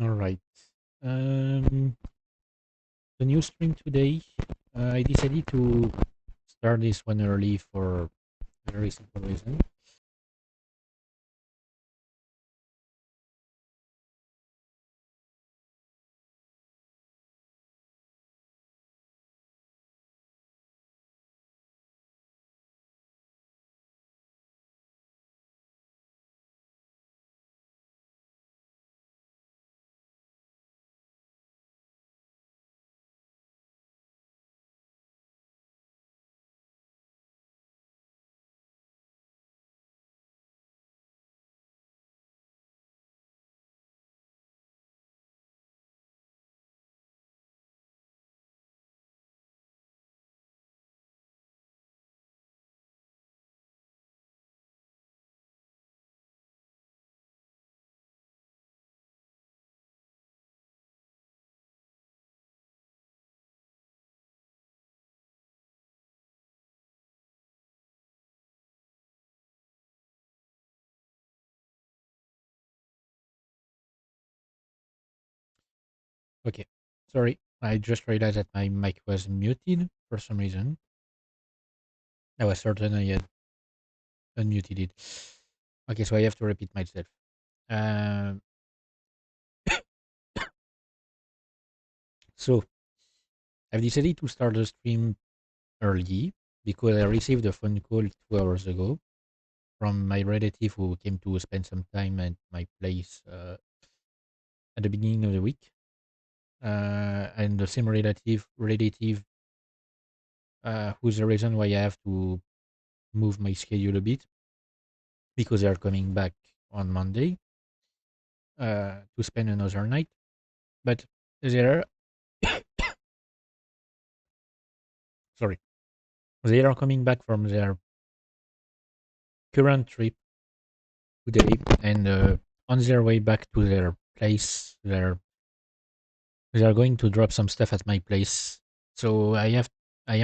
All right. Um, the new stream today, I decided to start this one early for a very simple reason. Okay. Sorry, I just realized that my mic was muted for some reason. I was certain I had unmuted it. Okay, so I have to repeat myself. Um, so I've decided to start the stream early because I received a phone call 2 hours ago from my relative who came to spend some time at my place at the beginning of the week. And the same relative who's the reason why I have to move my schedule a bit because they are coming back on Monday to spend another night. But they are sorry, they are coming back from their current trip today, and on their way back to their place, they are going to drop some stuff at my place. So I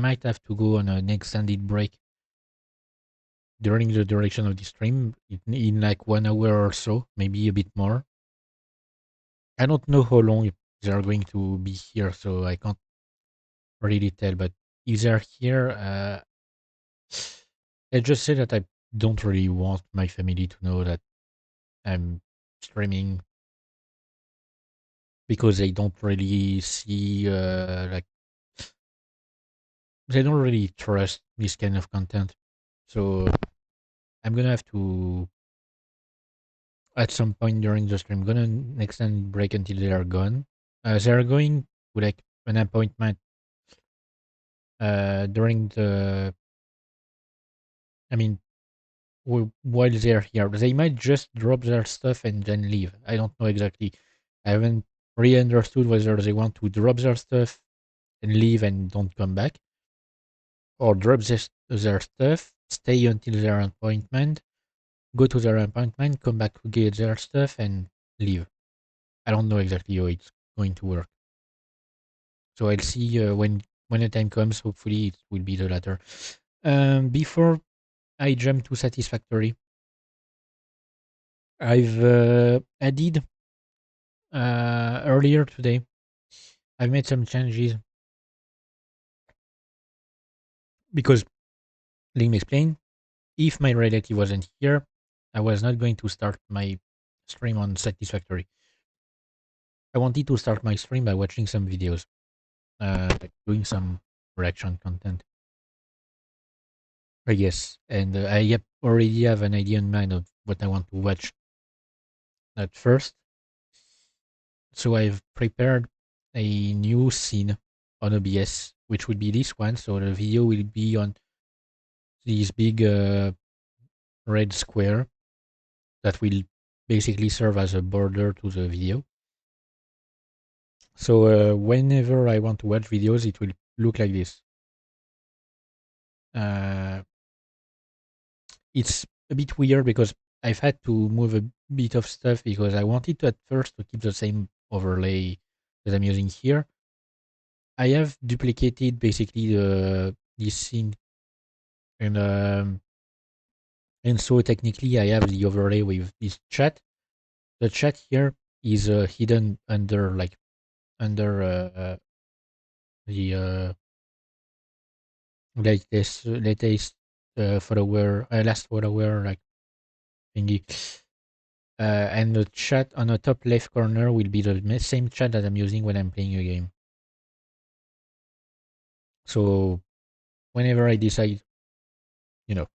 might have to go on an extended break during the duration of the stream in like 1 hour or so, maybe a bit more. I don't know how long they are going to be here, so I can't really tell. But if they're here, I just say that I don't really want my family to know that I'm streaming because they don't really see like they don't really trust this kind of content. So I'm gonna have to at some point during the stream gonna extend break until they are gone. They are going to like an appointment during the. I mean, while they're here. They might just drop their stuff and then leave. I don't know exactly. I haven't really understood whether they want to drop their stuff and leave and don't come back, or drop their stuff, stay until their appointment, go to their appointment, come back to get their stuff, and leave. I don't know exactly how it's going to work. So I'll see when the time comes. Hopefully, it will be the latter. Before I jump to Satisfactory, I've added earlier today. I've made some changes because, let me explain. If my relative wasn't here, I was not going to start my stream on Satisfactory. I wanted to start my stream by watching some videos, like doing some reaction content, I guess. And already have an idea in mind of what I want to watch at first. So I've prepared a new scene on OBS, which would be this one. So the video will be on this big red square that will basically serve as a border to the video. So whenever I want to watch videos, it will look like this. Uh, it's a bit weird because I've had to move a bit of stuff because I wanted to at first to keep the same overlay that I'm using here. I have duplicated basically this scene, and so technically I have the overlay with this chat. The chat here is hidden under under the latest follower, last follower like thingy. And the chat on the top left corner will be the same chat that I'm using when I'm playing a game. So whenever I decide, you know.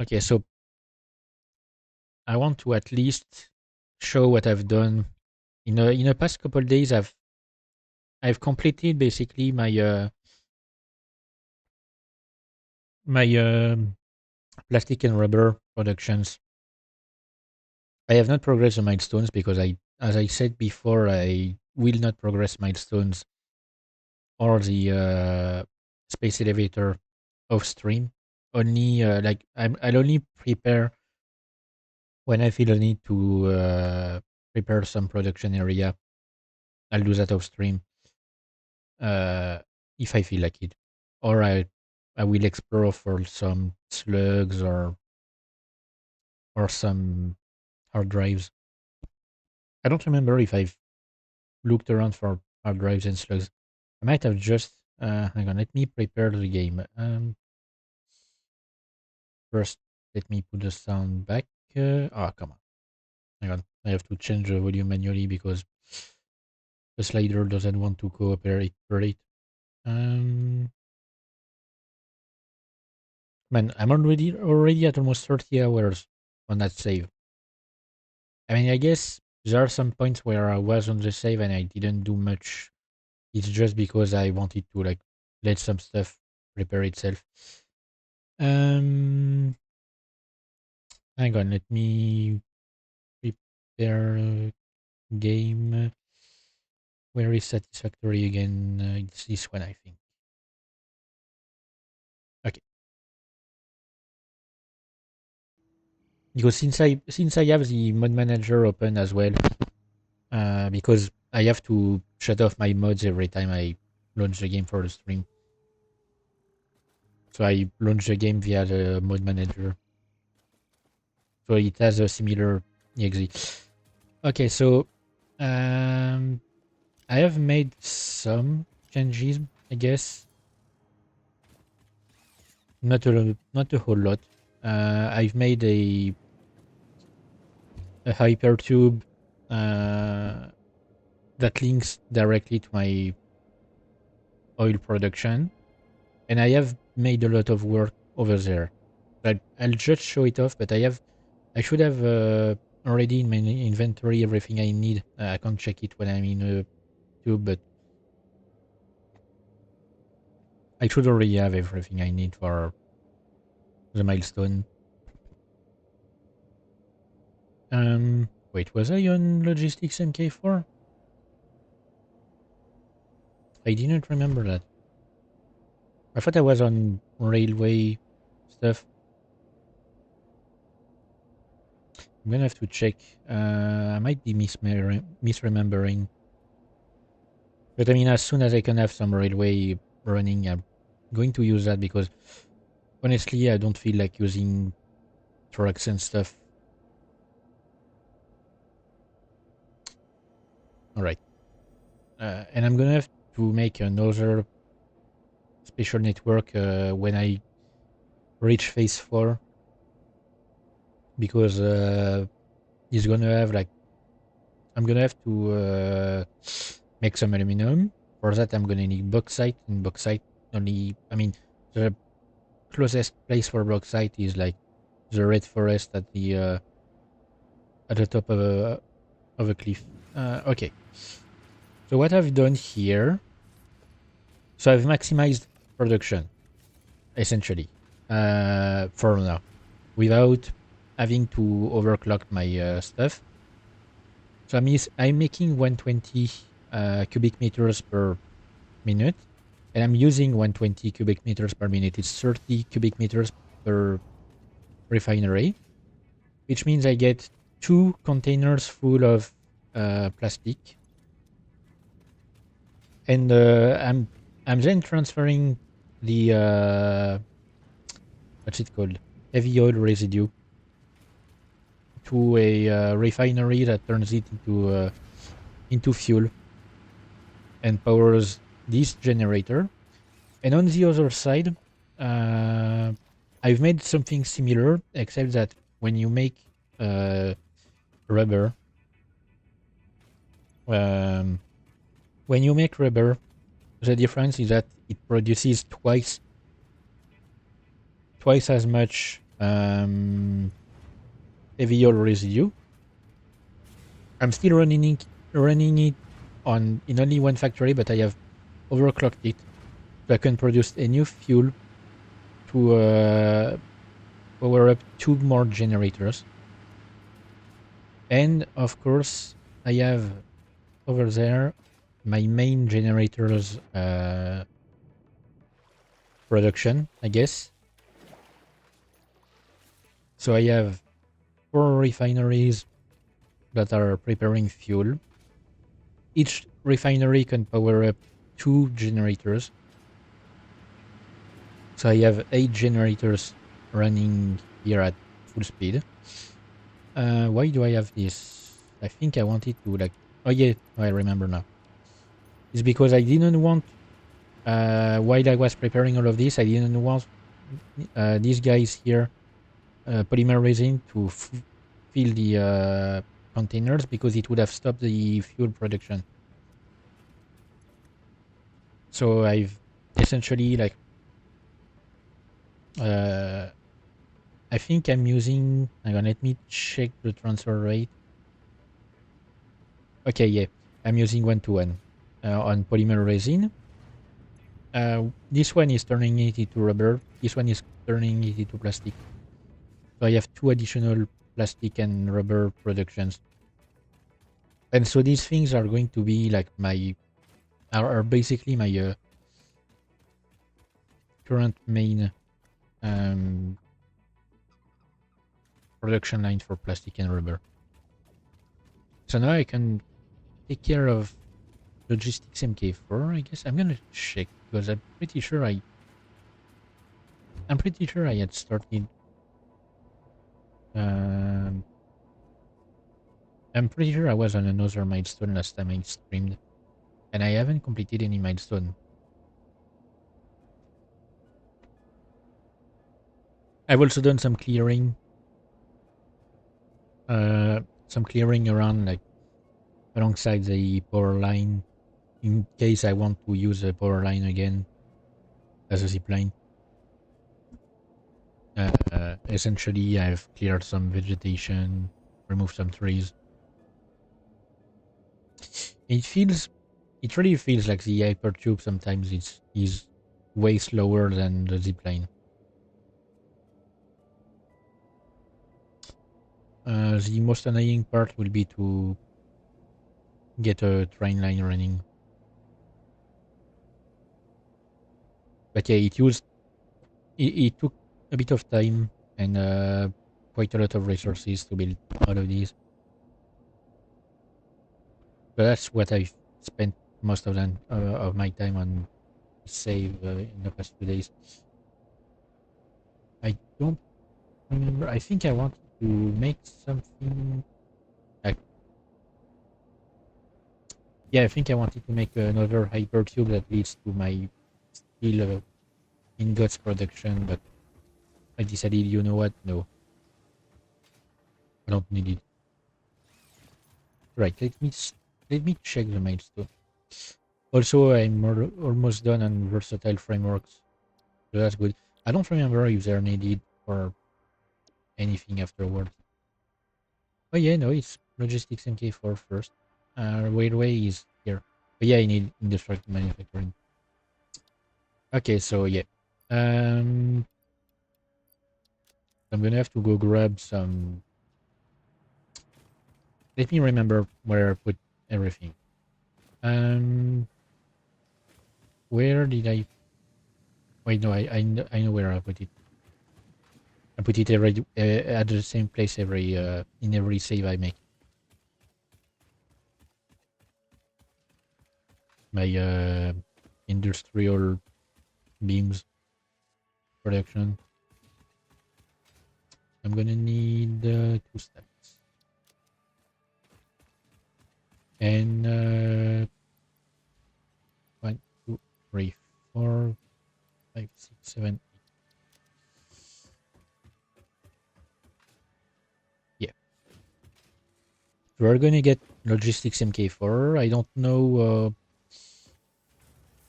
Okay, so I want to at least show what I've done in the past couple of days. I've completed basically my plastic and rubber productions. I have not progressed the milestones because as I said before, I will not progress milestones or the space elevator off stream. Only I'll only prepare when I feel a need to prepare some production area. I'll do that off stream uh, if I feel like it, or I will explore for some slugs or some hard drives. I don't remember if I've looked around for hard drives and slugs. I might have just hang on. Let me prepare the game. First, let me put the sound back. Come on. Hang on. I have to change the volume manually because the slider doesn't want to cooperate. Um, Man, I'm already at almost 30 hours on that save. I mean, I guess there are some points where I was on the save and I didn't do much. It's just because I wanted to like let some stuff prepare itself. Um, Hang on, let me prepare game. Where is Satisfactory again? It's this one, I think. Okay, because since I have the mod manager open as well, because I have to shut off my mods every time I launch the game for the stream. So I launch the game via the mod manager. So it has a similar exe. Okay, so um, I have made some changes, I guess. Not a whole lot. I've made a hypertube that links directly to my oil production, and I have made a lot of work over there. But I'll just show it off. But I should have already in my inventory everything I need. I can't check it when I'm in a tube, but I should already have everything I need for the milestone. Wait, was I on logistics MK4? I didn't remember that. I thought I was on railway stuff. I'm gonna have to check. I might be misremembering. But I mean, as soon as I can have some railway running, I'm going to use that because honestly, I don't feel like using trucks and stuff. All right. And I'm gonna have to make another special network when I reach phase 4 because it's gonna have like I'm gonna have to make some aluminum. For that, I'm gonna need bauxite, and bauxite only. I mean, the closest place for bauxite is like the red forest at the top of a cliff. Okay. So what I've done here, so I've maximized production essentially for now, without having to overclock my stuff. So I'm making 120 cubic meters per minute, and I'm using 120 cubic meters per minute. It's 30 cubic meters per refinery, which means I get 2 containers full of plastic, and I'm then transferring the what's it called, heavy oil residue to a refinery that turns it into fuel and powers this generator. And on the other side, I've made something similar, except that when you make rubber, um, when you make rubber, the difference is that it produces twice as much heavy oil residue. I'm still running it on in only one factory, but I have overclocked it, so I can produce a new fuel to power up 2 more generators. And of course, I have over there my main generators production, I guess. So I have 4 refineries that are preparing fuel. Each refinery can power up 2 generators. So I have 8 generators running here at full speed. Why do I have this? I think I wanted to like... Oh yeah, I remember now. It's because I didn't want, while I was preparing all of this, I didn't want these guys here, polymer resin, to fill the containers, because it would have stopped the fuel production. So I've essentially like... I think I'm using... Hang on, let me check the transfer rate. Okay, yeah. I'm using 1-to-1 on polymer resin. This one is turning it into rubber. This one is turning it into plastic. So I have 2 additional plastic and rubber productions. And so these things are going to be like are basically my current main production line for plastic and rubber. So now I can take care of logistics MK4, I guess. I'm gonna check, because I'm pretty sure I had started. I'm pretty sure I was on another milestone last time I streamed, and I haven't completed any milestone. I've also done some clearing. Some clearing around, like, alongside the power line, in case I want to use a power line again as a zipline. Essentially, I've cleared some vegetation, removed some trees. It really feels like the hypertube sometimes is way slower than the zipline. The most annoying part will be to get a train line running. But yeah, it took a bit of time and quite a lot of resources to build all of these. But that's what I've spent most of my time on save in the past few days. I don't remember. I think I wanted to make something. Yeah, I think I wanted to make another hypertube that leads to my steel ingots production, but I decided, you know what? No, I don't need it. Right, let me check the milestone. Also, I'm almost done on versatile frameworks, so that's good. I don't remember if they're needed or anything afterwards. Oh yeah, no, it's logistics MK4 first. Railway is here. But yeah, I need industrial manufacturing. Okay, so yeah. I'm gonna have to go grab some... Let me remember where I put everything. Where did I... Wait, no, I know where I put it. I put it at the same place in every save I make. My industrial beams production. I'm gonna need 2 stacks. And 1, 2, 3, 4, 5, 6, 7, 8. Yeah. We're gonna get logistics MK4. I don't know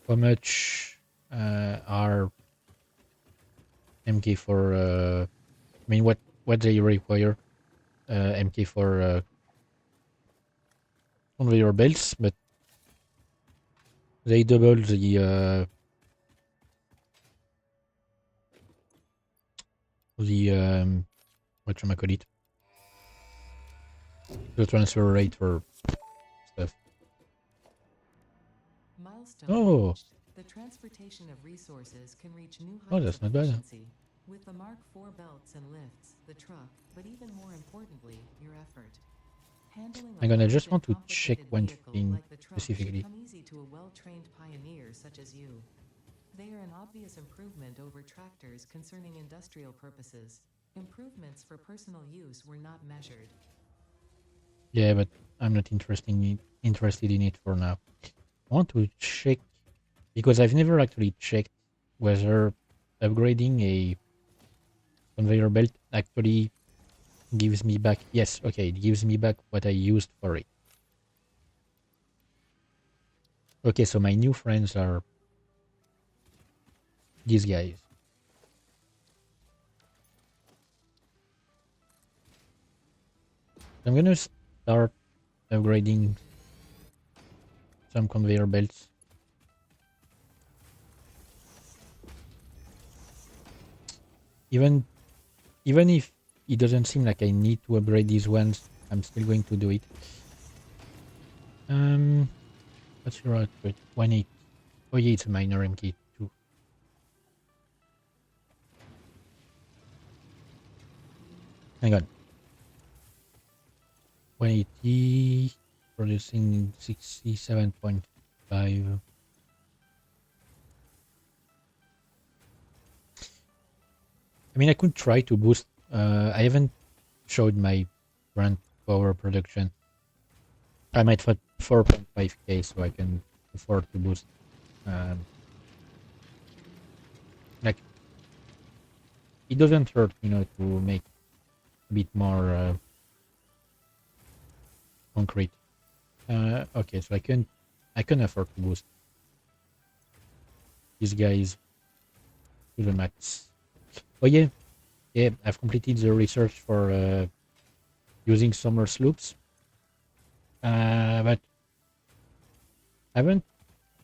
how much are MK4. I mean, what they require MK4 conveyor belts, but they double the whatchamacallit, the transfer rate for stuff. Milestone Oh, reached. The transportation of resources can reach new oh, heights that's of not bad. efficiency. With the Mark IV belts and lifts, the truck, but even more importantly, your effort. Handling a I'm gonna large just and want to check complicated one vehicle thing like the truck should specifically. come easy to a well-trained pioneer such as you. They are an obvious improvement over tractors concerning industrial purposes. Improvements for personal use were not measured. Yeah, but I'm not interested in it for now. I want to check because I've never actually checked whether upgrading a conveyor belt actually gives me back. Yes, okay, it gives me back what I used for it. Okay, so my new friends are these guys. I'm gonna start upgrading some conveyor belts. Even if it doesn't seem like I need to upgrade these ones, I'm still going to do it. What's your output? 180. Oh yeah, it's a minor MK2. Hang on. 180 producing 67.5. I mean, I could try to boost. I haven't showed my current power production. I'm at 4.5k, so I can afford to boost. Um, like it doesn't hurt, to make a bit more concrete. Okay, so I can afford to boost these guys to the max. Oh yeah, yeah. I've completed the research for using summer sloops, but I haven't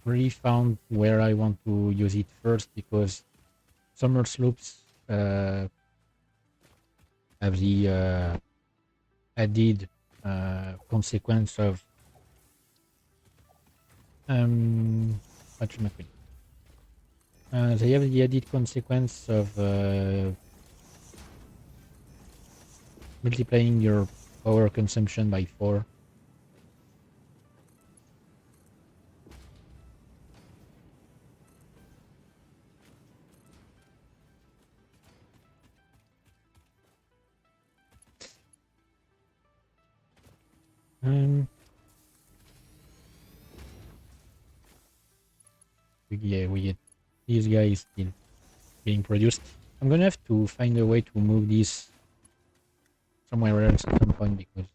really found where I want to use it first because summer sloops have the added consequence of what should I put? They have the added consequence of multiplying your power consumption by 4. Um, yeah, we get these guys still being produced. I'm gonna have to find a way to move these somewhere else at some point because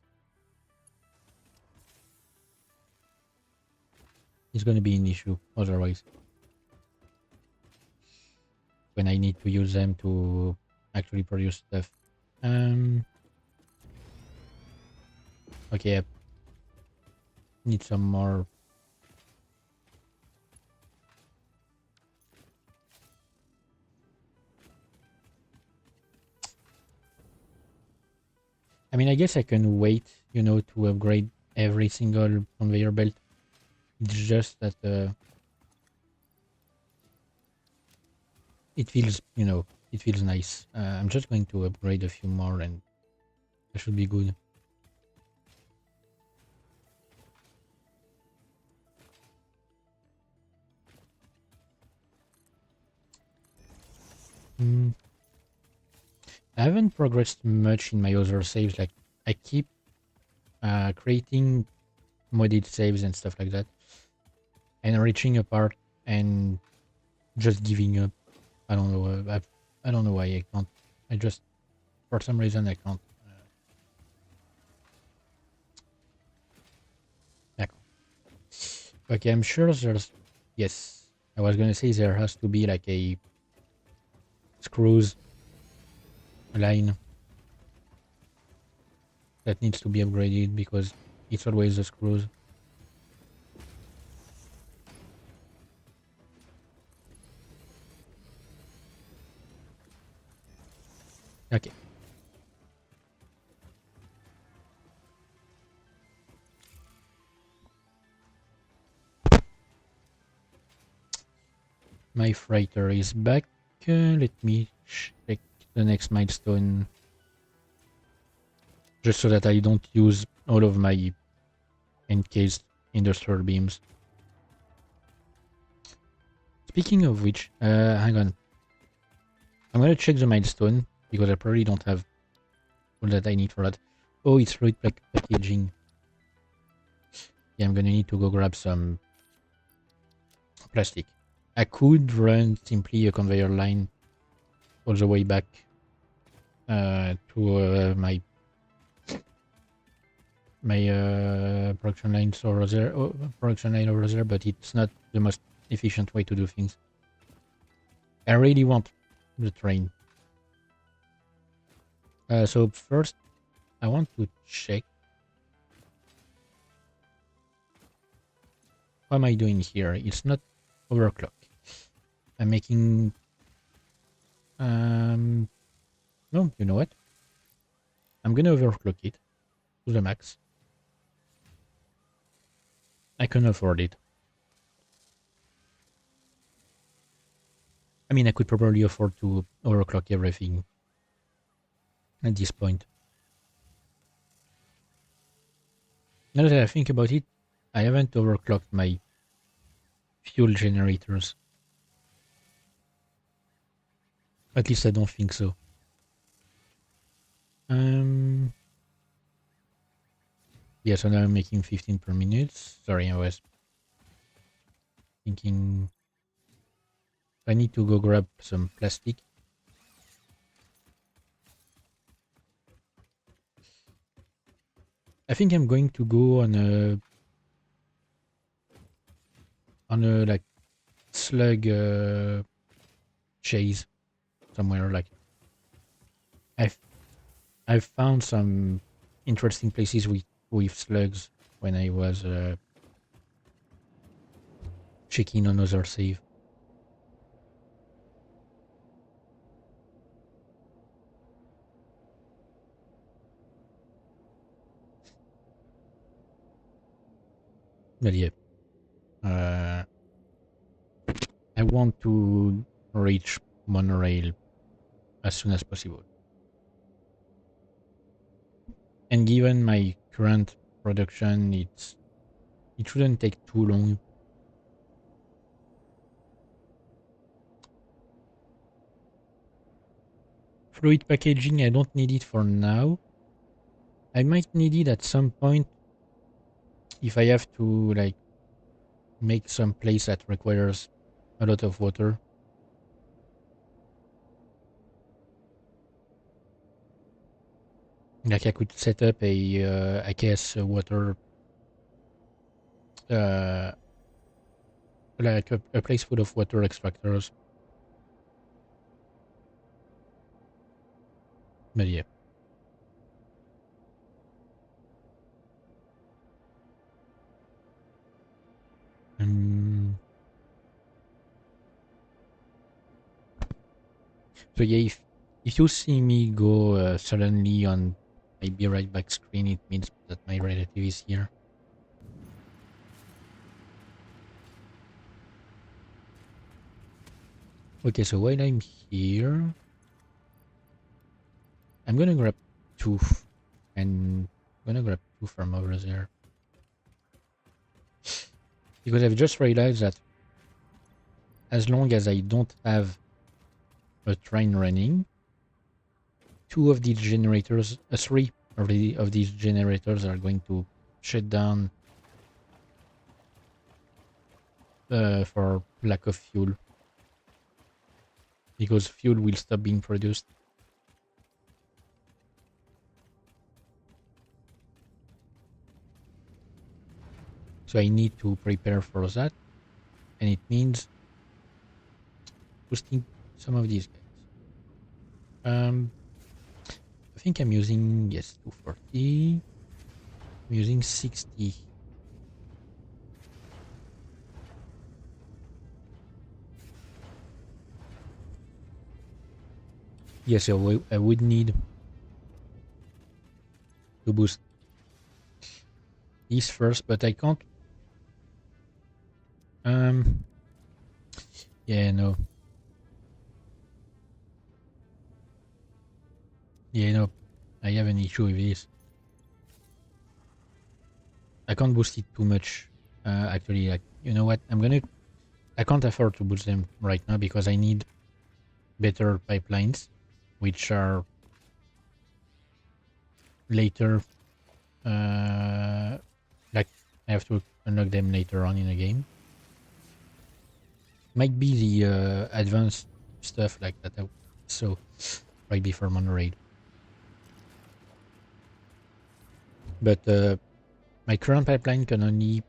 it's gonna be an issue otherwise when I need to use them to actually produce stuff. Um, okay, I need some more. I mean, I guess I can wait, to upgrade every single conveyor belt. It's just that it feels nice. I'm just going to upgrade a few more and that should be good. Mm, I haven't progressed much in my other saves. Like, I keep creating modded saves and stuff like that, and reaching a part and just giving up. I don't know. I don't know why I can't. I just, for some reason, I can't. I can't. Okay, I'm sure there's. Yes, I was gonna say there has to be like a screws line that needs to be upgraded because it's always the screws. Okay. My freighter is back. Let me check the next milestone just so that I don't use all of my encased industrial beams. Speaking of which, hang on. I'm gonna check the milestone because I probably don't have all that I need for that. Oh, it's fluid packaging. Yeah, I'm gonna need to go grab some plastic. I could run simply a conveyor line all the way back to my production lines over there, production line over there, but it's not the most efficient way to do things. I really want the train. So first, I want to check. What am I doing here? It's not overclock. I'm making. No, you know what? I'm gonna overclock it to the max. I can afford it. I mean, I could probably afford to overclock everything at this point. Now that I think about it, I haven't overclocked my fuel generators. At least I don't think so. Yeah, so now I'm making 15 per minute. Sorry, I was thinking I need to go grab some plastic. I think I'm going to go on a like slug chase somewhere. Like I've I've found some interesting places with slugs when I was checking another save. But yeah, uh, I want to reach monorail as soon as possible. And given my current production, it shouldn't take too long. Fluid packaging, I don't need it for now. I might need it at some point if I have to like make some place that requires a lot of water. Like I could set up I guess, a water, uh, like a place full of water extractors. But yeah. So yeah, if you see me go suddenly on my be right back screen, it means that my relative is here. Okay, so while I'm here, I'm gonna grab two, and I'm gonna grab two from over there. Because I've just realized that as long as I don't have a train running, two of these generators, three of these generators are going to shut down for lack of fuel, because fuel will stop being produced. So I need to prepare for that, and it means boosting some of these guys. I think I'm using, yes, 240. I'm using 60. Yes, so I would need to boost these first, but I can't. Um, yeah, no. Yeah, no. I have an issue with this. I can't boost it too much. Actually, like, you know what? I can't afford to boost them right now because I need better pipelines, which are later. Like, I have to unlock them later on in the game. Might be the advanced stuff like that. So right before monorail. But my current pipeline can only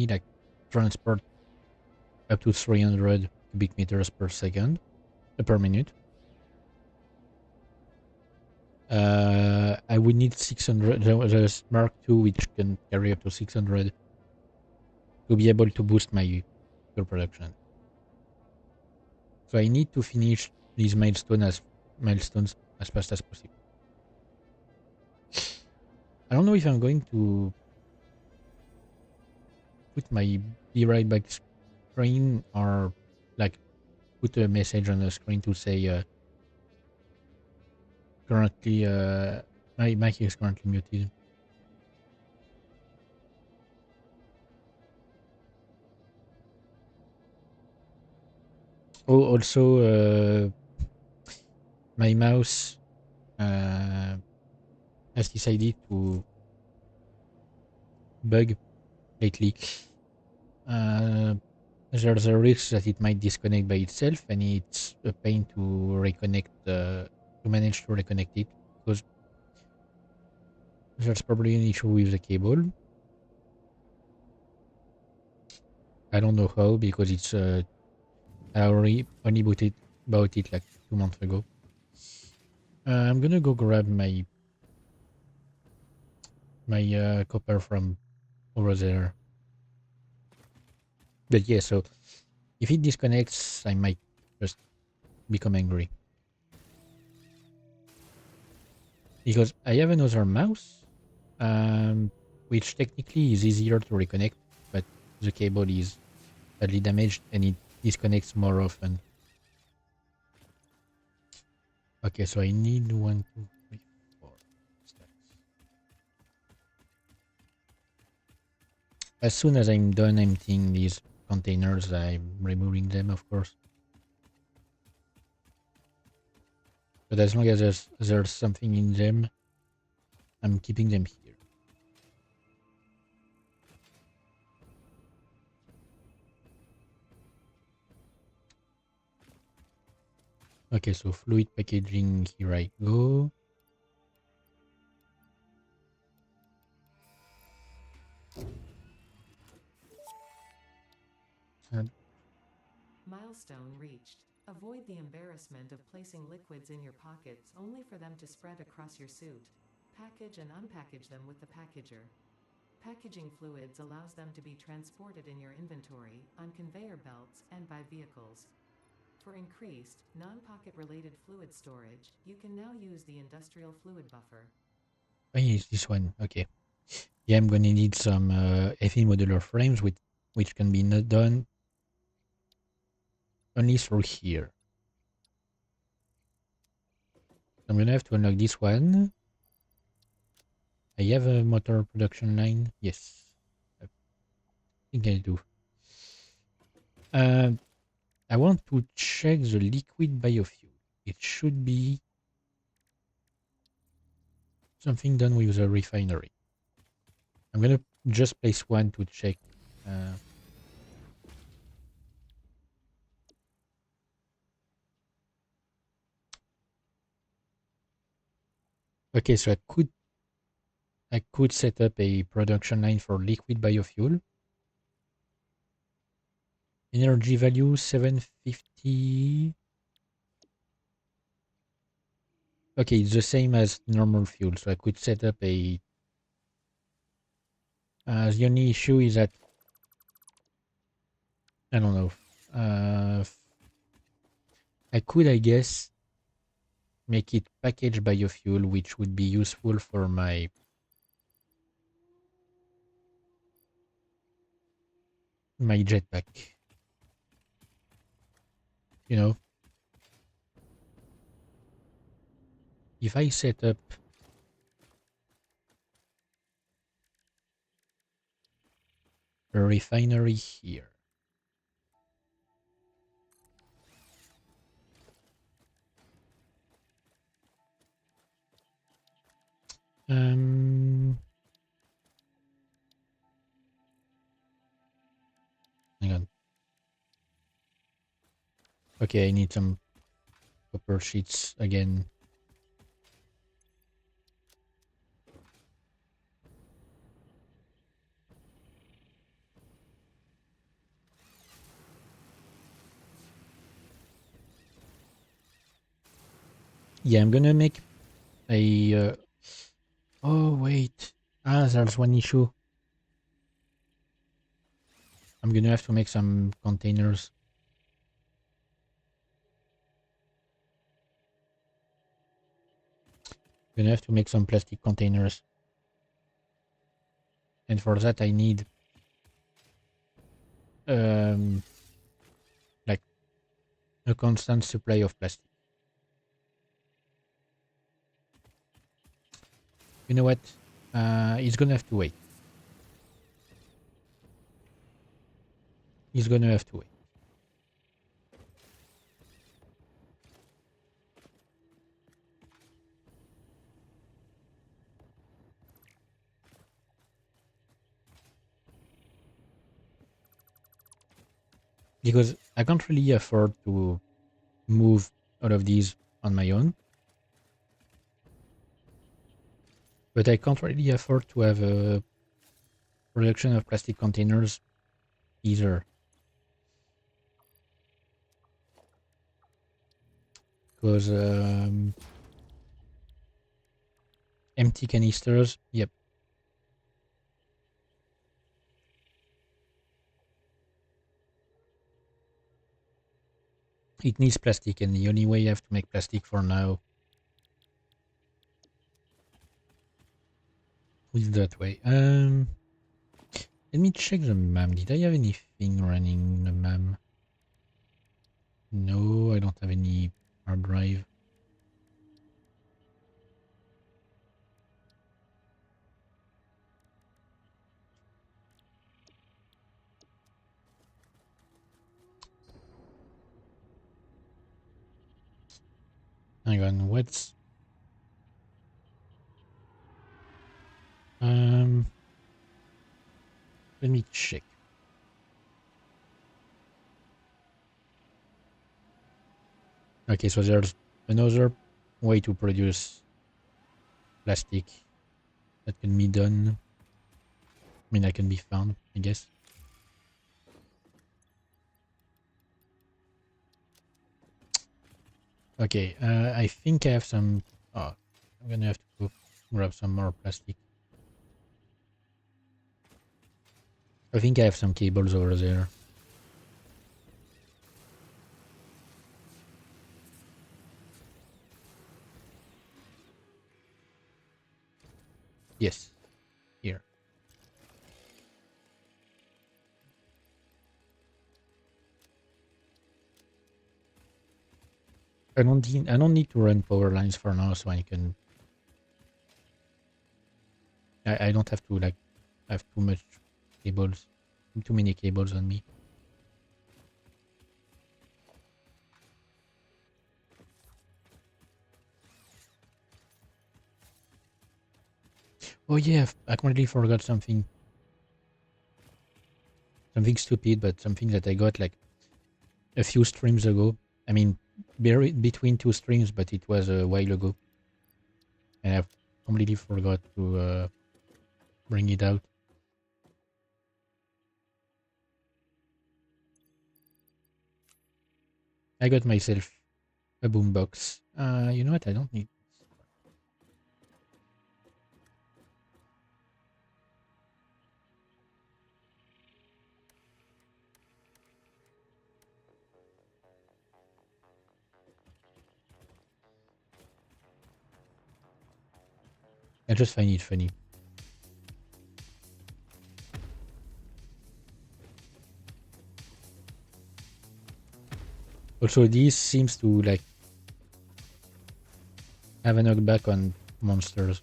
like transport up to 300 cubic meters per second per minute. I would need 600. There's Mark II, which can carry up to 600 to be able to boost my fuel production. So I need to finish these milestones as fast as possible. I don't know if I'm going to put my be right back screen or like put a message on the screen to say currently my mic is currently muted. Oh, also my mouse has decided to bug lately. Uh, there's a risk that it might disconnect by itself, and it's a pain to reconnect, to manage to reconnect it, because there's probably an issue with the cable. I don't know how, because I already only bought it like 2 months ago. I'm gonna go grab my copper from over there. But yeah, so if it disconnects, I might just become angry. Because I have another mouse, which technically is easier to reconnect, but the cable is badly damaged and it disconnects more often. Okay, so I need 1, 2, 3, 4 stacks. As soon as I'm done emptying these containers, I'm removing them, of course. But as long as there's something in them, I'm keeping them here. Okay, so fluid packaging, here I go. And Milestone reached. Avoid the embarrassment of placing liquids in your pockets only for them to spread across your suit. Package and unpackage them with the packager. Packaging fluids allows them to be transported in your inventory, on conveyor belts, and by vehicles. For increased, non-pocket related fluid storage, you can now use the industrial fluid buffer. I use this one. Okay. Yeah, I'm gonna need some FE modular frames which can be not done only through here. I'm gonna have to unlock this one. I have a motor production line. Yes, I think I do. Uh, I want to check the liquid biofuel. It should be something done with the refinery. I'm gonna just place one to check Okay, so I could set up a production line for liquid biofuel. Energy value 750. Okay, it's the same as normal fuel, so I could set up a. The only issue is that I don't know. I could, I guess, make it packaged biofuel, which would be useful for my jetpack. You know, if I set up a refinery here, um, hang on. Okay, I need some copper sheets again. Yeah, I'm gonna make a. Oh wait, there's one issue. I'm gonna have to make some containers. Gonna have to make some plastic containers, and for that I need um like a constant supply of plastic. You know what? He's gonna have to wait. He's gonna have to wait because I can't really afford to move all of these on my own. But I can't really afford to have a production of plastic containers either, because empty canisters. Yep, it needs plastic, and the only way I have to make plastic for now is that way. Let me check the MAM. Did I have anything running the MAM? No, I don't have any hard drive. Hang on, what's um? Let me check. Okay, so there's another way to produce plastic that can be done. I mean, that can be found, I guess. Okay, I think I have some. Oh, I'm gonna have to go grab some more plastic. I think I have some cables over there. Yes, here. I don't need to run power lines for now, so I can. I don't have to like have too much cables, too many cables on me. Oh yeah, I completely forgot something. something stupid, but something that I got like a few streams ago. I mean, buried between two streams, but it was a while ago, and I completely forgot to bring it out. I got myself a boombox. You know what? I don't need. I just find it funny. Also, this seems to like have a knockback on monsters.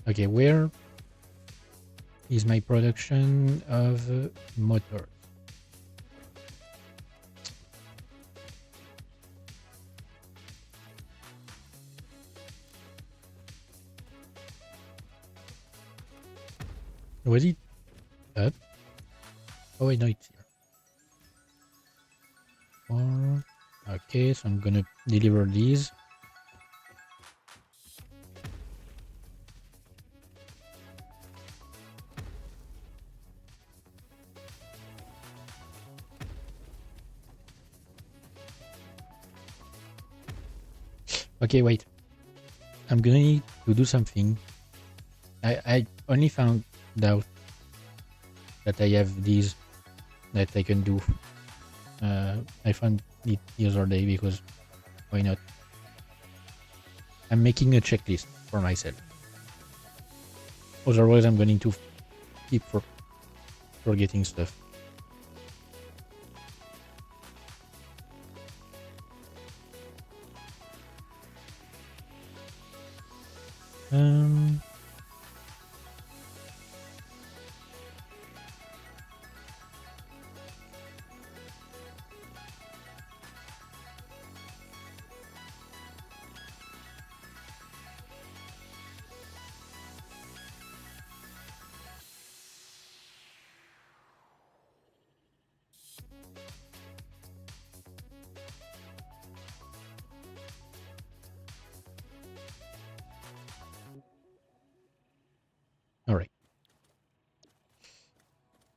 Okay, where is my production of motors? Was it up? Oh wait, no, it's here. Okay, so I'm gonna deliver these. Okay, wait. I'm gonna need to do something. I only found out that I have these that I can do. I found it the other day because why not? I'm making a checklist for myself. Otherwise, I'm going to keep forgetting stuff. Um, all right.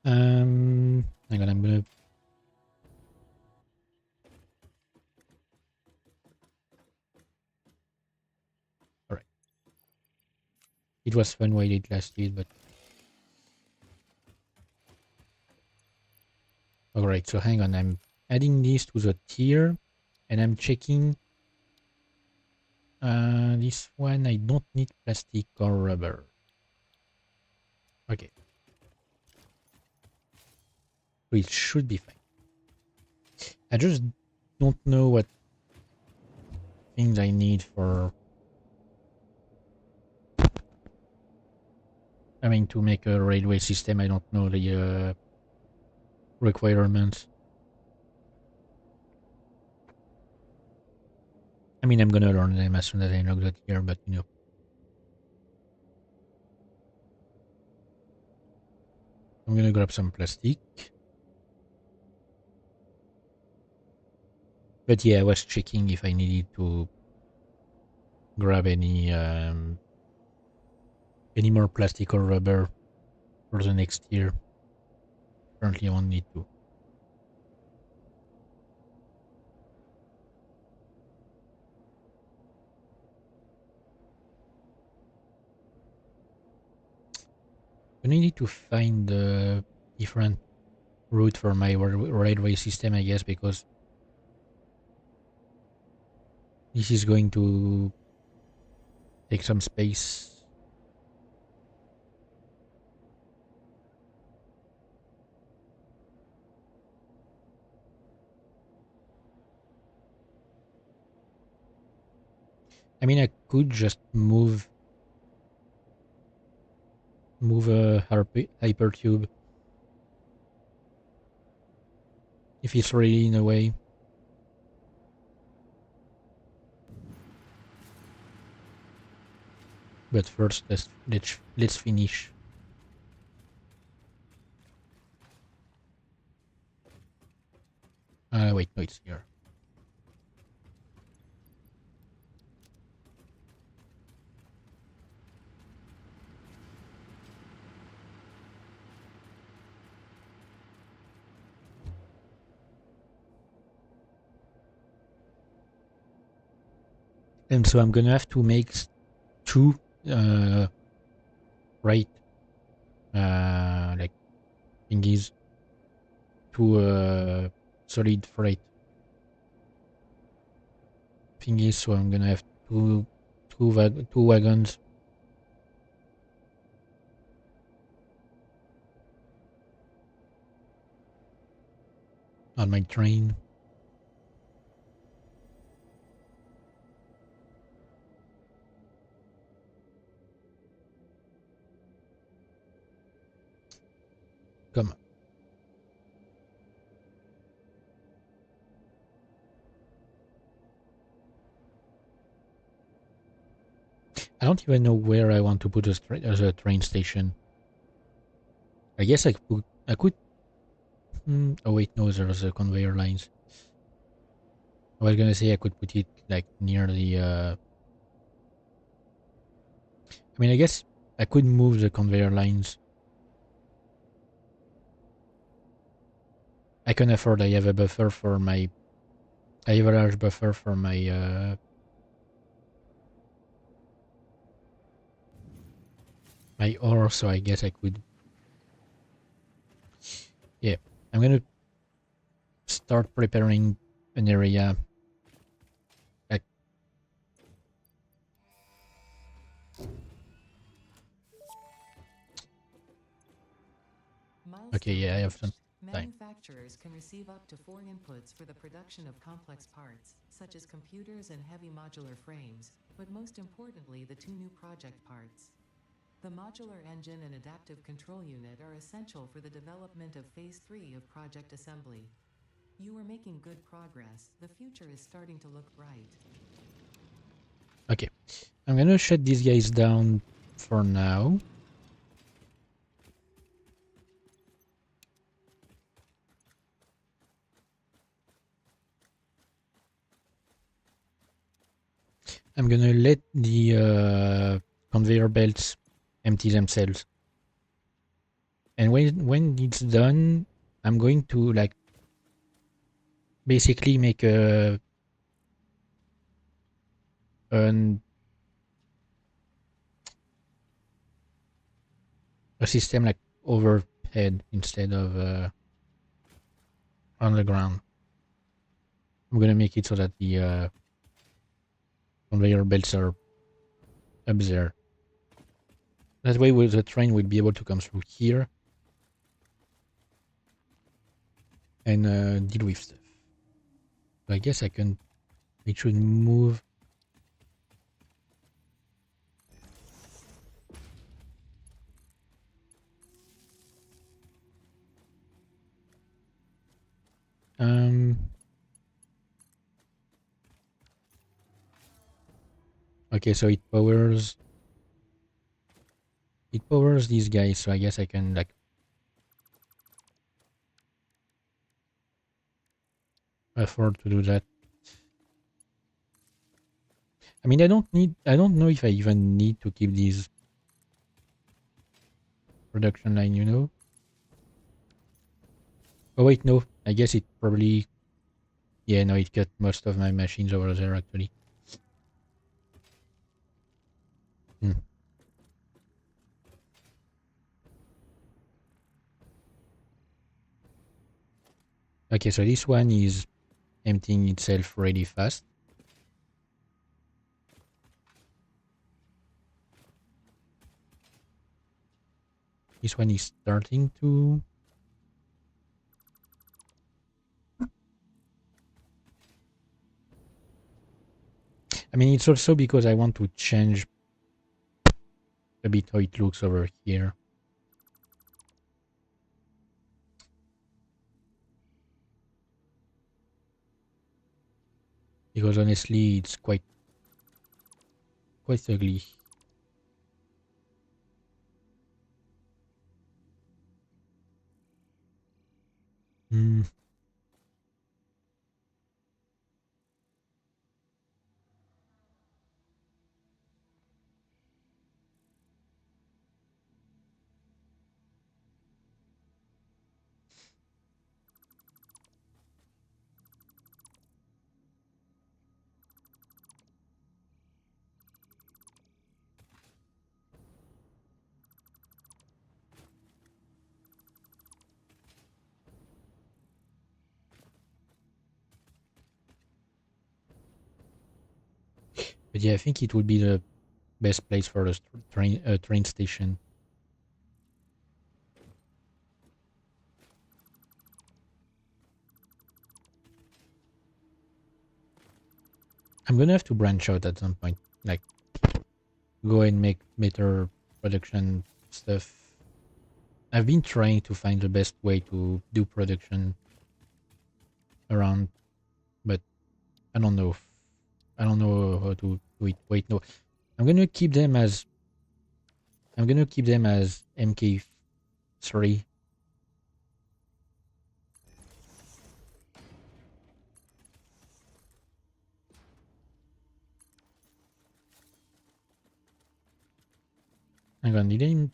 Hang on, I'm gonna. All right. It was fun while it lasted, but all right. So hang on, I'm adding this to the tier, and I'm checking. This one I don't need plastic or rubber. Okay, so it should be fine. I just don't know what things I need for. I mean, to make a railway system, I don't know the requirements. I mean, I'm gonna learn them as soon as I log that here, but you know. I'm gonna grab some plastic. But yeah, I was checking if I needed to grab any more plastic or rubber for the next year. Currently, I won't need to. I need to find a different route for my railway system, I guess, because this is going to take some space. I mean, I could just move a hypertube if it's really in a way. But first, let's finish. Wait, no, it's here. And so I'm gonna have to make two right like thingies, two solid freight thingies. So I'm gonna have two wagons on my train. Come on. I don't even know where I want to put as a train station. I guess I could. Oh wait, no, there's a conveyor lines. I was gonna say I could put it like near the. I mean, I guess I could move the conveyor lines. I can afford. I have a buffer for my. I have a large buffer for my ore, so I guess I could. Yeah, I'm gonna start preparing an area. Like, okay, Milestone yeah, I have some reached. time. Manufacturers can receive up to 4 inputs for the production of complex parts, such as computers and heavy modular frames, but most importantly, the two new project parts. The modular engine and adaptive control unit are essential for the development of Phase 3 of Project Assembly. You are making good progress. The future is starting to look bright. Okay, I'm gonna shut these guys down for now. I'm gonna let the conveyor belts empty themselves, and when it's done, I'm going to like basically make an a system like overhead instead of on the ground. I'm gonna make it so that the conveyor belts are up there. That way, the train will be able to come through here and deal with stuff. So I guess I can. It should move. Um. Okay, so it powers. It powers these guys, so I guess I can like afford to do that. I mean, I don't know if I even need to keep these production line, you know? Oh, wait, no. I guess it probably, yeah, no, it cut most of my machines over there, actually. Hmm. Okay, so this one is emptying itself really fast. This one is starting to. I mean, it's also because I want to change a bit how it looks over here. Because honestly, it's quite ugly. But yeah, I think it would be the best place for a train station. I'm gonna have to branch out at some point, like go and make better production stuff. I've been trying to find the best way to do production around, but I don't know. I don't know how to do it. Wait, no. I'm gonna keep them as MK3. Hang on,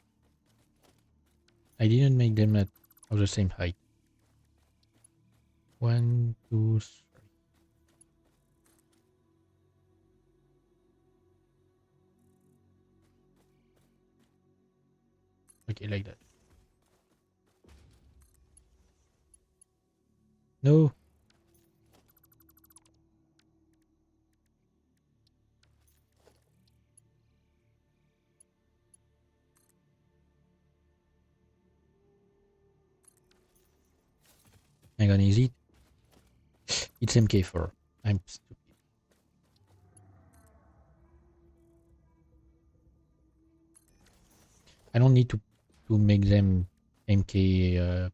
I didn't make them at of the same height. 1, 2, 3. Okay, like that. No. Hang on, is it? It's MK4. I'm stupid. I don't need to make them MK4.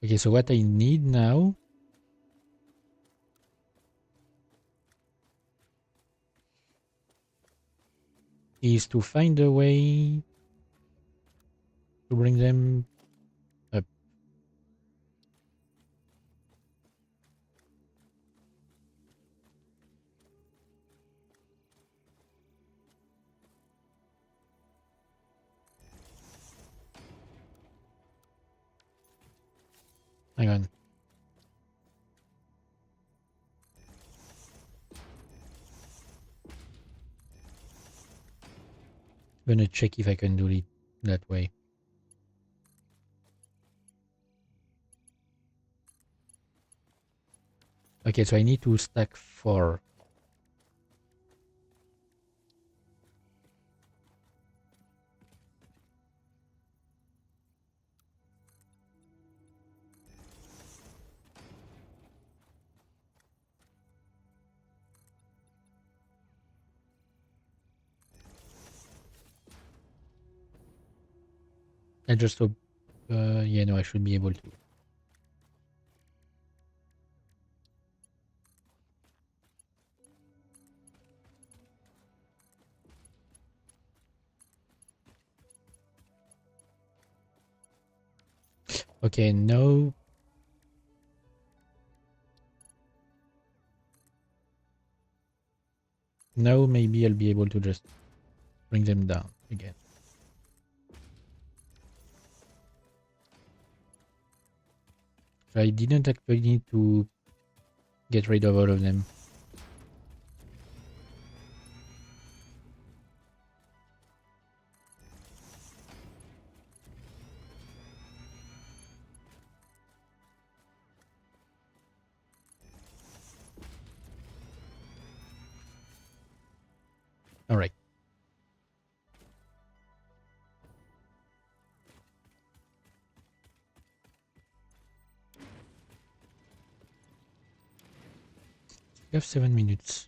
Okay, so what I need now is to find a way to bring them up. Hang on. I'm gonna check if I can do it that way. Okay, so I need to stack 4. I just hope, yeah, no, I should be able to. Okay, no. Now maybe I'll be able to just bring them down again. So I didn't actually need to get rid of all of them. All right. We have 7 minutes.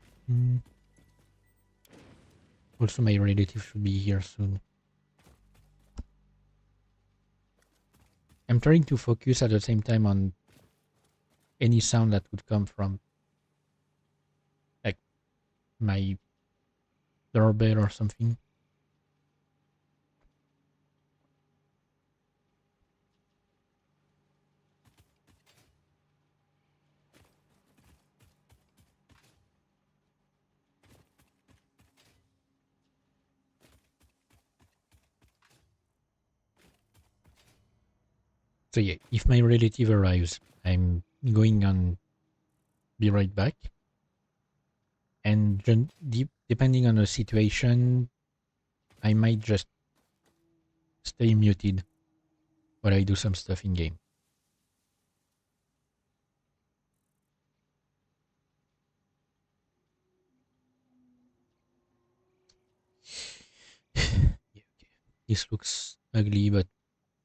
Also, my relative should be here soon. I'm trying to focus at the same time on any sound that would come from, like, my doorbell or something. So yeah, if my relative arrives, I'm going on be right back. And depending on the situation, I might just stay muted while I do some stuff in game. This looks ugly, but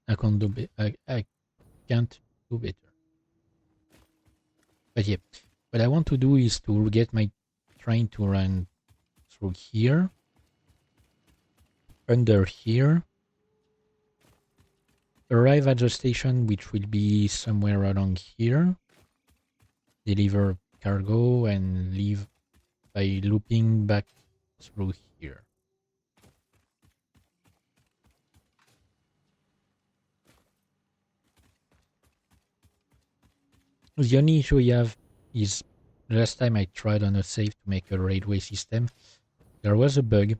I can't do I can't do better. But yeah, what I want to do is to get my train to run through here, under here, arrive at the station, which will be somewhere along here, deliver cargo, and leave by looping back through here. The only issue you have is last time I tried on a save to make a railway system, there was a bug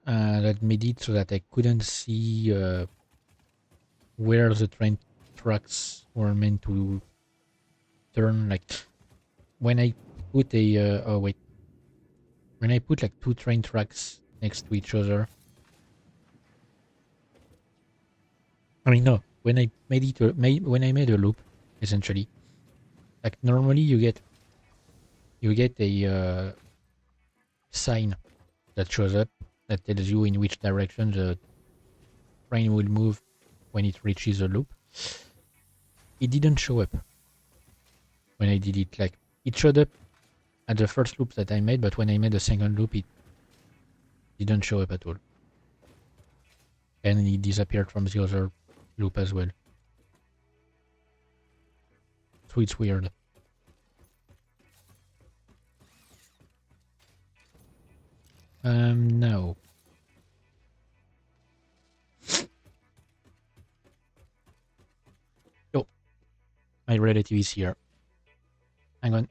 that made it so that I couldn't see where the train tracks were meant to turn. Like when I put a oh wait, when I put like two train tracks next to each other. I mean no, when I made it when I made a loop, essentially, like normally you get a sign that shows up that tells you in which direction the train will move when it reaches a loop. It didn't show up when I did it. Like it showed up at the first loop that I made, but when I made the second loop, it didn't show up at all, and it disappeared from the other loop as well. So it's weird. No. Oh, my relative is here. Hang on.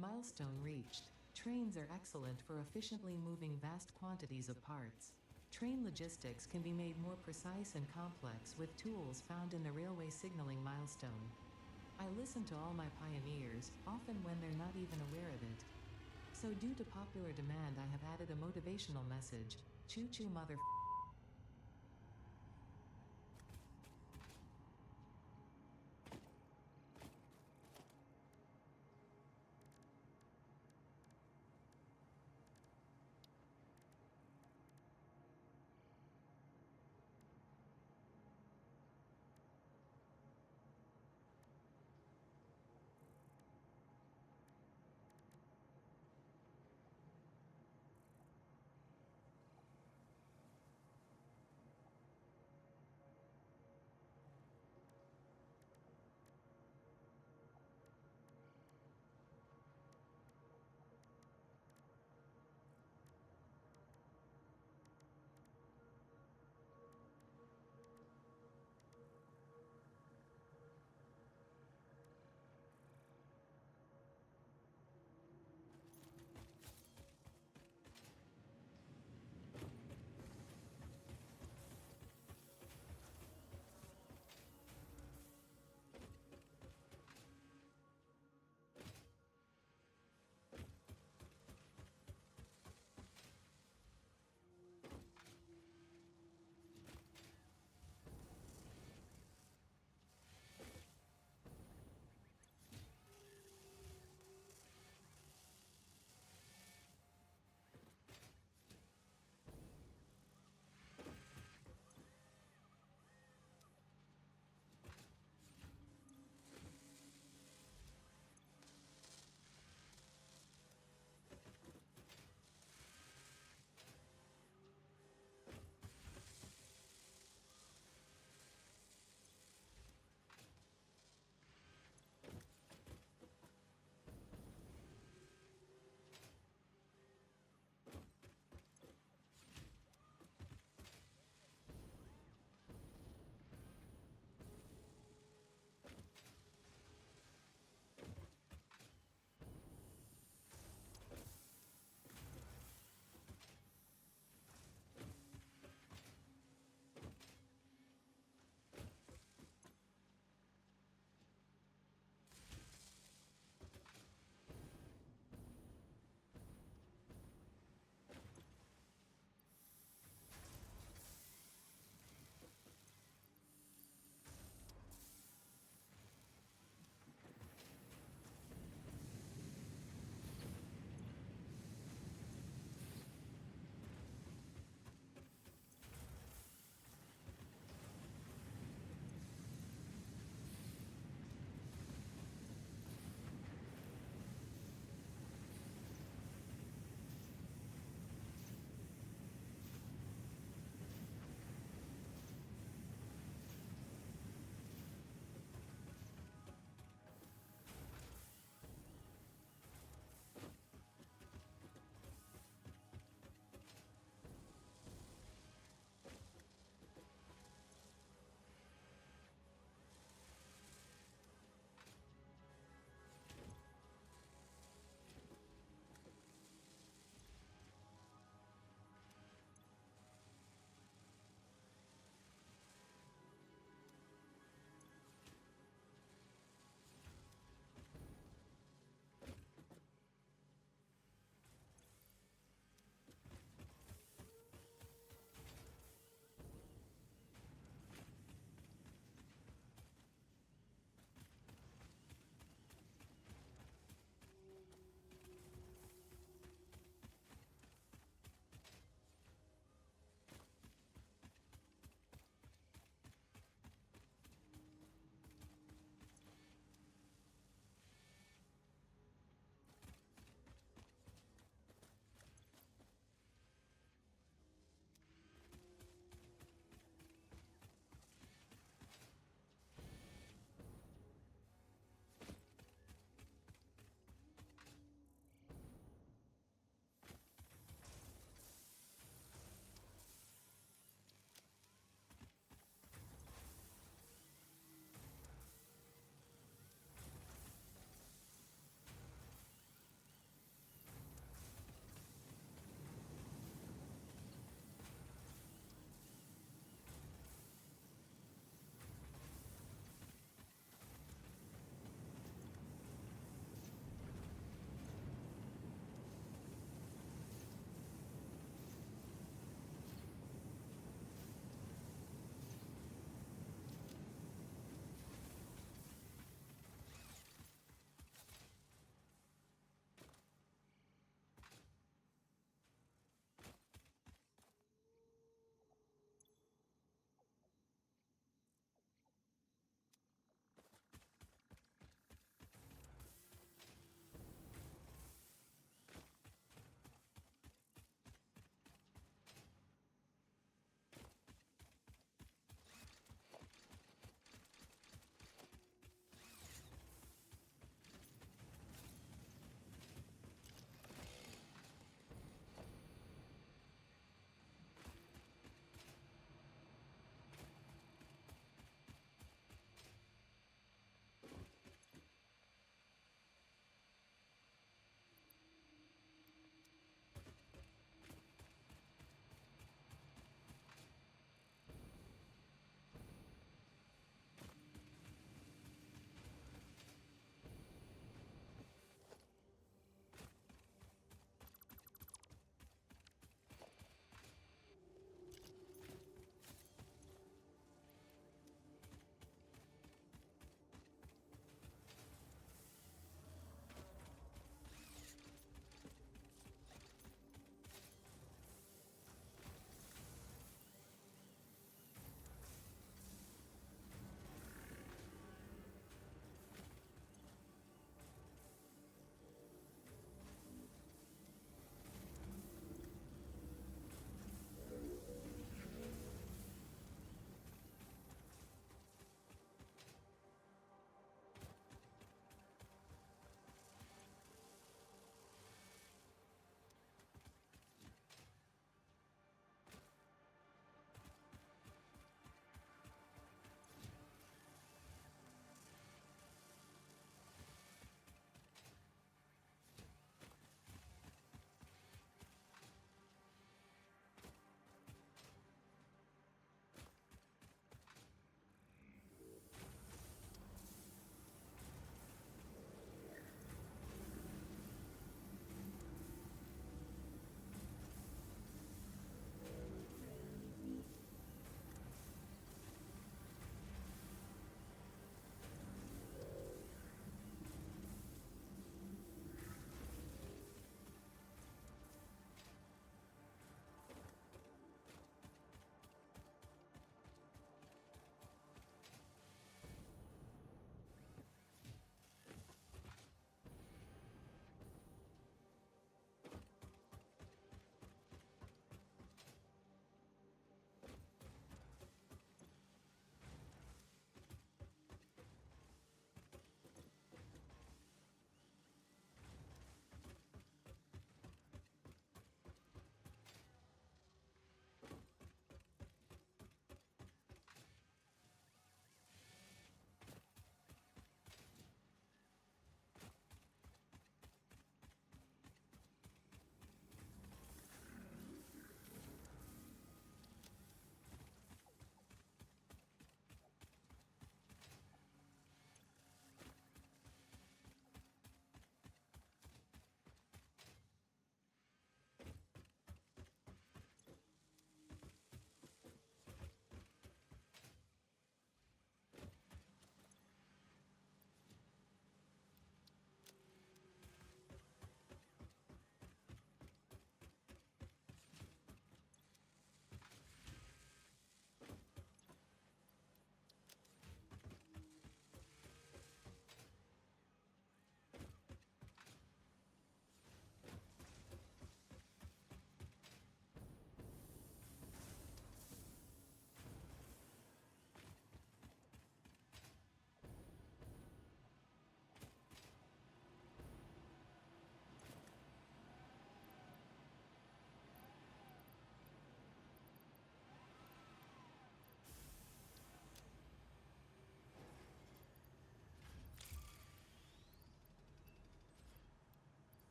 Milestone reached. Trains are excellent for efficiently moving vast quantities of parts. Train logistics can be made more precise and complex with tools found in the railway signaling milestone. I listen to all my pioneers, often when they're not even aware of it. So due to popular demand I have added a motivational message. Choo choo mother.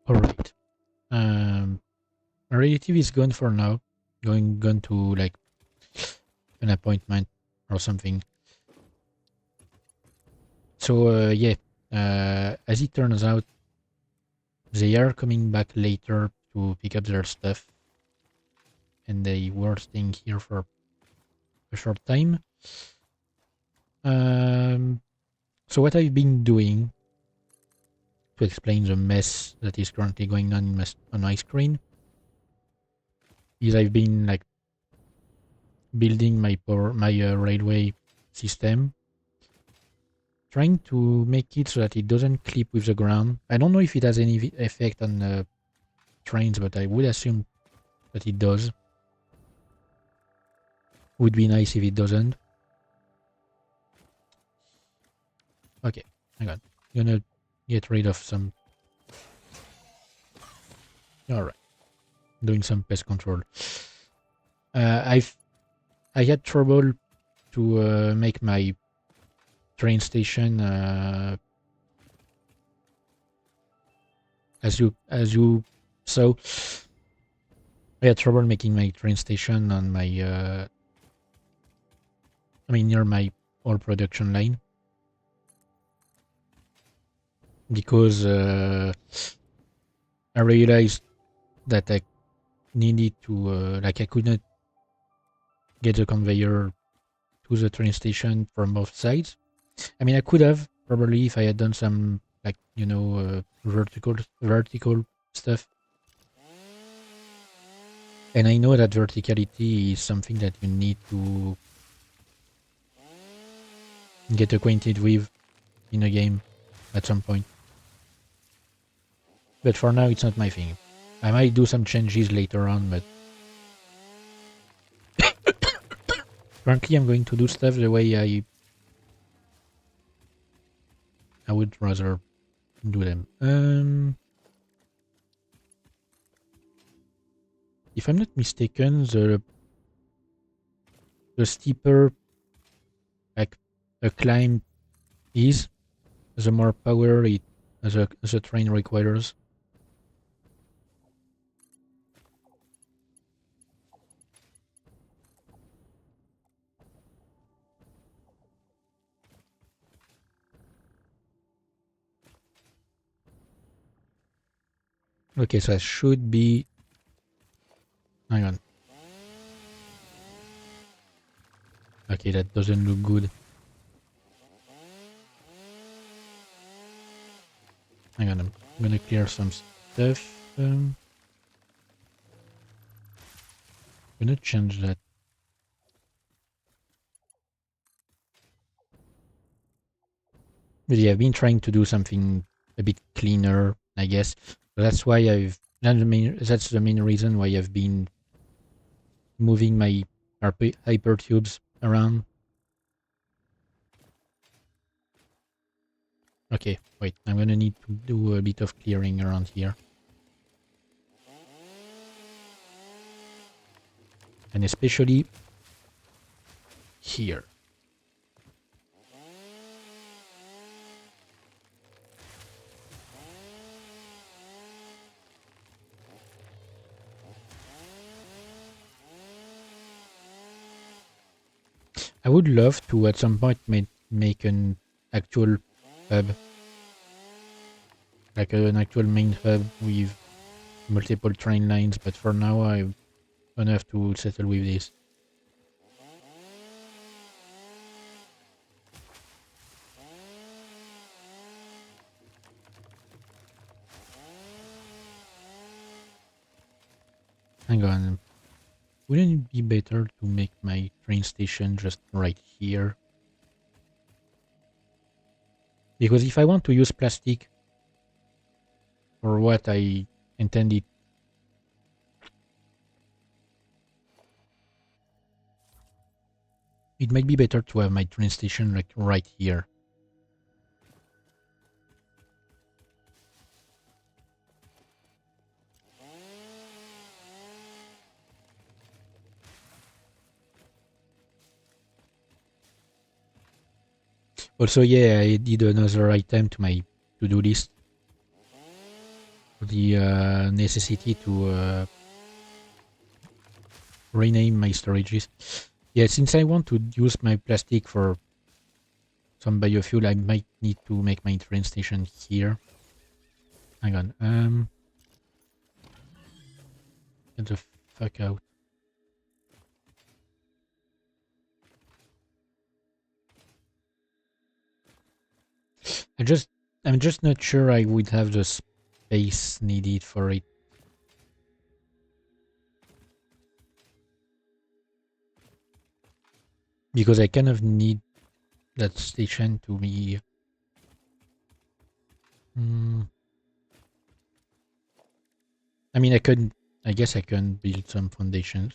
Alright. My relative is gone for now. Gone to like an appointment or something. So yeah, as it turns out, they are coming back later to pick up their stuff, and they were staying here for a short time. Um, so what I've been doing to explain the mess that is currently going on my screen is I've been like building my railway system, trying to make it so that it doesn't clip with the ground. I don't know if it has any effect on trains, but I would assume that it does. Would be nice if it doesn't. Okay, hang on. Gonna get rid of some. All right, doing some pest control. I had trouble to make my train station as you saw. I had trouble making my train station on my near my old production line because I realized that I needed to I could not get the conveyor to the train station from both sides. I mean, I could have probably if I had done some vertical stuff. And I know that verticality is something that you need to get acquainted with in a game at some point. But for now, it's not my thing. I might do some changes later on, but currently I'm going to do stuff the way I would rather do them. If I'm not mistaken, the steeper like a climb is, the more power it the train requires. Okay, so I should be. Hang on. Okay, that doesn't look good. Hang on, I'm gonna clear some stuff. I'm gonna change that. But yeah, I've been trying to do something a bit cleaner, I guess. So that's why that's the main reason why I've been moving my hypertubes around. Okay, wait, I'm gonna need to do a bit of clearing around here. And especially here. I would love to at some point make an actual hub, like an actual main hub with multiple train lines, but for now I'm gonna have to settle with this. Hang on, wouldn't it be better to make my train station just right here? Because if I want to use plastic for what I intended, it might be better to have my train station like right here. Also, yeah, I did another item to my to-do list. the necessity to rename my storages. Yeah, since I want to use my plastic for some biofuel, I might need to make my train station here. Hang on. Get the fuck out. I'm just not sure I would have the space needed for it. Because I kind of need that station to be... I mean, I guess I can build some foundations.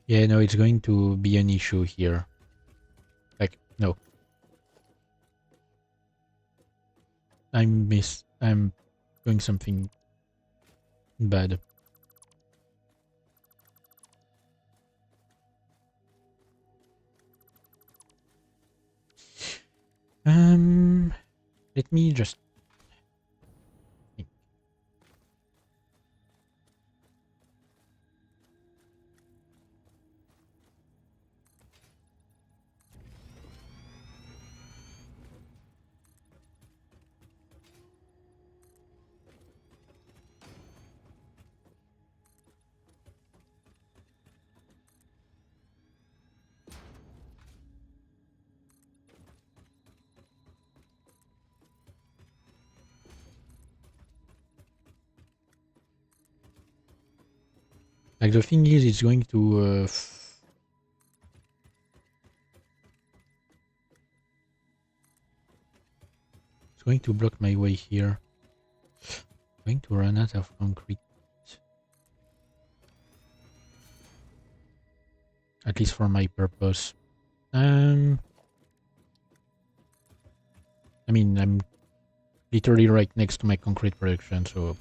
Yeah, no, it's going to be an issue here. Like, no. I'm doing something bad. Let me just think. Like, the thing is, it's going to... it's going to block my way here. I'm going to run out of concrete. At least for my purpose. I mean, I'm literally right next to my concrete production, so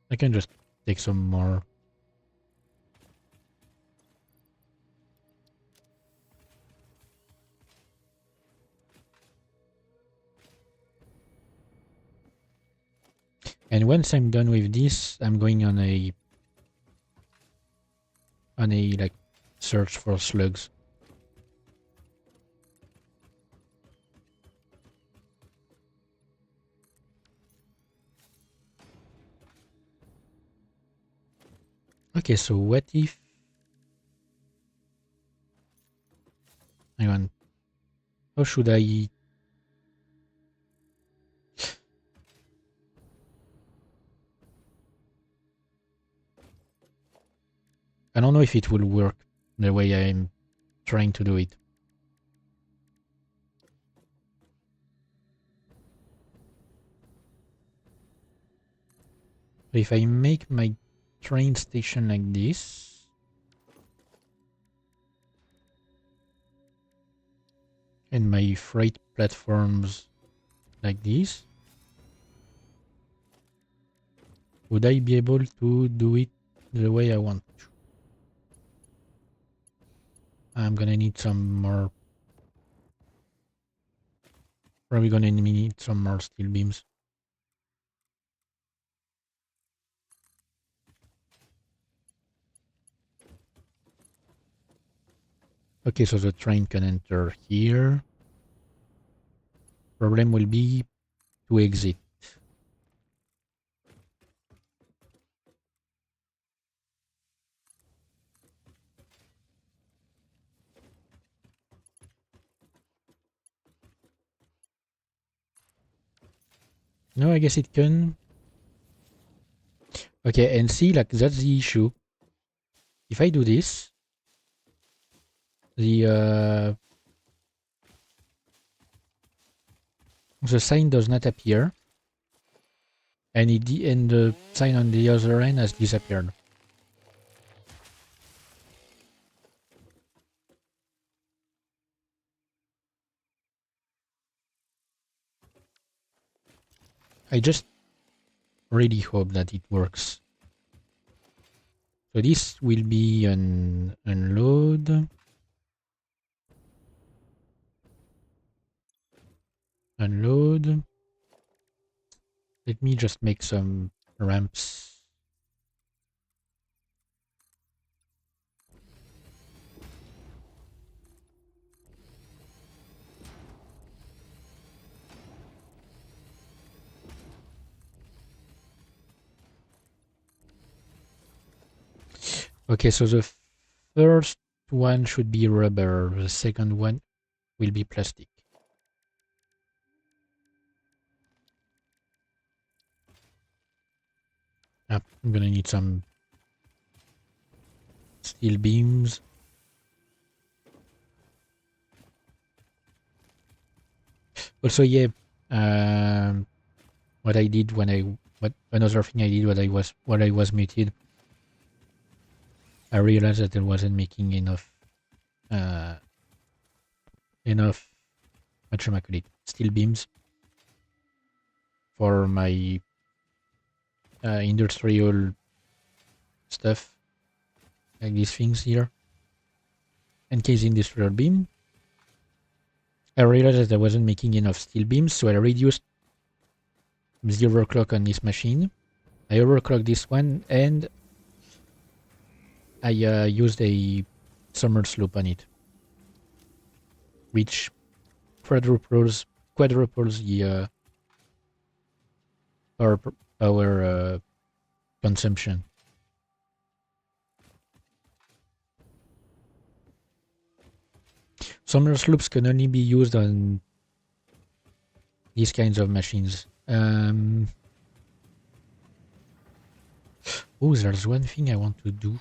I can just take some more. And once I'm done with this, I'm going on a like search for slugs. Okay, so what if... hang on. How should I... I don't know if it will work the way I'm trying to do it. But if I make my train station like this, and my freight platforms like this, would I be able to do it the way I want to? I'm gonna need some more... probably gonna need some more steel beams. Okay, so the train can enter here. Problem will be to exit. No, I guess it can. Okay, and see, like, that's the issue. If I do this, the the sign does not appear, and the sign on the other end has disappeared. I just really hope that it works. So this will be an unload. Unload. Let me just make some ramps. Okay, so the first one should be rubber. The second one will be plastic. I'm gonna need some steel beams. Also, yeah, what I did what another thing I did when I was muted, I realized that I wasn't making uh, enough, what steel beams for my industrial stuff, like these things here. In case industrial beam, I realized that I wasn't making enough steel beams, so I reduced the overclock on this machine. I overclocked this one, and I used a summer slope on it, which quadruples the power consumption. Summer slopes can only be used on these kinds of machines. Oh, there's one thing I want to do.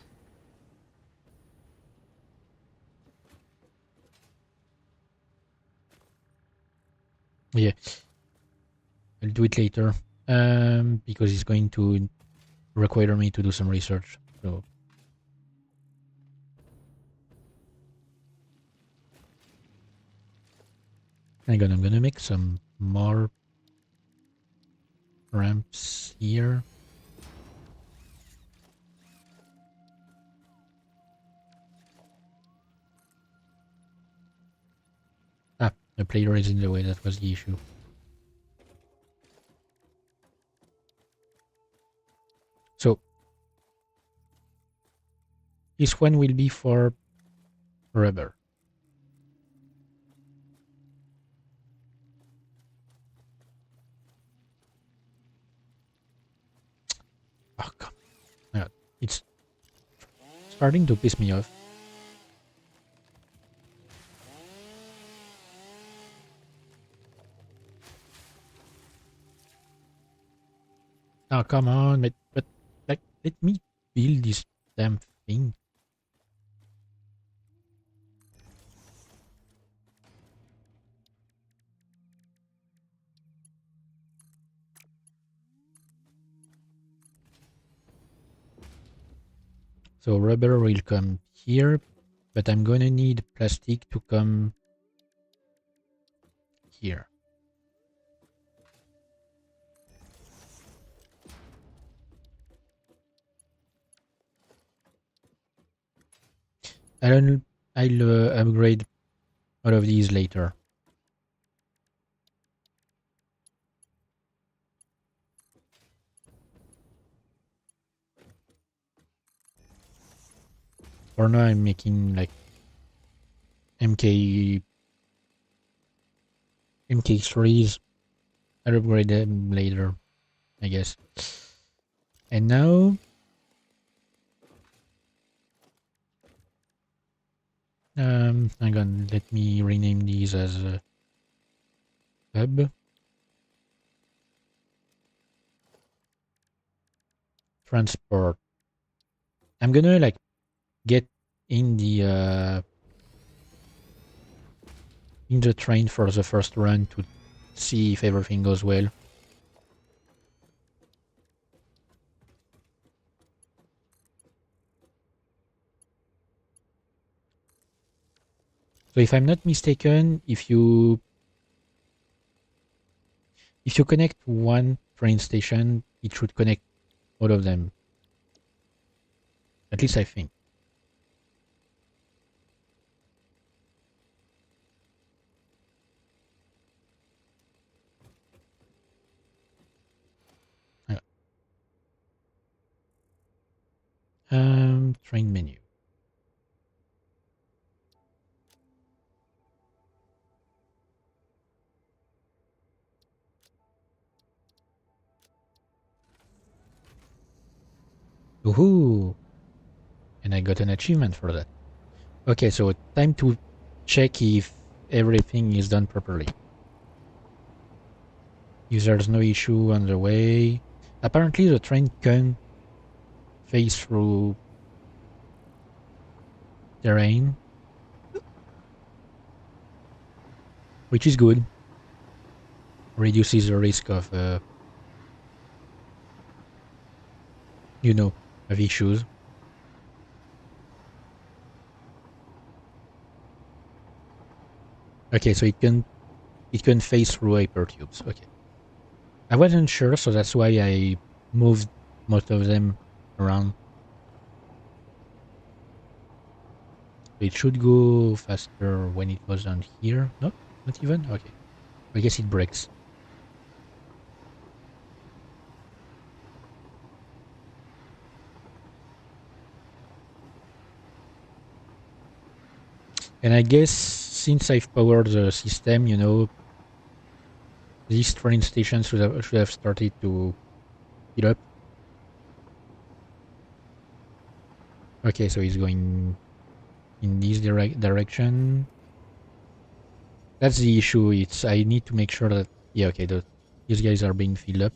Yeah, I'll do it later. Because it's going to require me to do some research. So hang on, I'm gonna make some more ramps here. Ah, the player is in the way, that was the issue. So this one will be for rubber. Oh, come on. It's starting to piss me off. Oh, come on, but like, let me build this damn thing. So rubber will come here, but I'm gonna need plastic to come here. I'll upgrade all of these later. For now, I'm making like MK3s. I'll upgrade them later, I guess. And now, hang on, let me rename these as hub. Transport. I'm gonna like get in the train for the first run to see if everything goes well. So if I'm not mistaken, if you connect one train station, it should connect all of them. At least I think. Uh, Train menu. Woohoo! And I got an achievement for that. Okay, so time to check if everything is done properly. If there's no issue on the way. Apparently the train can phase through terrain, which is good. Reduces the risk of, of issues. Okay, so it can phase through hypertubes. Okay. I wasn't sure, so that's why I moved most of them around. It should go faster when it goes down here. No, not even? Okay. I guess it breaks. And I guess since I've powered the system, these train stations should have started to heat up. Okay, so he's going in this direction. That's the issue. I need to make sure that okay, these guys are being filled up.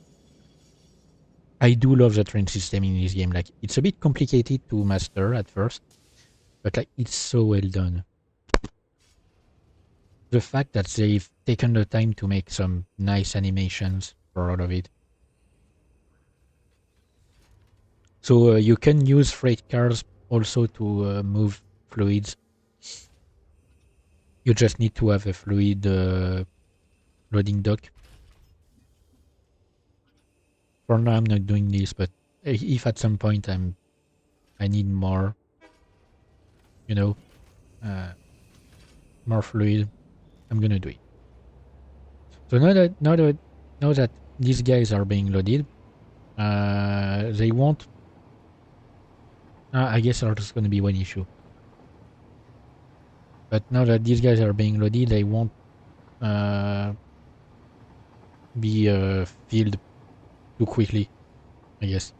I do love the train system in this game. Like, it's a bit complicated to master at first, but like, it's so well done. The fact that they've taken the time to make some nice animations for all of it. So you can use freight cars also to move fluids. You just need to have a fluid loading dock. For now, I'm not doing this, but if at some point I need more, uh, more fluid, I'm gonna do it. So now that these guys are being loaded, they won't. I guess there's gonna be one issue. But now that these guys are being loaded, they won't uh, be filled too quickly, I guess.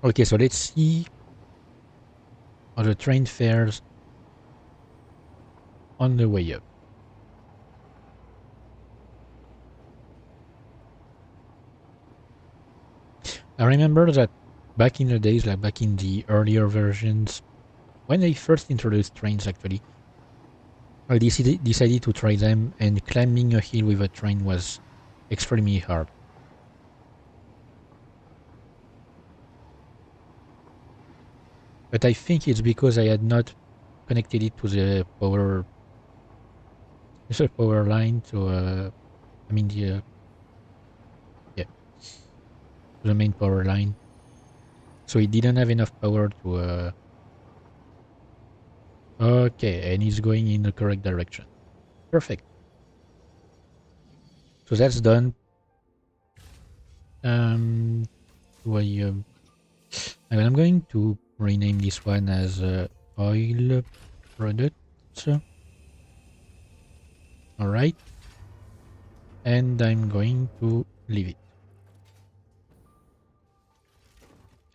Okay, so let's see how the train fares on the way up. I remember that back in the days, like back in the earlier versions, when they first introduced trains, actually, I decided to try them, and climbing a hill with a train was extremely hard. But I think it's because I had not connected it to the power line. So I mean yeah, the main power line. So it didn't have enough power to. Okay, and it's going in the correct direction. Perfect. So that's done. Do I'm going to rename this one as oil products. All right, and I'm going to leave it.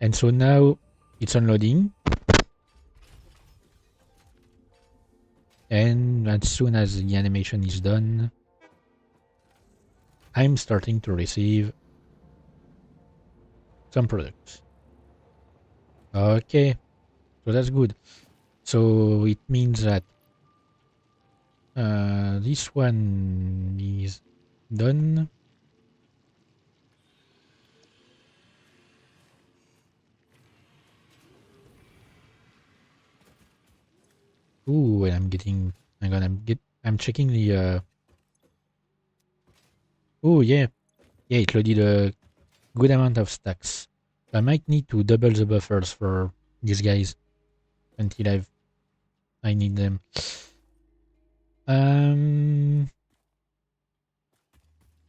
And so now it's unloading, and as soon as the animation is done, I'm starting to receive some products. Okay, so that's good. So it means that This one is done. Ooh, and I'm getting. I'm checking the. Oh yeah, yeah. It loaded a good amount of stacks. I might need to double the buffers for these guys until I need them. Um.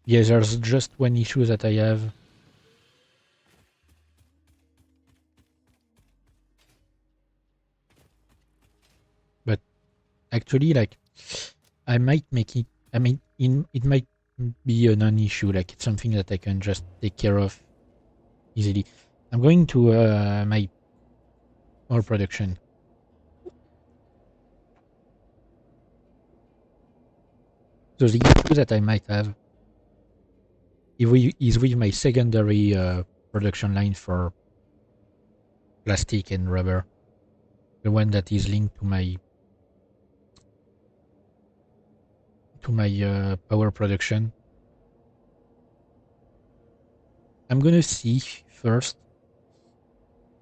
Yeah, there's just one issue that I have. But actually, like, I might make it. I mean, it might be a non-issue. Like, it's something that I can just take care of easily. I'm going to my more production. So the issue that I might have is with my secondary production line for plastic and rubber, the one that is linked to my power production. I'm gonna see first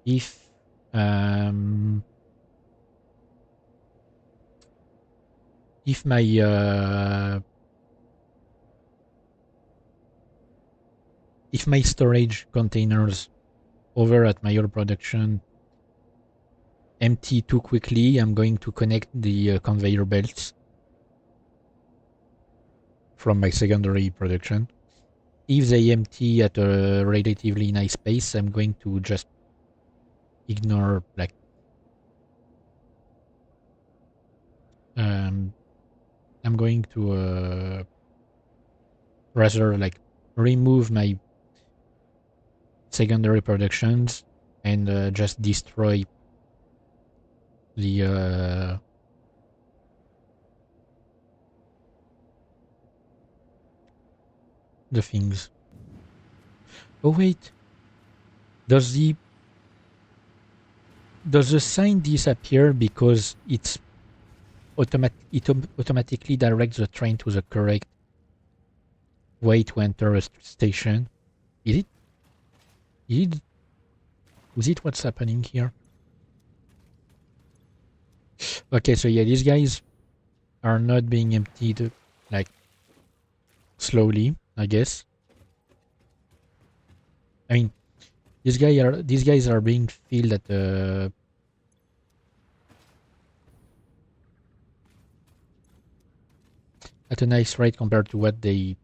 if um, if my storage containers over at my oil production empty too quickly. I'm going to connect the conveyor belts from my secondary production. If they empty at a relatively nice pace, I'm going to just ignore, like, I'm going to rather, like, remove my secondary productions and just destroy the things. Oh wait, does the sign disappear because it automatically directs the train to the correct way to enter a station? Is it? Is it? Is it what's happening here? Okay, so yeah, these guys are not being emptied, like, slowly, I guess. I mean, these guys are being filled at a nice rate compared to what they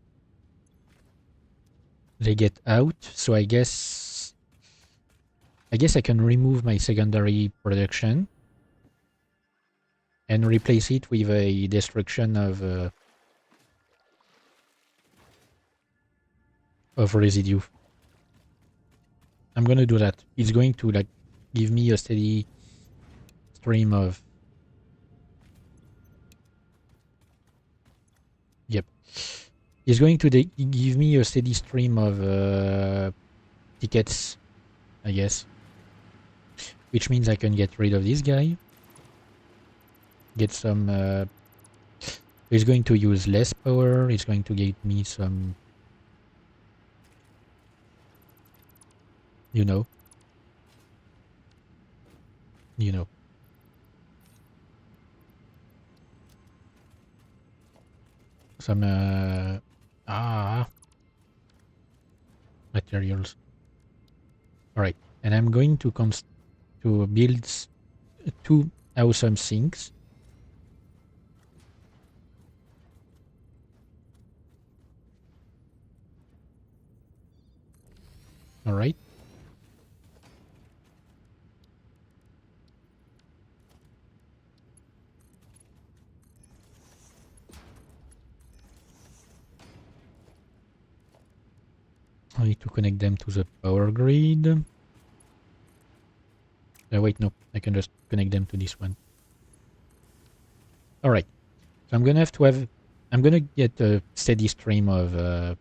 get out. So I guess I can remove my secondary production and replace it with a destruction of residue. I'm gonna do that. It's going to, like, give me a steady stream of. Yep. It's going to give me a steady stream of tickets, I guess. Which means I can get rid of this guy. Get some. He's going to use less power. He's going to get me some. You know. You know. Some. Materials. Alright. And I'm going to build 2 awesome sinks. Alright. I need to connect them to the power grid. Wait, no. I can just connect them to this one. Alright. So I'm gonna have to have. I'm gonna get a steady stream of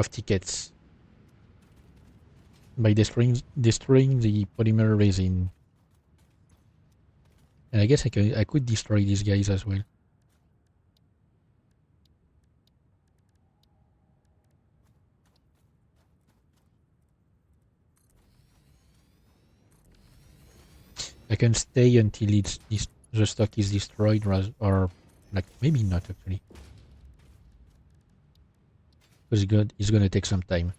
tickets by destroying the polymer resin. And I guess I could destroy these guys as well. I can stay until the stock is destroyed, or like maybe not actually, because it's gonna take some time.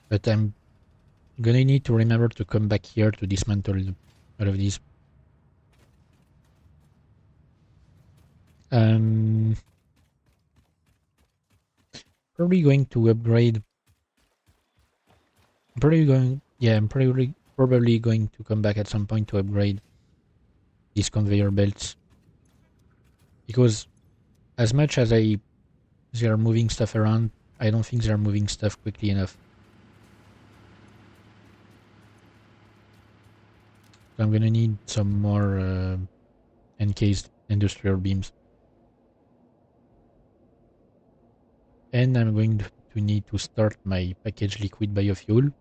But I'm gonna need to remember to come back here to dismantle all of these. Um, probably going to upgrade. I'm probably going to come back at some point to upgrade these conveyor belts, because as much as they are moving stuff around, I don't think they're moving stuff quickly enough. So I'm gonna need some more encased industrial beams. And I'm going to need to start my packaged liquid biofuel.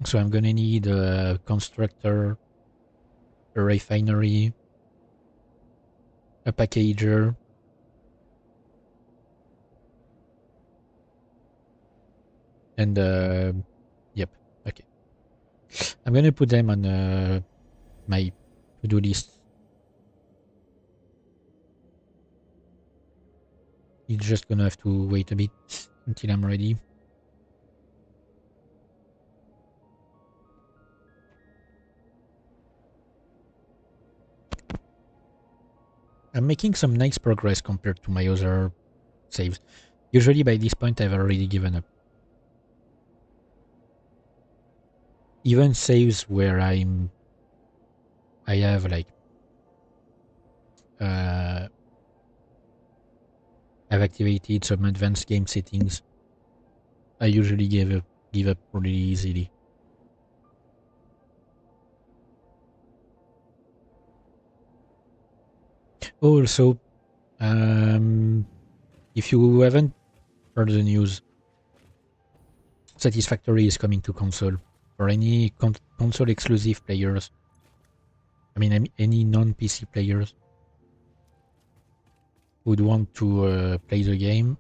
So I'm gonna need a constructor, a refinery, a packager, and yep, okay. I'm gonna put them on my to-do list. You're just gonna have to wait a bit until I'm ready. I'm making some nice progress compared to my other saves. Usually by this point I've already given up. Even saves where I have like I've activated some advanced game settings. I usually give up really easily. Also, if you haven't heard the news, Satisfactory is coming to console. For any console exclusive players, I mean any non-PC players who'd want to play the game,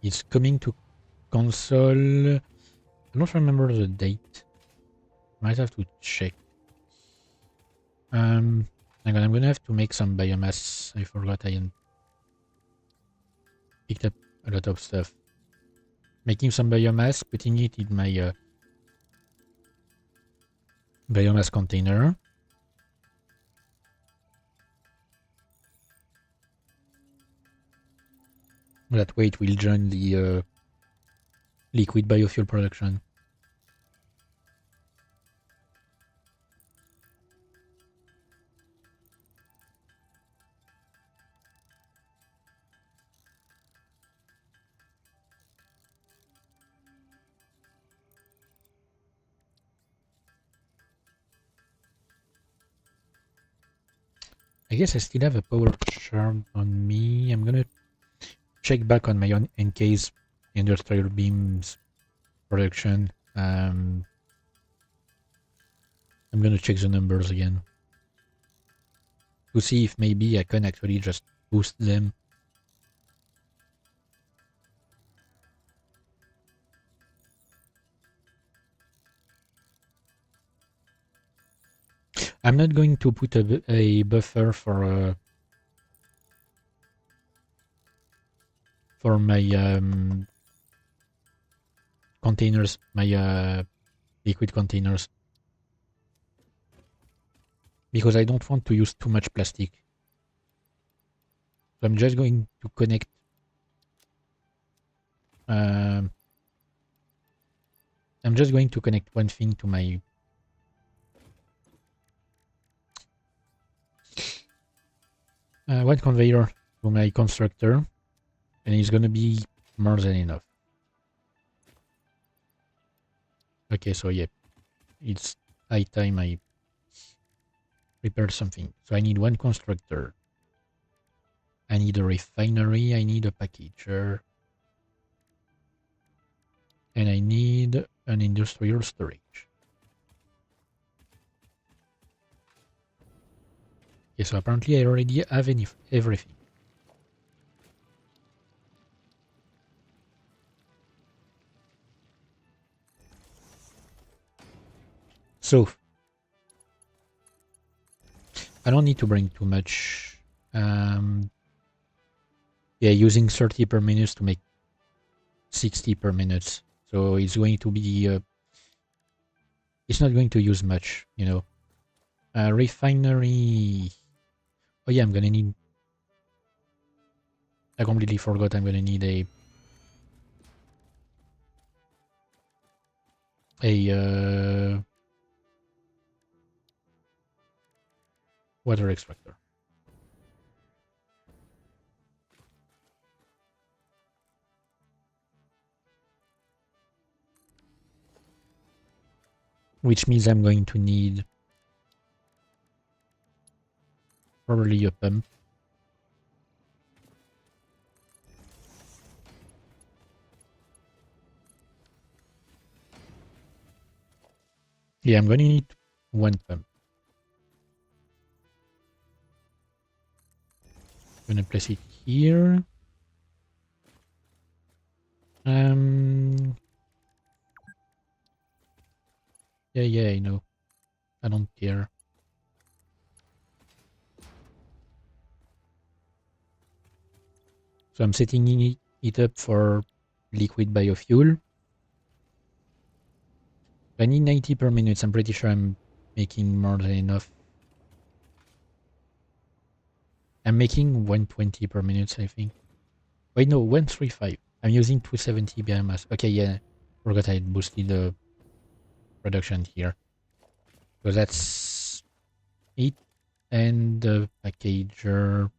it's coming to console. I don't remember the date. Might have to check. I'm gonna have to make some biomass. I forgot I picked up a lot of stuff. Making some biomass, putting it in my biomass container. That way it will join the liquid biofuel production. I guess I still have a power shard on me. I'm gonna check back on my own encased industrial beams production. I'm gonna check the numbers again to see if maybe I can actually just boost them. I'm not going to put a buffer for my containers, my liquid containers, because I don't want to use too much plastic. So I'm just going to connect I'm just going to connect one thing to my one conveyor to my constructor, and it's gonna be more than enough. Okay, so yeah, it's high time I prepare something. So I need one constructor. I need a refinery, I need a packager, and I need an industrial storage. Okay, so apparently I already have everything. So, I don't need to bring too much. Yeah, using 30 per minute to make 60 per minute. So it's going to be, it's not going to use much, you know. Refinery. Oh yeah, I'm gonna need, I completely forgot I'm gonna need a water extractor. Which means I'm going to need probably a pump. Yeah, I'm gonna need one pump. I'm gonna place it here. Um, yeah, I know. I don't care. So I'm setting it up for liquid biofuel. I need 90 per minute. I'm pretty sure I'm making more than enough. I'm making 120 per minute, I think. Wait, no, 135. I'm using 270 biomass. Okay, yeah. Forgot I boosted the production here. So that's it. And the packager.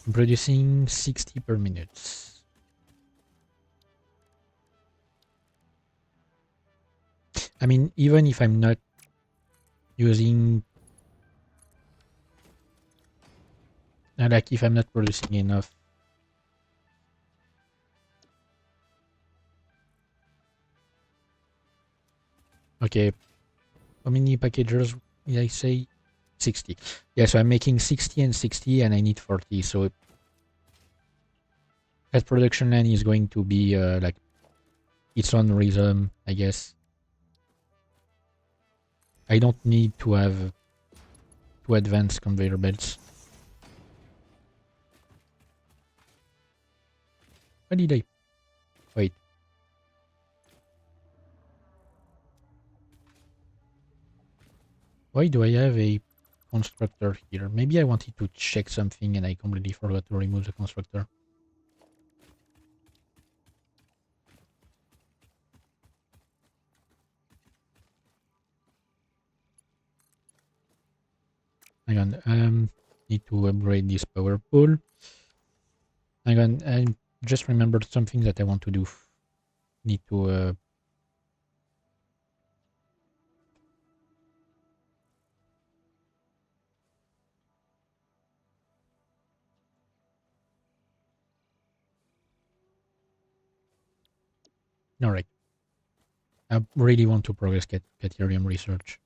I'm producing 60 per minute. I mean, even if I'm not using, like if I'm not producing enough. Okay, how many packagers did I say? 60. Yeah, so I'm making 60 and 60 and I need 40. So that production line is going to be like its own rhythm, I guess. I don't need to have two advanced conveyor belts. Why did I? Wait. Why do I have a constructor here? Maybe I wanted to check something and I completely forgot to remove the constructor. Hang on. Need to upgrade this power pool. Hang on. I just remembered something that I want to do. Need to. Alright. I really want to progress Caterium research.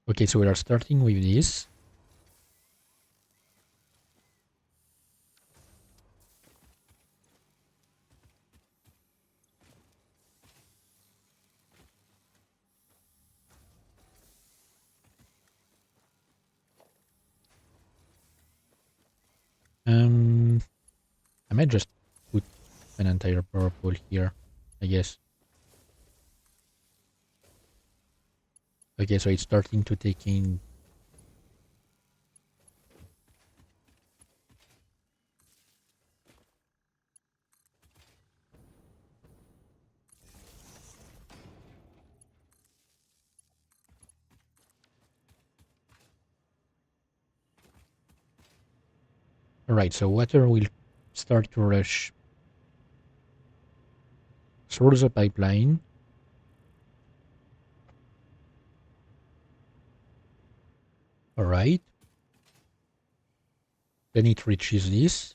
Okay, so we are starting with this. I might just put an entire power pool here, I guess. Okay, so it's starting to take in. Alright, so water will start to rush through the pipeline. All right. Then it reaches this.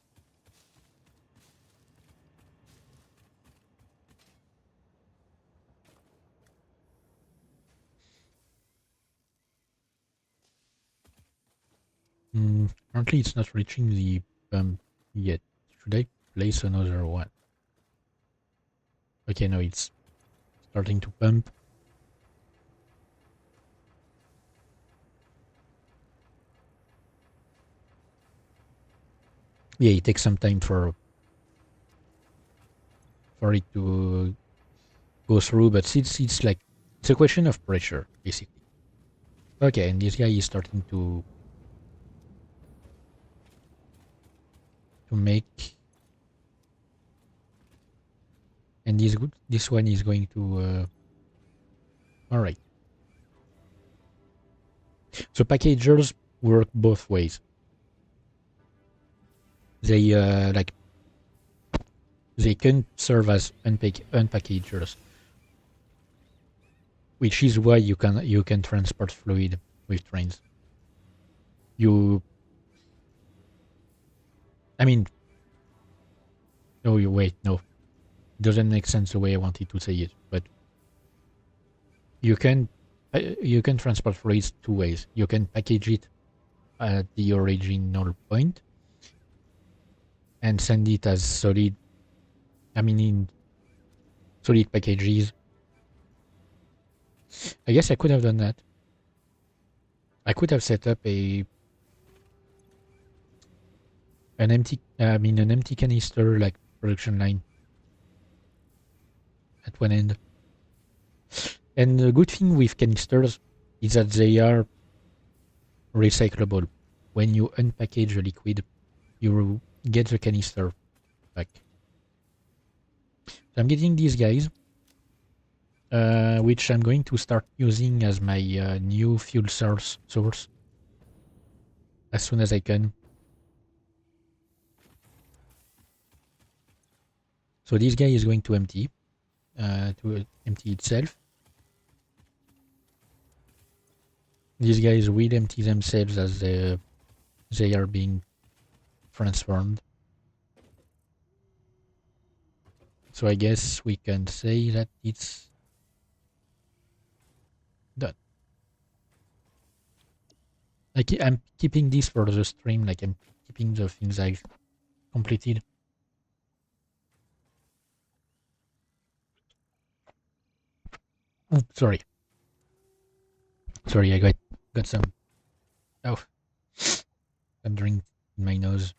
Currently, it's not reaching the pump yet. Should I place another one? Okay, no, it's starting to pump. Yeah, it takes some time for it to go through, but it's like it's a question of pressure, basically. Okay, and this guy is starting to make, and this one is going to. All right. So packagers work both ways. They like they can serve as unpackagers, which is why you can transport fluid with trains. I mean, no, you wait, no, it doesn't make sense the way I wanted to say it, but you can transport fluids two ways. You can package it at the original point and send it as solid. I mean, in solid packages. I guess I could have done that. I could have set up an empty canister like production line at one end. And the good thing with canisters is that they are recyclable. When you unpackage a liquid, you get the canister back. So I'm getting these guys, which I'm going to start using as my new fuel source as soon as I can. So this guy is going to empty itself. These guys will empty themselves as they are being transformed. So I guess we can say that it's done. I'm keeping this for the stream, like I'm keeping the things I've completed. Oh, sorry, I got some drink in my nose.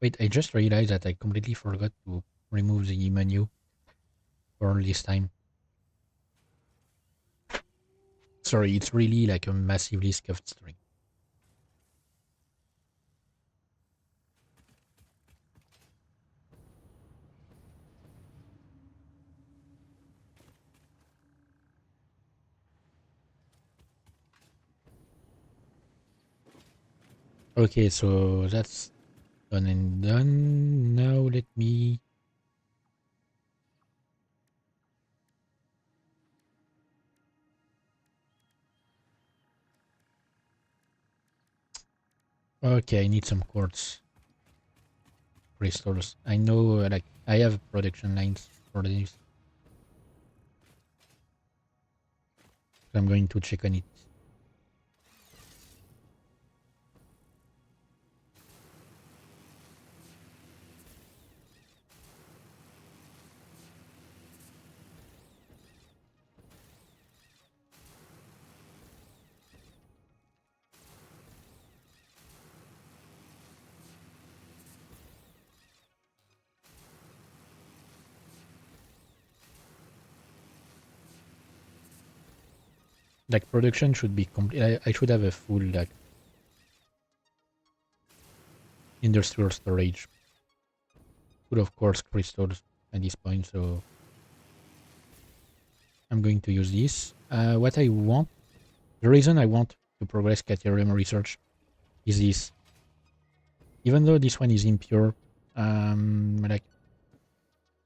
Wait, I just realized that I completely forgot to remove the menu for this time. Sorry, it's really like a massively scuffed string. Okay, so that's done and done. Now let me... Okay, I need some quartz crystals. I know, like, I have production lines for this. So I'm going to check on it. Like, production should be complete. I should have a full, like, industrial storage full of quartz crystals at this point, so I'm going to use this. What I want, the reason I want to progress Caterium research is this. Even though this one is impure, like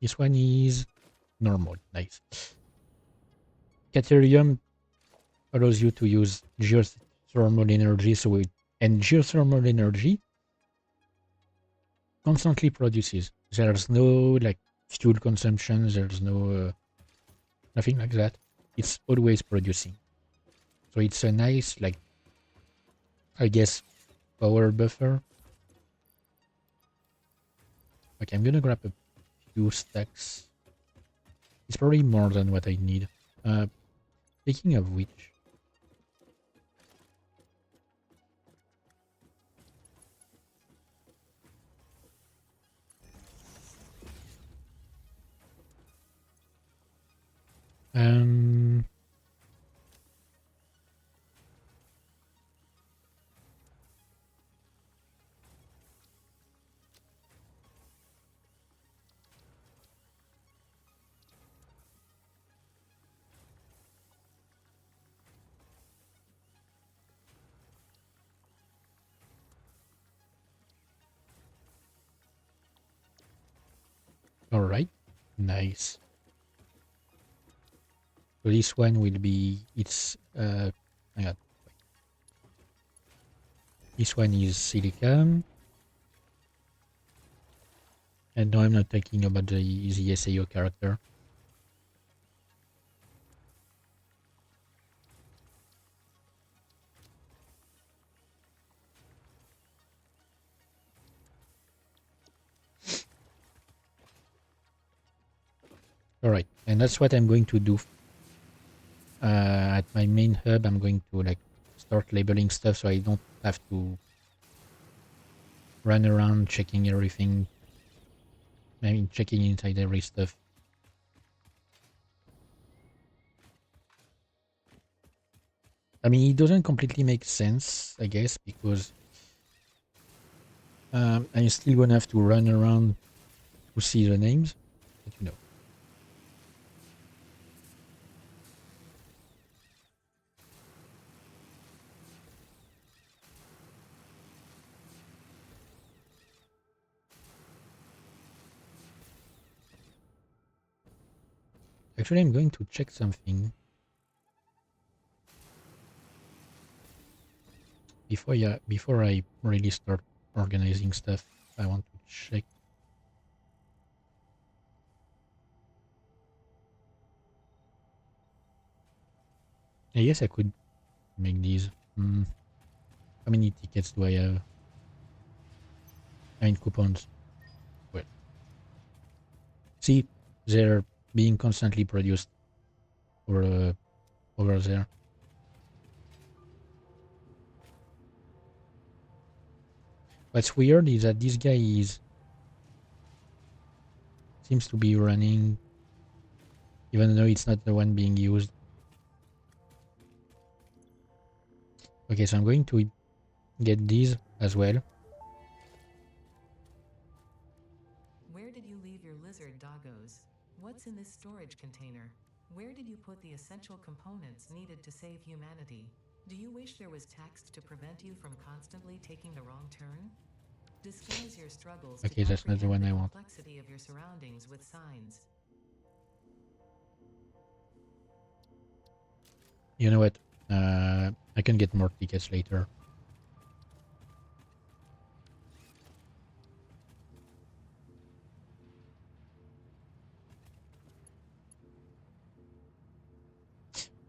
this one is normal. Nice. Caterium allows you to use geothermal energy, and geothermal energy constantly produces. There's no like fuel consumption. There's no nothing like that. It's always producing. So it's a nice like I guess power buffer. Okay, I'm gonna grab a few stacks. It's probably more than what I need. Uh, Speaking of which, um, all right, nice. So this one will be hang on. This one is silicon, and no, I'm not talking about the SAO character. All right, and that's what I'm going to do. At my main hub, I'm going to like start labeling stuff so I don't have to run around checking everything. I mean, checking inside every stuff. I mean, it doesn't completely make sense, I guess, because I'm still gonna have to run around to see the names, but you know. Actually, I'm going to check something before I really start organizing stuff. I want to check. I guess I could make these. How many tickets do I have? I mean, coupons. Well, see, they're being constantly produced over over there. What's weird is that this guy seems to be running, even though it's not the one being used. Okay, so I'm going to get these as well. Where did you leave your lizard doggos? What's in this storage container? Where did you put the essential components needed to save humanity? Do you wish there was text to prevent you from constantly taking the wrong turn? Disguise your struggles to Okay, that's not the comprehend one the I want. complexity of your surroundings with signs. You know what? I can get more tickets later.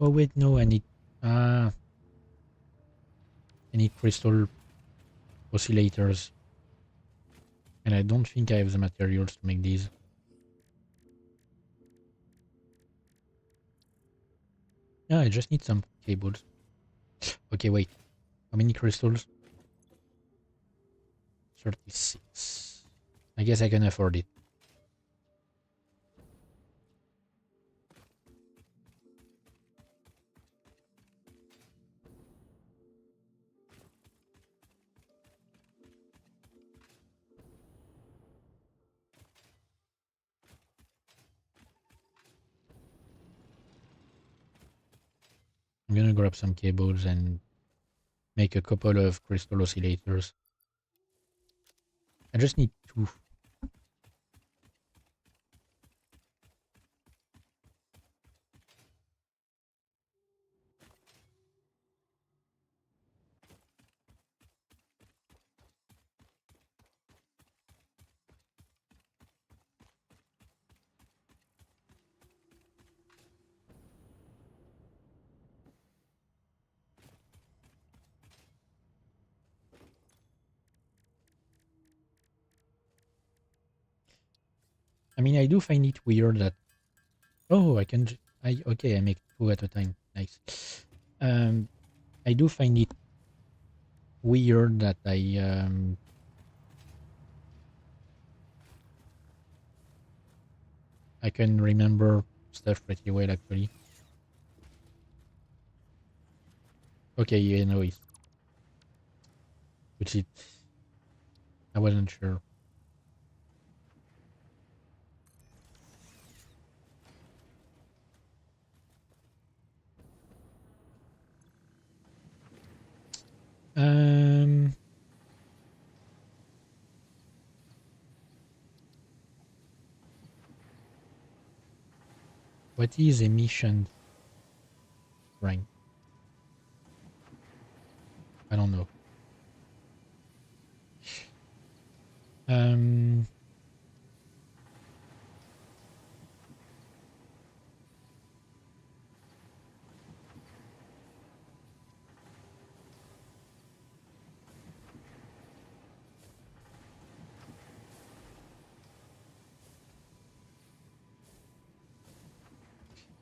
Oh wait, no, uh I need crystal oscillators, and I don't think I have the materials to make these. Yeah, I just need some cables. Okay, wait. How many crystals? 36. I guess I can afford it. I'm gonna grab some cables and make a couple of crystal oscillators. I just need two. I mean, I do find it weird that oh, I can I okay, I make two at a time. Nice. Um, I do find it weird that I can remember stuff pretty well actually. Okay, yeah, no, which it I wasn't sure. Um, what is emission rank? I don't know. Um,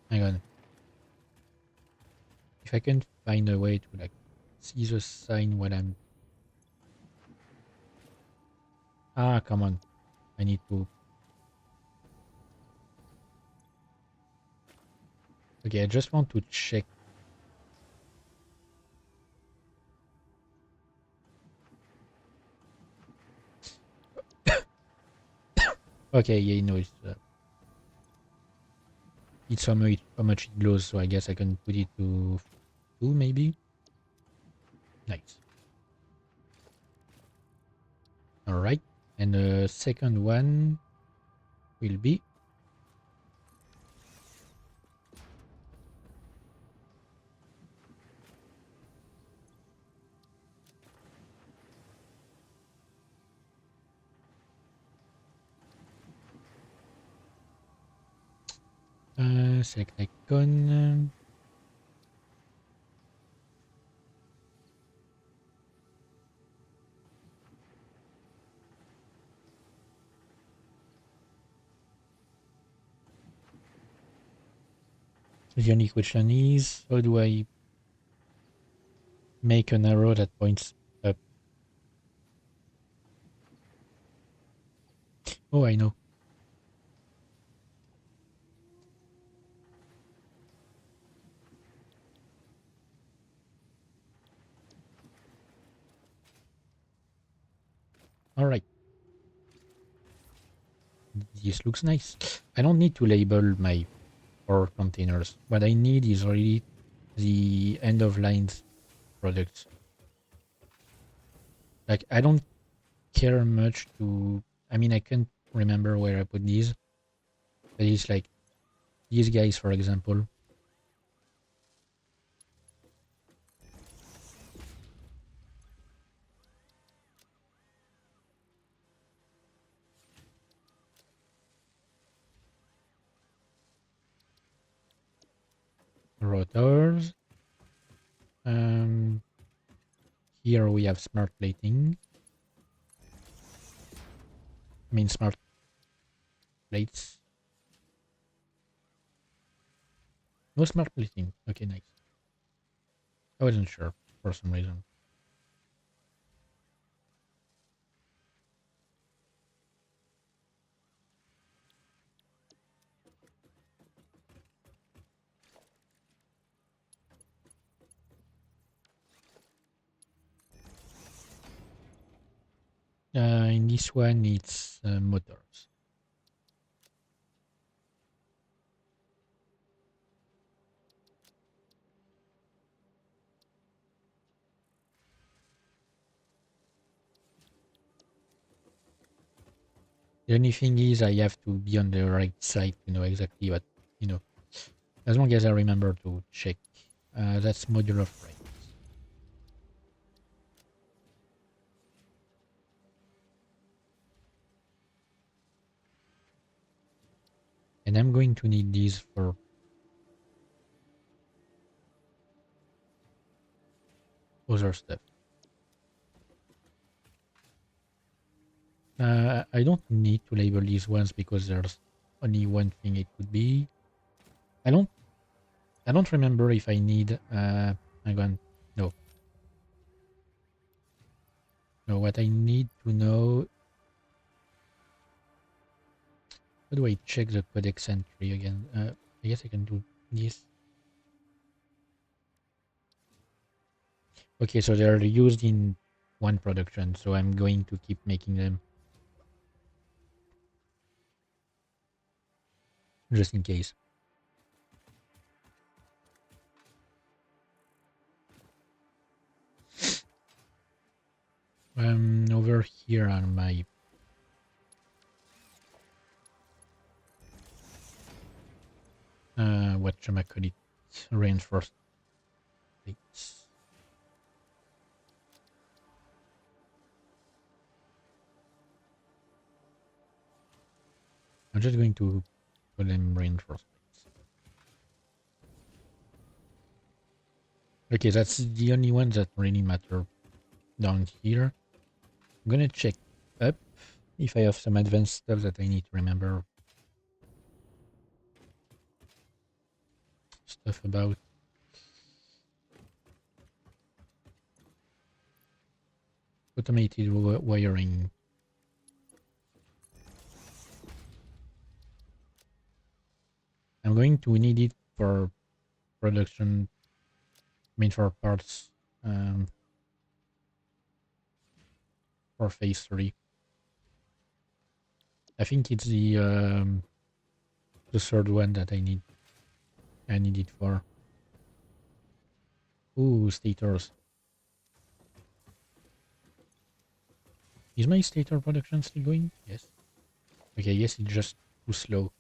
hang on. If I can find a way to like see the sign when I'm come on. I need to okay, I just want to check. Okay, yeah, no, it's how much it glows, so I guess I can put it to two maybe. Nice. All right, and the second one will be select icon. The only question is how do I make an arrow that points up? Oh, I know. All right, this looks nice. I don't need to label my ore containers. What I need is really the end of lines products. Like I don't care much to. I mean, I can't remember where I put these, but it's like these guys, for example, rotors. Um, Here we have smart plating. I mean, smart plates. No smart plating. Okay, nice. I wasn't sure for some reason. In this one, it's motors. The only thing is I have to be on the right side to know exactly what, you know, as long as I remember to check. That's modular frames. And I'm going to need these for other stuff. I don't need to label these ones because there's only one thing it could be. I don't remember if I need hang on. No. No, what I need to know, how do I check the codex entry again? I guess I can do this. Okay, so they're used in one production, so I'm going to keep making them just in case. Over here are my whatchamacallit, reinforced plates. I'm just going to put them reinforced plates. Okay, that's the only ones that really matter down here. I'm gonna check up if I have some advanced stuff that I need to remember stuff about. Automated wiring. I'm going to need it for production, I mean for parts, for phase 3. I think it's the third one that I need it for. Ooh, stators. Is my stator production still going? Yes. Okay, yes, it's just too slow.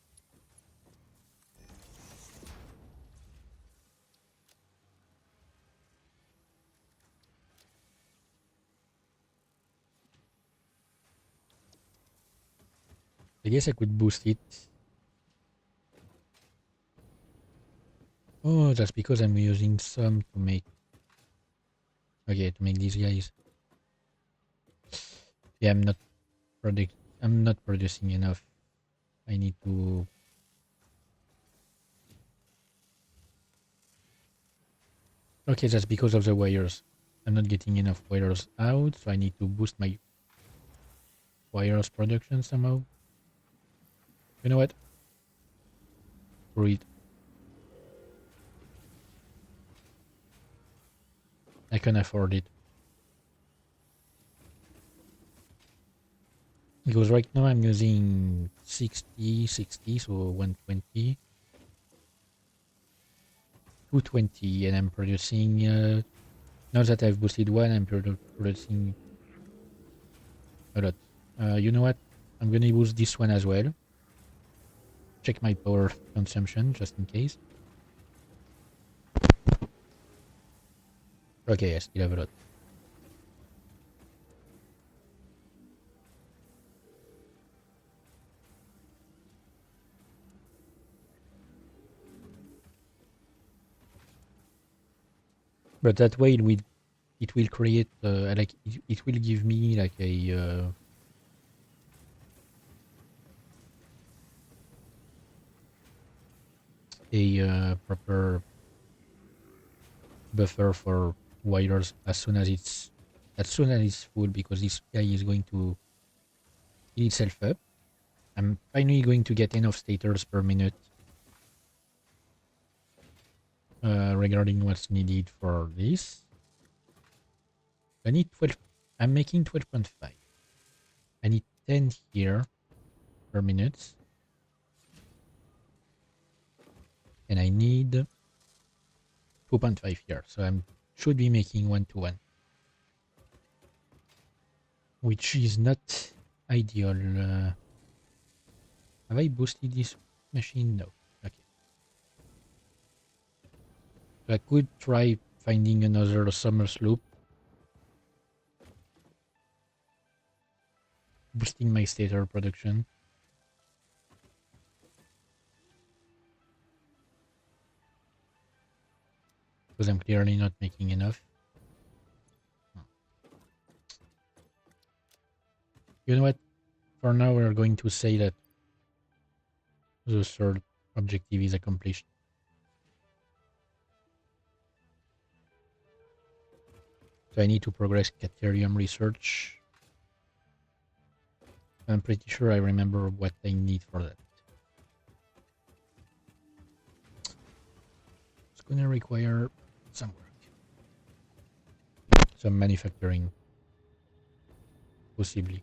I guess I could boost it. Oh, that's because I'm using some to make... Okay, to make these guys. Yeah, I'm not producing enough. I need to... Okay, that's because of the wires. I'm not getting enough wires out, so I need to boost my wires production somehow. You know what? Read. I can afford it. Because right now I'm using 60, so 120, 220, and I'm producing, now that I've boosted one, I'm producing a lot. You know what? I'm gonna boost this one as well. Check my power consumption, just in case. Okay, I still have a lot. But that way it will create, like, it will give me like a proper buffer for wires as soon as it's full, because this guy is going to heal itself up. I'm finally going to get enough stators per minute regarding what's needed for this. I need 12. I'm making 12.5. I need 10 here per minute. And I need 2.5 here. So I should be making 1-to-1. Which is not ideal. Have I boosted this machine? No. Okay. So I could try finding another summer slope, boosting my stator production. Because I'm clearly not making enough. You know what? For now, we're going to say that the third objective is accomplished. So I need to progress Caterium research. I'm pretty sure I remember what I need for that. It's gonna require some work. Some manufacturing, possibly.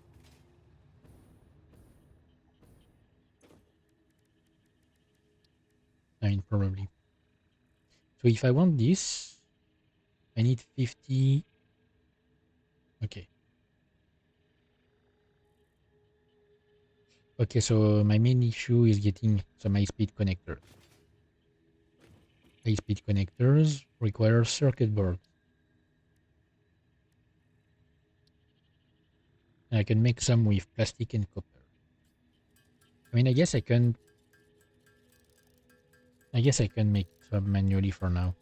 I mean, probably. So if I want this, I need 50. Okay. Okay, so my main issue is getting some high-speed connectors. High-speed connectors require circuit boards. And I can make some with plastic and copper. I mean, I guess I can make some manually for now.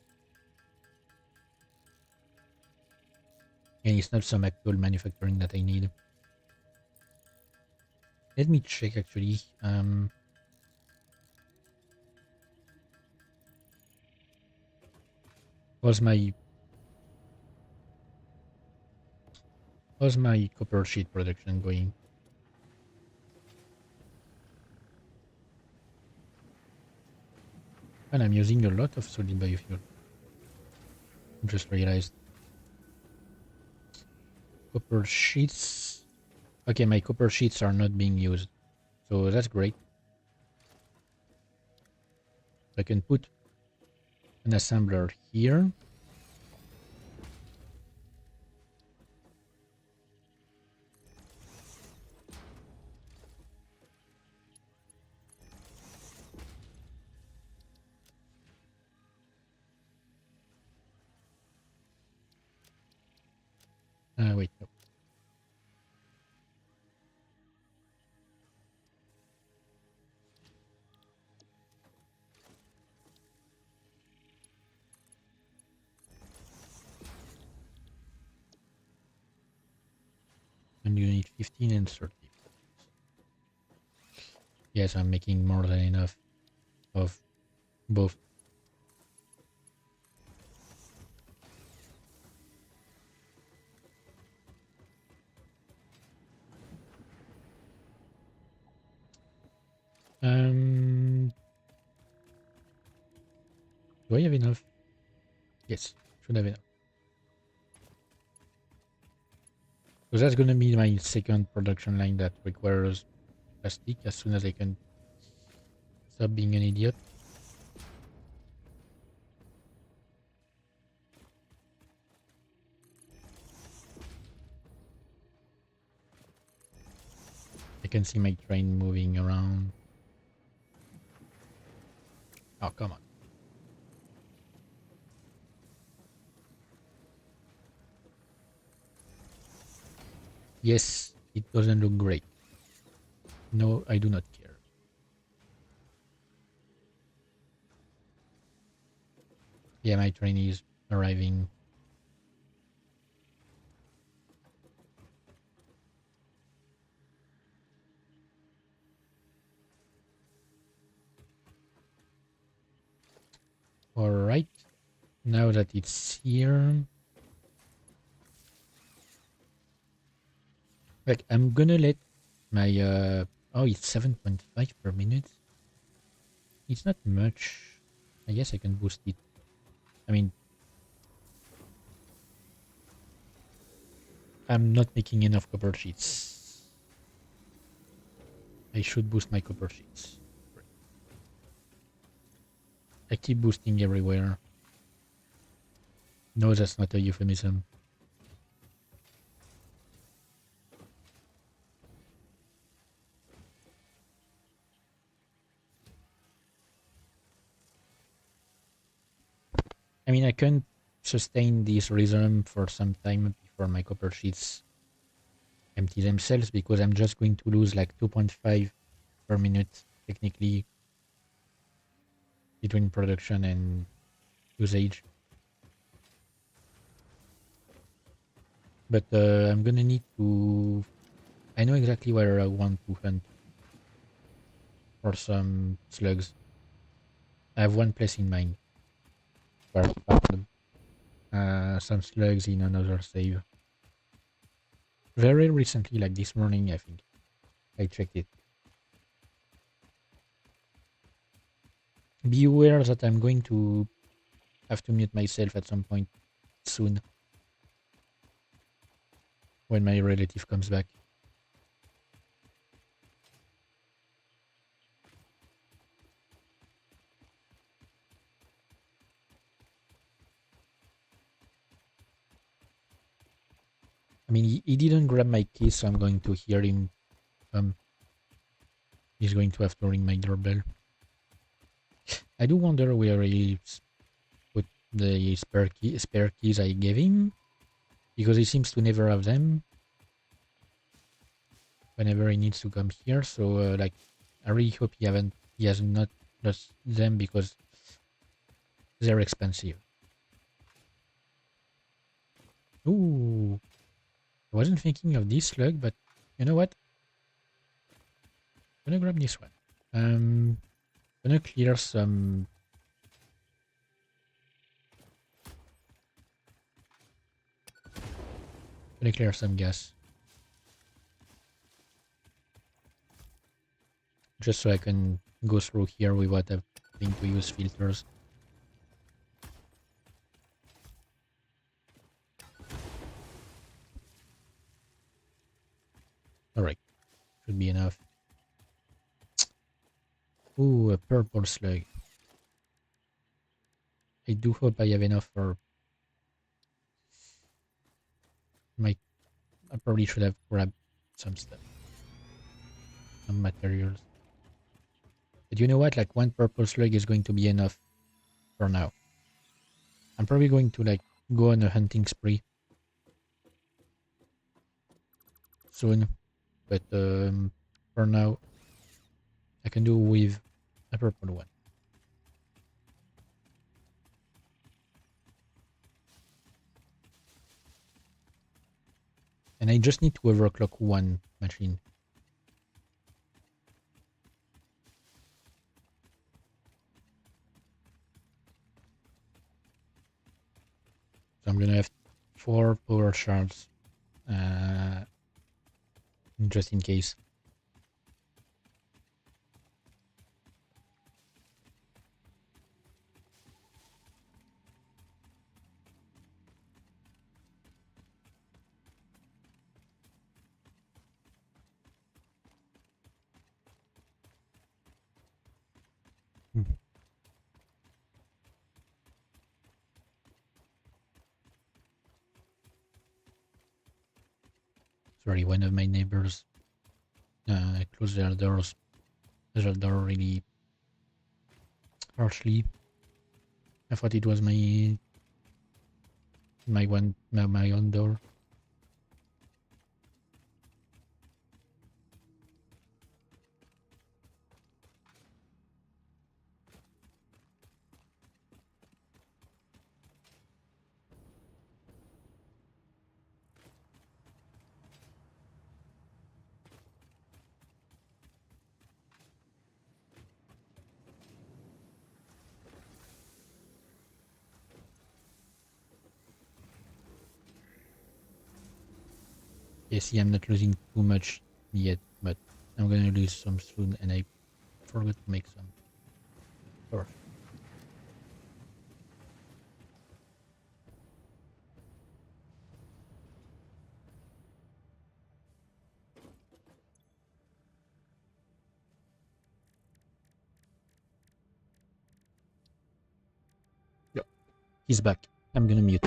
And it's not some actual manufacturing that I need. Let me check actually. Was my copper sheet production going? And I'm using a lot of solid biofuel. Just realized. Copper sheets. Okay, my copper sheets are not being used. So that's great. I can put an assembler here. Wait, no. And you need 15 and 30. Yes, I'm making more than enough of both. Do I have enough? Yes, should have enough. So that's gonna be my second production line that requires plastic as soon as I can stop being an idiot. I can see my train moving around. Oh, come on. Yes, it doesn't look great. No, I do not care. Yeah, my train is arriving. Alright, now that it's here, like I'm gonna let my oh, it's 7.5 per minute. It's not much. I guess I can boost it. I mean, I'm not making enough copper sheets. I should boost my copper sheets. I keep boosting everywhere. No, that's not a euphemism. I mean, I can't sustain this rhythm for some time before my copper sheets empty themselves because I'm just going to lose like 2.5 per minute technically between production and usage. But I'm gonna need to. I know exactly where I want to hunt for some slugs. I have one place in mind where I found some slugs in another save. Very recently, like this morning, I think I checked it. Be aware that I'm going to have to mute myself at some point soon when my relative comes back. I mean, he didn't grab my keys, so I'm going to hear him come. He's going to have to ring my doorbell. I do wonder where he put the spare keys I gave him, because he seems to never have them whenever he needs to come here. So, like, I really hope he has not lost them because they're expensive. Ooh, I wasn't thinking of this slug, but you know what? I'm gonna grab this one. Gonna clear some. Gonna clear some gas, just so I can go through here without having to use filters. Alright, should be enough. Ooh, a purple slug. I do hope I have enough for my. I probably should have grabbed some stuff, some materials. But you know what? Like, one purple slug is going to be enough for now. I'm probably going to, like, go on a hunting spree soon. But for now, I can do with a purple one. And I just need to overclock one machine. So I'm gonna have 4 power shards, uh, just in case. Hmm. Sorry, one of my neighbors closed their door really harshly. I thought it was my own door. You see, I'm not losing too much yet, but I'm gonna lose some soon, and I forgot to make some torch. Yep. He's back. I'm gonna mute.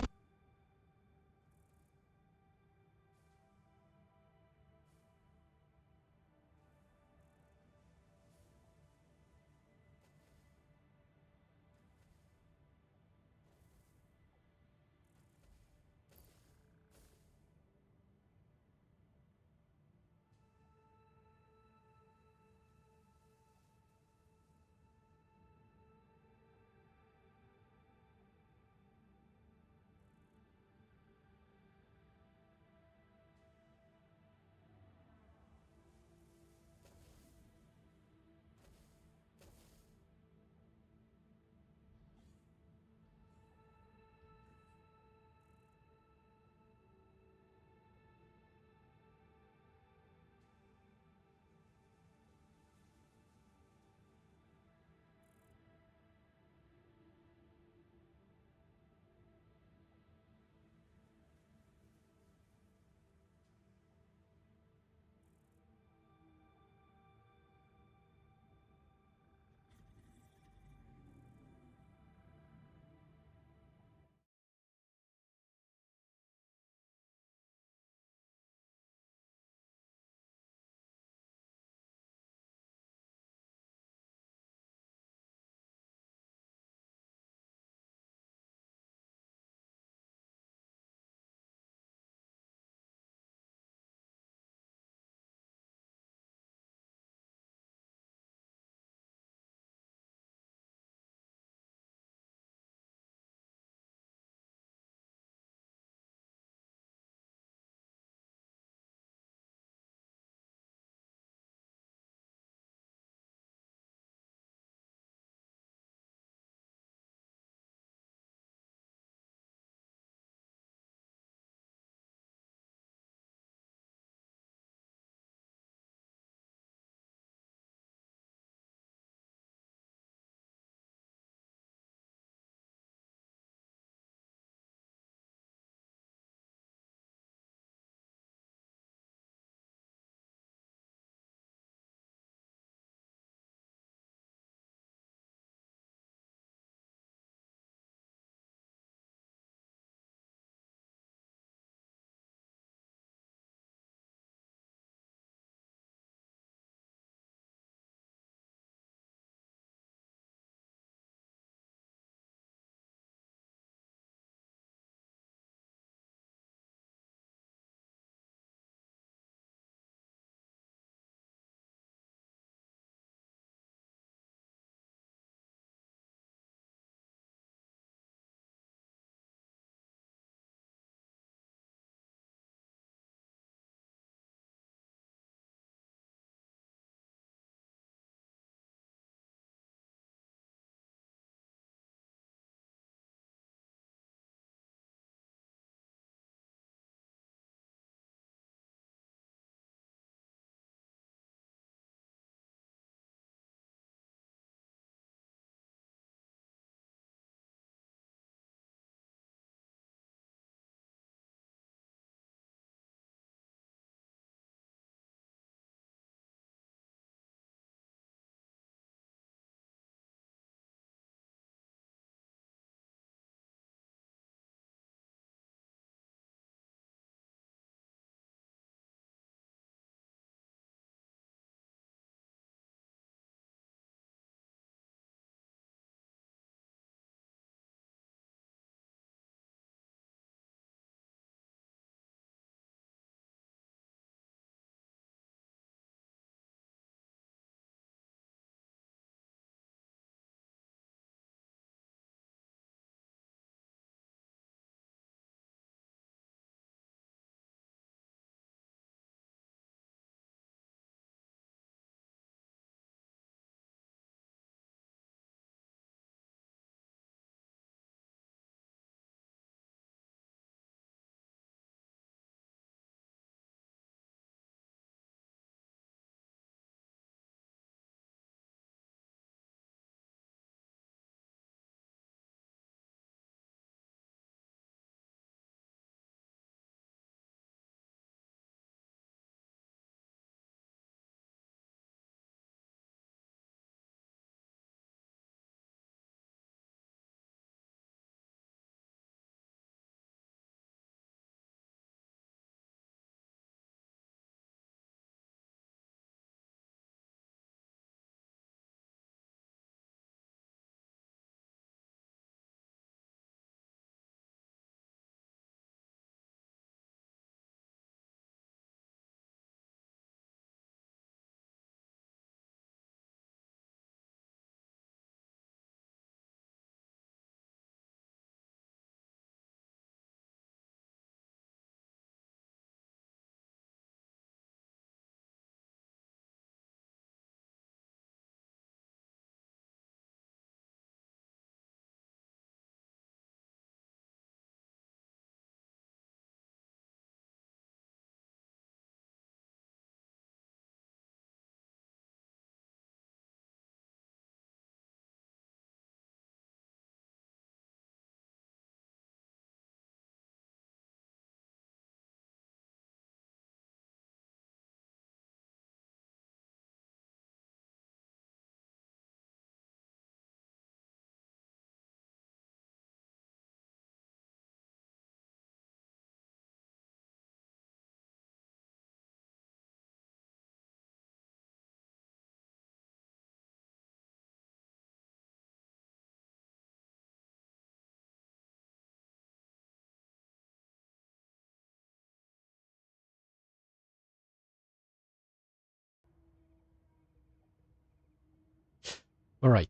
All right.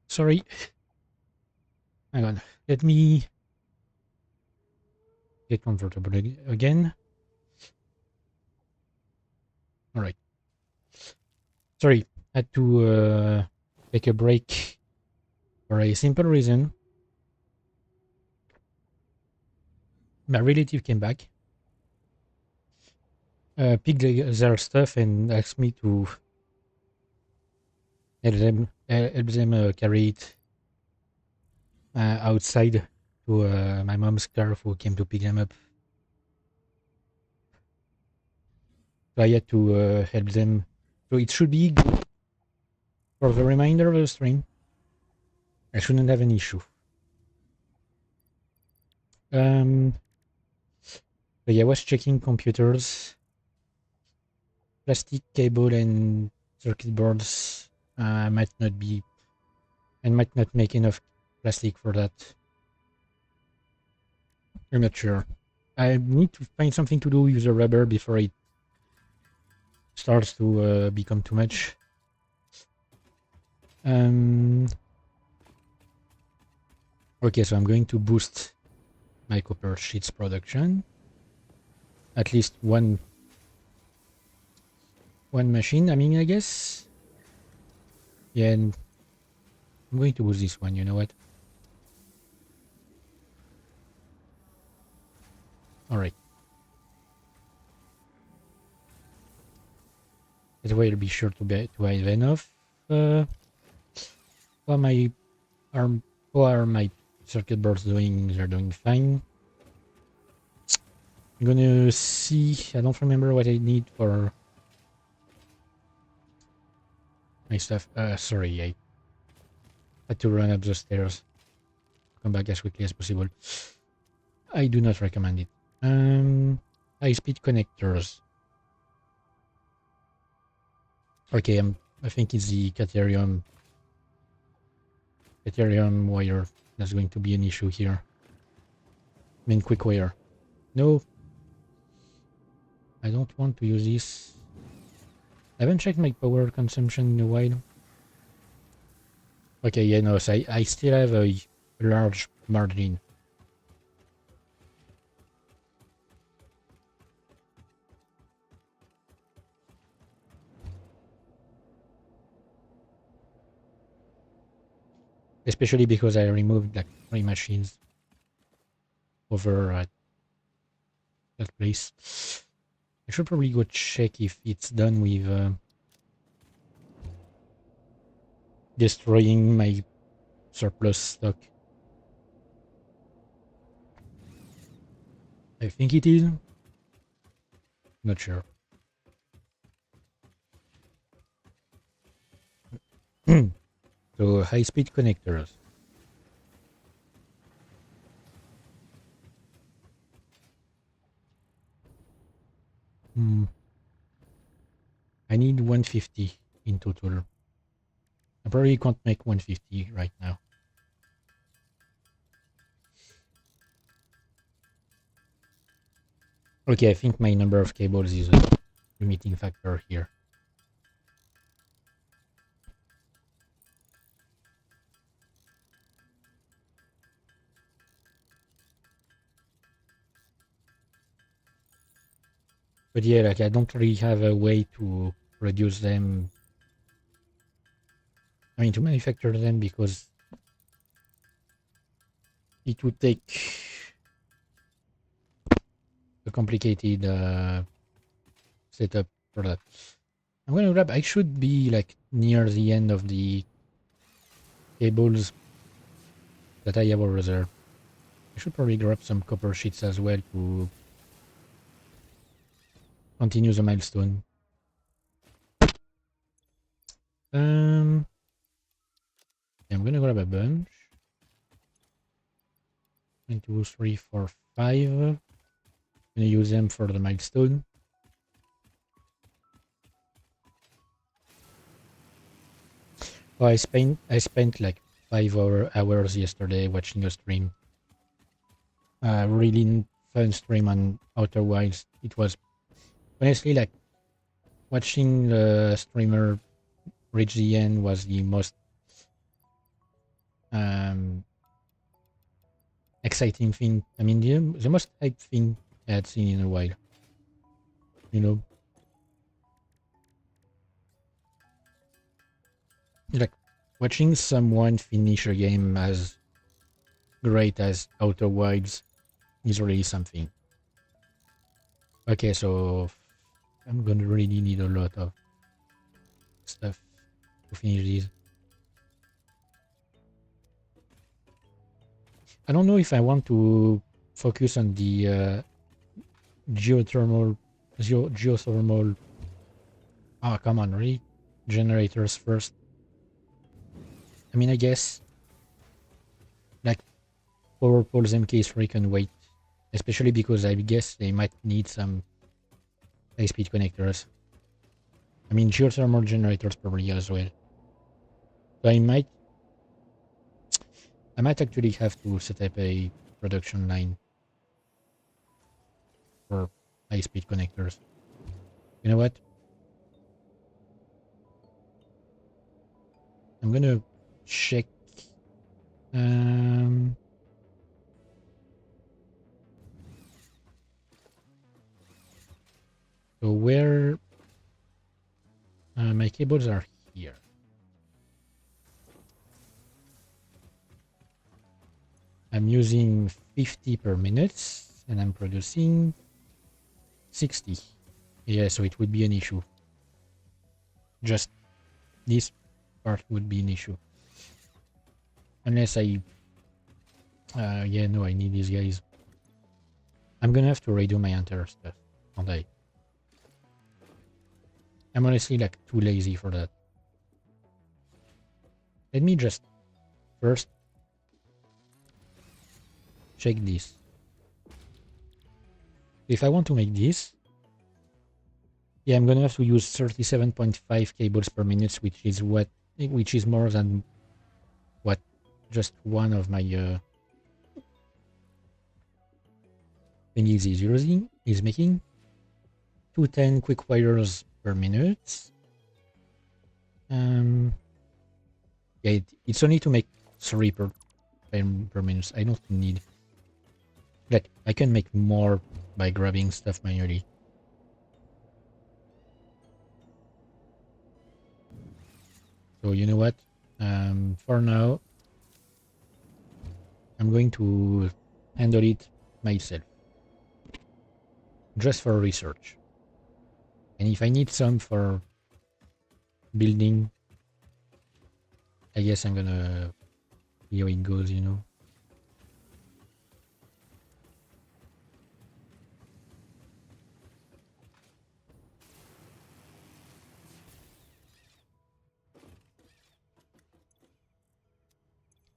Sorry. Hang on. Let me get comfortable again. All right. Sorry. Had to take a break for a simple reason. My relative came back, picked their stuff, and asked me to help them carry it outside to my mom's car who came to pick them up. So I had to help them. So it should be good for the remainder of the stream. I shouldn't have an issue. Um, but yeah, I was checking computers, plastic cable and circuit boards. Might not be, and might not make enough plastic for that. I'm not sure. I need to find something to do with the rubber before it starts to become too much. Okay, so I'm going to boost my copper sheets production. At least one machine, I guess. Yeah, and I'm going to boost this one, you know what? Alright. That way I'll be sure to have enough. What my arm what are my circuit boards doing? They're doing fine. I'm gonna see. I don't remember what I need for my stuff. Sorry, I had to run up the stairs. Come back as quickly as possible. I do not recommend it. High-speed connectors. Okay, I think it's the Caterium wire that's going to be an issue here. I mean, quick wire. No, I don't want to use this. I haven't checked my power consumption in a while. Okay, yeah, no, so I still have a large margin. Especially because I removed like 3 machines over at that place. I should probably go check if it's done with destroying my surplus stock. I think it is. Not sure. So high-speed connectors. I need 150 in total. I probably can't make 150 right now. Okay, I think my number of cables is a limiting factor here. But yeah, like I don't really have a way to produce them. I mean, to manufacture them because it would take a complicated setup for that. I'm gonna grab. I should be like near the end of the cables that I have over there. I should probably grab some copper sheets as well to continue the milestone. I'm gonna grab a bunch. 1, 2, 3, 4, 5. I'm gonna use them for the milestone. Oh, I spent like 5 hours yesterday watching a stream. Really fun stream on Outer Wilds. It was honestly like watching the streamer reach the end was the most um, exciting thing. I mean, the most hype thing I had seen in a while. You know, like watching someone finish a game as great as Outer Wilds is really something. Okay, so I'm gonna really need a lot of stuff to finish these. I don't know if I want to focus on the geothermal, geothermal. Oh, come on, really? Generators first. I mean, I guess like power poles MK3 can wait, especially because I guess they might need some high-speed connectors. I mean, geothermal generators probably as well. So I might actually have to set up a production line for high-speed connectors. You know what? I'm gonna check. Um, so where my cables are here. I'm using 50 per minute and I'm producing 60. Yeah, so it would be an issue. Just this part would be an issue. Unless yeah, no, I need these guys. I'm gonna have to redo my entire stuff, aren't I? I'm honestly like too lazy for that. Let me just first check this. If I want to make this, yeah, I'm gonna have to use 37.5 cables per minute, which is more than what just one of my thingies is using is making. 210 quick wires per minute. Yeah, it's only to make 3 per minute. I don't need, like, I can make more by grabbing stuff manually. So you know what? For now, I'm going to handle it myself, just for research. And if I need some for building, I guess I'm gonna see how it goes, you know.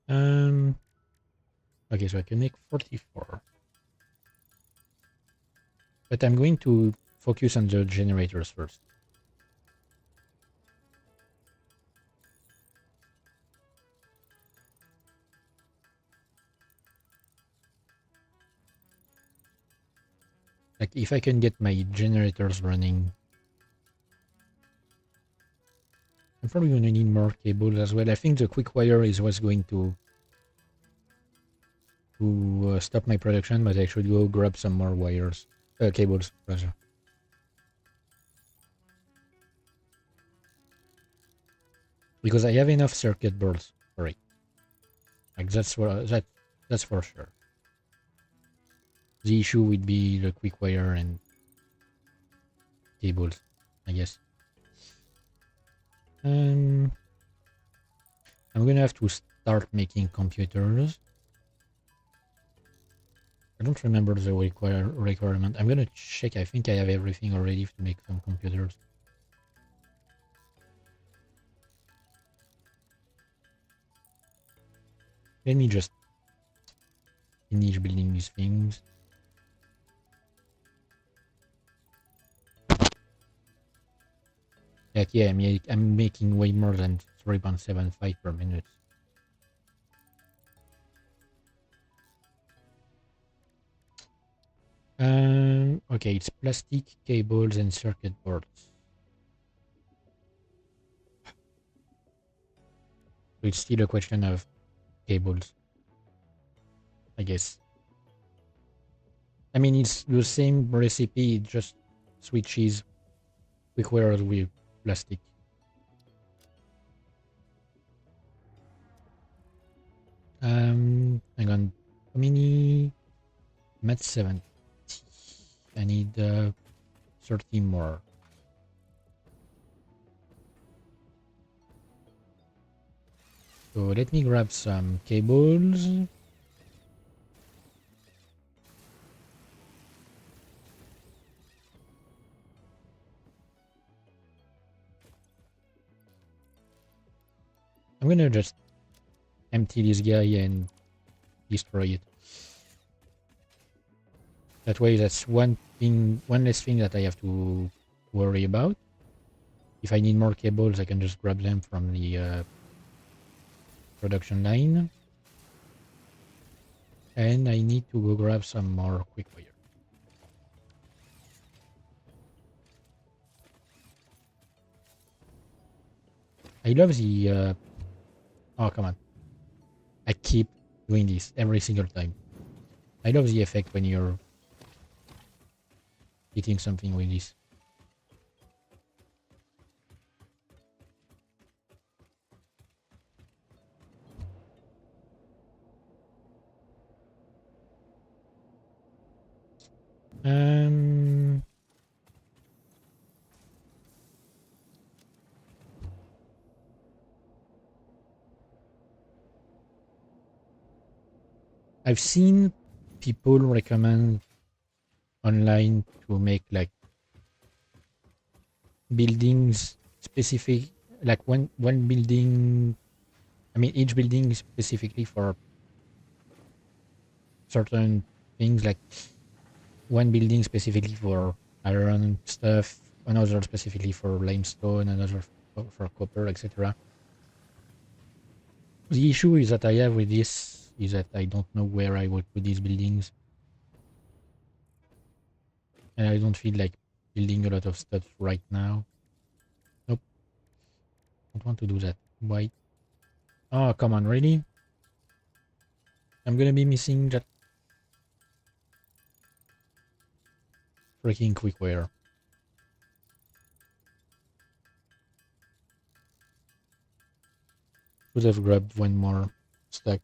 Um, okay, so I can make 44. But I'm going to focus on the generators first. Like, if I can get my generators running, I'm probably going to need more cables as well. I think the quick wire is what's going to stop my production, but I should go grab some more wires, cables, rather. Because I have enough circuit boards for it. Like, that's for sure. The issue would be the quick wire and cables, I guess. Um, I'm gonna have to start making computers. I don't remember the requirement. I'm gonna check. I think I have everything already to make some computers. Let me just finish building these things. Like, yeah, I'm making way more than 3.75 per minute. Okay, it's plastic cables and circuit boards. So it's still a question of cables, I guess. I mean, it's the same recipe, it just switches cookware with plastic. Hang on. How many? I'm at 70. I need 30 more. So let me grab some cables. I'm gonna just empty this guy and destroy it. That way, that's one less thing that I have to worry about. If I need more cables, I can just grab them from the production line. And I need to go grab some more quick wire. I love the... oh, come on. I keep doing this every single time. I love the effect when you're hitting something with this. Um, I've seen people recommend online to make like buildings specific, like one building. I mean, each building is specifically for certain things, like one building specifically for iron stuff, another specifically for limestone, another for copper, etc. The issue is that I have with this is that I don't know where I would put these buildings, and I don't feel like building a lot of stuff right now. Nope, don't want to do that. Why? Oh, come on, really? I'm gonna be missing that freaking cookware. Should have grabbed one more stack.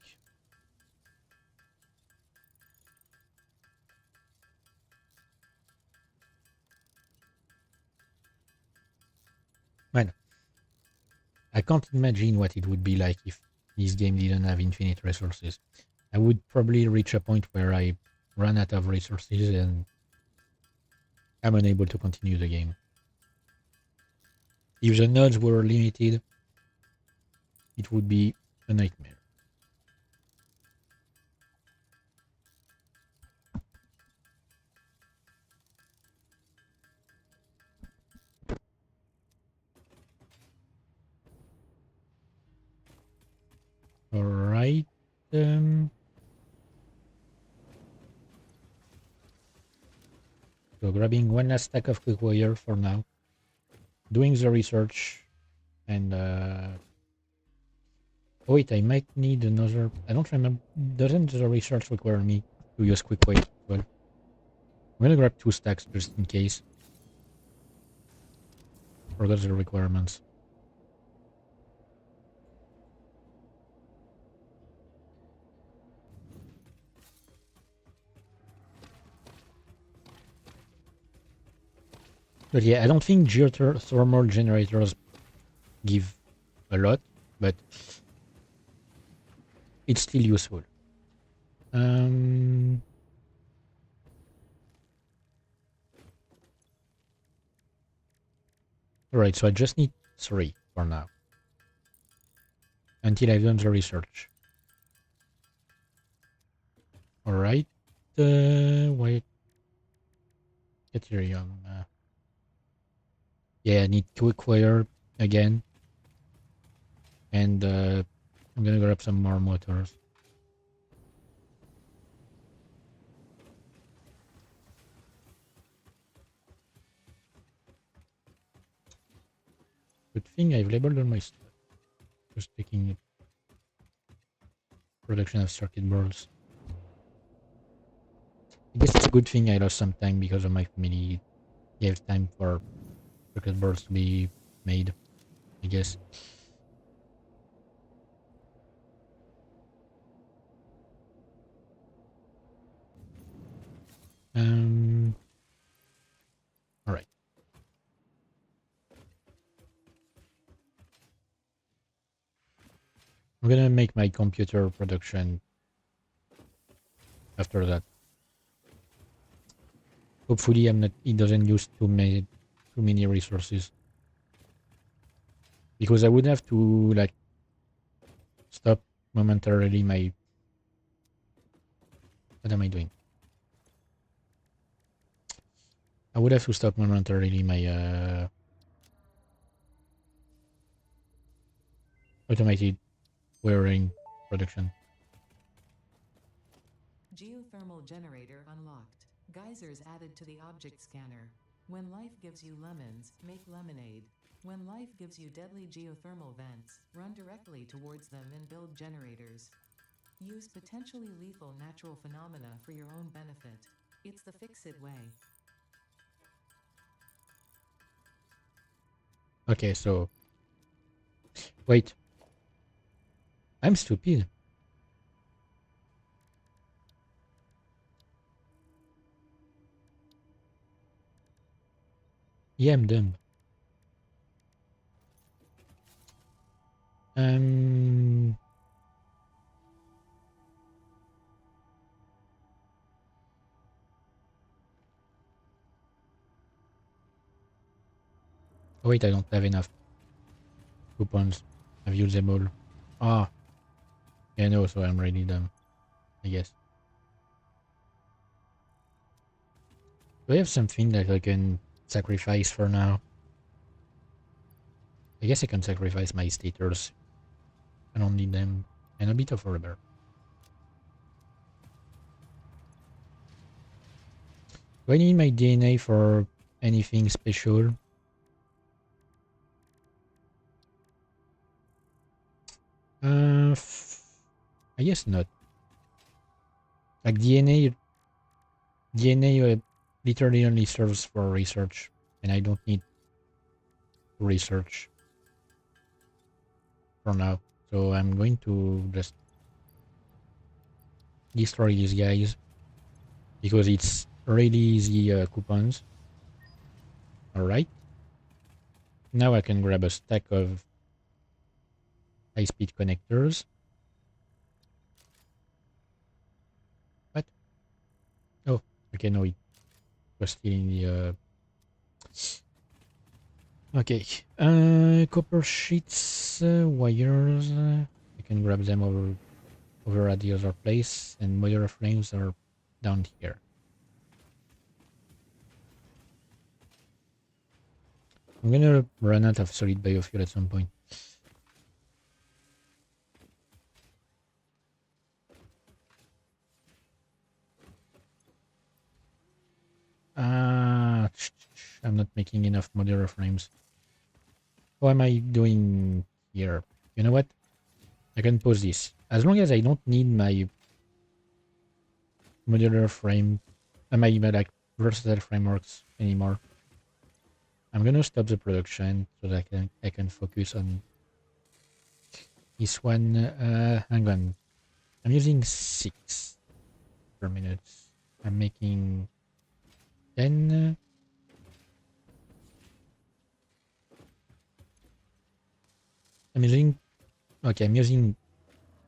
Man, I can't imagine what it would be like if this game didn't have infinite resources. I would probably reach a point where I run out of resources and I'm unable to continue the game. If the nodes were limited, it would be a nightmare. Alright. So grabbing one last stack of quick wire for now. Doing the research and oh wait, I might need another. I don't remember. Doesn't the research require me to use quick wire as well? I'm gonna grab two stacks just in case. Forgot the requirements. But yeah, I don't think geothermal generators give a lot, but it's still useful. Alright, so I just need 3 for now. Until I've done the research. Alright. Why? Ethereum. Yeah, I need quick wire again. And I'm gonna grab some more motors. Good thing I've labeled all my stuff. Just taking it production of circuit boards. I guess it's a good thing I lost some time because of my family gave time for circuit boards to be made, I guess. Um, all right. I'm gonna make my computer production after that. Hopefully, I'm not. It doesn't use too many resources because I would have to like stop momentarily my. What am I doing? I would have to stop momentarily my automated wiring production. Geothermal generator unlocked. Geysers added to the object scanner. When life gives you lemons, make lemonade. When life gives you deadly geothermal vents, run directly towards them and build generators. Use potentially lethal natural phenomena for your own benefit. It's the fix-it way. Okay, so wait, I'm stupid. Yeah, I'm dumb. Um, oh, wait, I don't have enough coupons. I've used them all. Ah, yeah, no, so I'm really dumb, I guess. Do I have something that I can sacrifice for now? I guess I can sacrifice my stators. I don't need them. And a bit of rubber. Do I need my DNA for anything special? Uh, I guess not. Like DNA literally only serves for research, and I don't need to research for now. So I'm going to just destroy these guys because it's really easy coupons. All right. Now I can grab a stack of high-speed connectors. What? Oh, okay, no, it was still in the. Okay. Copper sheets, wires. I can grab them over at the other place, and modular frames are down here. I'm gonna run out of solid biofuel at some point. Ah, I'm not making enough modular frames. What am I doing here? You know what? I can pause this. As long as I don't need my modular frame, my like versatile frameworks anymore, I'm gonna stop the production so that I can focus on this one. Hang on. I'm using 6 per minute. I'm making 10. I'm using okay. I'm using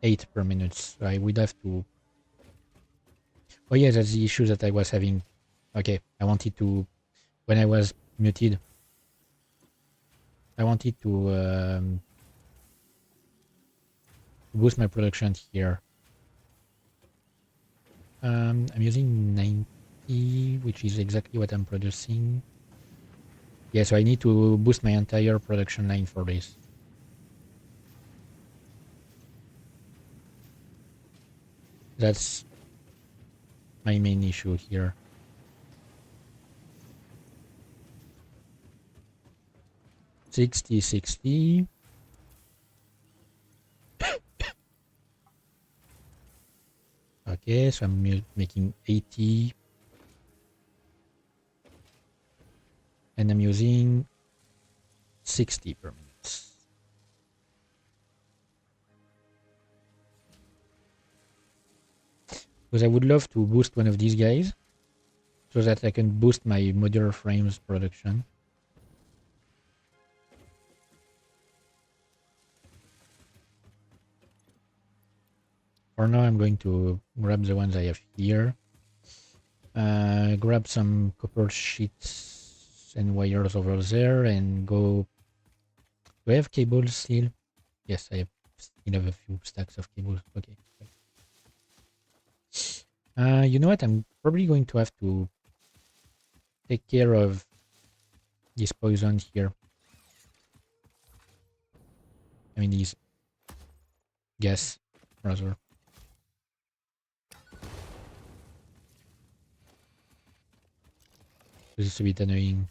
8 per minute. So I would have to. Oh yeah, that's the issue that I was having. Okay, I wanted to when I was muted. I wanted to boost my production here. I'm using 90, which is exactly what I'm producing. Yeah, so I need to boost my entire production line for this. That's my main issue here. 60, 60. Okay, so I'm making 80. And I'm using 60 per minute. Because I would love to boost one of these guys so that I can boost my modular frames production. For now, I'm going to grab the ones I have here. Grab some copper sheets and wires over there and go. Do I have cables still? Yes, I still have a few stacks of cables. Okay. You know what? I'm probably going to have to take care of this poison here. I mean, these gas, rather. This is a bit annoying.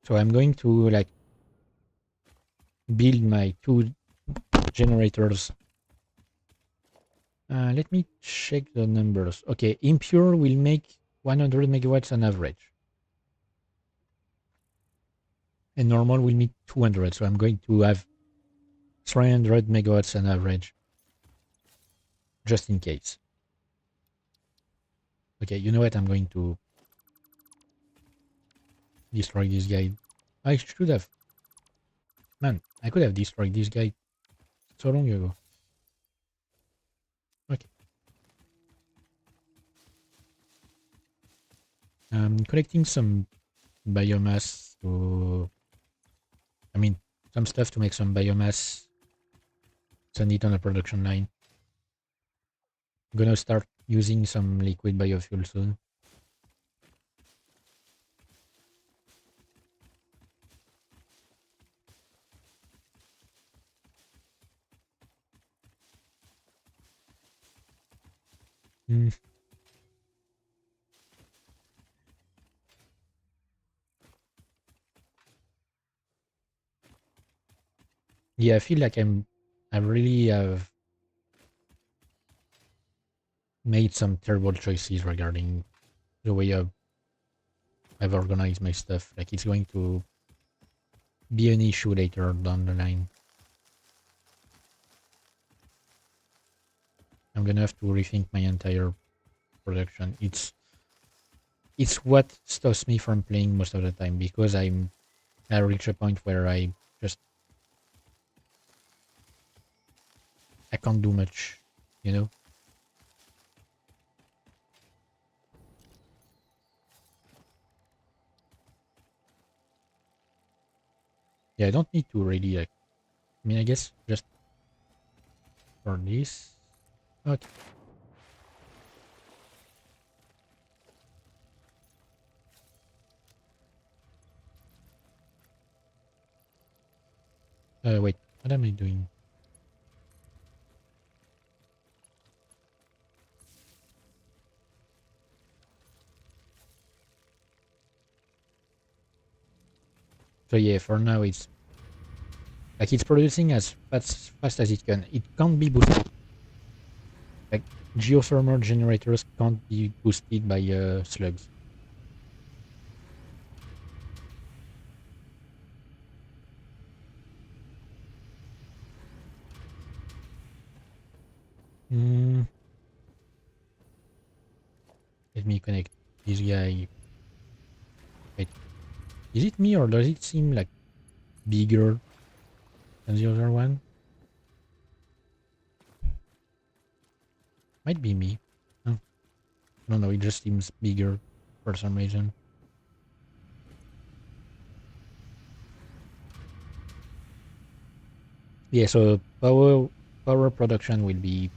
So I'm going to like build my 2 generators. Let me check the numbers. Okay, impure will make 100 megawatts on average. And normal will make 200. So I'm going to have 300 megawatts on average. Just in case. Okay, you know what? I'm going to destroy this guy. I should have. Man, I could have destroyed this guy so long ago. Okay. I'm collecting some biomass to. I mean, some stuff to make some biomass. Send it on a production line. I'm gonna start using some liquid biofuel soon. Mm. Yeah, I feel like I really have made some terrible choices regarding the way I've organized my stuff. Like it's going to be an issue later down the line. I'm gonna have to rethink my entire production. It's what stops me from playing most of the time because I reach a point where I can't do much, you know? Yeah, I don't need to really like I mean I guess just for this. Okay. Wait, what am I doing? So yeah, for now it's like it's producing as fast as it can. It can't be boosted. Like geothermal generators can't be boosted by slugs. Mm, let me connect this guy. Wait, is it me or does it seem like bigger than the other one? Might be me. No, no, it just seems bigger for some reason. Yeah, so power production will be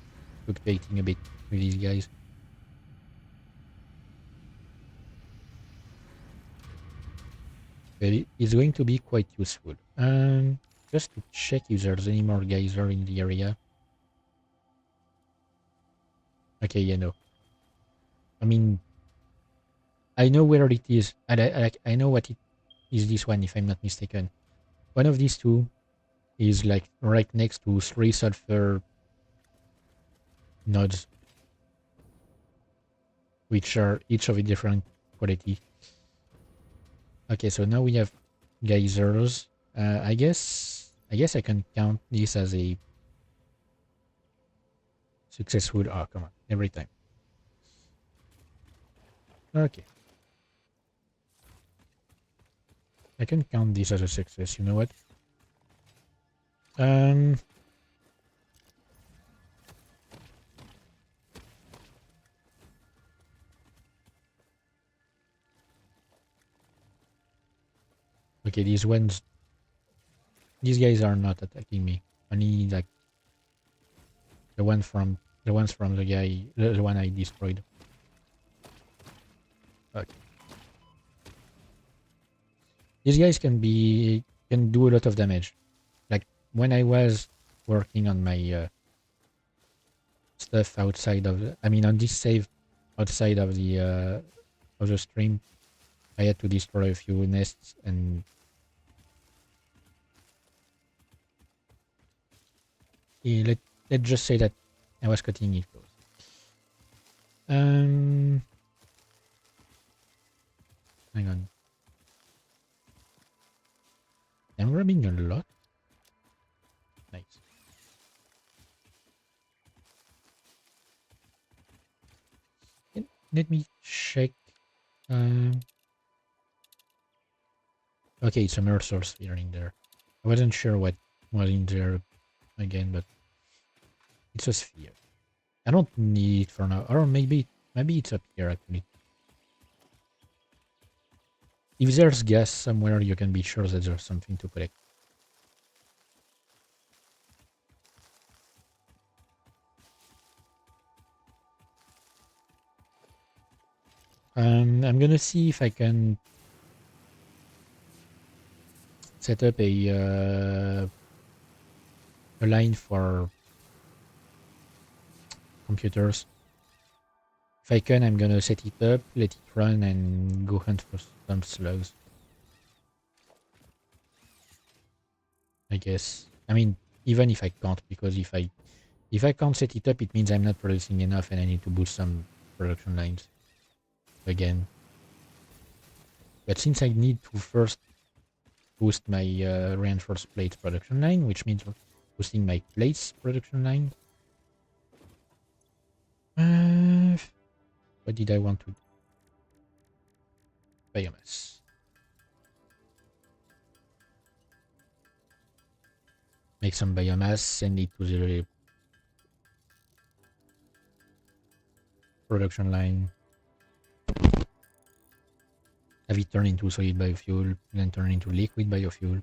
fluctuating a bit with these guys. But it's going to be quite useful. Just to check if there's any more geyser in the area. Okay, yeah, no. I mean, I know where it is, and I know what it is this one, if I'm not mistaken. One of these two is like right next to 3 sulfur nodes, which are each of a different quality. Okay, so now we have geysers. I guess I can count this as a successful. Oh, come on, every time. Okay, I can count this as a success. You know what? Um, okay, these guys are not attacking me. Only like the ones from the guy, the one I destroyed. Okay, these guys can do a lot of damage. Like when I was working on my stuff outside of, I mean, on this save outside of the stream, I had to destroy a few nests, and let's just say that I was cutting it close. Um, Hang on. I'm grabbing a lot. Nice. Let me check. Um, okay, it's a Mercer sphere in there. I wasn't sure what was in there again, but it's a sphere. I don't need it for now. Or maybe it's up here actually. If there's gas somewhere, you can be sure that there's something to collect. I'm gonna see if I can set up a line for computers. If I can, I'm gonna set it up, let it run, and go hunt for some slugs. I guess. I mean, even if I can't, because if I can't set it up, it means I'm not producing enough, and I need to boost some production lines again. But since I need to first boost my reinforced plates production line, which means boosting my plates production line. What did I want to do? Biomass. Make some biomass, send it to the production line. Have it turn into solid biofuel, then turn into liquid biofuel.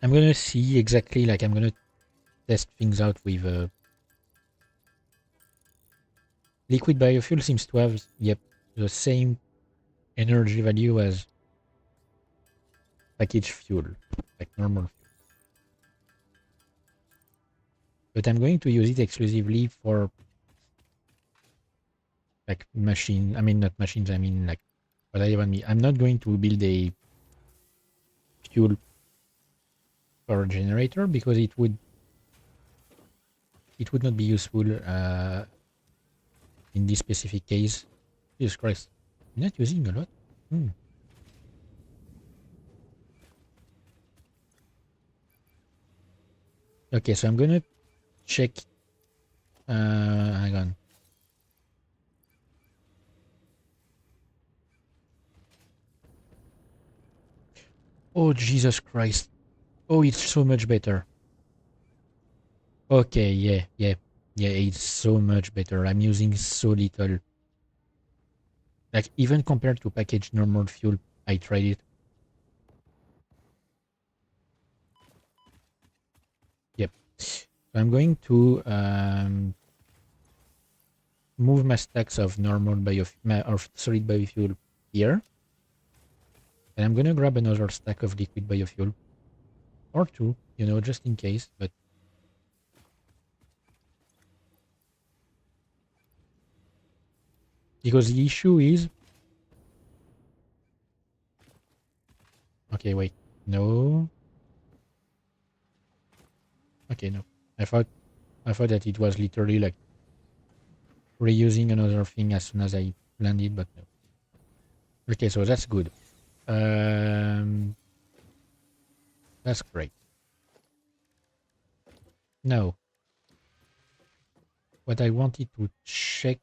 I'm gonna see exactly, like I'm gonna test things out with liquid biofuel seems to have, yep, the same energy value as packaged fuel, like normal fuel. But I'm going to use it exclusively for like not machines, I mean like what I even mean. I'm not going to build a fuel power generator because it would not be useful in this specific case. Jesus Christ. I'm not using a lot. Okay, so I'm gonna check. Hang on. Oh, Jesus Christ. Oh, it's so much better. Okay, yeah, it's so much better. I'm using so little. Like, even compared to packaged normal fuel, I tried it. Yep. So I'm going to move my stacks of solid biofuel here. And I'm gonna grab another stack of liquid biofuel. Or two, just in case, but because the issue is Okay, wait. No. Okay, no. I thought that it was literally like reusing another thing as soon as I landed, but no. Okay, so that's good. Um, that's great. Now, what I wanted to check.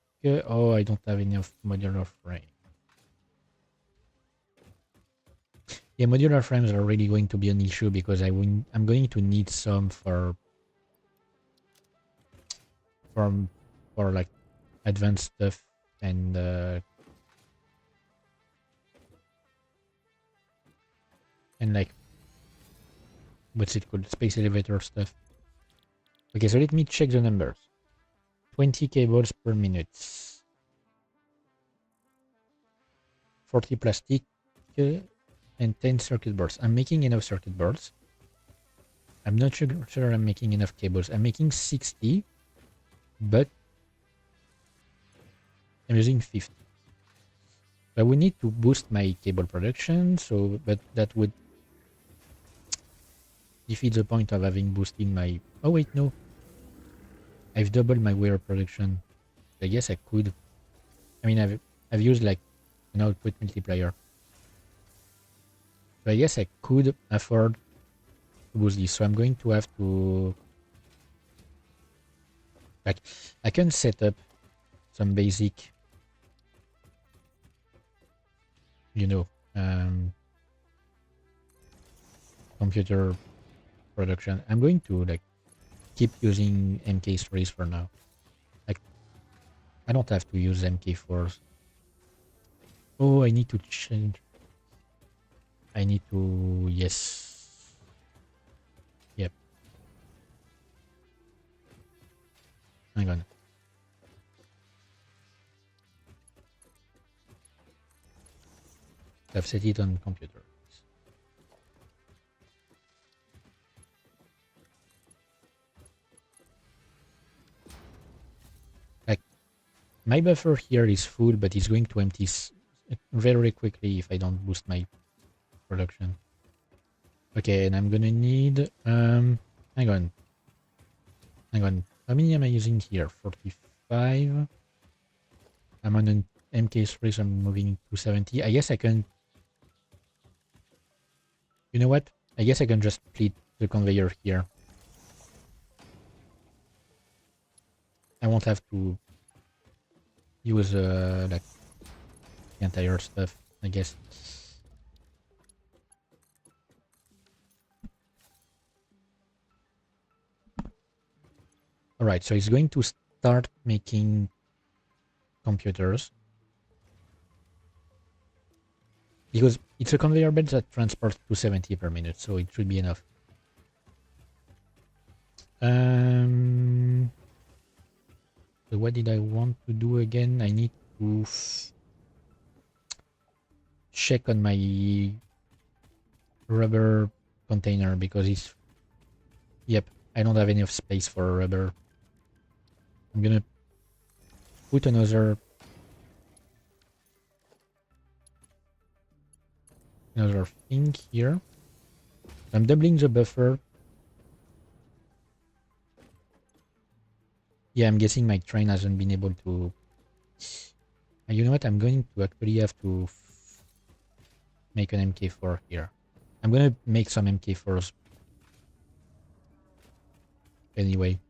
Oh, I don't have enough modular frame. Yeah, modular frames are really going to be an issue because I'm going to need some for for like advanced stuff and like what's it called, space elevator stuff. Okay, so let me check the numbers. 20 cables per minute, 40 plastic, and 10 circuit boards. I'm making enough circuit boards. I'm not sure I'm making enough cables. I'm making 60, but I'm using 50. I would need to boost my cable production, so but that would defeat the point of having boosted my... Oh wait, no. I've doubled my wire production. I guess I could. I mean, I've used like an output multiplier. So I guess I could afford to boost this. So I'm going to have to... Like, I can set up some basic, you know, computer production. I'm going to like keep using MK3s for now. Like, I don't have to use MK4s. Oh, I need to change. I need to... Yes. Yep. Hang on. I've set it on computer. Like, my buffer here is full, but it's going to empty very quickly if I don't boost my production. Okay, and I'm gonna need... hang on. Hang on. How many am I using here? 45. I'm on an MK3, so I'm moving to 70. I guess I can... You know what? I guess I can just split the conveyor here. I won't have to use like the entire stuff, I guess. Alright, so it's going to start making computers. Because it's a conveyor belt that transports 270 per minute, so it should be enough. So what did I want to do again? I need to check on my rubber container because it's... Yep, I don't have enough space for rubber. I'm gonna put another thing here. I'm doubling the buffer. Yeah, I'm guessing my train hasn't been able to... You know what? I'm going to actually have to make an MK4 here. I'm gonna make some MK4s anyway.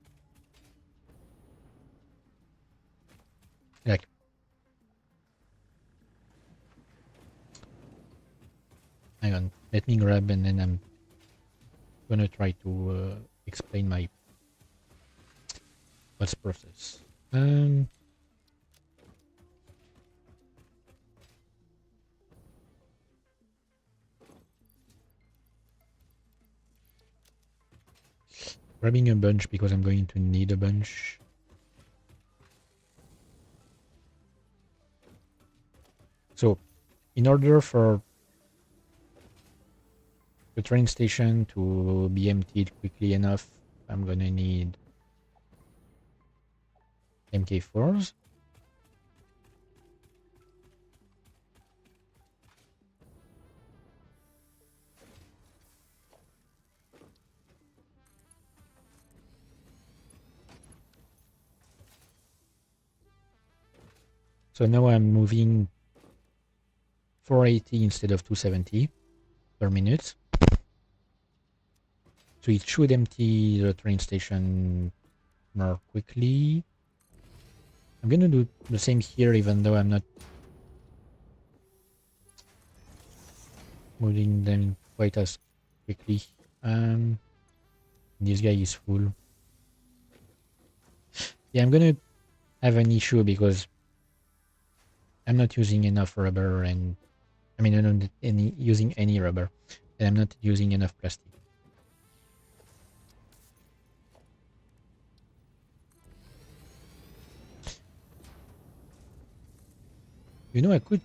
Like, hang on, let me grab and then I'm gonna try to explain my what's process. Grabbing a bunch because I'm going to need a bunch. So, in order for the train station to be emptied quickly enough, I'm gonna need MK4s. So now I'm moving 480 instead of 270 per minute. So it should empty the train station more quickly. I'm gonna do the same here, even though I'm not moving them quite as quickly. This guy is full. Yeah, I'm gonna have an issue because I'm not using enough rubber, and I mean, I'm not using any rubber, and I'm not using enough plastic. You know, I could.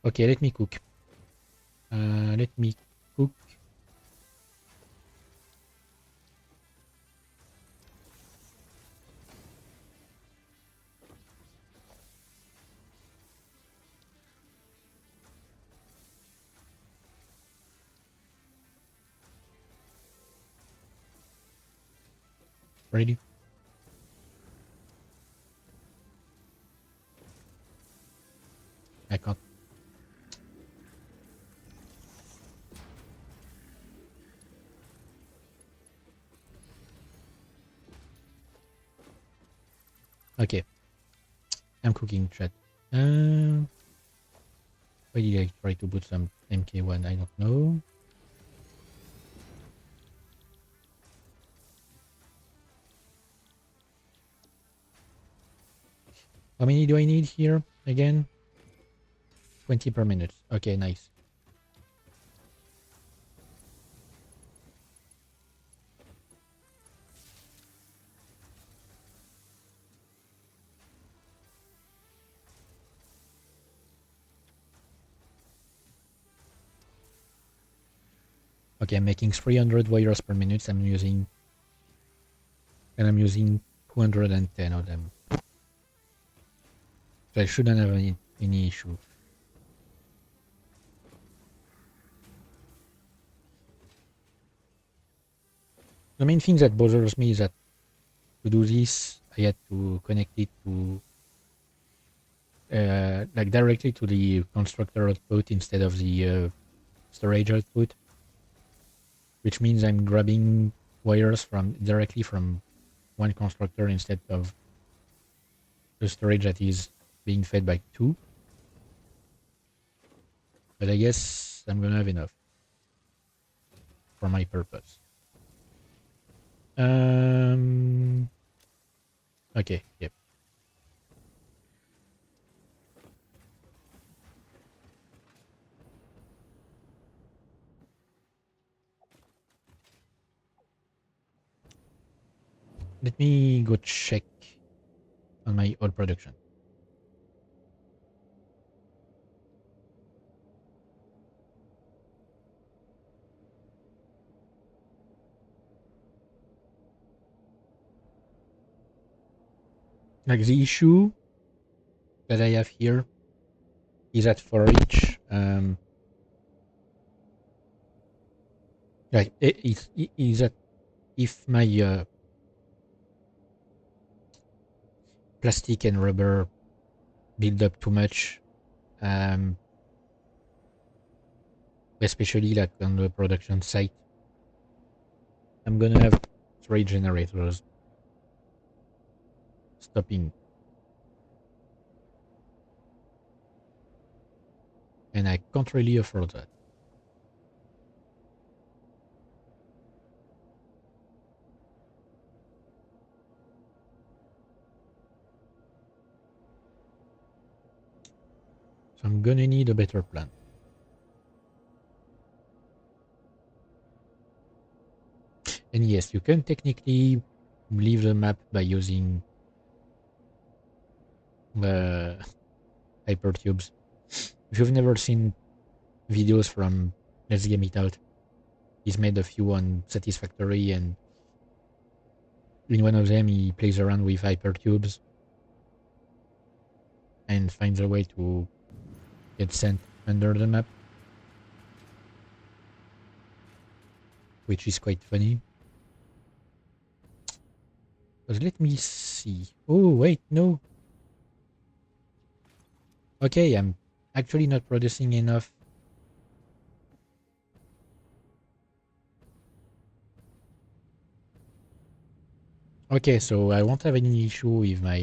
Okay, let me cook. Let me cook. Ready? I can't. Okay, I'm cooking, chat. Why did I try to put some MK1? I don't know. How many do I need here again? 20 per minute. Okay, nice. Okay, I'm making 300 wires per minute. I'm using 210 of them. So I shouldn't have any issue. The main thing that bothers me is that to do this, I had to connect it to like directly to the constructor output instead of the storage output, which means I'm grabbing wires from directly from one constructor instead of the storage that is being fed by two. But I guess I'm gonna have enough for my purpose. Okay, yep. Let me go check on my oil production. Like the issue that I have here is that for each like is that if my plastic and rubber build up too much, um, especially like on the production site, I'm gonna have 3 generators stopping, and I can't really afford that. So I'm gonna need a better plan. And yes, you can technically leave the map by using hypertubes. If you've never seen videos from Let's Game It Out, he's made a few on Satisfactory, and in one of them he plays around with hypertubes and finds a way to get sent under the map. which is quite funny. Because let me see. Oh, wait, no. Okay, I'm actually not producing enough. Okay, so I won't have any issue with my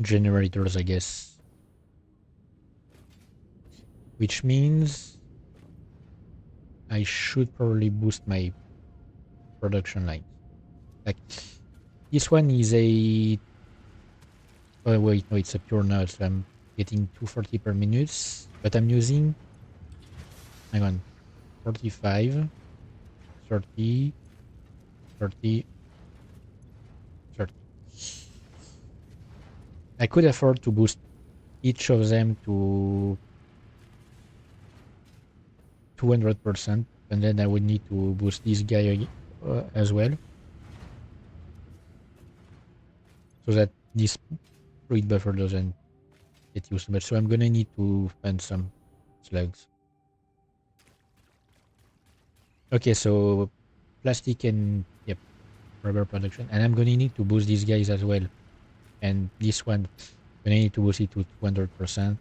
generators, I guess. Which means I should probably boost my production lines. Like, this one is a... Oh, wait, no, it's a pure node, so I'm getting 240 per minute. But I'm using... Hang on. 45, 30, 30, 30. I could afford to boost each of them to 200%, and then I would need to boost this guy as well, so that this fluid buffer doesn't get used too much. So I'm gonna need to find some slugs. Okay, so plastic and yep, rubber production, and I'm gonna need to boost these guys as well. And this one, I'm gonna need to boost it to 200%.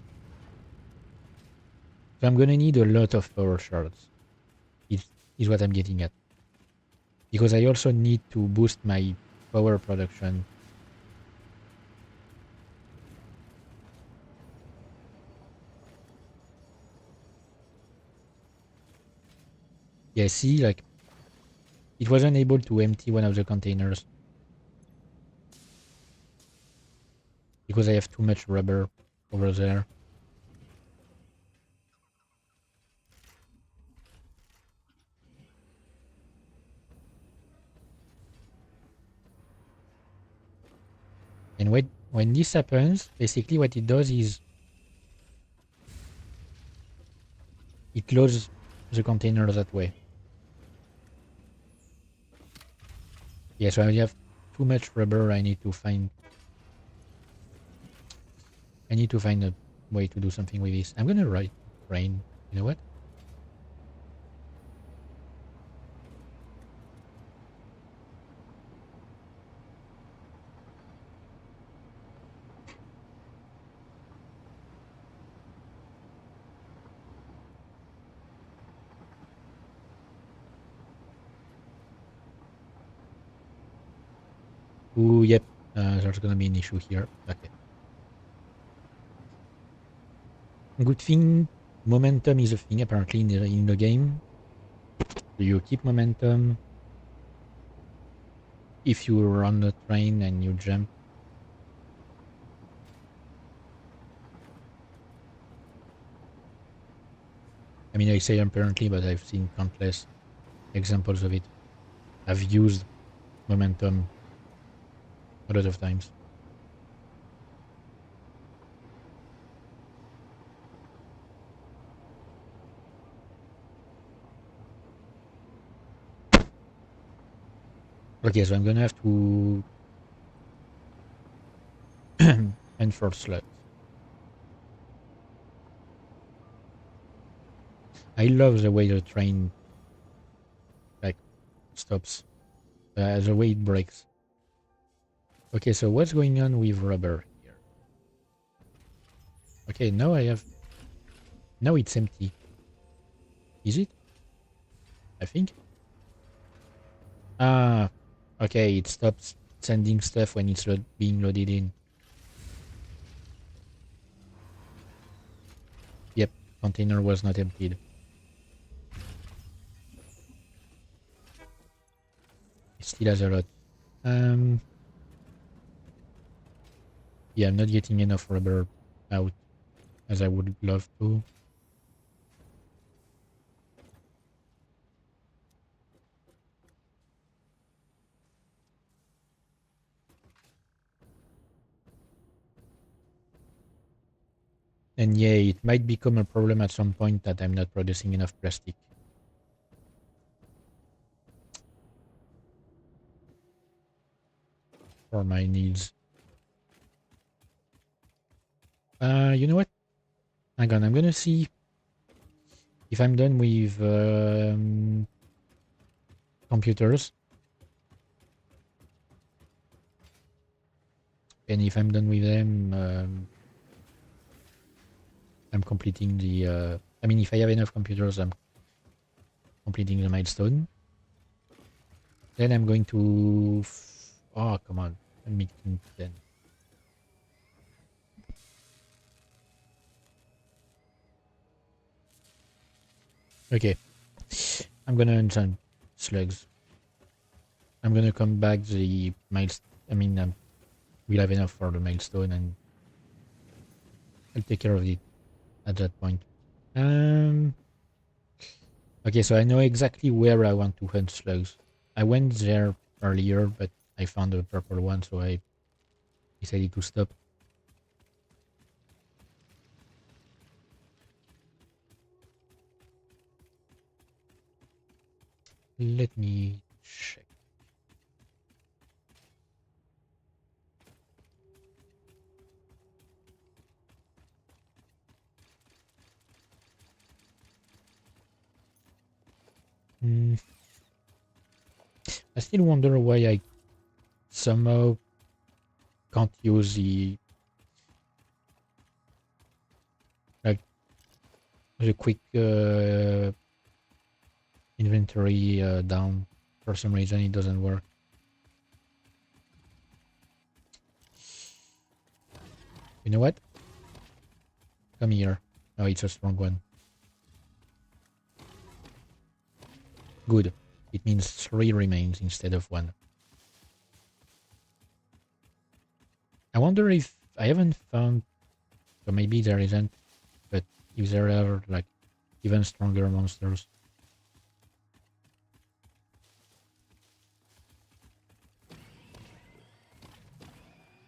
So I'm gonna need a lot of power shards. Is what I'm getting at, because I also need to boost my power production. Yeah, see, like it wasn't able to empty one of the containers because I have too much rubber over there. And when this happens, basically what it does is it closes the container that way. Yeah, so I have too much rubber. I need to find a way to do something with this. I'm gonna write rain. You know what? Ooh, yep. There's gonna be an issue here. Okay. Good thing momentum is a thing apparently in the game. So you keep momentum if you are on the train and you jump. I mean, I say apparently, but I've seen countless examples of it. I've used momentum a lot of times. Okay, so I'm gonna have to enforce slugs. I love the way the train like stops, the way it breaks. Okay, so what's going on with rubber here? Okay, now it's empty. Is it? I think. Ah, okay, it stops sending stuff when it's being loaded in. Yep, container was not emptied. It still has a lot. Um, yeah, I'm not getting enough rubber out as I would love to. And yeah, it might become a problem at some point that I'm not producing enough plastic for my needs. You know what? Hang on, I'm gonna see if I'm done with computers. And if I'm done with them, I'm completing the... I mean, if I have enough computers, I'm completing the milestone. Then I'm going to... Oh, come on. I'm making 10. Okay. I'm gonna earn some slugs. I'm gonna come back the milestone. I mean, we'll have enough for the milestone and I'll take care of it at that point. Okay, so I know exactly where I want to hunt slugs. I went there earlier, but I found a purple one, so I decided to stop. Let me check. I still wonder why I somehow can't use like the quick inventory down. For some reason, it doesn't work. You know what? Come here. Oh, it's a strong one. Good. It means 3 remains instead of 1. I wonder if I haven't found, so maybe there isn't, but if there are like even stronger monsters.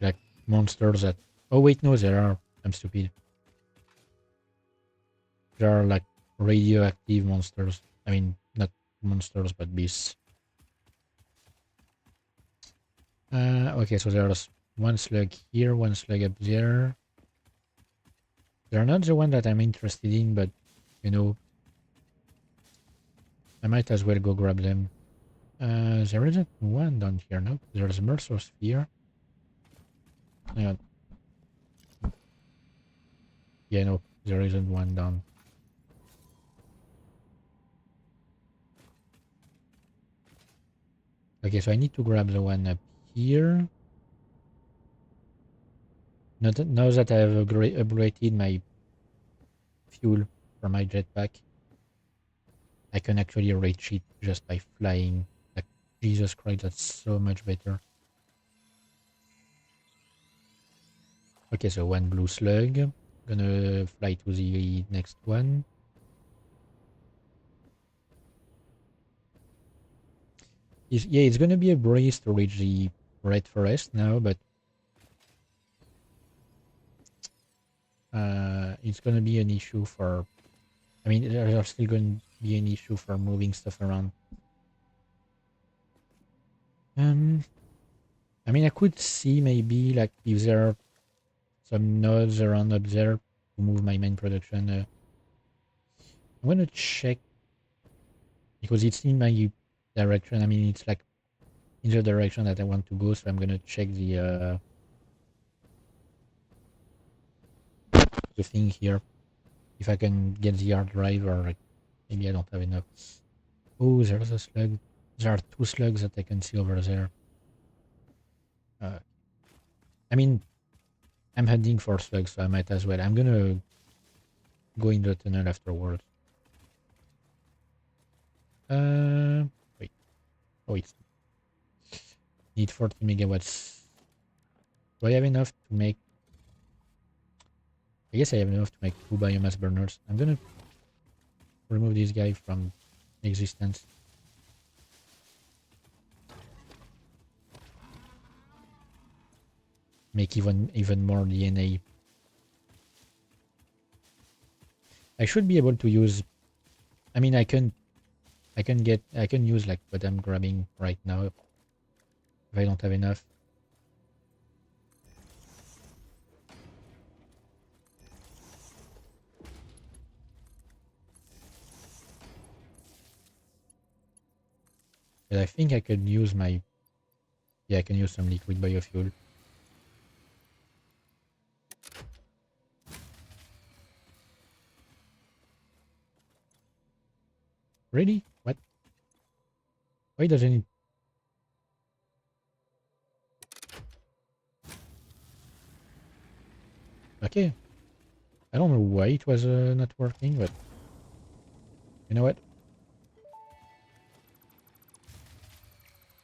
Like monsters that, oh wait, no, there are, I'm stupid. There are like radioactive monsters. I mean, not monsters, but beasts. Okay, so there's 1 slug here, 1 slug up there. They're not the one that I'm interested in, but, you know, I might as well go grab them. There isn't one down here, no? There's a Mercer Sphere. Hang on. Yeah, no, there isn't one down. Okay, so I need to grab the one up here. Now that I have upgraded my fuel for my jetpack, I can actually reach it just by flying. Like, Jesus Christ, that's so much better. Okay, so 1 blue slug. Gonna fly to the next one. Yeah, it's gonna be a breeze to reach the red forest now, but it's gonna be an issue for... I mean, there's still gonna be an issue for moving stuff around. I mean, I could see maybe like if there are some nodes around up there to move my main production. I'm gonna check because it's in my direction. I mean, it's like in the direction that I want to go, so I'm gonna check the thing here if I can get the hard drive, or like maybe I don't have enough. Oh, there's a slug. There are 2 slugs that I can see over there. I mean, I'm hunting for slugs, so I might as well. I'm gonna go in the tunnel afterwards. Wait. Oh, it's need 40 megawatts. Do I have enough to make... I guess I have enough to make 2 biomass burners. I'm gonna remove this guy from existence. Make even more DNA. I should be able to use... I mean, I can use like what I'm grabbing right now if I don't have enough. But I think I could use my... Yeah, I can use some liquid biofuel. Really? What? Why doesn't it... Okay. I don't know why it was not working, but... You know what?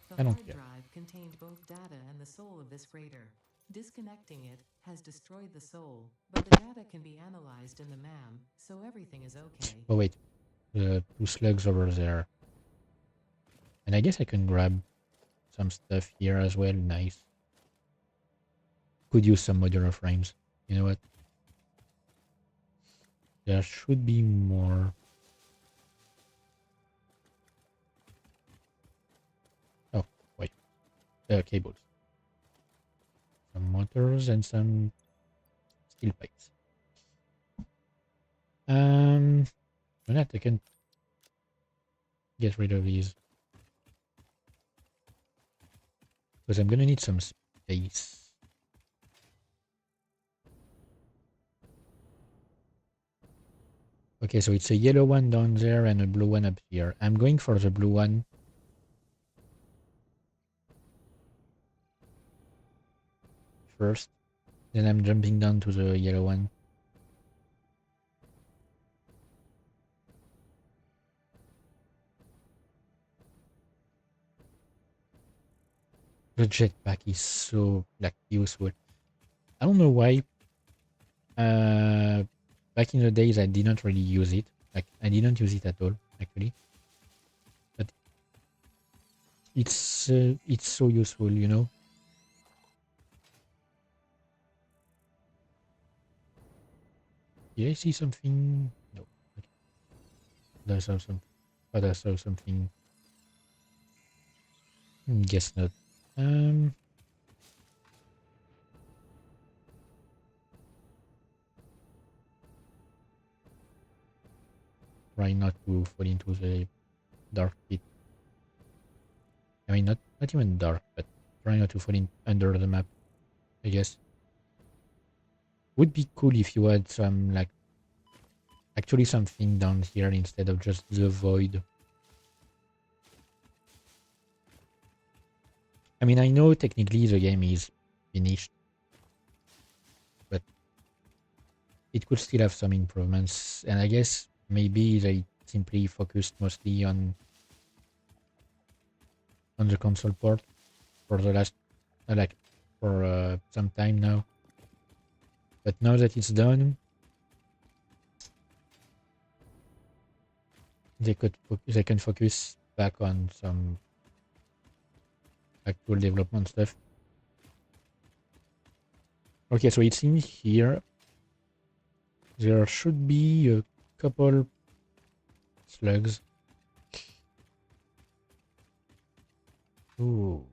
The I don't hard care. drive contained both data and the soul of this freighter. Disconnecting it has destroyed the soul, but the data can be analyzed in the MAM, so everything is okay. Oh wait. The 2 slugs over there. And I guess I can grab some stuff here as well. Nice. Could use some modular frames. You know what? There should be more. Oh, wait. Cables. Some motors and some steel pipes. Why not? I can get rid of these. Because I'm gonna need some space. Okay, so it's a yellow one down there and a blue one up here. I'm going for the blue one first. Then I'm jumping down to the yellow one. The jetpack is so like useful. I don't know why. Back in the days I didn't really use it. Like I didn't use it at all, actually. But it's so useful, you know. Did I see something? No. Okay. I saw some. But I saw something. Guess not. Um. Try not to fall into the dark pit. I mean, not even dark, but try not to fall in under the map. I guess would be cool if you had some like actually something down here instead of just the void. I mean, I know technically the game is finished, but it could still have some improvements. And I guess maybe they simply focused mostly on the console port for the last like for some time now. But now that it's done, they can focus back on some actual development stuff. Okay, so it's in here. There should be a couple slugs. Ooh.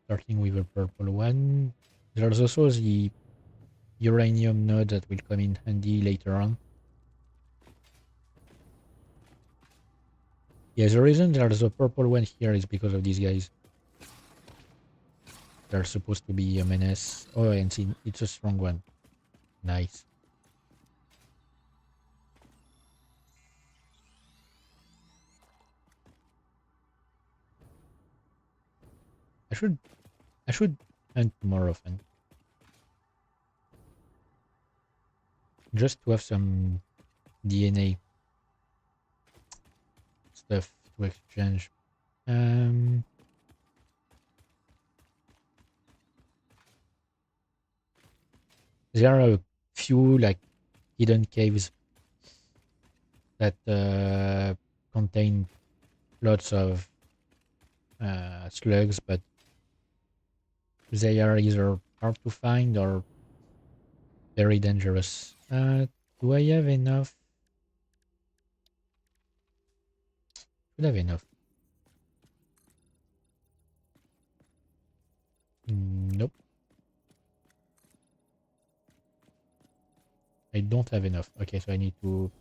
Starting with a purple one. There's also the uranium node that will come in handy later on. Yeah, the reason there's a purple one here is because of these guys. They're supposed to be a menace. Oh, and see, it's a strong one. Nice. I should hunt more often. Just to have some DNA stuff to exchange. There are a few like hidden caves that contain lots of slugs, but they are either hard to find or very dangerous. Do I have enough? Should have enough. Nope. I don't have enough. Okay, so I need to...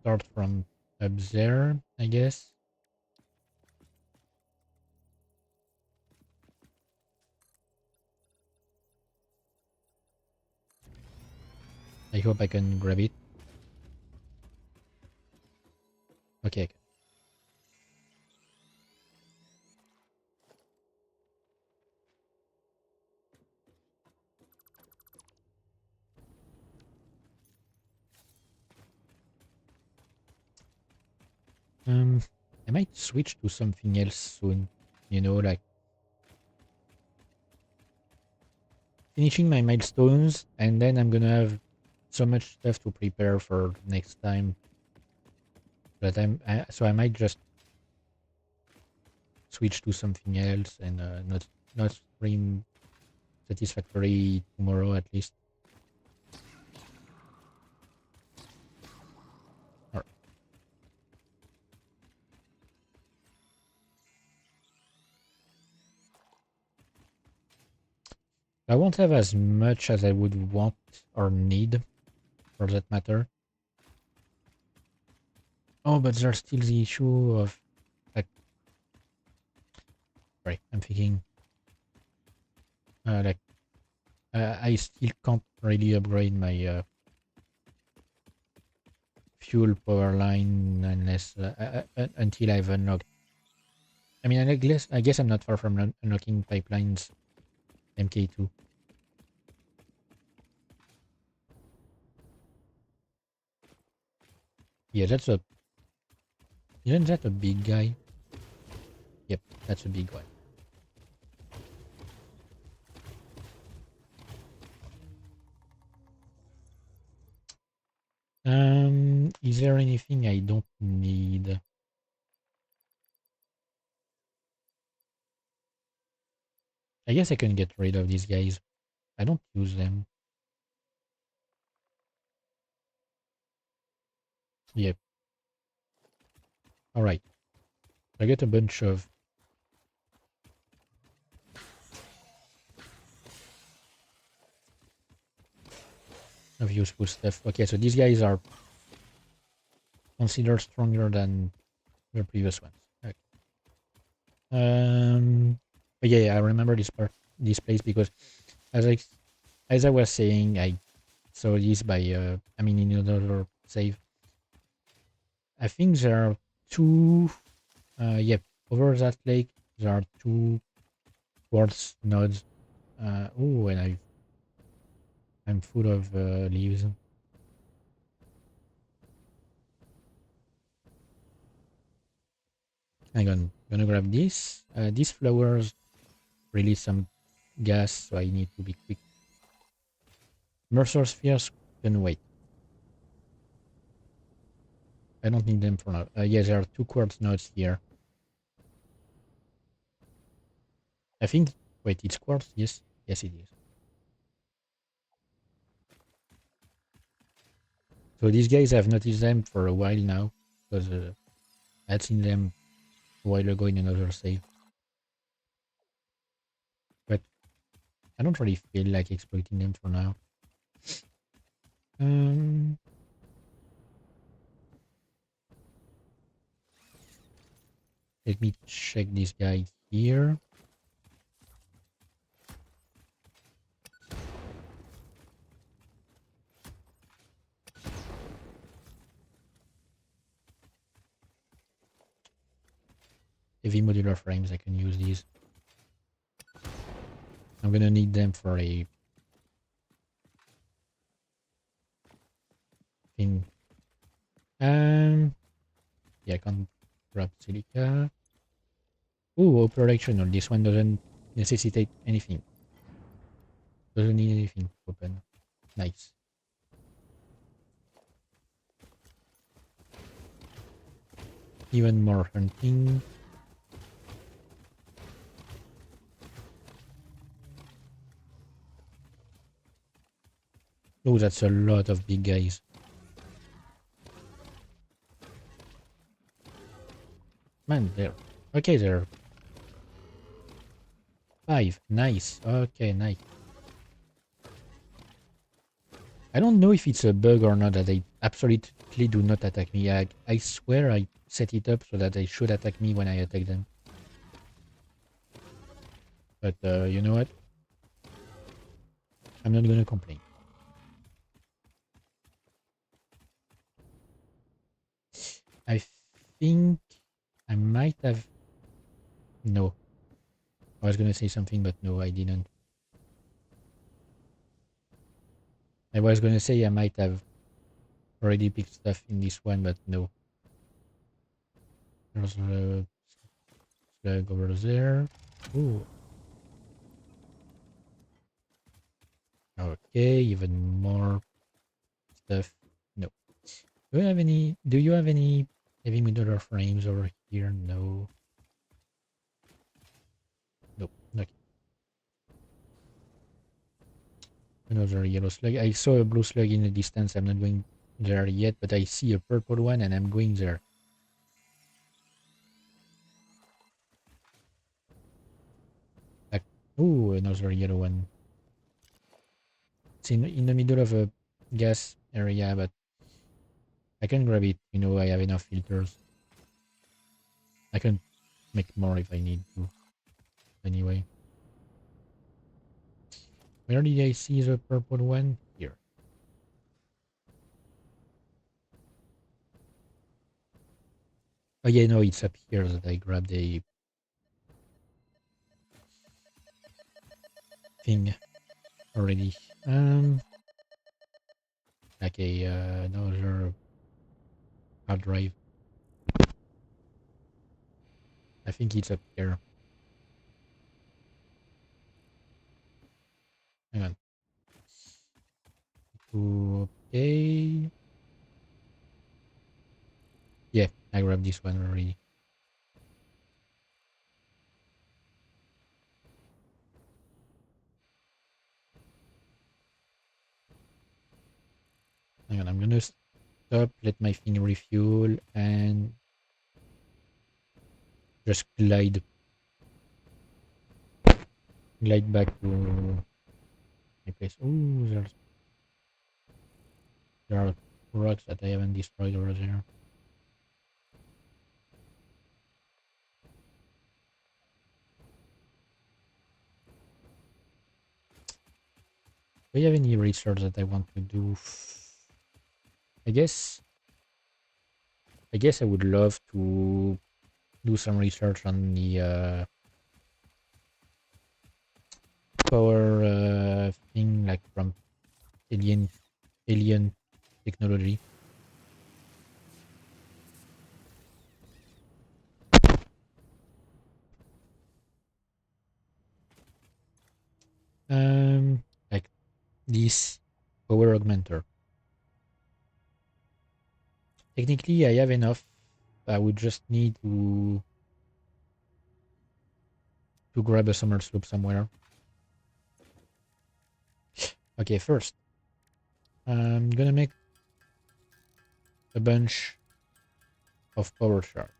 start from up there, I guess. I hope I can grab it. Okay. I might switch to something else soon. You know, like finishing my milestones, and then I'm gonna have so much stuff to prepare for next time that so I might just switch to something else and not stream Satisfactory tomorrow at least. Or, I won't have as much as I would want or need, for that matter. Oh, but there's still the issue of like, sorry, I'm thinking like I still can't really upgrade my fuel power line unless until I've unlocked. I mean, I guess I'm not far from unlocking pipelines MK2. Yeah, isn't that a big guy? Yep, that's a big one. Is there anything I don't need? I guess I can get rid of these guys. I don't use them. Yep. Alright. I get a bunch of useful stuff. Okay, so these guys are considered stronger than the previous ones. Okay. But yeah, I remember this place because as I was saying, I saw this by I mean in another save. I think there are two. Yep, over that lake there are two quartz nodes. Oh, and I'm full of leaves. Hang on, gonna grab this. These flowers release some gas, so I need to be quick. Mercer spheres can wait. I don't need them for now. Yeah, there are two quartz nodes here. I think. Wait, it's quartz? Yes, yes, it is. So these guys, I've noticed them for a while now because I'd seen them a while ago in another save. But I don't really feel like exploiting them for now. Um, Let me check this guy here. Heavy modular frames, I can use these. I'm gonna need them for a thing. Yeah, I can grab silica. Ooh, operational. This one doesn't necessitate anything. Doesn't need anything to open. Nice. Even more hunting. Oh, that's a lot of big guys. Man, there. Okay, there are 5. Nice. Okay, nice. I don't know if it's a bug or not that they absolutely do not attack me. I swear I set it up so that they should attack me when I attack them. But you know what? I'm not gonna complain. I think I might have... No. I was gonna say something, but no, I didn't. I was gonna say I might have already picked stuff in this one, but no. There's a slug over there. Ooh. Okay, even more stuff. No. Do you have any heavy middle frames over here? No. Nope. Okay. Another yellow slug. I saw a blue slug in the distance. I'm not going there yet, but I see a purple one and I'm going there. Like, ooh, another yellow one. It's in the middle of a gas area, but I can grab it. You know, I have enough filters. I can make more if I need to. Anyway. Where did I see the purple one? Here. Oh yeah, no, it's up here that I grabbed a thing already. Like a another hard drive. I think it's up here. Hang on. Okay. Yeah, I grabbed this one already. Hang on, I'm gonna stop, let my thing refuel, and just glide back to my place. Oh, there are rocks that I haven't destroyed over there. Do you have any research that I want to do? I guess I would love to do some research on the power thing, like from alien alien technology. Like this power augmenter. Technically, I have enough. I would just need to grab a summer sloop somewhere. Okay, first, I'm gonna make a bunch of power shards.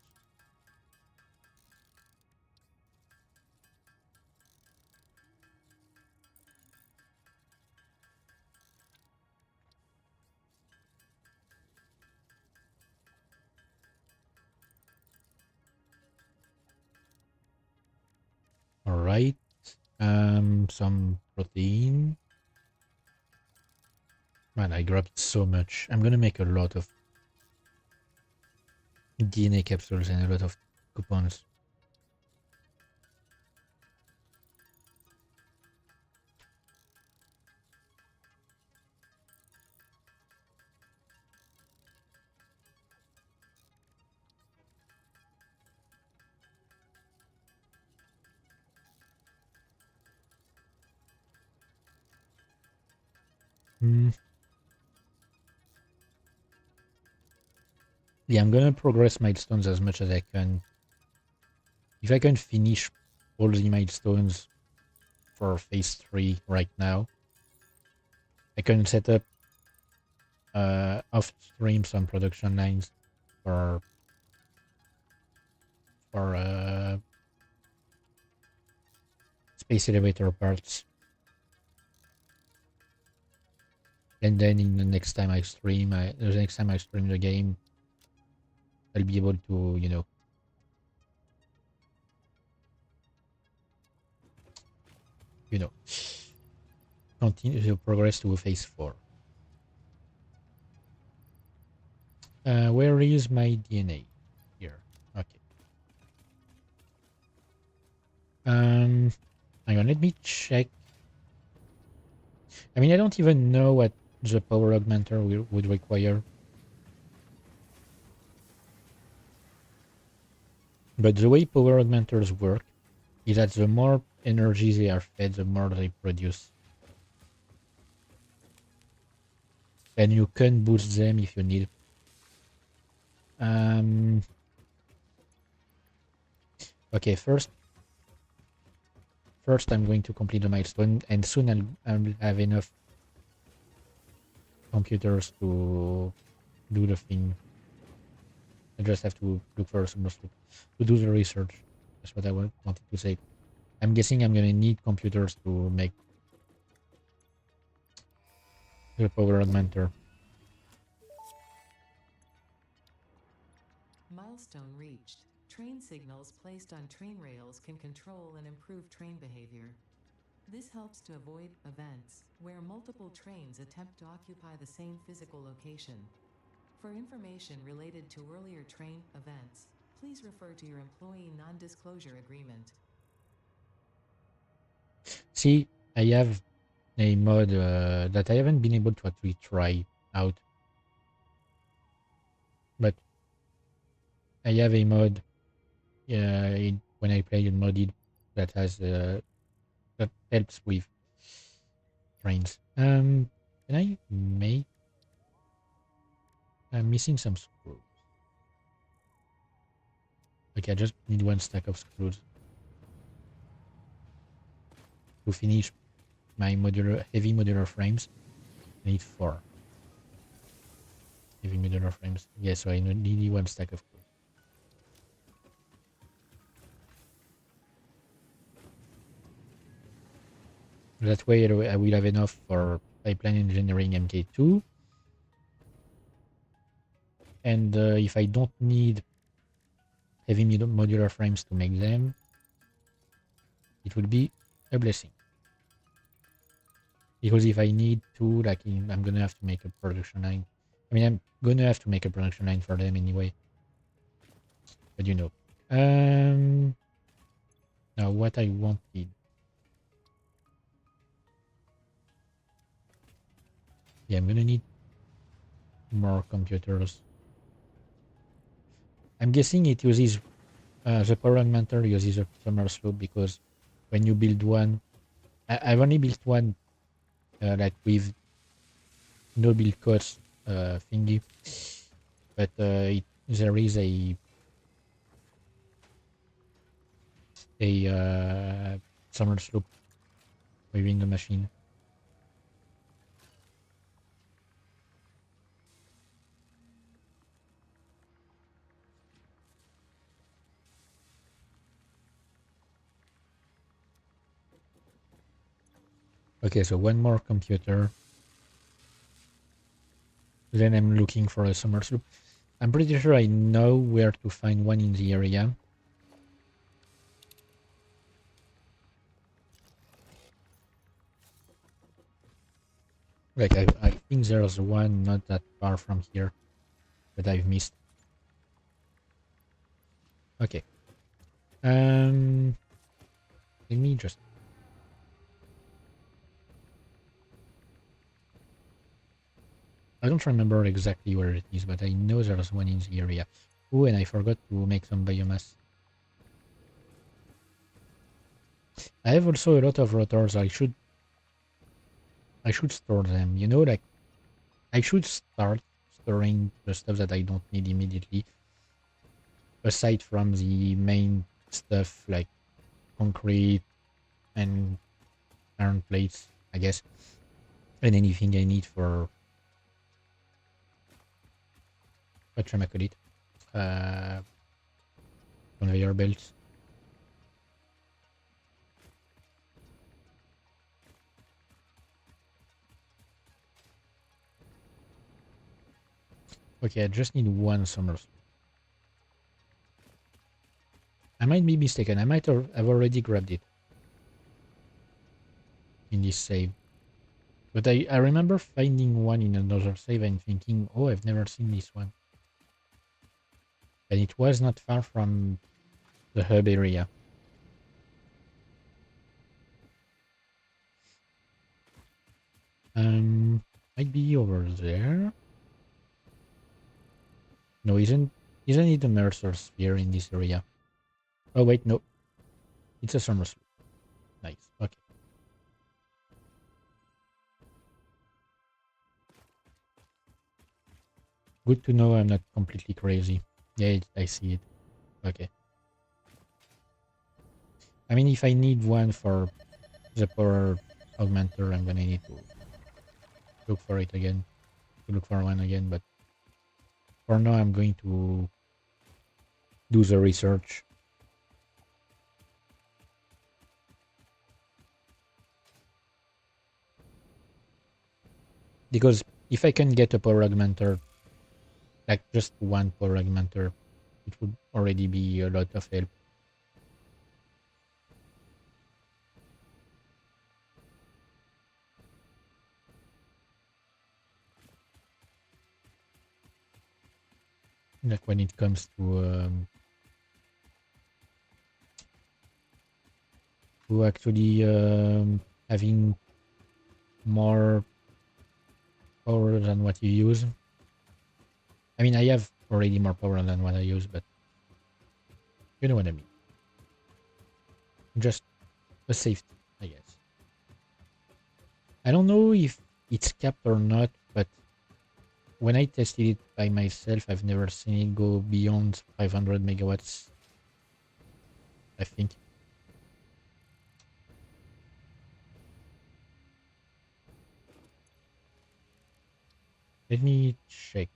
All right. Some protein. Man, I grabbed so much. I'm gonna make a lot of DNA capsules and a lot of coupons. Hmm. Yeah, I'm gonna progress milestones as much as I can. If I can finish all the milestones for phase 3 right now, I can set up off stream some production lines for for space elevator parts. And then in the next time I stream, the game, I'll be able to, you know, continue to progress to phase 4. Where is my DNA? Here. Okay. Hang on, let me check. I mean, I don't even know what the power augmenter would require. But the way power augmenters work is that the more energy they are fed, the more they produce. And you can boost them if you need. Okay, first I'm going to complete the milestone, and soon I'll have enough computers to do the thing. I just have to look for some to do the research. That's what I wanted to say. I'm guessing I'm gonna need computers to make the power augmenter. Milestone reached. Train signals placed on train rails can control and improve train behavior. This helps to avoid events where multiple trains attempt to occupy the same physical location. For information related to earlier train events, please refer to your employee non-disclosure agreement. See, I have a mod that I haven't been able to actually try out, but I have a mod when I play in modded that has that helps with trains. Can I make? I'm missing some screws. Okay, I just need one stack of screws to finish my heavy modular frames. I need 4 heavy modular frames. Yeah, so I need one stack of screws. That way I will have enough for pipeline engineering MK2. And if I don't need heavy modular frames to make them, it would be a blessing. Because if I need to, like, I'm gonna have to make a production line. I mean, I'm gonna have to make a production line for them anyway. But now what I wanted. Yeah, I'm gonna need more computers. I'm guessing it uses the power augmenter uses a summer slope because when you build one, I've only built one like with no build cost thingy, but there is a summer slope within the machine. Okay, so one more computer. Then I'm looking for a summer slope. I'm pretty sure I know where to find one in the area. Like, I think there's one not that far from here that I've missed. Okay. Let me just... I don't remember exactly where it is, but I know there's one in the area. Oh, and I forgot to make some biomass. I have also a lot of rotors. I should store them. Like, I should start storing the stuff that I don't need immediately. Aside from the main stuff like concrete and iron plates, I guess. And anything I need for whatchamacallit, uh, conveyor belts. Okay, I just need one somersault. I might be mistaken. I might have already grabbed it in this save. But I remember finding one in another save and thinking, oh, I've never seen this one. And it was not far from the hub area. Might be over there. No, isn't it a Mercer sphere in this area? Oh wait, no. It's a somersault. Nice. Okay. Good to know I'm not completely crazy. Yeah, I see it. Okay. I mean, if I need one for the power augmenter, I'm gonna need to look for it again. To look for one again, but for now I'm going to do the research. Because if I can get a power augmenter, like just one power augmenter, it would already be a lot of help. Like when it comes to actually having more power than what you use. I mean, I have already more power than what I use, but you know what I mean. Just a safety, I guess. I don't know if it's capped or not, but when I tested it by myself, I've never seen it go beyond 500 megawatts, I think. Let me check.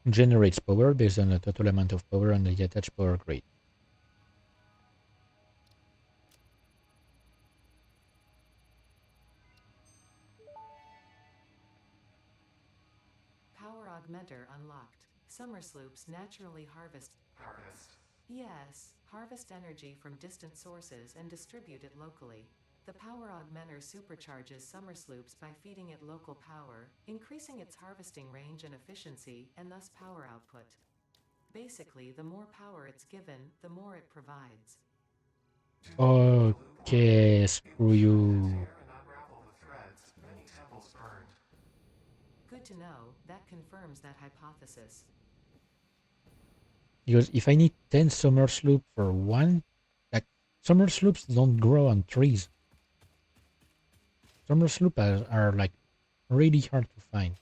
Generates power based on the total amount of power on the attached power grid. Power augmenter unlocked. Summer sloops naturally harvest. Harvest. Yes, harvest energy from distant sources and distribute it locally. The power augmenter supercharges summer sloops by feeding it local power, increasing its harvesting range and efficiency, and thus power output. Basically, the more power it's given, the more it provides. Okay, screw you. Good to know, that confirms that hypothesis. Because if I need 10 summer sloop for one, like summer sloops don't grow on trees. Summer sloop are like really hard to find.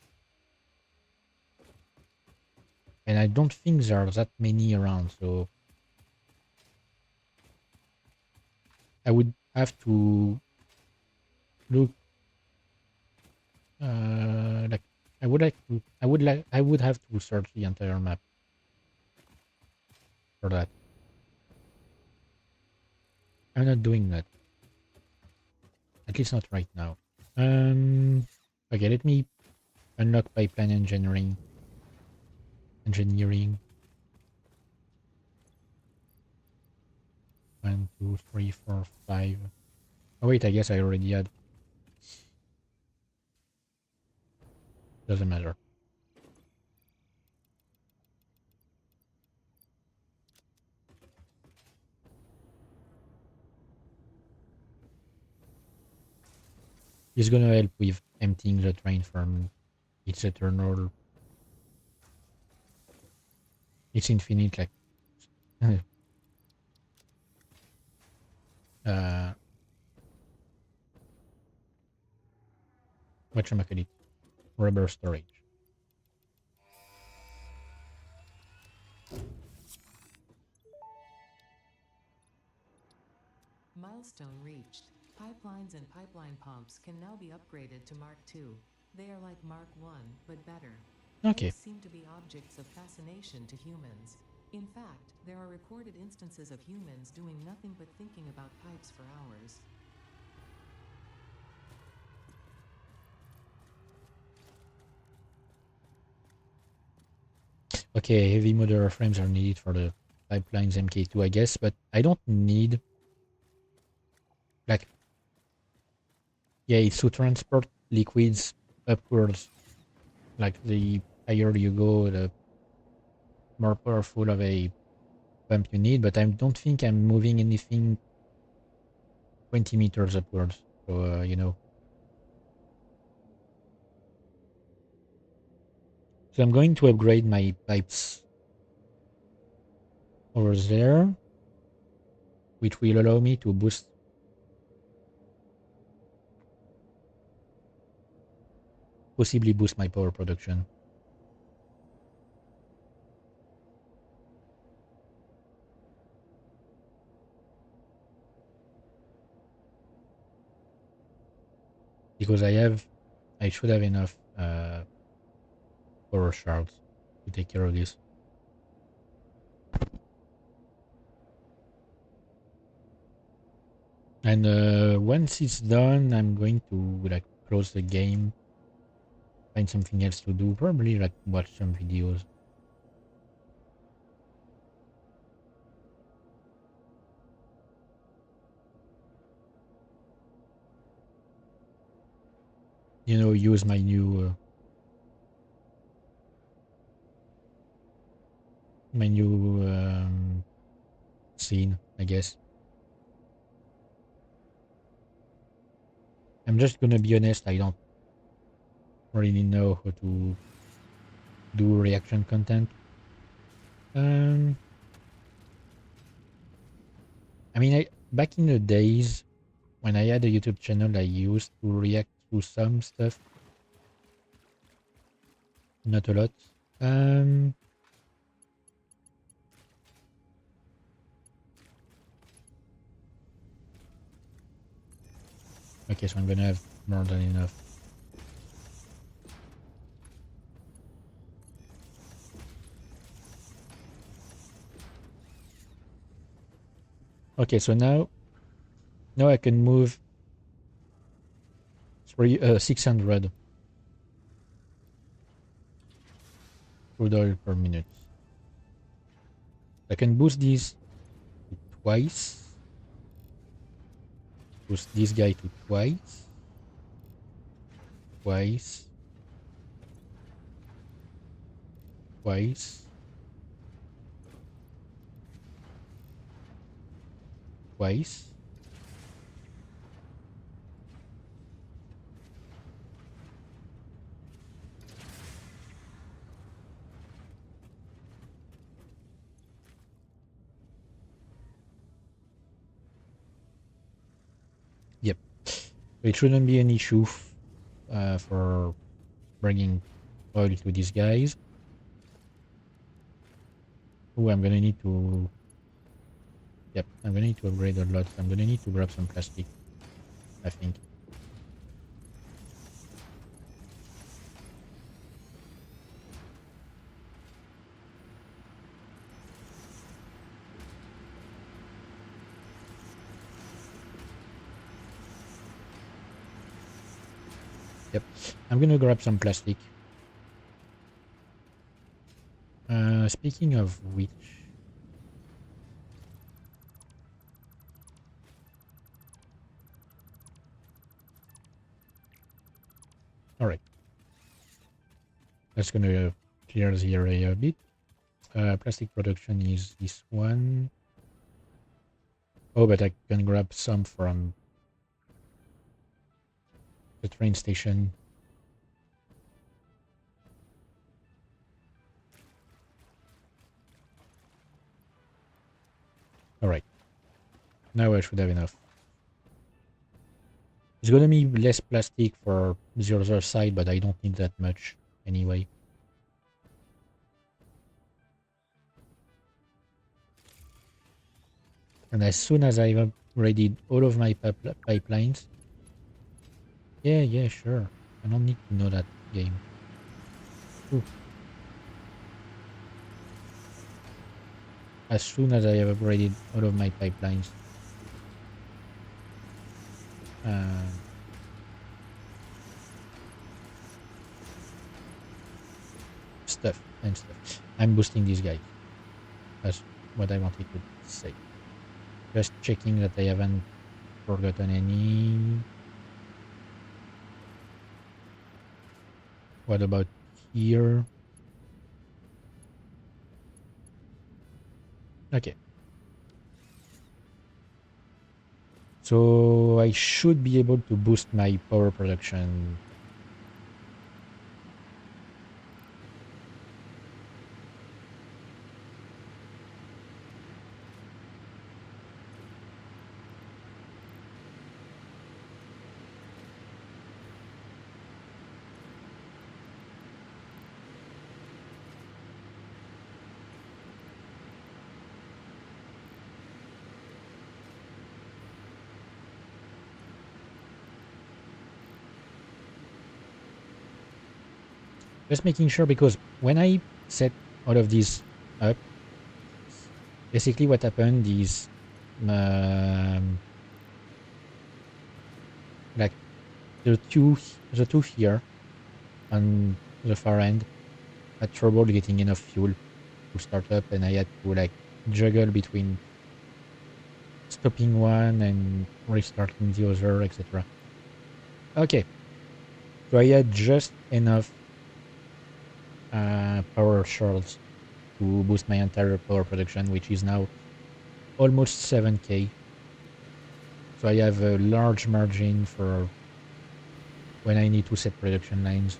And I don't think there are that many around, so I would have to look like I would have to search the entire map for that. I'm not doing that. At least not right now. Okay, let me unlock pipeline engineering. 1, 2, 3, 4, 5. Oh wait, I guess I already had. Doesn't matter. It's gonna help with emptying the train from its eternal. It's infinite, like uh, whatchamacallit, rubber storage. Milestone reached. Pipelines and pipeline pumps can now be upgraded to Mark II. They are like Mark I, but better. Okay, Pipes seem to be objects of fascination to humans. In fact, there are recorded instances of humans doing nothing but thinking about pipes for hours. Okay, heavy modular frames are needed for the pipelines MK2, I guess, but I don't need, like, yeah, it's to transport liquids upwards. Like, the higher you go, the more powerful of a pump you need, but I don't think I'm moving anything 20 meters upwards. So, So I'm going to upgrade my pipes over there, which will allow me to possibly boost my power production. Because I should have enough power shards to take care of this. And once it's done, I'm going to like close the game, find something else to do, probably like watch some videos. Use my new scene, I guess. I'm just gonna be honest, I don't really know how to do reaction content. Um, I mean, back in the days when I had a YouTube channel, I used to react to some stuff, not a lot. Um, okay, so I'm gonna have more than enough. Okay, so now I can move 600 crude oil per minute. I can boost these to twice. Boost this guy to twice. Twice. Twice. Twice. Yep. So it shouldn't be an issue for bringing oil to these guys. Oh, I'm gonna need to. Yep, I'm gonna need to upgrade a lot. I'm gonna need to grab some plastic, I think. Yep, I'm gonna grab some plastic. Speaking of which, all right, that's gonna clear the area a bit. Plastic production is this one. Oh, but I can grab some from the train station. All right, now I should have enough. It's gonna be less plastic for the other side, but I don't need that much anyway. And as soon as I've upgraded all of my pipelines, yeah, sure. I don't need to know that game. Ooh. As soon as I have upgraded all of my pipelines, uh, stuff. and stuff. I'm boosting these guys. That's what I wanted to say. Just checking that I haven't forgotten any. What about here? Okay. So I should be able to boost my power production. Just making sure because when I set all of these up, basically what happened is um, like the two here on the far end had trouble getting enough fuel to start up, and I had to like juggle between stopping one and restarting the other, etc. Okay, so I had just enough power shards to boost my entire power production, which is now almost 7k. So I have a large margin for when I need to set production lines.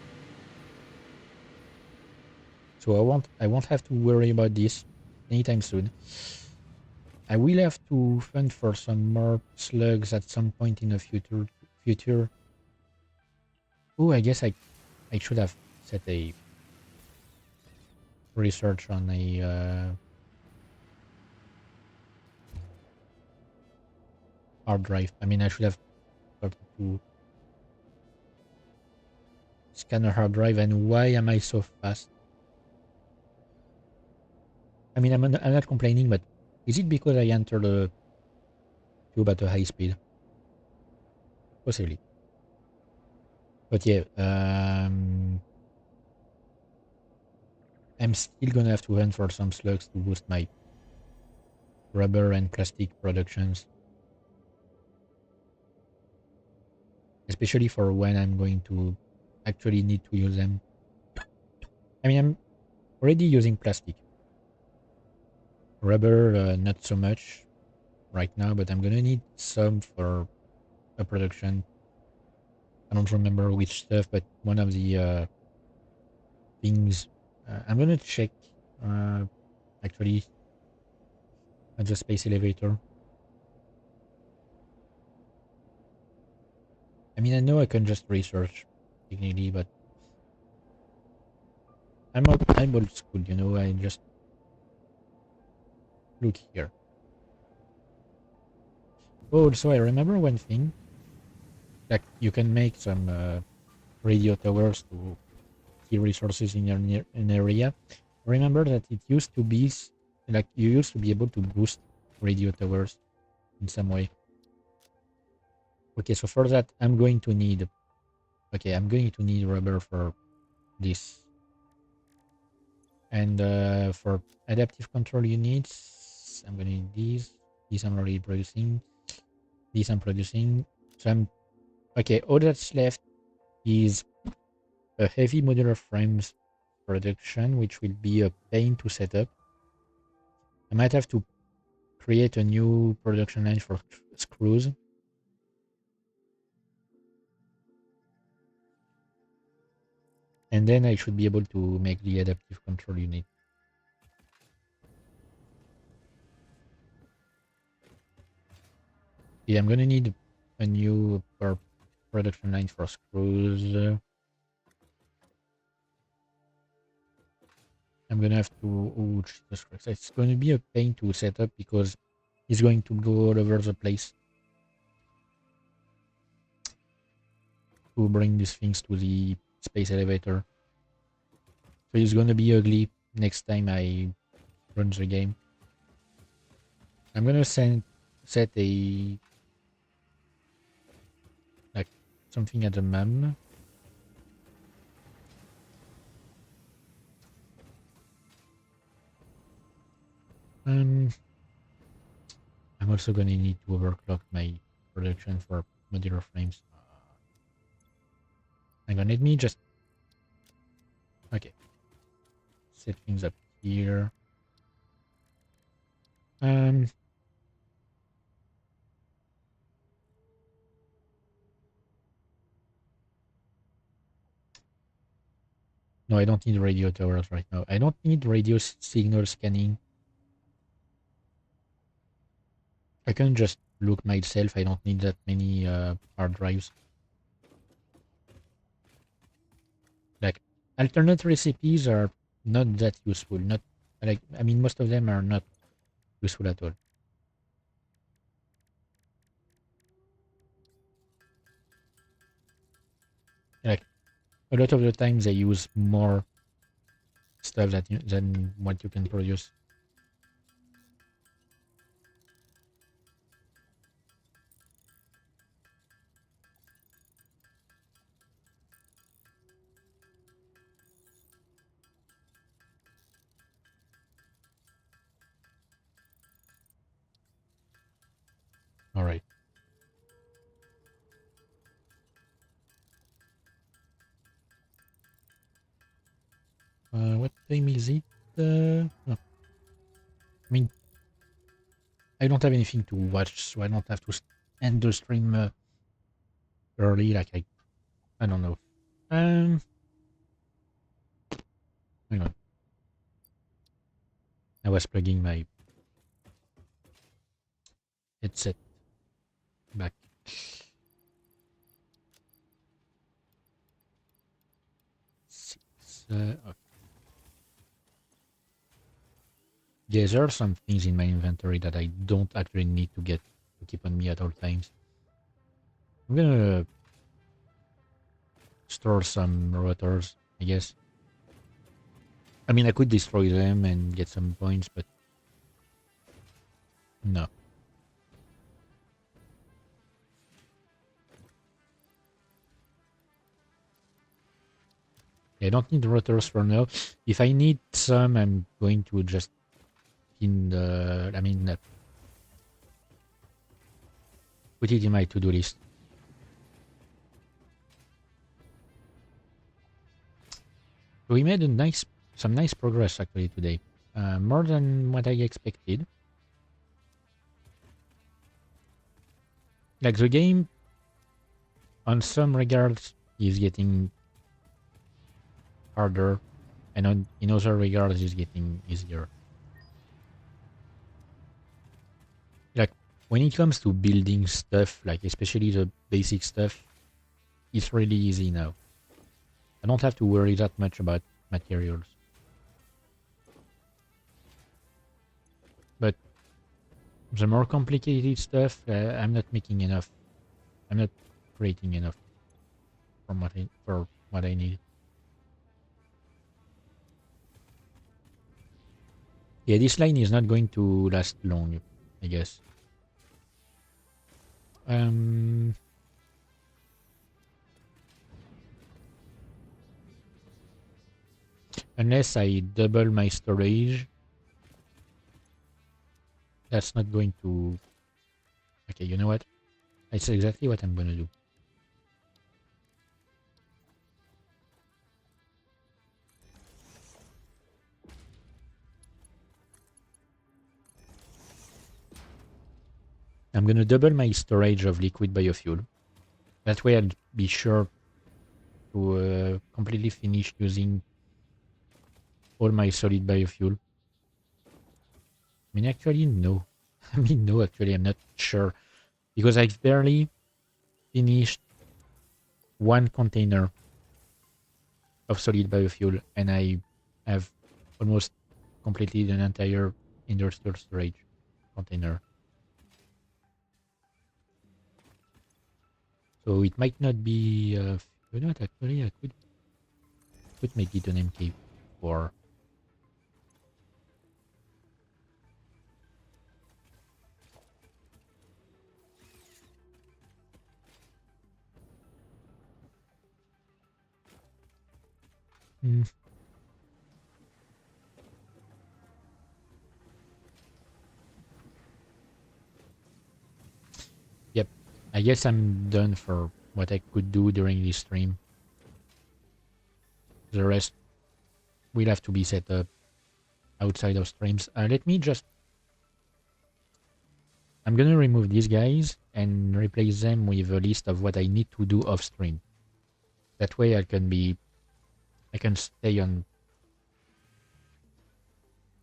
So I won't have to worry about this anytime soon. I will have to fund for some more slugs at some point in the future. Oh, I guess I should have set a research on a hard drive. I mean, I should have started to scan a hard drive. And why am I so fast? I mean, I'm not complaining, but is it because I entered the tube at a high speed? Possibly. But yeah, I'm still gonna have to hunt for some slugs to boost my rubber and plastic productions, especially for when I'm going to actually need to use them. I mean, I'm already using plastic. Rubber, not so much right now, but I'm gonna need some for a production. I don't remember which stuff, but one of the things I'm gonna check uh, actually at the space elevator. I mean, I know I can just research technically, but I'm old school, you know. I just look here. Oh, also, I remember one thing. Like you can make some radio towers to key resources in your near an area. Remember that it used to be like you used to be able to boost radio towers in some way. Okay, so for that I'm going to need rubber for this. And for adaptive control units, I'm gonna need these. These I'm already producing. These I'm producing. So I'm okay. All that's left is a heavy modular frames production, which will be a pain to set up. I might have to create a new production line for screws. And then I should be able to make the adaptive control unit. Yeah, I'm gonna need a new production line for screws. I'm gonna have to. Oh, Jesus Christ! It's going to be a pain to set up because it's going to go all over the place to bring these things to the space elevator. So it's gonna be ugly next time I run the game. I'm gonna set a like something at the mem. Um, I'm also gonna need to overclock my production for modular frames. Hang on, let me just okay set things up here. Um, no, I don't need radio towers right now. I don't need radio signal scanning. I can just look myself. I don't need that many hard drives. Like alternate recipes are not that useful. Not like I mean most of them are not useful at all. Like a lot of the times they use more stuff than what you can produce. All right. What time is it? Oh, I mean, I don't have anything to watch, so I don't have to end the stream early. Like I don't know. Um, Hang on. I was plugging my headset back. Six. Okay. Yeah, there are some things in my inventory that I don't actually need to get to keep on me at all times. I'm gonna store some rotors, I guess. I mean, I could destroy them and get some points, but no. I don't need rotors for now. If I need some, I'm going to just put it in my to-do list. So we made some nice progress actually today. More than what I expected. Like the game, on some regards, is getting harder, and in other regards, is getting easier. Like when it comes to building stuff, like especially the basic stuff, it's really easy now. I don't have to worry that much about materials. But the more complicated stuff, I'm not making enough. I'm not creating enough for what I need. Yeah, this line is not going to last long, I guess. Um, Unless I double my storage, that's not going to. Okay, you know what? That's exactly what I'm gonna do. I'm gonna double my storage of liquid biofuel. That way, I'll be sure to completely finish using all my solid biofuel. I mean, actually, no. I mean, no, actually, I'm not sure. Because I've barely finished one container of solid biofuel and I have almost completed an entire industrial storage container. So it might not be. You know what? Actually, I could make it an MK4. Mm. I guess I'm done for what I could do during this stream. The rest will have to be set up outside of streams. Let me just... I'm gonna remove these guys and replace them with a list of what I need to do off stream. That way I can stay on...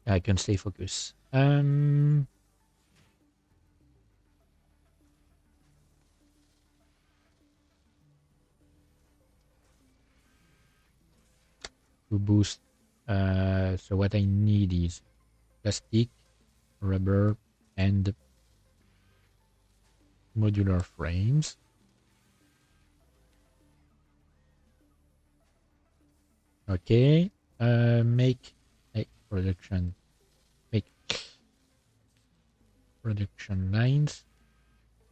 I can stay focused. To boost. So what I need is plastic, rubber, and modular frames. Okay. Make a production. Make production lines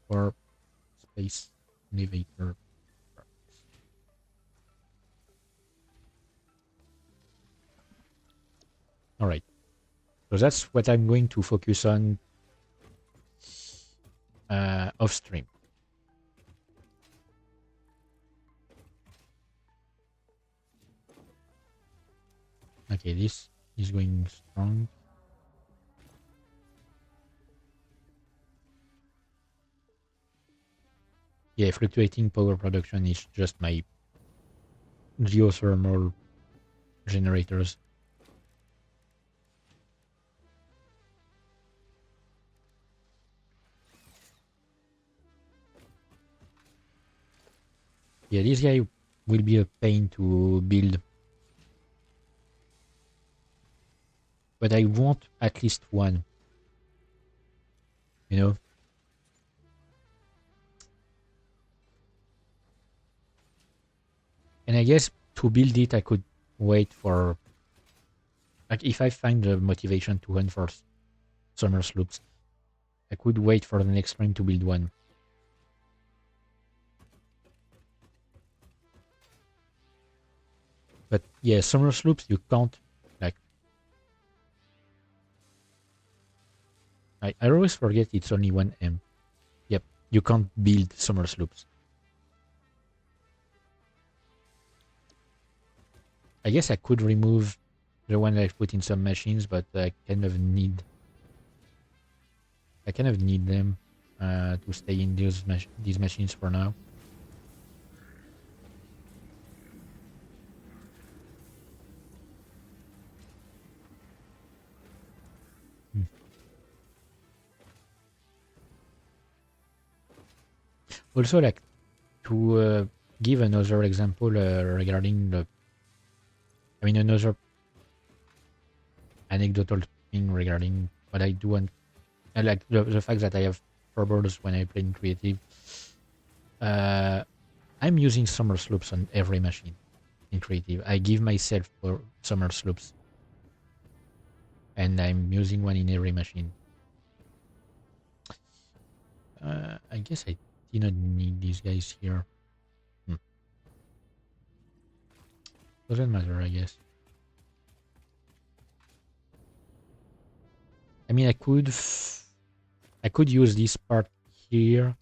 for space elevator. All right. So that's what I'm going to focus on off stream. Okay, this is going strong. Yeah, fluctuating power production is just my geothermal generators. Yeah, this guy will be a pain to build. But I want at least one. You know? And I guess to build it, I could wait for... Like, if I find the motivation to hunt for summer sloops, I could wait for the next spring to build one. But yeah, summer sloops, you can't... Like... I always forget it's only 1M. Yep, you can't build summer sloops. I guess I could remove the one I put in some machines, but I kind of need them to stay in these machines for now. Also, like, to give another example regarding the... I mean, another anecdotal thing regarding what I do, and I like the fact that I have troubles when I play in creative. I'm using summer slopes on every machine in creative. I give myself for summer slopes, and I'm using one in every machine. I guess I did not need these guys here. Doesn't matter, I guess. I mean, I could use this part here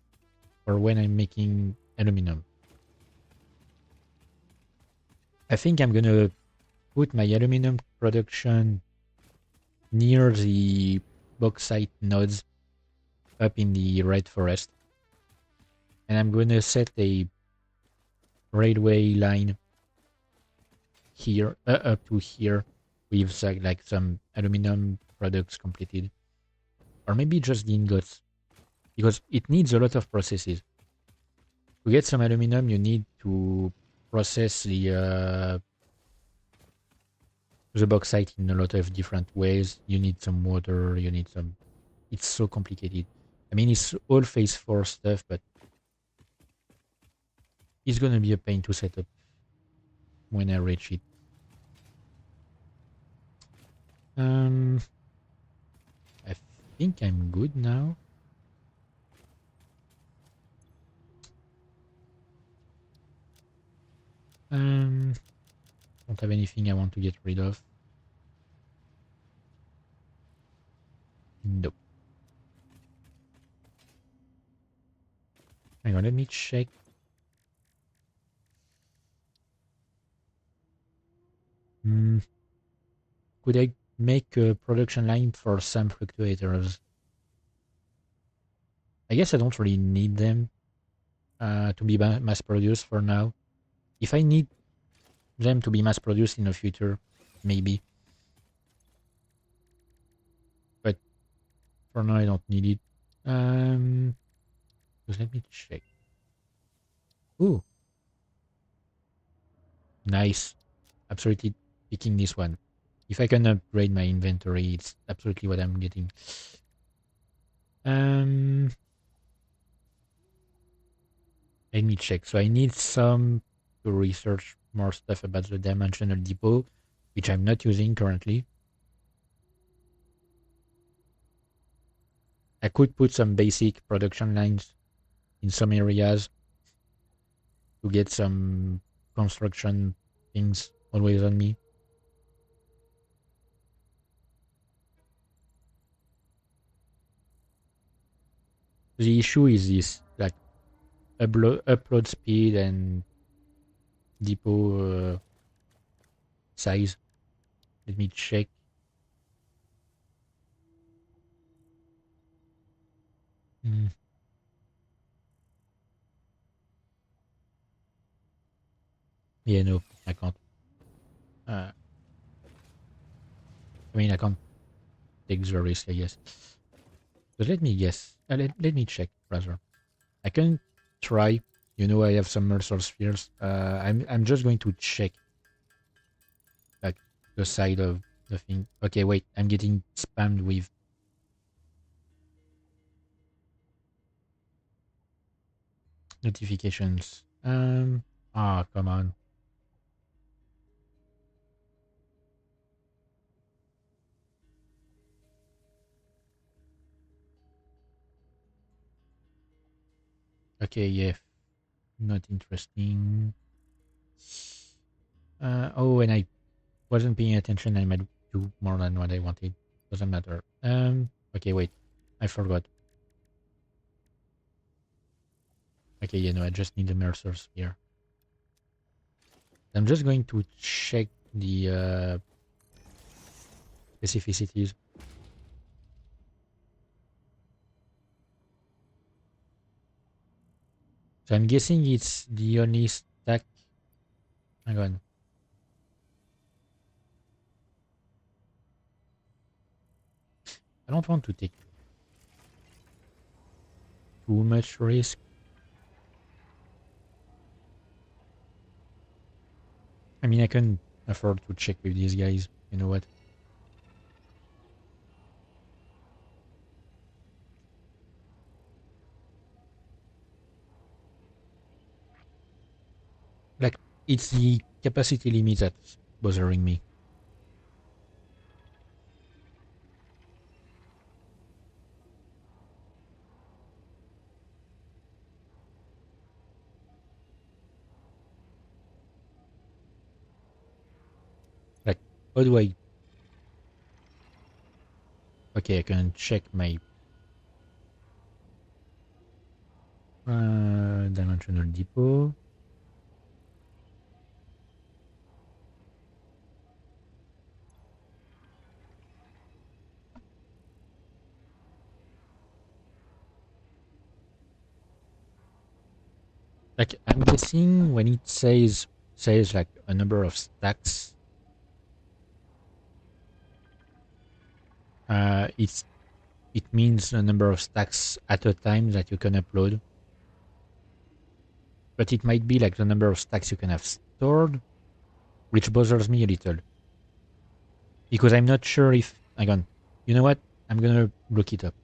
for when I'm making aluminum. I think I'm gonna put my aluminum production near the bauxite nodes up in the red forest. And I'm gonna set a railway line here, up to here, with like some aluminum products completed. Or maybe just the ingots, because it needs a lot of processes. To get some aluminum, you need to process the bauxite in a lot of different ways. You need some water, you need some... It's so complicated. I mean, it's all phase 4 stuff, but it's gonna be a pain to set up when I reach it. I think I'm good now. Don't have anything I want to get rid of. Nope. Hang on, let me check. Hmm. Could I make a production line for some fluctuators? I guess I don't really need them to be mass produced for now. If I need them to be mass produced in the future, maybe. But for now, I don't need it. Just let me check. Ooh, nice. Absolutely picking this one. If I can upgrade my inventory, it's absolutely what I'm getting. Um, Let me check. So I need some to research more stuff about the dimensional depot, which I'm not using currently. I could put some basic production lines in some areas to get some construction things always on me. The issue is this, like upload speed and depot size. Let me check. Mm, yeah, no, I can't. Uh, I mean, I can't take the risk, I guess. But let me guess. Let me check, rather. I can try. You know, I have some Mercer spheres. I'm just going to check like the side of the thing. Okay, wait. I'm getting spammed with notifications. Come on. Okay, yeah, not interesting. Oh, and I wasn't paying attention. I might do more than what I wanted. Doesn't matter. Okay, wait. I forgot. Okay, you know, I just need the Mercers here. I'm just going to check the specificities. So I'm guessing it's the only stack. Hang on. I don't want to take too much risk. I mean, I can afford to check with these guys. You know what? Like, it's the capacity limit that's bothering me. Like, how do I... Okay, I can check my dimensional depot. Like, I'm guessing when it says like a number of stacks, it's it means a number of stacks at a time that you can upload. But it might be like the number of stacks you can have stored, which bothers me a little. Because I'm not sure if... Hang on. You know what? I'm gonna look it up.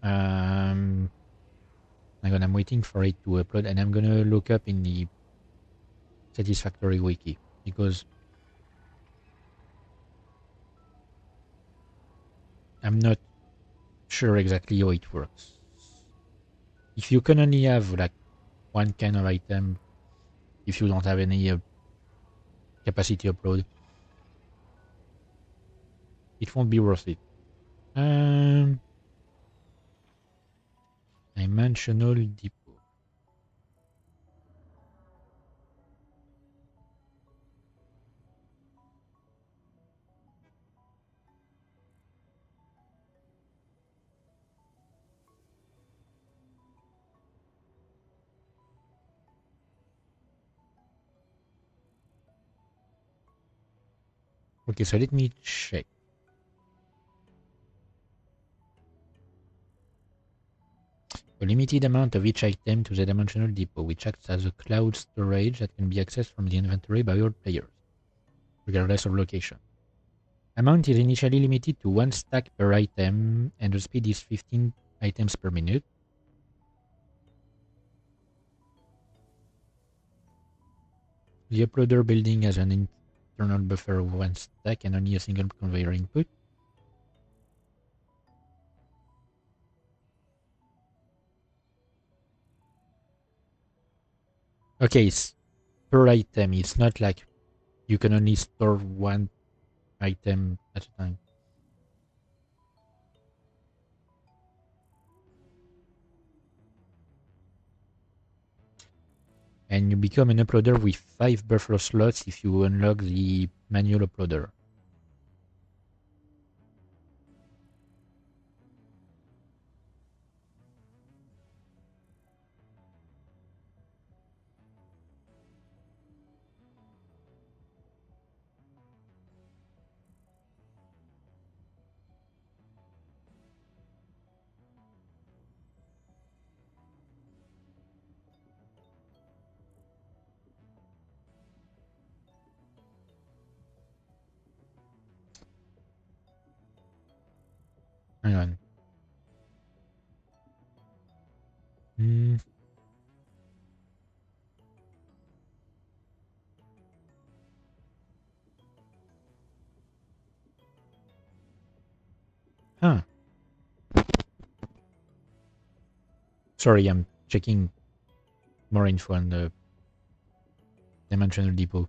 Um, Hang on, I'm waiting for it to upload, and I'm gonna look up in the Satisfactory wiki, because I'm not sure exactly how it works. If you can only have like one kind of item, if you don't have any capacity upload, it won't be worth it. Um, two-dimensional depot. Okay, so let me check. A limited amount of each item to the dimensional depot, which acts as a cloud storage that can be accessed from the inventory by all players, regardless of location. Amount is initially limited to 1 stack per item, and the speed is 15 items per minute. The uploader building has an internal buffer of 1 stack and only a single conveyor input. Okay, it's per item. It's not like you can only store 1 item at a time. And you become an uploader with 5 buffer slots if you unlock the manual uploader. Hang on. Hmm. Huh. Sorry, I'm checking more info on the dimensional depot.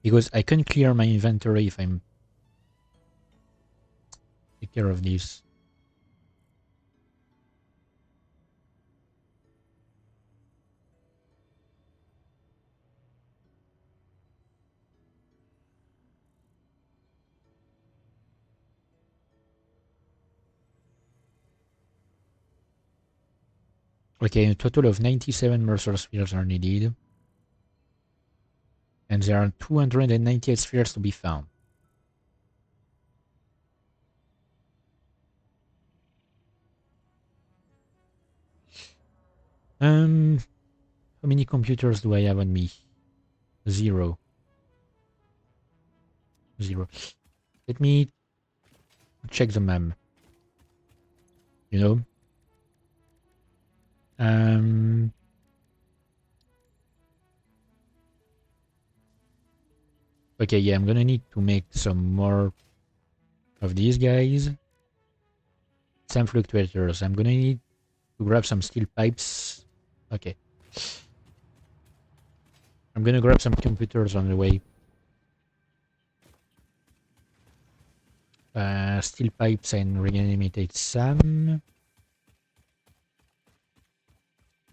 Because I can clear my inventory if I'm take care of this. Okay, a total of 97 Mercer spheres are needed. And there are 298 spheres to be found. How many computers do I have on me? 0. 0. Let me check the map. You know? Okay, yeah, I'm gonna need to make some more of these guys. Some fluctuators. I'm gonna need to grab some steel pipes. Okay. I'm gonna grab some computers on the way. Steel pipes and reanimated some.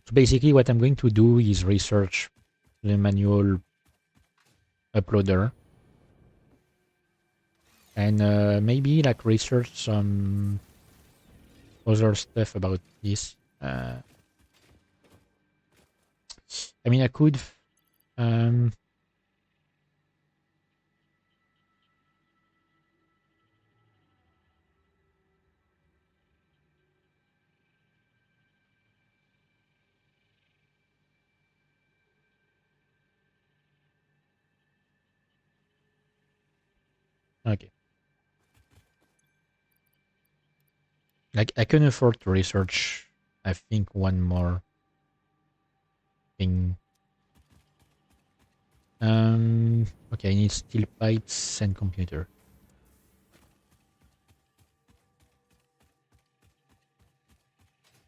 So basically what I'm going to do is research the manual uploader. And maybe like research some other stuff about this. I mean, I could. Um, okay. Like I can afford to research. I think one more thing. Okay, I need steel pipes and computer.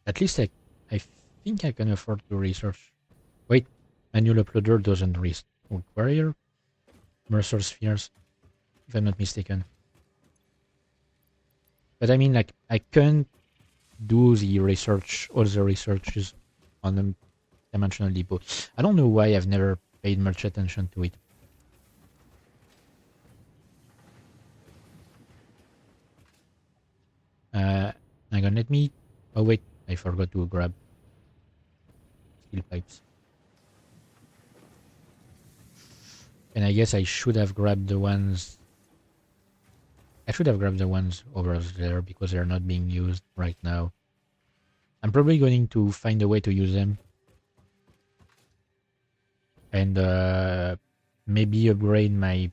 At least I think I can afford to research. Wait, manual uploader doesn't require Mercer spheres, if I'm not mistaken. But I mean, like, I can't do the research, all the researches on the dimensional depot. I don't know why I've never paid much attention to it. Hang on, let me... Oh wait, I forgot to grab steel pipes. And I guess I should have grabbed the ones... I should have grabbed the ones over there because they're not being used right now. I'm probably going to find a way to use them. And maybe upgrade my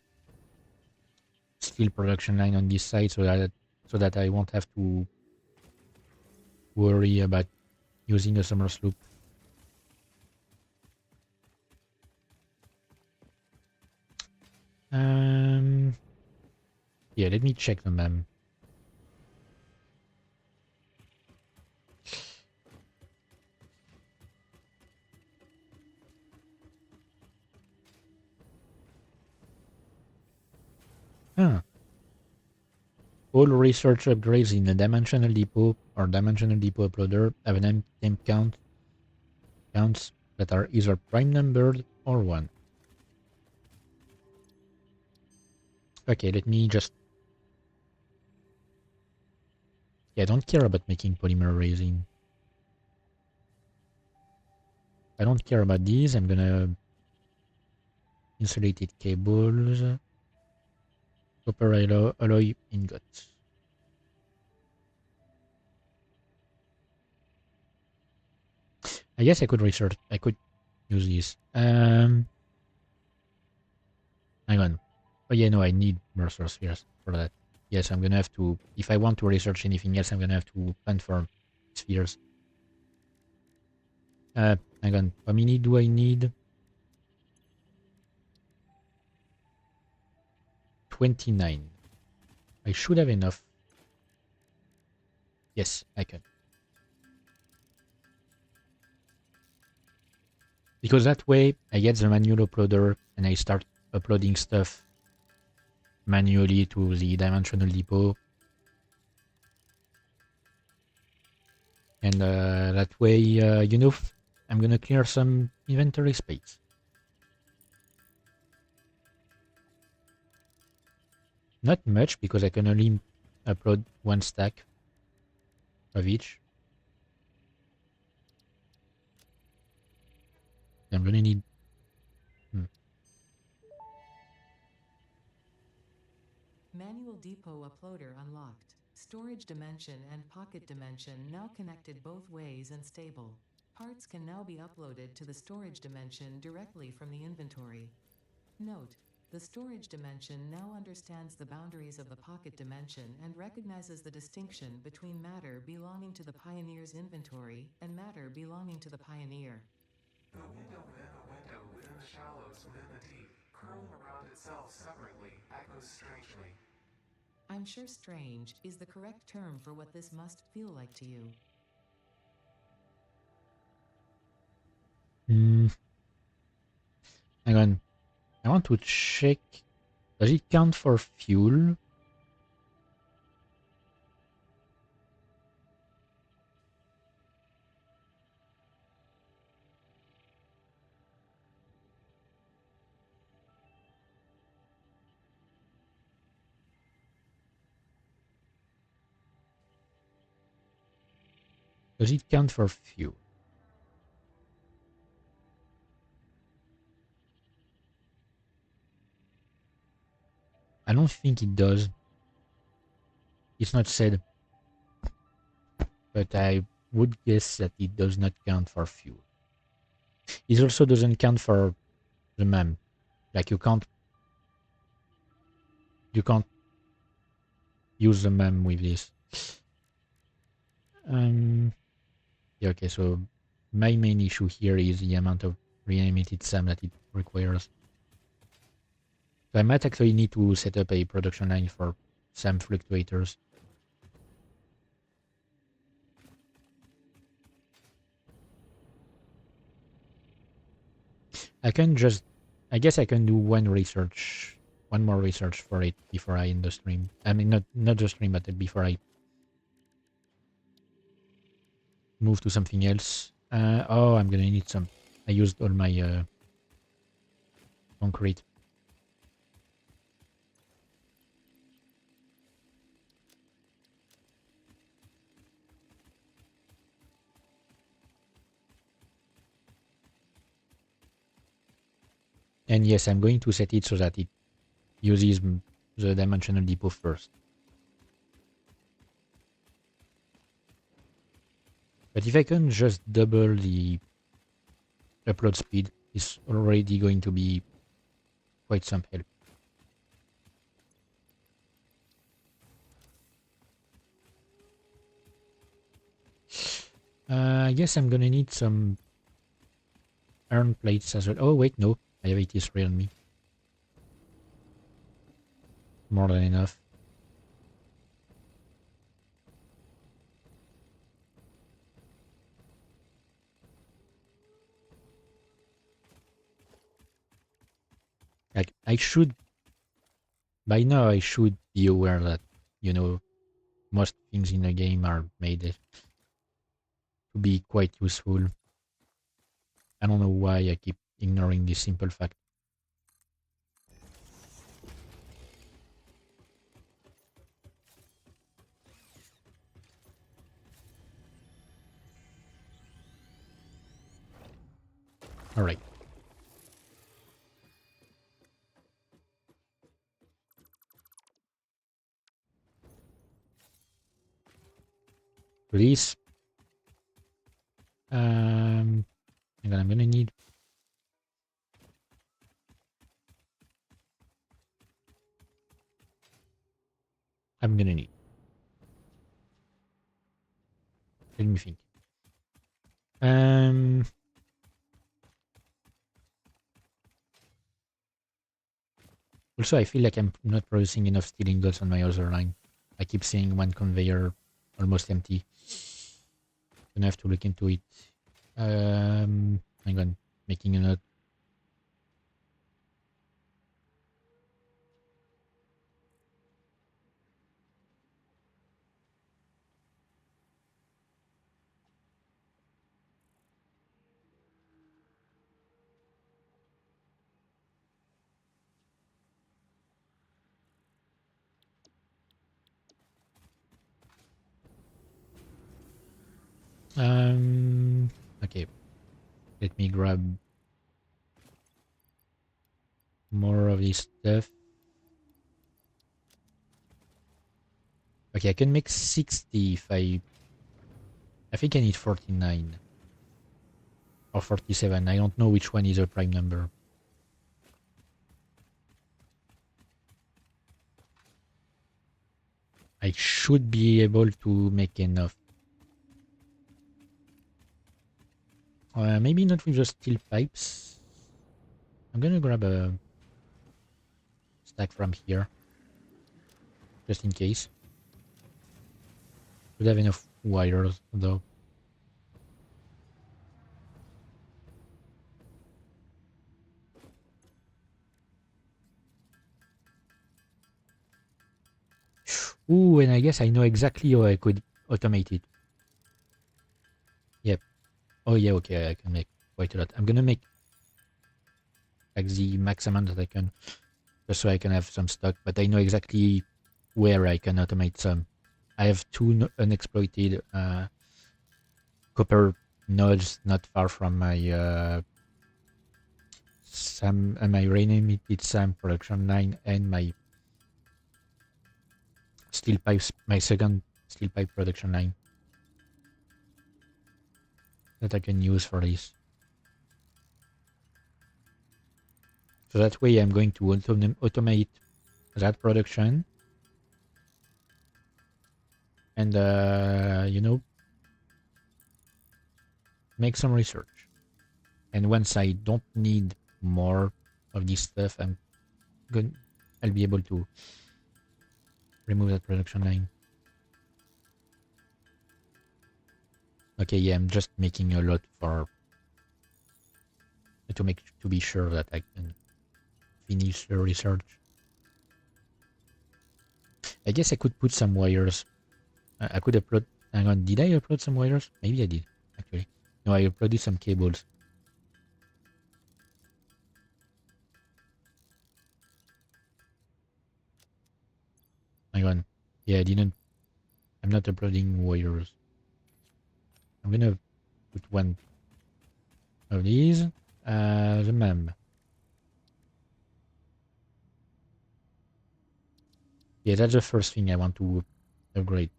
steel production line on this side so that I won't have to worry about using a summer sloop. Yeah, let me check the map. Huh. All research upgrades in the dimensional depot or dimensional depot uploader have an temp counts that are either prime numbered or 1. Okay, let me just... Yeah, I don't care about making polymer resin. I don't care about these. I'm gonna... Insulated cables. Copper alloy ingots. I guess I could research... I could use these. Hang on. Oh yeah, no, I need Mercer spheres for that. Yes, I'm gonna have to... If I want to research anything else, I'm gonna have to hunt for spheres. Hang on. How many do I need? 29. I should have enough. Yes, I can. Because that way, I get the manual uploader and I start uploading stuff manually to the dimensional depot. And that way, you know, I'm gonna clear some inventory space. Not much, because I can only upload 1 stack of each. I'm gonna need... Manual depot uploader unlocked. Storage dimension and pocket dimension now connected both ways and stable. Parts can now be uploaded to the storage dimension directly from the inventory. Note: the storage dimension now understands the boundaries of the pocket dimension and recognizes the distinction between matter belonging to the Pioneer's inventory and matter belonging to the Pioneer. The window within a window within the shallows within the deep, curling around itself separately, echoes strangely. I'm sure strange is the correct term for what this must feel like to you. Hang on. I want to check. Does it count for fuel? Does it count for fuel? I don't think it does. It's not said. But I would guess that it does not count for fuel. It also doesn't count for the MEM. Like you can't use the MEM with this. Yeah, okay, so my main issue here is the amount of reanimated SAM that it requires. So I might actually need to set up a production line for some fluctuators. I can just, I guess I can do one more research for it before I end the stream. I mean, not the stream, but before I move to something else. Oh, I'm gonna need some. I used all my concrete. And yes, I'm going to set it so that it uses the dimensional depot first. But if I can just double the upload speed, it's already going to be quite some help. I guess I'm gonna need some iron plates as well. Oh wait, no, I have 83 on me. More than enough. Like I should, by now I should be aware that, you know, most things in the game are made to be quite useful. I don't know why I keep ignoring this simple fact. Alright. Please. And then I'm gonna need. I'm gonna need. Let me think. Um. Also, I feel like I'm not producing enough steel ingots on my other line. I keep seeing one conveyor almost empty. Gonna have to look into it. Hang on, making a note. Okay. Let me grab more of this stuff. Okay, I can make 60 if I think I need 49 or 47. I don't know which one is a prime number. I should be able to make enough. Maybe not with the steel pipes. I'm gonna grab a stack from here, just in case. Should have enough wires, though. Ooh, and I guess I know exactly how I could automate it. Yep. Oh yeah, okay, I can make quite a lot. I'm gonna make like the max amount that I can, just so I can have some stock, but I know exactly where I can automate some. I have two unexploited copper nodes not far from my my reanimated SAM production line and my steel pipes, my second steel pipe production line that I can use for this. So that way I'm going to automate that production and, you know, make some research. And once I don't need more of this stuff, I'm I'll be able to remove that production line. Okay, yeah, I'm just making a lot for to be sure that I can finish the research. I guess I could put some wires. I could upload. Hang on, did I upload some wires? Maybe I did, actually. No, I uploaded some cables. Hang on. Yeah, I didn't. I'm not uploading wires. I'm gonna put one of these. The mem. Yeah, that's the first thing I want to upgrade.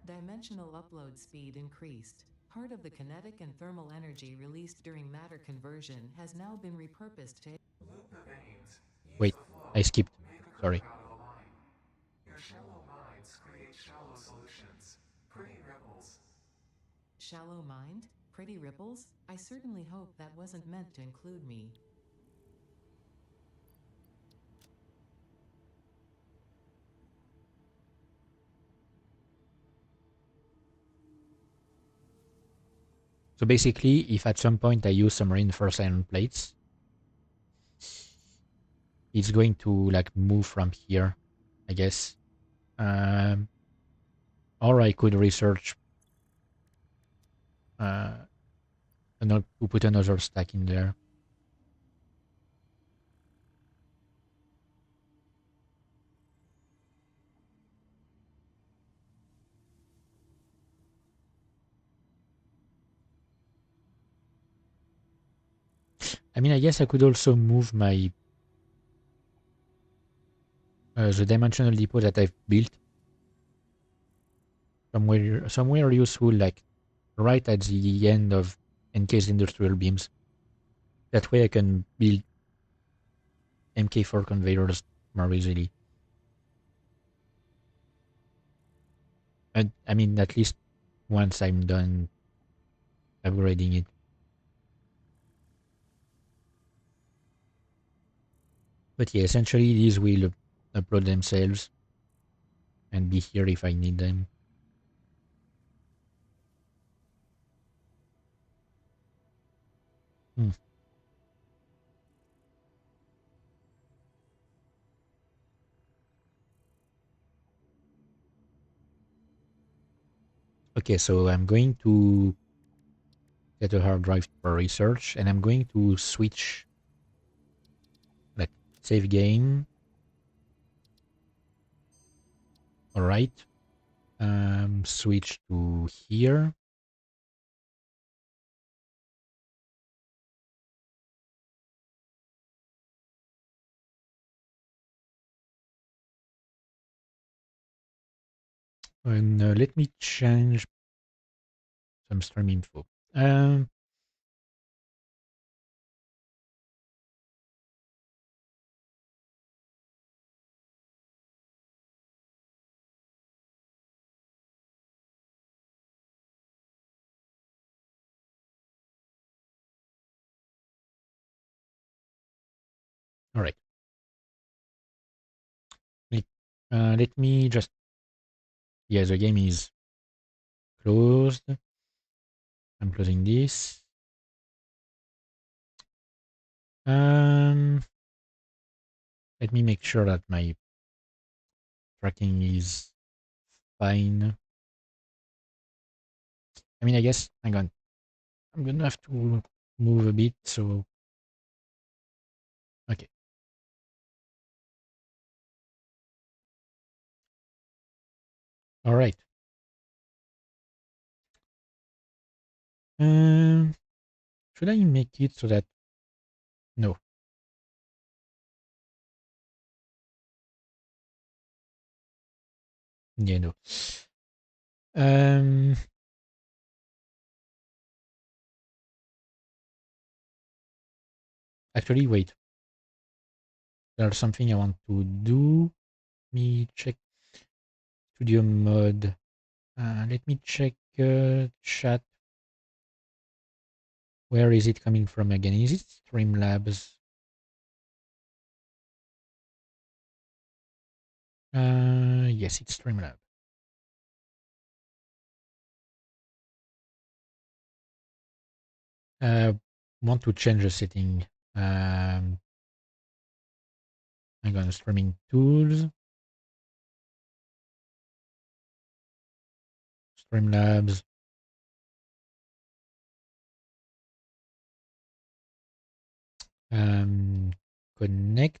Dimensional upload speed increased. Part of the kinetic and thermal energy released during matter conversion has now been repurposed to Loop the veins. Use Wait, the I flow. skipped. Make a curve Sorry. out of a line. Your shallow minds create shallow solutions. Pretty ripples. shallow mind? Pretty ripples? I certainly hope that wasn't meant to include me. So basically, if at some point I use some reinforced iron plates, it's going to like move from here, I guess. Um, or I could research to put another stack in there. I mean, I guess I could also move my the dimensional depot that I've built somewhere useful, like right at the end of encased industrial beams. That way I can build MK4 conveyors more easily. And I mean, at least once I'm done upgrading it. But yeah, essentially these will upload themselves and be here if I need them. Hmm. Okay, so I'm going to get a hard drive for research, and I'm going to switch, like, save game. All right. Switch to here. And let me change some stream info. Um, all right. Let, let me just. Yeah, the game is closed. I'm closing this. Um, Let me make sure that my tracking is fine. I mean, I guess. Hang on. I'm gonna have to move a bit. So okay. All right. Um, should I make it so that no? Yeah, no. Um, Actually, wait. There's something I want to do. Let me check studio mode. Let me check chat. Where is it coming from again? Is it Streamlabs? Yes, it's Streamlabs. Want to change the setting. I'm gonna streaming tools, Streamlabs. Connect.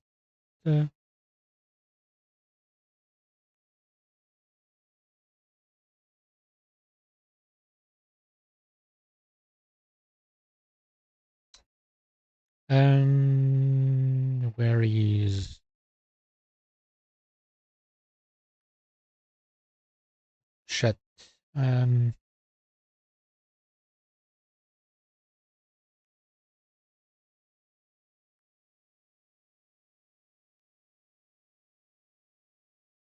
Where is chat? Um,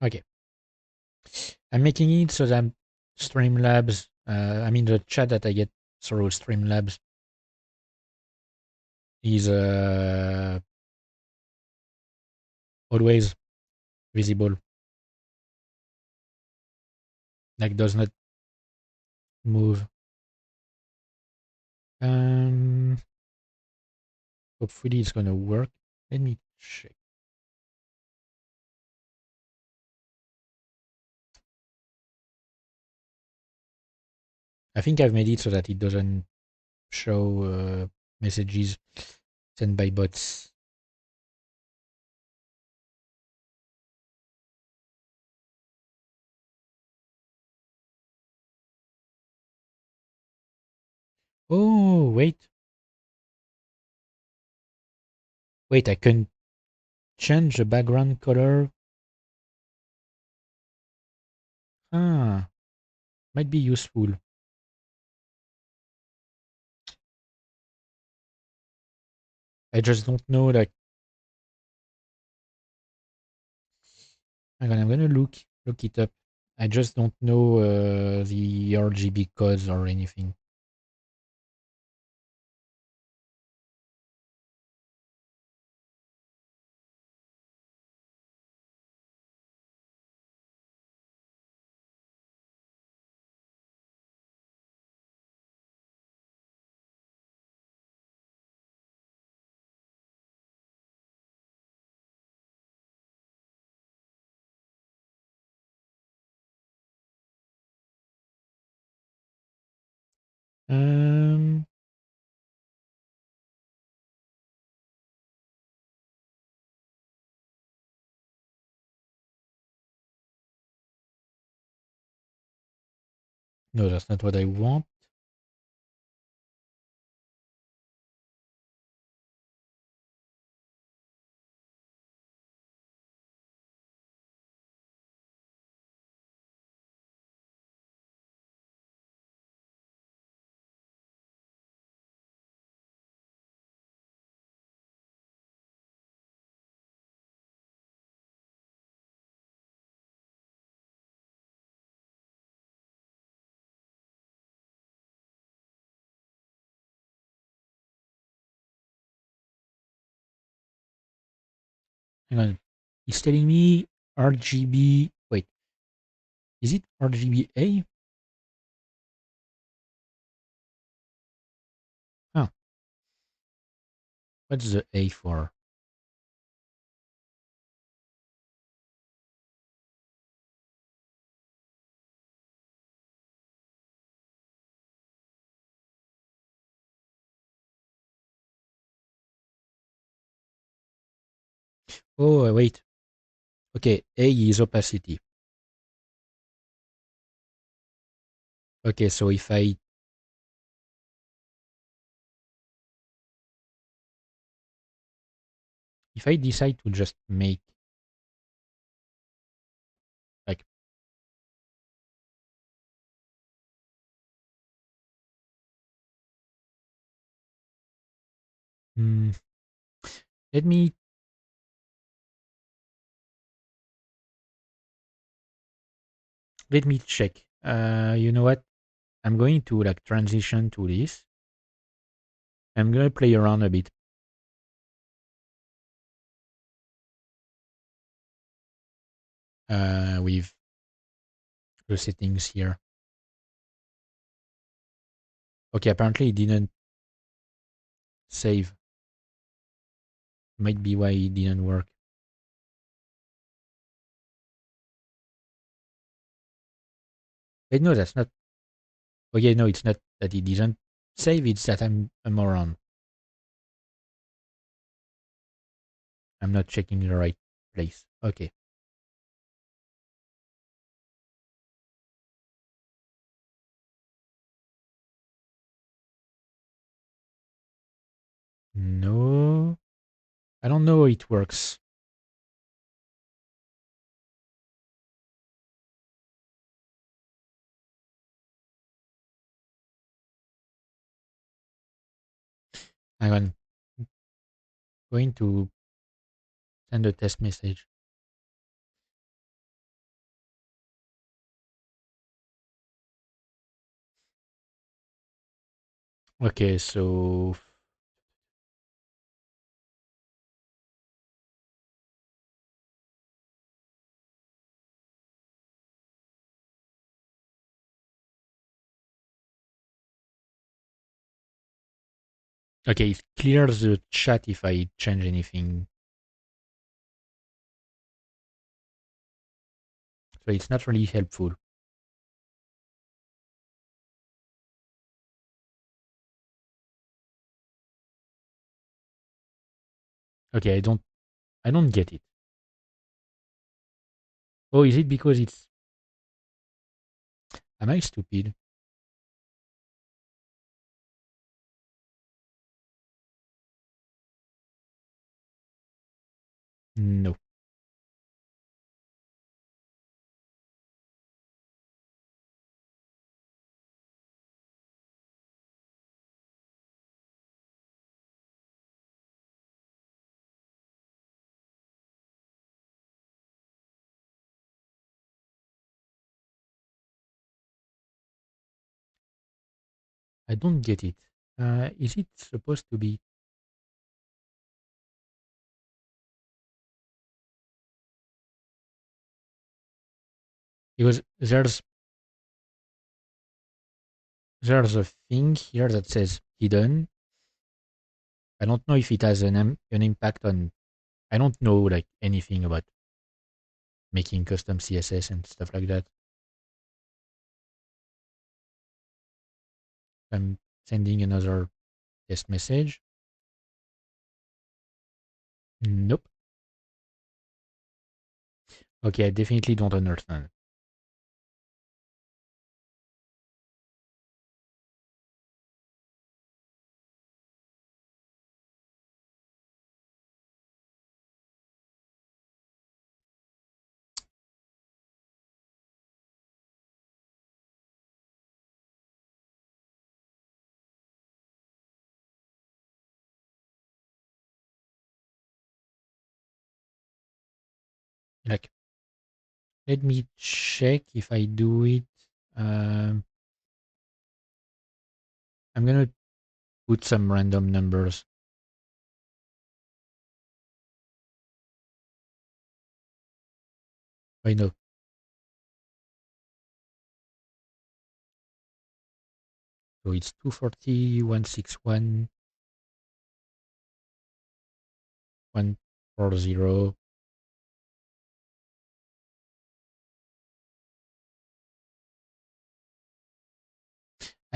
okay. I'm making it so that Streamlabs, I mean the chat that I get through Streamlabs is always visible, like does not move. Um, Hopefully it's gonna work. Let me check. I think I've made it so that it doesn't show messages sent by bots. Oh, wait, I can change the background color. Ah, might be useful. I just don't know, like, I'm gonna look it up. I just don't know the RGB codes or anything. Um, no, that's not what I want. Hang on. It's telling me RGB. Wait, is it RGBA? Huh. What's the A for? Oh, wait. Okay, A is opacity. Okay, so if I decide to just make like mm, let me check. You know what? I'm going to like transition to this. I'm gonna play around a bit with the settings here. Okay, apparently it didn't save. Might be why it didn't work. Wait, no, that's not. Okay, no, it's not that it didn't save. It's that I'm a moron. I'm not checking the right place. Okay. No, I don't know how it works. I'm going to send a test message. Okay, so okay, it clears the chat if I change anything. So it's not really helpful. Okay, I don't get it. Oh, is it because it's am I stupid? No. I don't get it. Is it supposed to be because there's a thing here that says hidden. I don't know if it has an impact on. I don't know like anything about making custom CSS and stuff like that. I'm sending another test message. Nope. Okay, I definitely don't understand. Like, let me check if I do it. Um, I'm gonna put some random numbers. I know. So it's 240, 161, 140.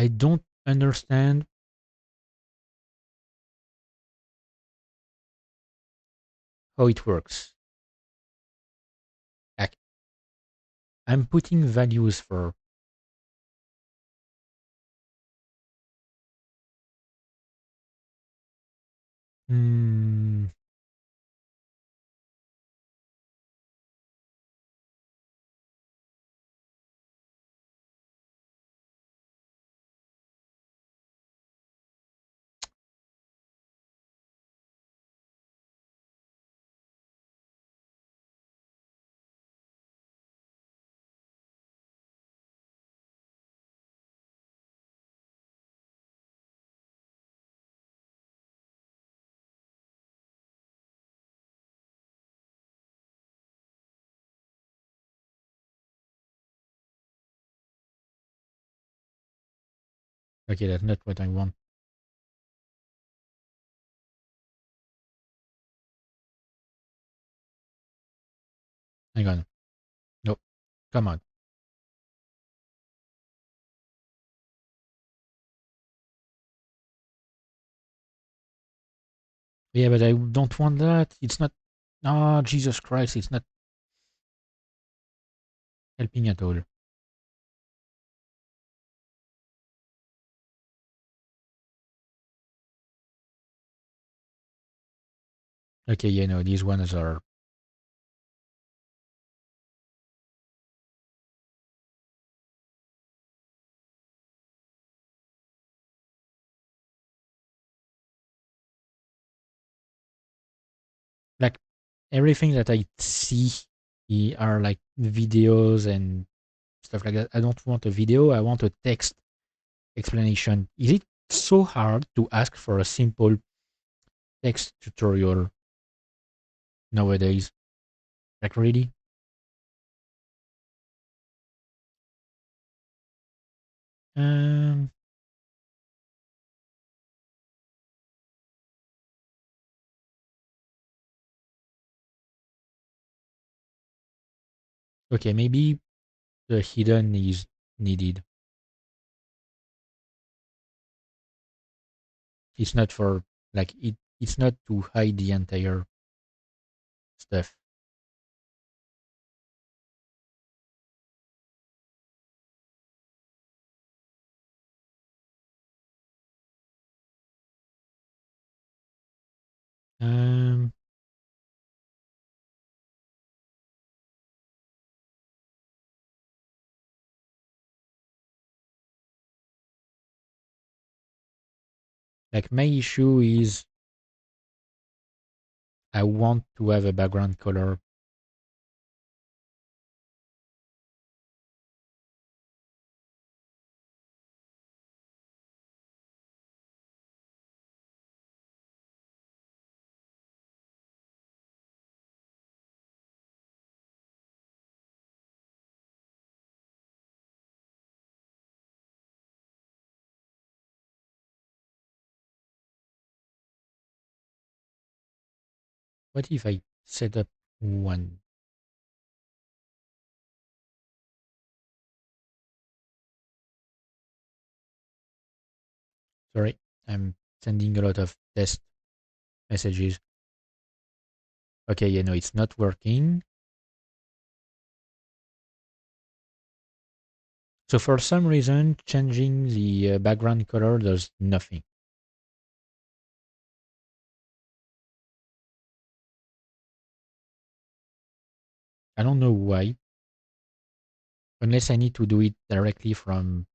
I don't understand how it works. Like, I'm putting values for. Hmm, Okay, that's not what I want. Hang on. No, come on. Yeah, but I don't want that. It's not. Oh, Jesus Christ! It's not helping at all. Okay, yeah, no, these ones are like everything that I see are like videos and stuff like that. I don't want a video. I want a text explanation. Is it so hard to ask for a simple text tutorial nowadays? Like really? Um. Okay, maybe the hidden is needed. It's not for like it. It's not to hide the entire stuff. Um. Like my issue is I want to have a background color. What if I set up one? Sorry, I'm sending a lot of test messages. Okay, yeah, no, it's not working. So for some reason, changing the background color does nothing. I don't know why. Unless I need to do it directly from.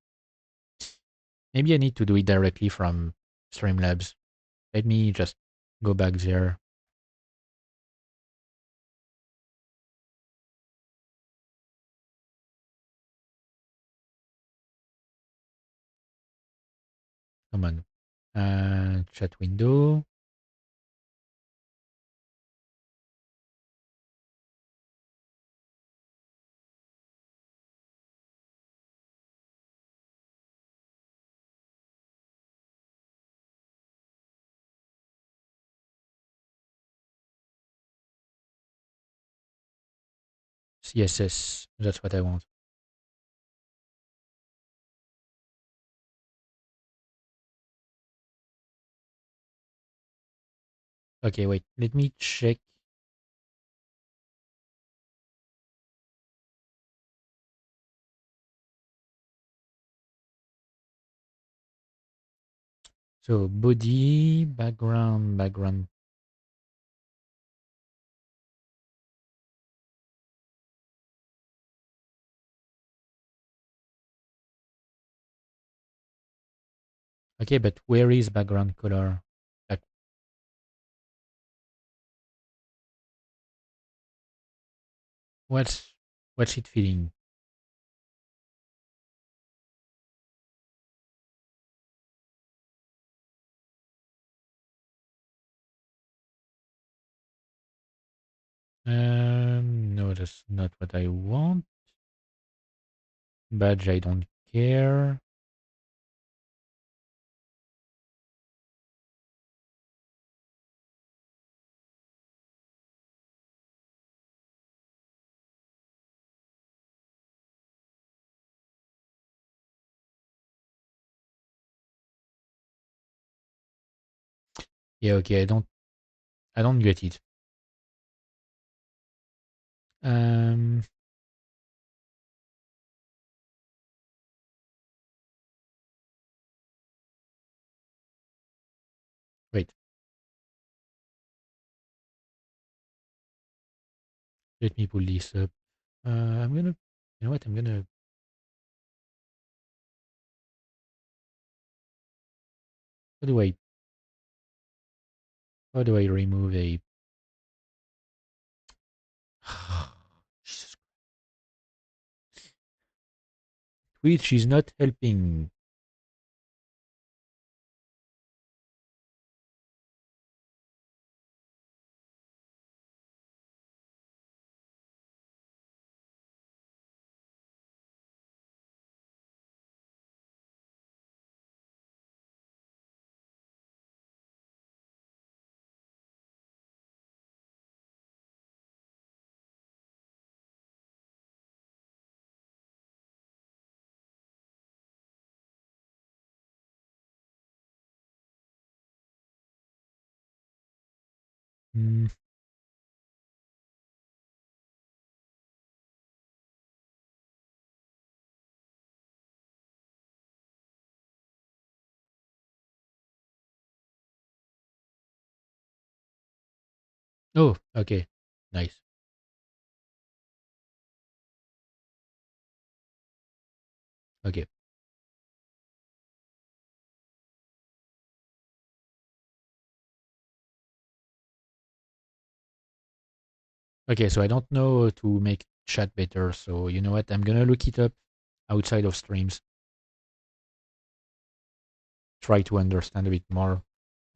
Maybe I need to do it directly from Streamlabs. Let me just go back there. Come on. Chat window. CSS. That's what I want. Okay, wait. Let me check. So body, background. Okay, but where is background color? Like, what's what's it feeling? No, that's not what I want. Badge, I don't care. Yeah, okay, I don't get it. Um, Wait, let me pull this up. I'm gonna, you know what? How do I, how do I remove a? Jesus, Twitch is not helping. Mm. Oh, okay, nice. Okay, okay. So I don't know to make chat better. So you know what? I'm gonna look it up outside of streams. Try to understand a bit more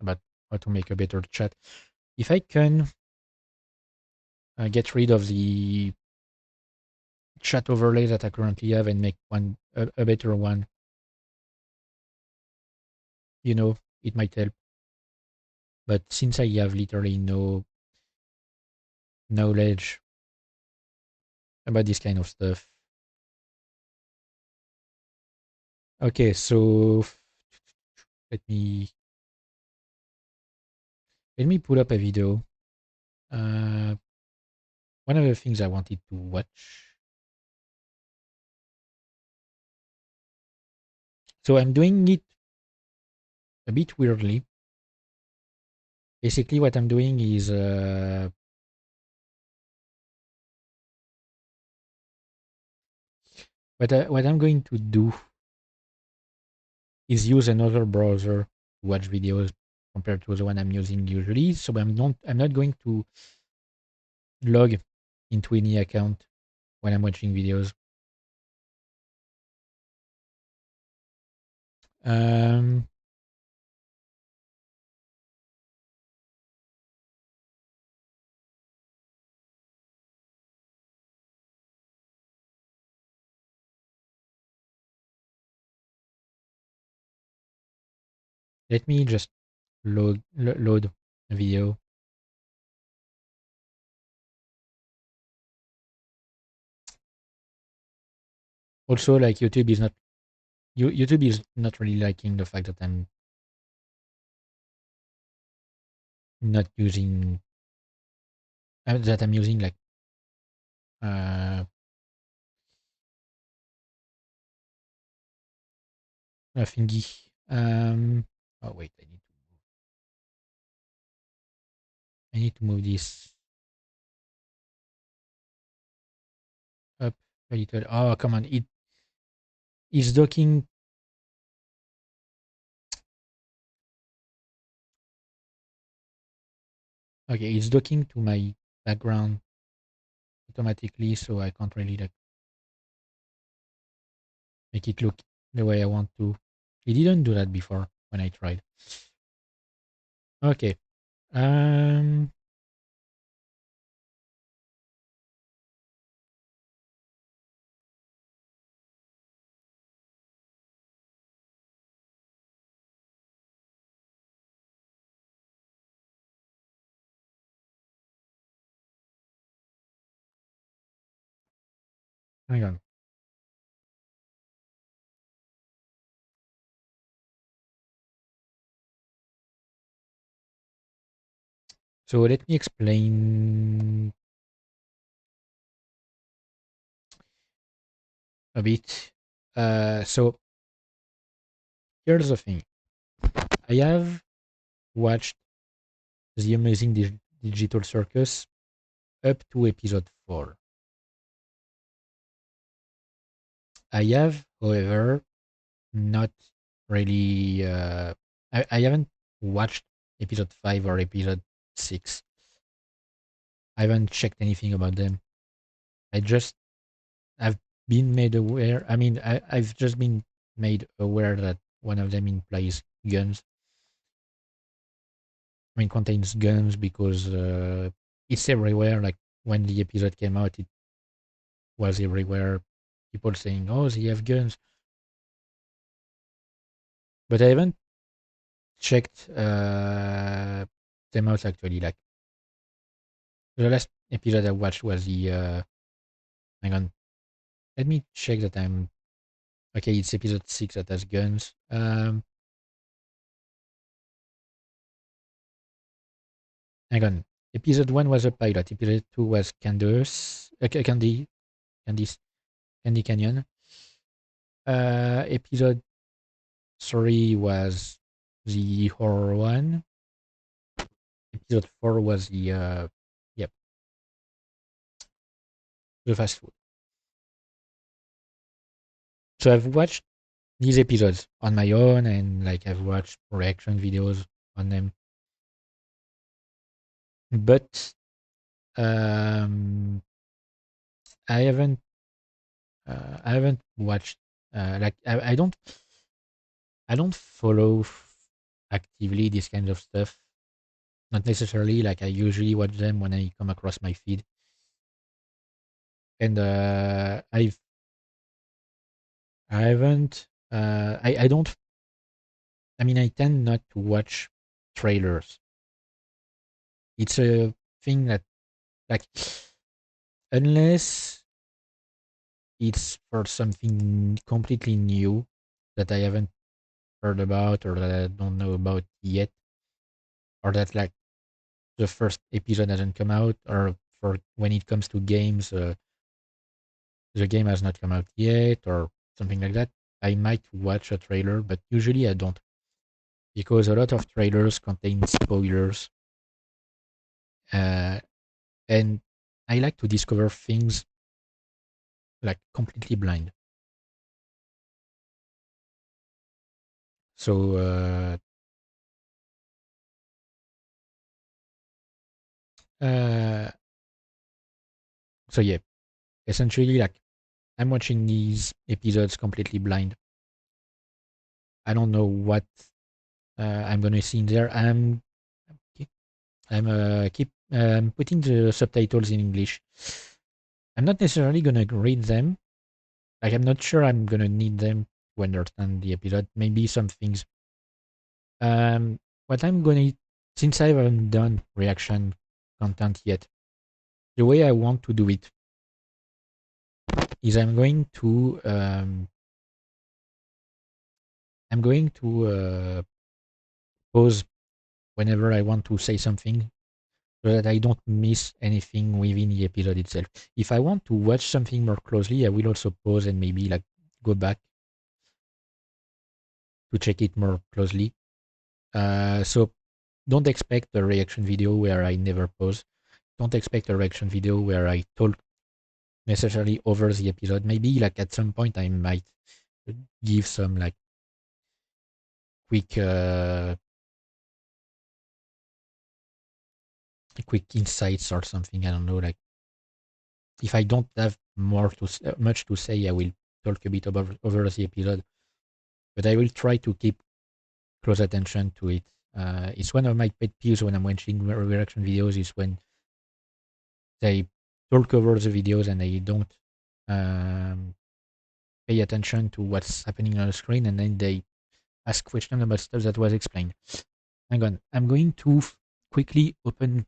about how to make a better chat. If I can get rid of the chat overlay that I currently have and make one a better one, it might help. But since I have literally no knowledge about this kind of stuff, okay. So let me let me pull up a video. Uh, One of the things I wanted to watch. So I'm doing it a bit weirdly. Basically, what I'm doing is what I'm going to do is use another browser to watch videos compared to the one I'm using usually. So I'm not going to log into any account when I'm watching videos. Um, Let me just load a video. Also, like YouTube is not really liking the fact that I'm not using that I'm using like uh, a thingy. Oh wait, I need to move this up a little. Oh come on, it is docking. Okay, it's docking to my background automatically, so I can't really like make it look the way I want to. It didn't do that before when I tried. Okay. Um. Hang on. So let me explain a bit. So here's the thing. I have watched the amazing digital circus up to episode 4. I have, however, not really. I haven't watched episode 5 or episode 6. I haven't checked anything about them. I just I've been made aware. I mean, I've just been made aware that one of them implies guns. I mean, contains guns because it's everywhere. Like when the episode came out, it was everywhere. People saying, "Oh, they have guns," but I haven't checked them out actually. Like the last episode I watched was the. Hang on, let me check that I'm okay. It's episode 6 that has guns. Hang on. Episode 1 was a pilot. Episode 2 was Candy, Candy Canyon. Episode 3 was the horror one. Episode 4 was the yep, the fast food. So I've watched these episodes on my own, and like I've watched reaction videos on them. But um, I haven't watched like I don't follow actively this kind of stuff. Not necessarily. Like I usually watch them when I come across my feed, and I haven't I don't. I mean, I tend not to watch trailers. It's a thing that like unless it's for something completely new that I haven't heard about or that I don't know about yet, or that like the first episode hasn't come out, or for when it comes to games, the game has not come out yet, or something like that. I might watch a trailer, but usually I don't because a lot of trailers contain spoilers, uh, and I like to discover things like completely blind. So, uh, so yeah, essentially, like I'm watching these episodes completely blind. I don't know what I'm gonna see in there. I'm keep putting the subtitles in English. I'm not necessarily gonna read them. Like I'm not sure I'm gonna need them to understand the episode. Maybe some things. Um, what I'm gonna since I haven't done reaction content yet, the way I want to do it is I'm going to pause whenever I want to say something so that I don't miss anything within the episode itself. If I want to watch something more closely, I will also pause and maybe like go back to check it more closely. So don't expect a reaction video where I never pause. Don't expect a reaction video where I talk necessarily over the episode. Maybe like at some point I might give some like quick quick insights or something. I don't know. Like if I don't have much to say, I will talk a bit over the episode. But I will try to keep close attention to it. It's one of my pet peeves when I'm watching reaction videos. Is when they talk over the videos and they don't um, pay attention to what's happening on the screen, and then they ask questions about stuff that was explained. Hang on, I'm going to quickly open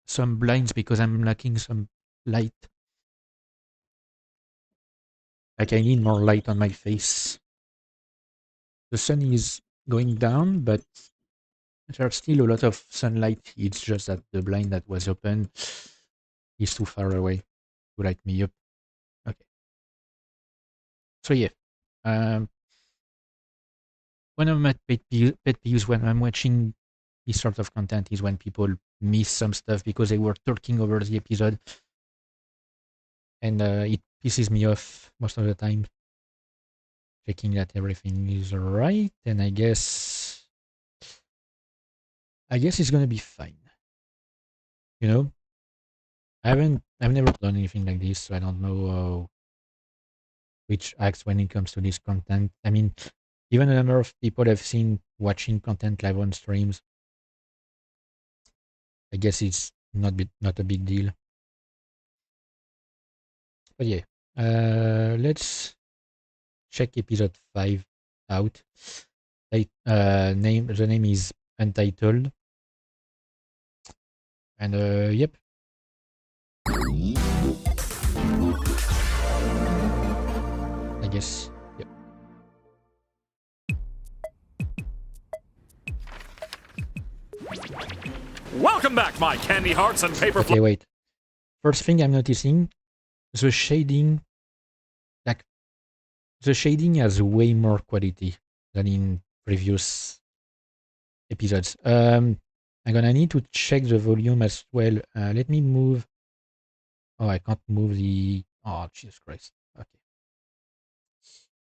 some blinds because I'm lacking some light. Like I need more light on my face. The sun is going down, but There's still a lot of sunlight. It's just that the blind that was open is too far away to light me up. Okay. So yeah. Um, One of my pet peeves when I'm watching this sort of content is when people miss some stuff because they were talking over the episode, and it pisses me off most of the time. Checking that everything is right, and I guess it's gonna be fine. You know, I've never done anything like this, so I don't know which acts when it comes to this content. I mean, even the number of people I've seen watching content live on streams, I guess it's not a big deal. But yeah, let's check episode 5 out. The name is Untitled, and yep. I guess yep. Welcome back, my candy hearts and paper. Okay, wait. First thing I'm noticing, the shading, like the shading has way more quality than in previous episodes. I'm gonna need to check the volume as well. Let me move. Oh, I can't move the. Oh, Jesus Christ. Okay.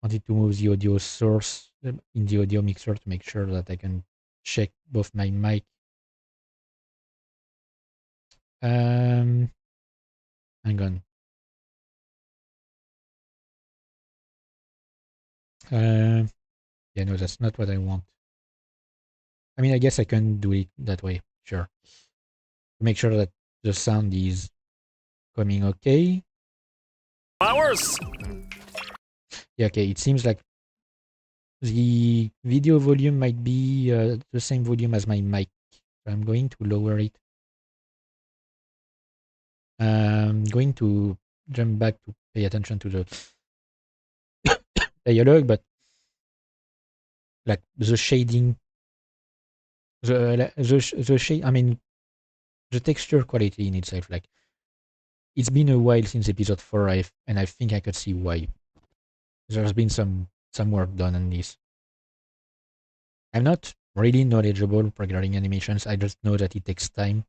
Wanted to move the audio source in the audio mixer to make sure that I can check both my mic. Hang on. Yeah, no, that's not what I want. I mean, I guess I can do it that way. Sure. Make sure that the sound is coming okay. Flowers. Yeah, okay. It seems like the video volume might be the same volume as my mic. I'm going to lower it. I'm going to jump back to pay attention to the dialogue, but like the shading, the shade. I mean, the texture quality in itself. Like, it's been a while since episode 4, and I think I could see why. There's been some work done on this. I'm not really knowledgeable regarding animations. I just know that it takes time,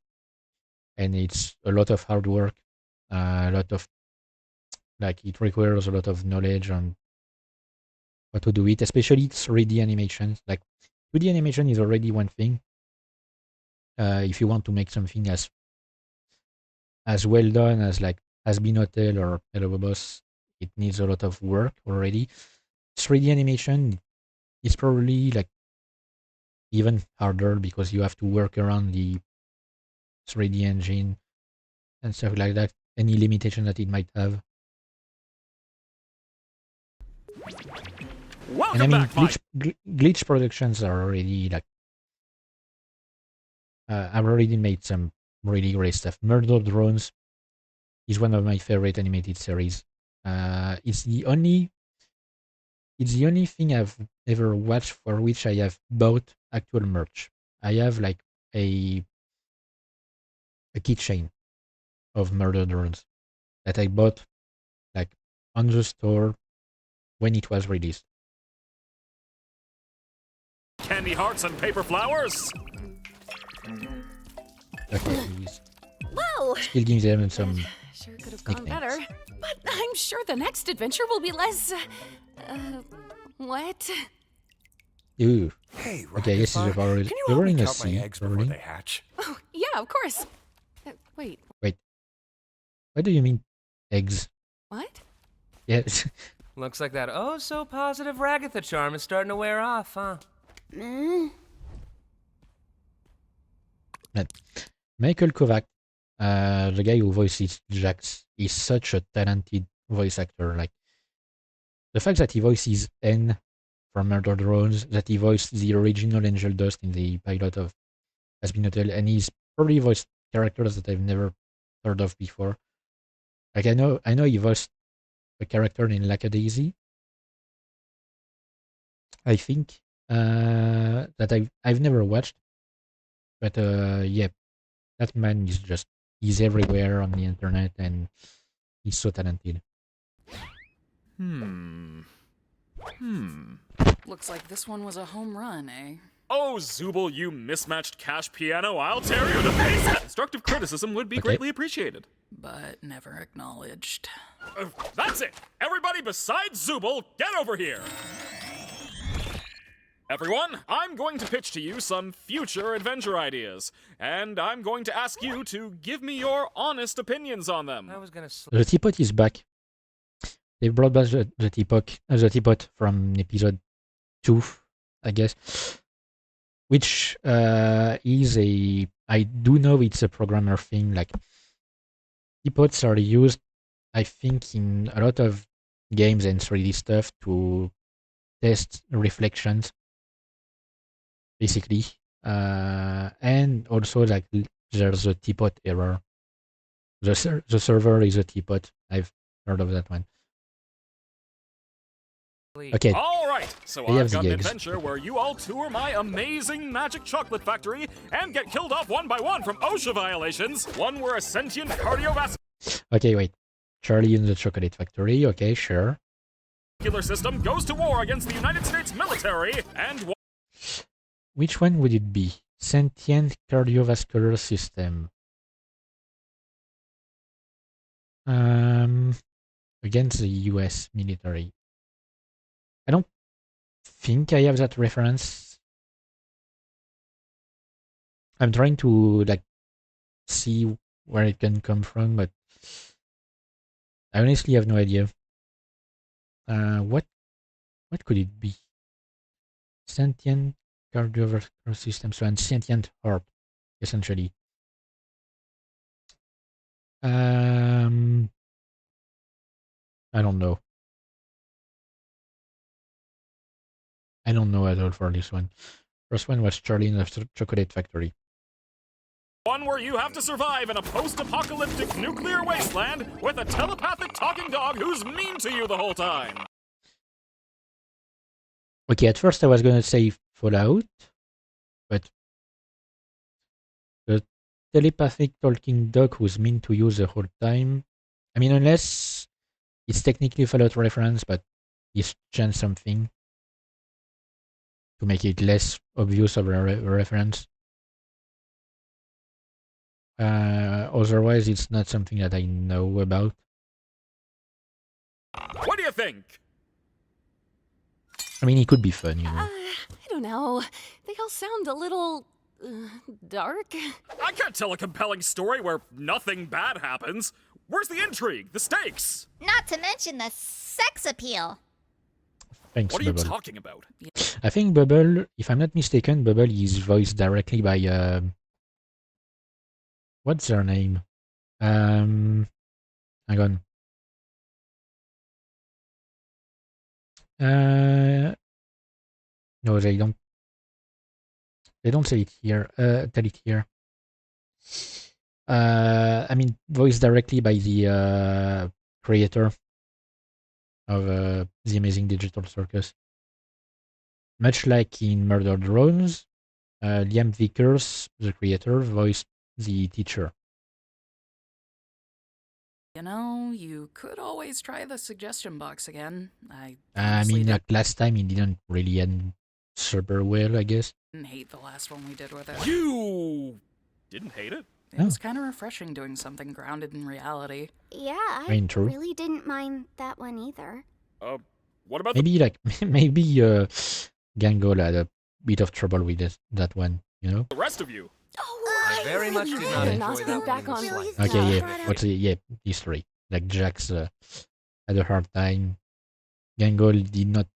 and it's a lot of hard work. A lot of it requires a lot of knowledge on how to do it, especially 3D animations. Like 2D animation is already one thing. If you want to make something as well done as like Has-Been Hotel or Hello Boss, it needs a lot of work already. 3D animation is probably like even harder because you have to work around the 3D engine and stuff like that. Any limitation that it might have. And I Welcome mean, back, my. glitch productions are already like I've already made some really great stuff. Murder Drones is one of my favorite animated series. It's the only thing I've ever watched for which I have bought actual merch. I have like a keychain of Murder Drones that I bought like on the store when it was released. Candy hearts and paper flowers. Okay, please. Wow! Still giving them some Sure could have gone nicknames. better. But I'm sure the next adventure will be less. What? Ooh. Hey, Okay, I guess Ragatha, it's already. can you They help were me in a count my sea, eggs before probably. they hatch? Oh, yeah, of course. Wait, Wait. What do you mean, eggs? what? Yes. Looks like that oh-so-positive Ragatha charm is starting to wear off, huh? Michael Kovac, the guy who voices Jax, is such a talented voice actor. Like, the fact that he voices N from Murder Drones, that he voiced the original Angel Dust in the pilot of Has-Been Hotel, and he's probably voiced characters that I've never heard of before. Like, I know he voiced a character in Lackadaisy, I think, that I've never watched, But yeah, that man is he's everywhere on the internet and he's so talented. Looks like this one was a home run, eh? Oh, Zubul, you mismatched cash piano, I'll tear you to pieces! Constructive criticism would be greatly appreciated. But never acknowledged. That's it! Everybody besides Zubul, get over here! Everyone, I'm going to pitch to you some future adventure ideas, and I'm going to ask you to give me your honest opinions on them. I was gonna The teapot is back. They brought back the teapot from episode 2, I guess. Which is I do know it's a programmer thing. Like, teapots are used, I think, in a lot of games and 3D stuff to test reflections, basically. And also, like, there's a teapot error. The server is a teapot. I've heard of that one. Okay. All right, so They have I've the got an gigs. adventure where you all tour my amazing magic chocolate factory and get killed off one by one from OSHA violations. One where a sentient cardiovascular Okay, wait. Charlie in the Chocolate Factory. Okay, sure. system goes to war against the United States military, and Which one would it be? Sentient cardiovascular system. Against the US military. I don't think I have that reference. I'm trying to like see where it can come from, but I honestly have no idea. What could it be? Sentient cardiovascular system, so a sentient heart, essentially. I don't know. I don't know at all for this one. First one was Charlie in the Chocolate Factory. one where you have to survive in a post-apocalyptic nuclear wasteland with a telepathic talking dog who's mean to you the whole time. Okay, at first I was gonna say Fallout, but the telepathic talking dog who's mean to you the whole time. I mean, unless it's technically a Fallout reference, but he's changed something to make it less obvious of a reference. Otherwise, it's not something that I know about. What do you think? I mean, it could be fun, you know. I don't know. They all sound a little dark. I can't tell a compelling story where nothing bad happens. Where's the intrigue, the stakes? Not to mention the sex appeal. Thanks, What are you Bubble. talking about? I think Bubble, if I'm not mistaken, Bubble is voiced directly by what's her name? Hang on. No, they don't. They don't say it here. Tell it here. I mean, voiced directly by the creator of the amazing Digital Circus. Much like in Murder Drones, Liam Vickers, the creator, voiced the teacher. You know, you could always try the suggestion box again. I I mean, like last time he didn't really end super well, I guess. didn't hate the last one we did with it. You didn't hate it? It was kind of refreshing doing something grounded in reality. Yeah, I mean, true. really didn't mind that one either. What about Maybe Gangol had a bit of trouble with that one, you know? the rest of you? I very much did not Yeah. enjoy that Back one on- in the Really? slightest. Okay, Yeah. yeah. What's history? Like Jax had a hard time. Gangol did not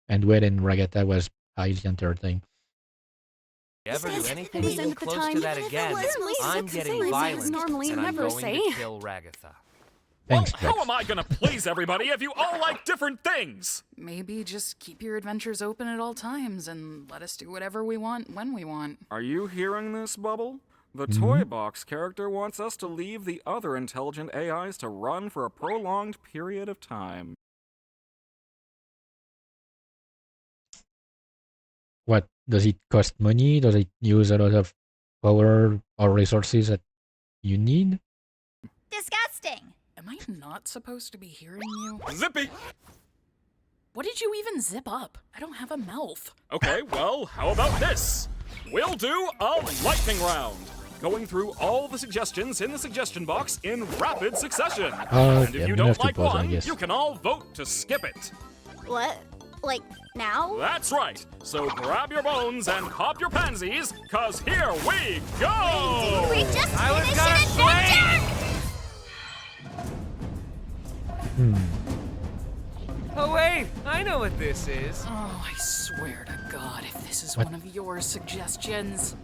end well, and Ragata was highly entertained. If you ever do This anything is even the close time- to that again, I'm getting Liz violent, normally and I'm never going say. to kill Ragatha. Thanks, Well, how Jax. am I gonna please everybody if you all like different things? Maybe just keep your adventures open at all times and let us do whatever we want when we want. Are you hearing this, Bubble? The Mhm. Toy Box character wants us to leave the other intelligent AIs to run for a prolonged period of time. What? Does it cost money? Does it use a lot of power or resources that you need? Disgusting. Am I not supposed to be hearing you? Zippy! What did you even zip up? I don't have a mouth. Okay, well, how about this? We'll do a lightning round, going through all the suggestions in the suggestion box in rapid succession. And Okay, if I'm you gonna have don't to like pause, I one, guess. you can all vote to skip it. What? Like, now? That's right. So grab your bones and pop your pansies, cause here we go! We just I was finished gonna an adventure! Oh, wait, I know what this is. Oh, I swear to God, if this is one of your suggestions.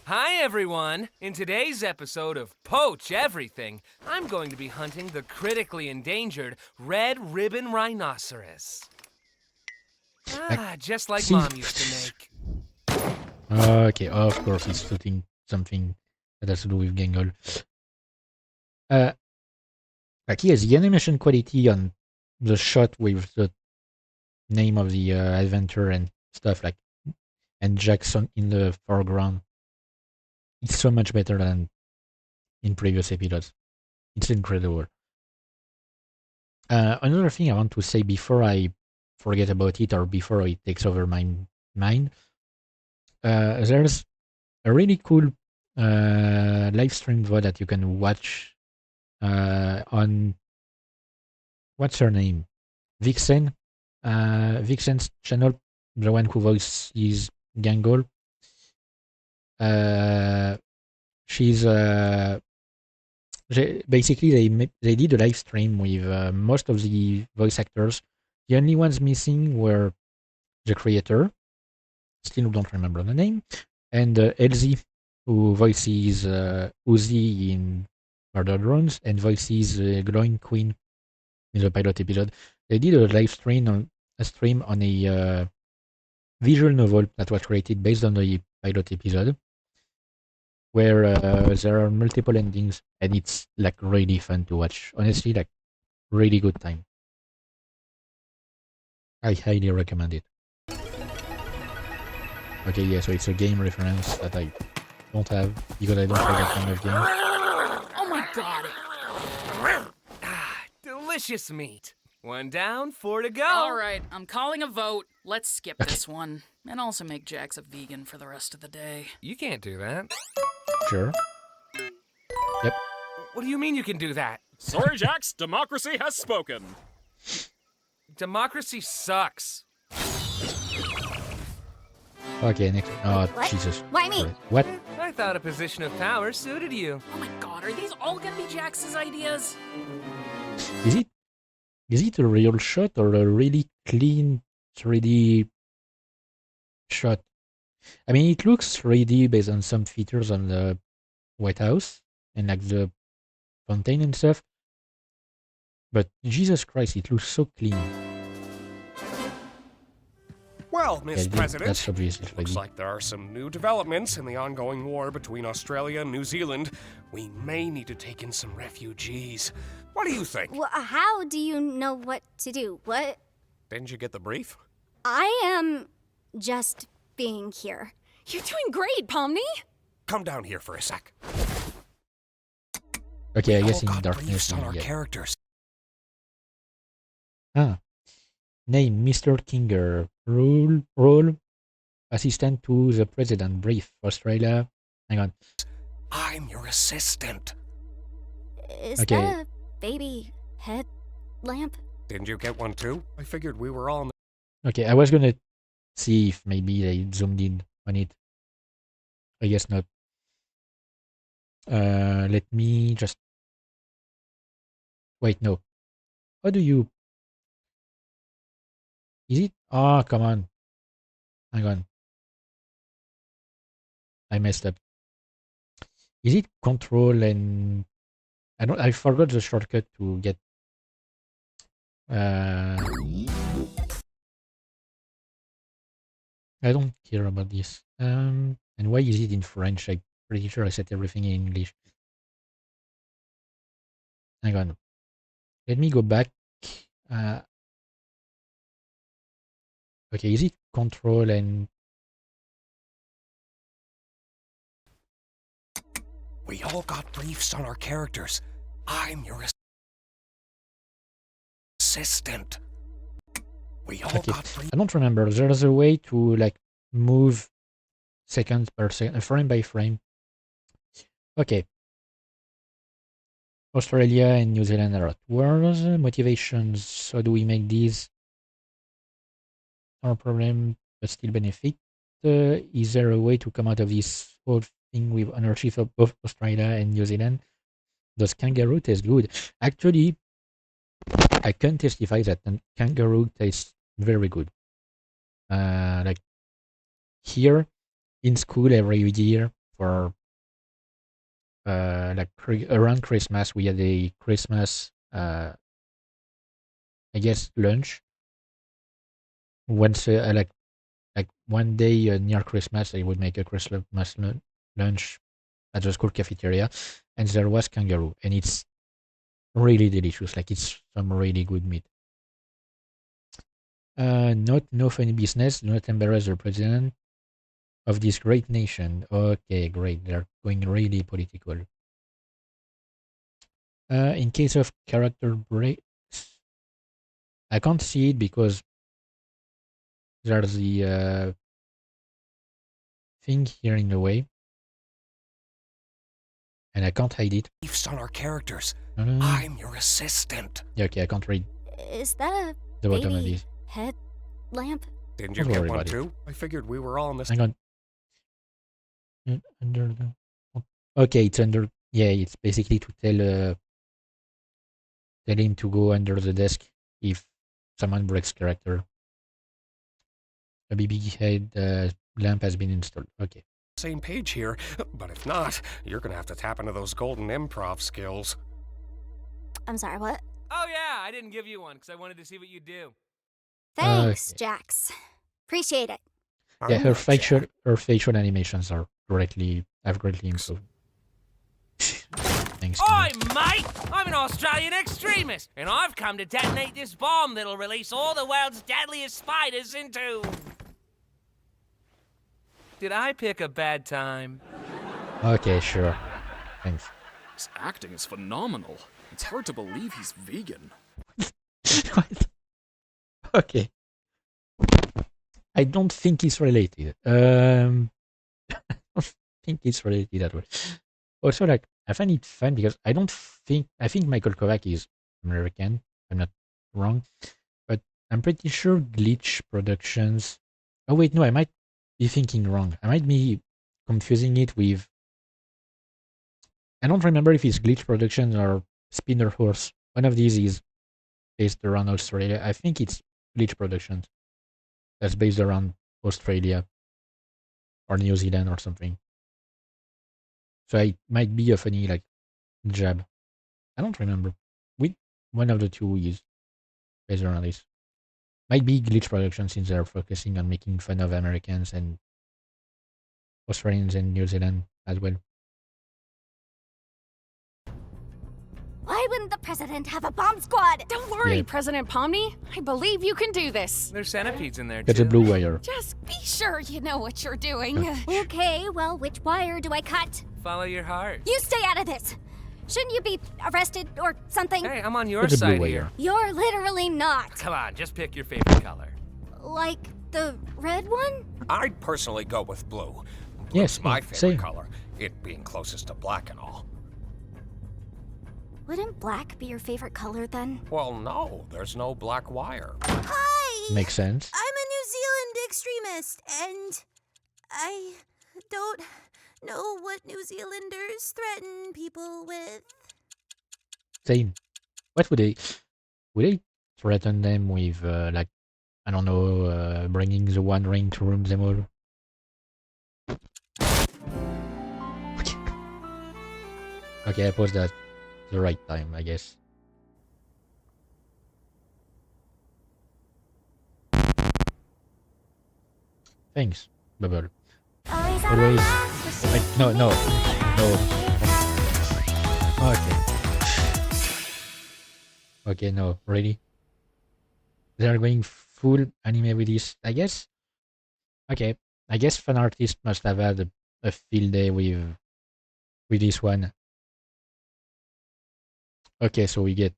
Hi, everyone. In today's episode of Poach Everything, I'm going to be hunting the critically endangered red ribbon rhinoceros. Just like See- Mom used to make. Okay, of course it's shooting something that has to do with Gangle. Like, yes, the animation quality on the shot with the name of the adventure and stuff, like, and Jackson in the foreground, it's so much better than in previous episodes. It's incredible. Another thing I want to say before I forget about it or before it takes over my mind, there's a really cool live stream VOD that you can watch on, what's her name? Vixen. Vixen's channel, the one who voices Gangle. She's basically they did a live stream with most of the voice actors. The only ones missing were the creator, still don't remember the name, and Elsie, who voices Uzi in Murder Drones and voices Glowing Queen in the pilot episode. They did a live stream on a visual novel that was created based on the pilot episode, where there are multiple endings, and it's like really fun to watch. Honestly, like really good time. I highly recommend it. Okay, yeah, so it's a game reference that I don't have because I don't play that kind of game. Oh my God. Delicious meat. 1 down, 4 to go. All right, I'm calling a vote. Let's skip this one. And also make Jax a vegan for the rest of the day. You can't do that. Sure. Yep. What do you mean you can do that? Sorry, Jax, democracy has spoken. Democracy sucks. Okay, next. Oh, What? Jesus. Why me? Sorry. What? I thought a position of power suited you. Oh my God, are these all gonna be Jax's ideas? Is it a real shot or a really clean 3D shot? I mean, it looks 3D based on some features on the White House and like the fountain and stuff. But Jesus Christ, it looks so clean. Well, Miss Yeah, President, that's obviously looks 3D. like there are some new developments in the ongoing war between Australia and New Zealand. We may need to take in some refugees. What do you think? Well, how do you know what to do? What? Didn't you get the brief? I am just being here. You're doing great, Pomni. Come down here for a sec. Okay, I We guess all in got darkness. briefs on our Yeah. characters. Name Mr. Kinger. Role assistant to the president. Brief. Australia. Hang on. I'm your assistant. Is Okay. that a baby head lamp? Didn't you get one too? I figured we were all. Okay, I was gonna see if maybe they zoomed in on it. I guess not. Let me just wait. No. How do you? Is it? Oh, come on. Hang on. I messed up. Is it control and I forgot the shortcut to get I don't care about this. And why is it in French? I'm pretty sure I set everything in English. Hang on. Let me go back. Okay, is it control and We all got briefs on our characters. I'm your assistant. We all Okay, got briefs. I don't remember. There's a way to like move seconds per second, frame by frame. Okay. Australia and New Zealand are at wars. Motivations. How do we make these? Our problem, but still benefit. Is there a way to come out of this whole thing with ownership of both Australia and New Zealand? Does kangaroo taste good? Actually, I can testify that kangaroo tastes very good. Like here in school every year for like around Christmas we had a Christmas I guess lunch. Once like one day near Christmas they would make a Christmas lunch at the school cafeteria, and there was kangaroo, and it's really delicious. Like it's some really good meat. Not no funny business. Do not embarrass the president of this great nation. Okay, great. They're going really political. In case of character breaks, I can't see it because there's the thing here in the way, and I can't hide it. Briefs on our characters. No. I'm your assistant. Yeah, okay, I can't read Is that a the bottom of baby this. head lamp? Didn't you Don't get worry one about it. too? I figured we were all Hang on. Under the. Okay, it's under. Yeah, it's basically to tell him to go under the desk if someone breaks character. A BB head lamp has been installed. Okay. same page here, but if not, you're gonna have to tap into those golden improv skills. I'm sorry, what? Oh, yeah, I didn't give you one because I wanted to see what you do. Thanks, Okay. Jax. Appreciate it. Yeah, I'm her not facial Jack. animations are greatly improved. Thanks. Oi, mate! I'm an Australian extremist, and I've come to detonate this bomb that'll release all the world's deadliest spiders into... Did I pick a bad time? Okay, sure. Thanks. His acting is phenomenal. It's hard to believe he's vegan. What? Okay. I don't think it's related. I don't think it's related at all. Also, like, I find it fun because I think Michael Kovac is American. If I'm not wrong, but I'm pretty sure Glitch Productions. Oh wait, no, I might be thinking wrong. I might be confusing it with. I don't remember if it's Glitch Productions or Spinner Horse. One of these is based around Australia. I think it's Glitch Productions. That's based around Australia or New Zealand or something. So it might be a funny like jab. I don't remember. One of the two is based around this. Might be Glitch Productions since they're focusing on making fun of Americans and Australians and New Zealand as well. Why wouldn't the president have a bomb squad? Don't worry, Yeah. President Pomni. I believe you can do this. There's centipedes in there, Get a too. blue wire. Just be sure you know what you're doing. Okay, well, which wire do I cut? Follow your heart. You stay out of this. Shouldn't you be arrested or something? Hey, I'm on your Get a blue side wire. here. You're literally not. Come on, just pick your favorite color. Like the red one? I'd personally go with blue. Blue's Yes, my yeah, favorite same. color, it being closest to black and all. Wouldn't black be your favorite color then? Well, no, there's no black wire. Hi! Makes sense. I'm a New Zealand extremist, and I don't know what New Zealanders threaten people with. Same. What would they? Would they threaten them with like I don't know, bringing the One Ring to ruin them all? Okay. Okay, I paused at the right time, I guess. Thanks, Bubble. Always. Wait, no. Okay. Okay, no, really? They are going full anime with this, I guess? Okay, I guess fan artists must have had a field day with with this one. Okay, so we get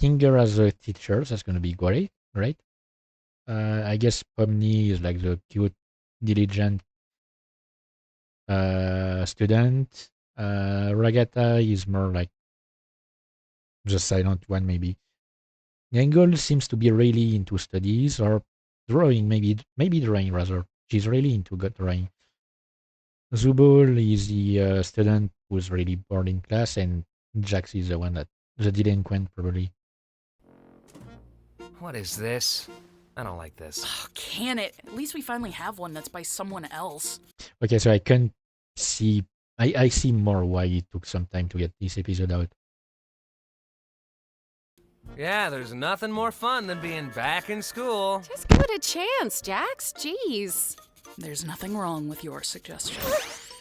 Kinger as a teacher. That's going to be great, right? I guess Pomni is like the cute, diligent student. Ragata is more like the silent one, maybe. Gangle seems to be really into studies or drawing, maybe drawing rather. She's really into good drawing. Zubul is the student who's really bored in class, and Jax is the one that the delinquent probably. What is this? I don't like this. Can it? At least we finally have one that's by someone else. Okay, so I can see. I see more why it took some time to get this episode out. Yeah, there's nothing more fun than being back in school. Just give it a chance, Jax. Jeez. There's nothing wrong with your suggestion.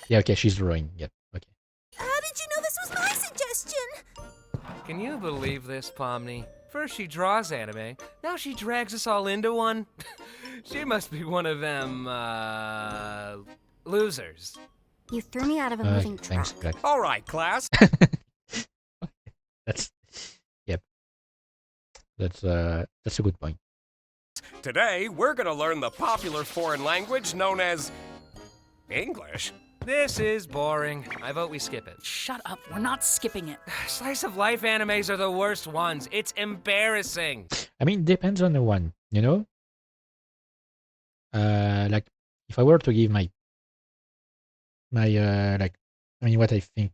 Yeah, okay, she's drawing. Yep, okay. How did you know this was my suggestion? Can you believe this, Pomni? First she draws anime, now she drags us all into one. She must be one of them, losers. You threw me out of a moving Thanks, truck. Jax. All right, class. That's yep. That's a good point. Today, we're gonna learn the popular foreign language known as English. This is boring. I vote we skip it. Shut up. We're not skipping it. Slice of life animes are the worst ones. It's embarrassing. I mean, depends on the one, you know? Like, if I were to give my, what I think,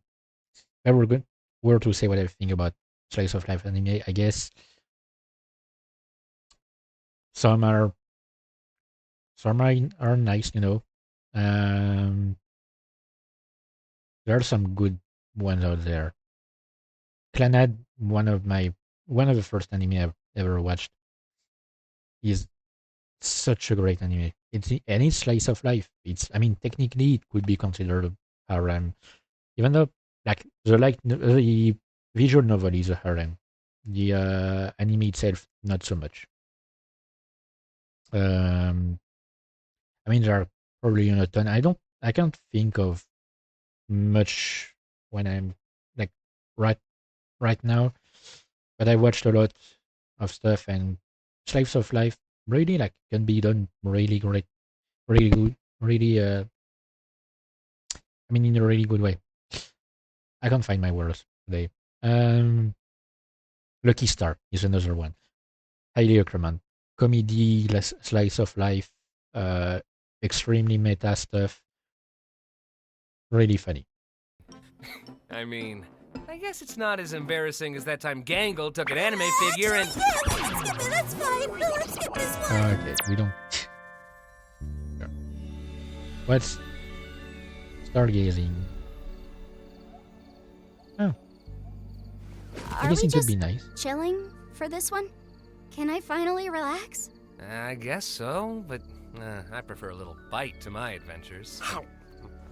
if I were to say what I think about slice of life anime, I guess some are nice, you know. There are some good ones out there. Clannad, one of the first anime I've ever watched, is such a great anime. It's slice of life. Technically it could be considered a harem, even though the visual novel is a harem. The anime itself, not so much. There are probably a ton. I can't think of much when I'm like right now, but I watched a lot of stuff, and slice of life really can be done really great, really good, really in a really good way. I can't find my words today. Lucky Star is another one. Highly recommend. Comedy, slice of life, extremely meta stuff. Really funny. I guess it's not as embarrassing as that time Gangle took an anime figure and... Yeah, let's skip it. That's fine. No, let's skip this one. Okay, we don't. No. What's stargazing? Oh, I Are guess we it would just be nice. chilling for this one? Can I finally relax? I guess so, but I prefer a little bite to my adventures.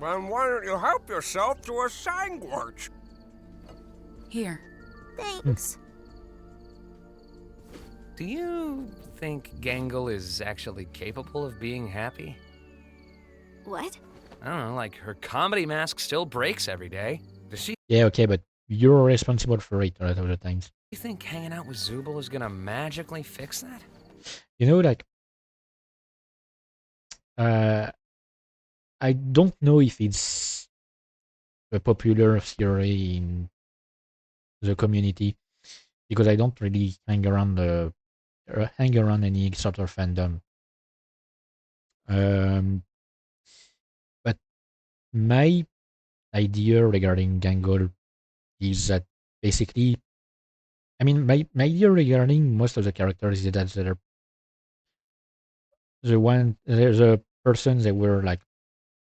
Then why don't you help yourself to a sandwich? Here. Thanks. Do you think Gangle is actually capable of being happy? What? I don't know, like her comedy mask still breaks every day. Does she Yeah, okay, but you're responsible for it a lot of the times. think hanging out with Zubul is gonna magically fix that? You know, I don't know if it's a popular theory in the community, because I don't really hang around any sort of fandom. But my idea regarding Gangle is that basically, my idea regarding most of the characters is that they're the persons that were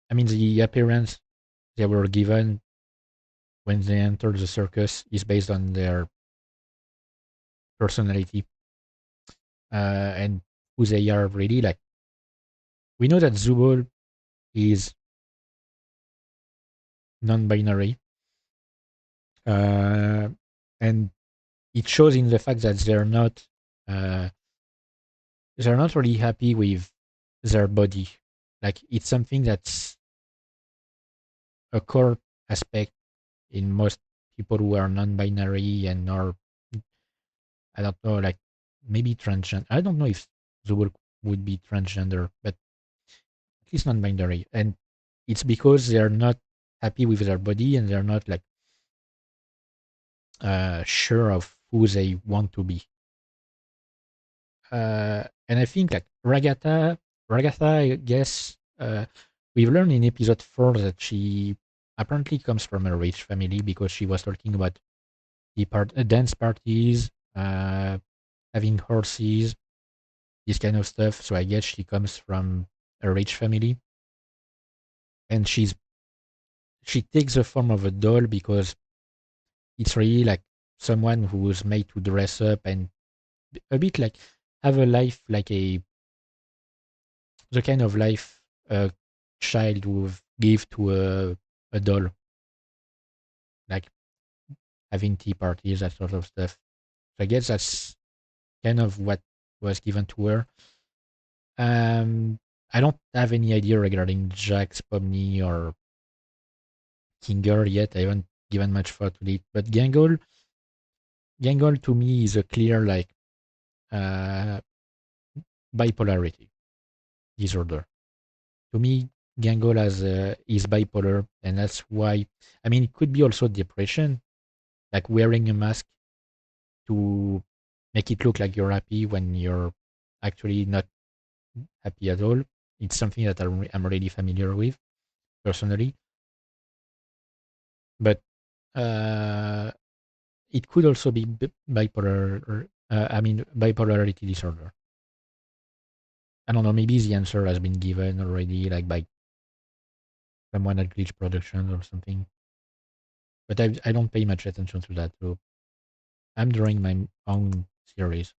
the appearance they were given when they entered the circus is based on their personality and who they are really. We know that Zubul is non-binary, and it shows in the fact that they're not really happy with their body. It's something that's a core aspect in most people who are non-binary and are, I don't know, like maybe transgender. I don't know if Zubul would be transgender, but at least non-binary. And it's because they're not happy with their body and they're not like sure of who they want to be. And I think like Ragatha, I guess we've learned in episode 4 that she apparently comes from a rich family because she was talking about dance parties, having horses, this kind of stuff. So I guess she comes from a rich family, and she takes the form of a doll because it's really like someone who's made to dress up and a bit like have a life like the kind of life a child would give to a doll, like having tea parties, that sort of stuff. So I guess that's kind of what was given to her. I don't have any idea regarding Jax, Pomni, or Kinger yet. I haven't given much thought to it. But Gangle to me is a clear like uh, bipolarity disorder. To me, Gangle is bipolar, and that's why. I mean, it could be also depression, like wearing a mask to make it look like you're happy when you're actually not happy at all. It's something that I'm really familiar with personally. But uh, it could also be bipolar. I mean, bipolarity disorder. I don't know. Maybe the answer has been given already, like by someone at Glitch Productions or something. But I don't pay much attention to that. So I'm drawing my own theories.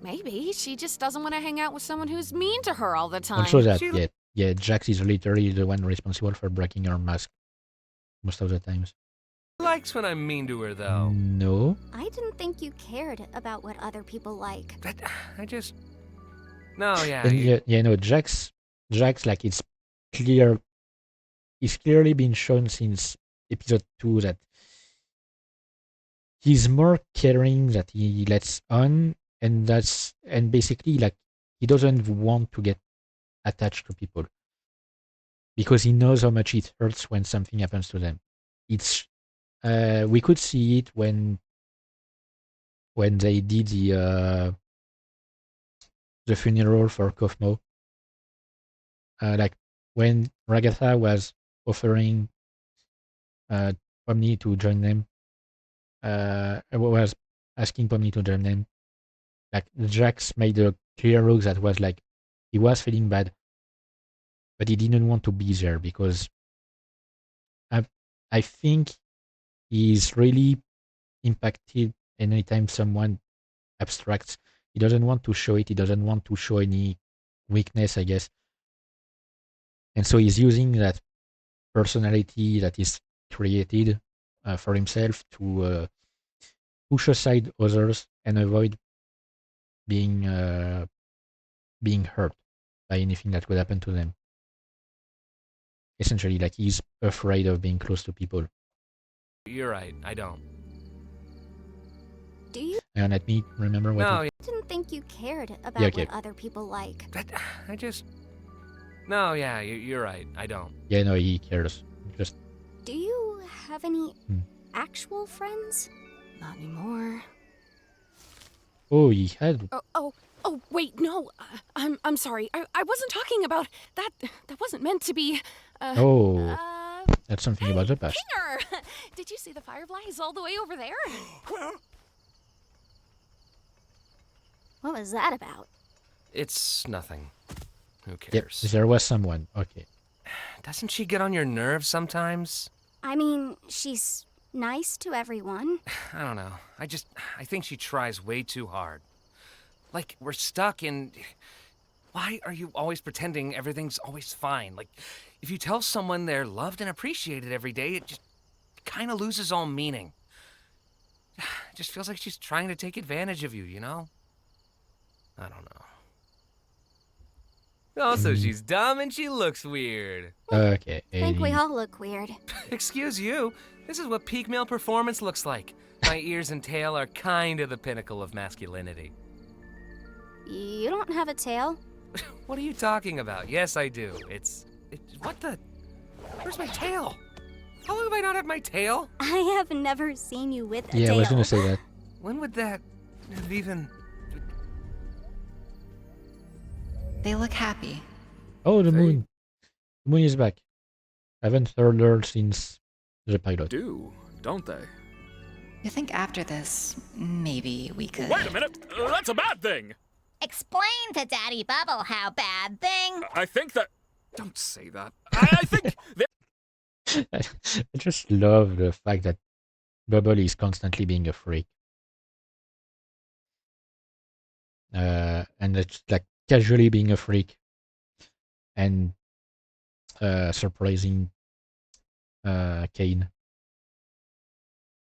Maybe she just doesn't want to hang out with someone who's mean to her all the time. Also that, yeah, Jax is literally the one responsible for breaking her mask most of the times. Likes when I'm mean to her, though. No. I didn't think you cared about what other people like. I just... No, yeah. And no, Jax, like it's clearly been shown since episode 2 that he's more caring that he lets on, and basically like he doesn't want to get attached to people because he knows how much it hurts when something happens to them. It's we could see it when they did the funeral for Kofmo. Like when Ragatha was offering Pomni to join them, was asking Pomni to join them. Like Jax made a clear look that was like he was feeling bad, but he didn't want to be there because I think he's really impacted anytime someone abstracts. He doesn't want to show it. He doesn't want to show any weakness, I guess. And so he's using that personality that is created for himself to push aside others and avoid being hurt by anything that could happen to them. Essentially, like he's afraid of being close to people. You're right, I don't. Do you? And let me remember what. I didn't think you cared about what other people like. I just... No, yeah, you're right, I don't. Yeah, no, he cares. Just. Do you have any actual friends? Not anymore. Oh, he had. Oh, wait, no. I'm sorry. I wasn't talking about that. That wasn't meant to be. That's something about the past. Kinger! Did you see the fireflies all the way over there? What was that about? It's nothing. Who cares? Yep, there was someone. Okay. Doesn't she get on your nerves sometimes? I mean, she's nice to everyone. I don't know. I think she tries way too hard. Like, we're stuck in... Why are you always pretending everything's always fine? Like, if you tell someone they're loved and appreciated every day, it just kind of loses all meaning. It just feels like she's trying to take advantage of you, you know? I don't know. Also, she's dumb and she looks weird. Okay. I think we 80. all look weird. Excuse you, this is what peak male performance looks like. My ears and tail are kind of the pinnacle of masculinity. You don't have a tail? What are you talking about? Yes, I do. What the? Where's my tail? How long have I not had my tail? I have never seen you with a Yeah, tail. I was gonna say that. When would that have even... They look happy. Oh, the moon. The moon is back. I haven't heard her since the pilot. Do, don't they? You think after this, maybe we could... Wait a minute! That's a bad thing! Explain to Daddy Bubble how bad thing. I think that... Don't say that. I think... I just love the fact that Bubble is constantly being a freak. And it's like casually being a freak and surprising Kane.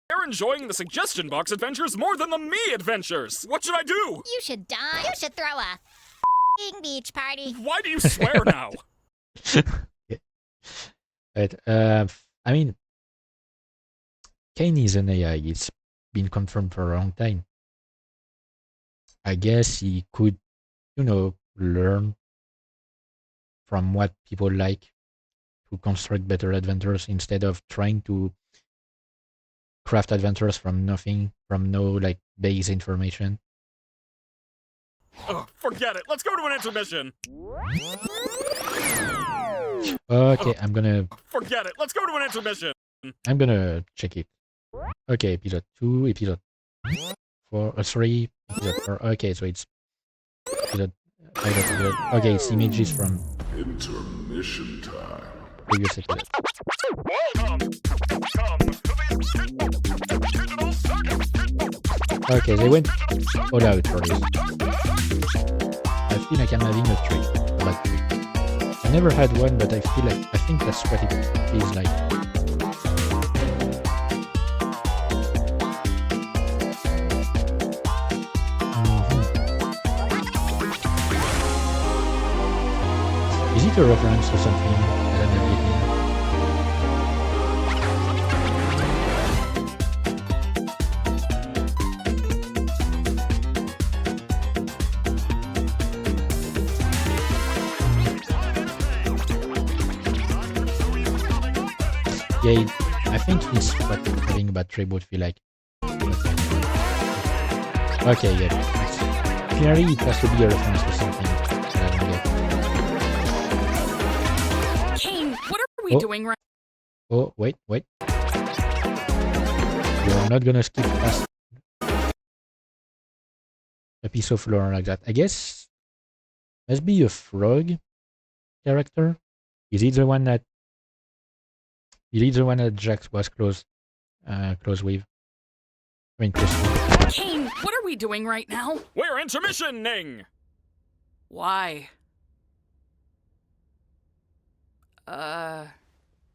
They're enjoying the suggestion box adventures more than the me adventures! What should I do? You should die. You should throw a beach party. Why do you swear now? Yeah. But, I mean, Kane is an AI. It's been confirmed for a long time. I guess he could, learn from what people like to construct better adventures instead of trying to craft adventures from nothing, from no base information. Oh, forget it. Let's go to an intermission. Okay, I'm gonna Forget it. Let's go to an intermission. check it. Okay, episode 2, episode 4, 3, episode 4. Okay, so it's episode. Okay, it's images from Intermission time. previous episode. Okay, they went all out for this. I feel like I'm having a trick. I never had one, but I think that's what it feels like. Is it a reference to something that I'm not getting? Yeah, I think it's what having a bad trip would feel like. Okay, yeah. Clearly it has to be a reference to something that I don't get. Kane, what are we doing right Oh, wait. You're not gonna skip past a piece of lore like that. I guess must be a frog character. Is it the one that Jax was close with? I mean, close with. Kane, what are we doing right now? We're intermissioning! Why?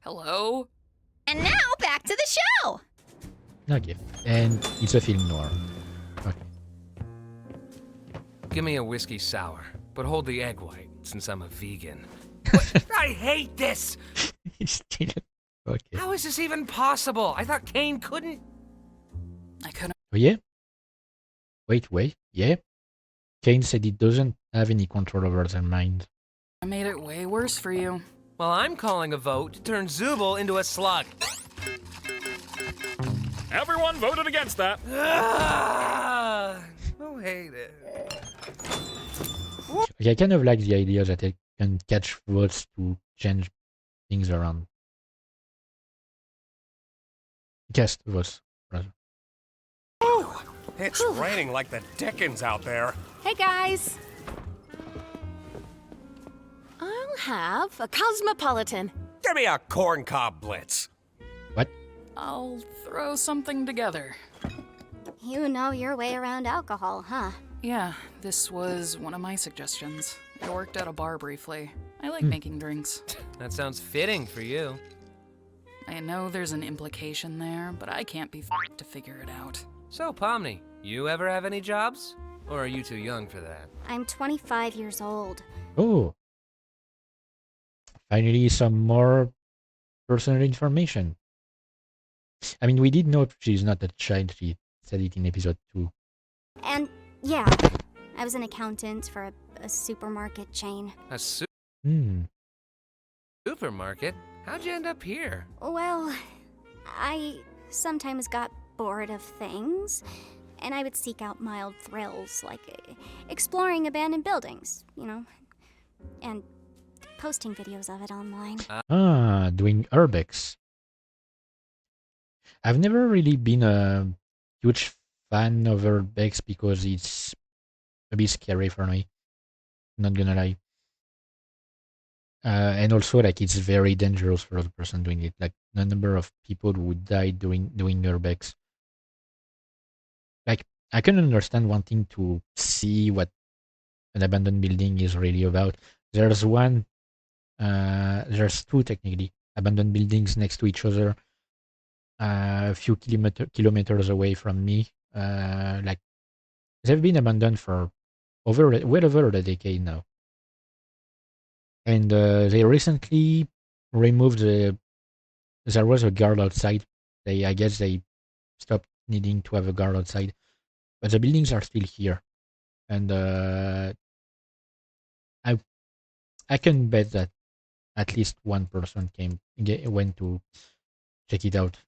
Hello? And now back to the show. Okay, and it's a film noir. Okay. Give me a whiskey sour, but hold the egg white, since I'm a vegan. What? I hate this! He's still okay. How is this even possible? I thought Kane couldn't... I couldn't. Oh yeah? Wait, yeah? Kane said he doesn't have any control over their mind. I made it way worse for you. Well, I'm calling a vote to turn Zubul into a slug. Everyone voted against that. Who hate it? Okay, I kind of like the idea that I can catch votes to change things around. Cast votes, rather. It's raining like the Dickens out there. Hey, guys. I'll have a cosmopolitan. Give me a corncob blitz. What? I'll throw something together. You know your way around alcohol, huh? Yeah, this was one of my suggestions. I worked at a bar briefly. I like making drinks. That sounds fitting for you. I know there's an implication there, but I can't be to figure it out. So, Pomni, you ever have any jobs? Or are you too young for that? I'm 25 years old. Oh, Finally, some more personal information. I mean, we did know she's not a child. She said it in episode 2. And yeah, I was an accountant for a supermarket chain. A supermarket? How'd you end up here? Well, I sometimes got bored of things, and I would seek out mild thrills like exploring abandoned buildings, and posting videos of it online. Doing urbex. I've never really been a huge fan of urbex because it's a bit scary for me. Not gonna lie. And also, like, it's very dangerous for the person doing it. Like, the number of people who died doing urbex. Like, I can understand wanting to see what an abandoned building is really about. There's two technically abandoned buildings next to each other, a few kilometers away from me. Like, they've been abandoned for well over a decade now. And they recently removed there was a guard outside. I guess they stopped needing to have a guard outside, but the buildings are still here, and I can bet that at least one person went to check it out.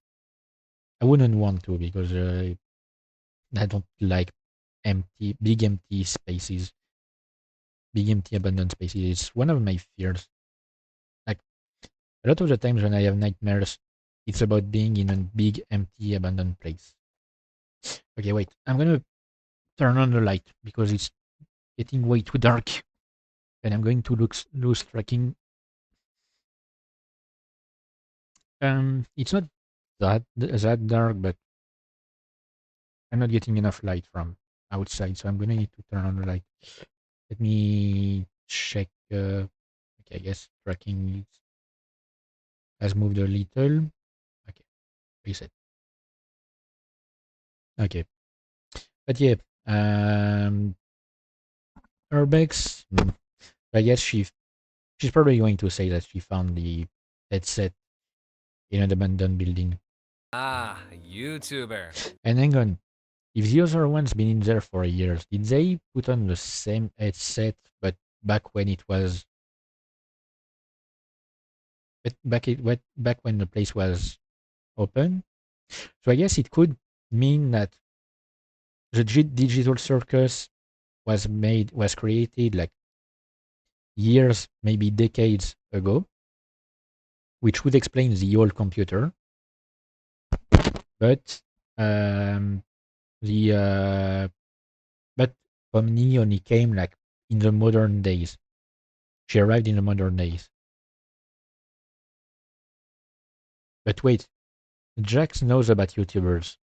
I wouldn't want to because I don't like big empty spaces, big empty abandoned spaces. It's one of my fears. Like, a lot of the times when I have nightmares, it's about being in a big empty abandoned place. Okay, wait. I'm gonna turn on the light because it's getting way too dark, and I'm going to lose tracking. It's not that dark, but I'm not getting enough light from outside, so I'm gonna need to turn on the light. Let me check. Okay, I guess tracking has moved a little. Okay, reset. Okay, but yeah, Urbex. I guess she's probably going to say that she found the headset in an abandoned building. Ah, YouTuber. And hang on, if the other one's been in there for years, did they put on the same headset, but back when it was, back when the place was open? So I guess it could mean that the Digital Circus was created like years, maybe decades ago, which would explain the old computer. But but Omni only came like in the modern days. She arrived in the modern days. But wait, Jax knows about YouTubers,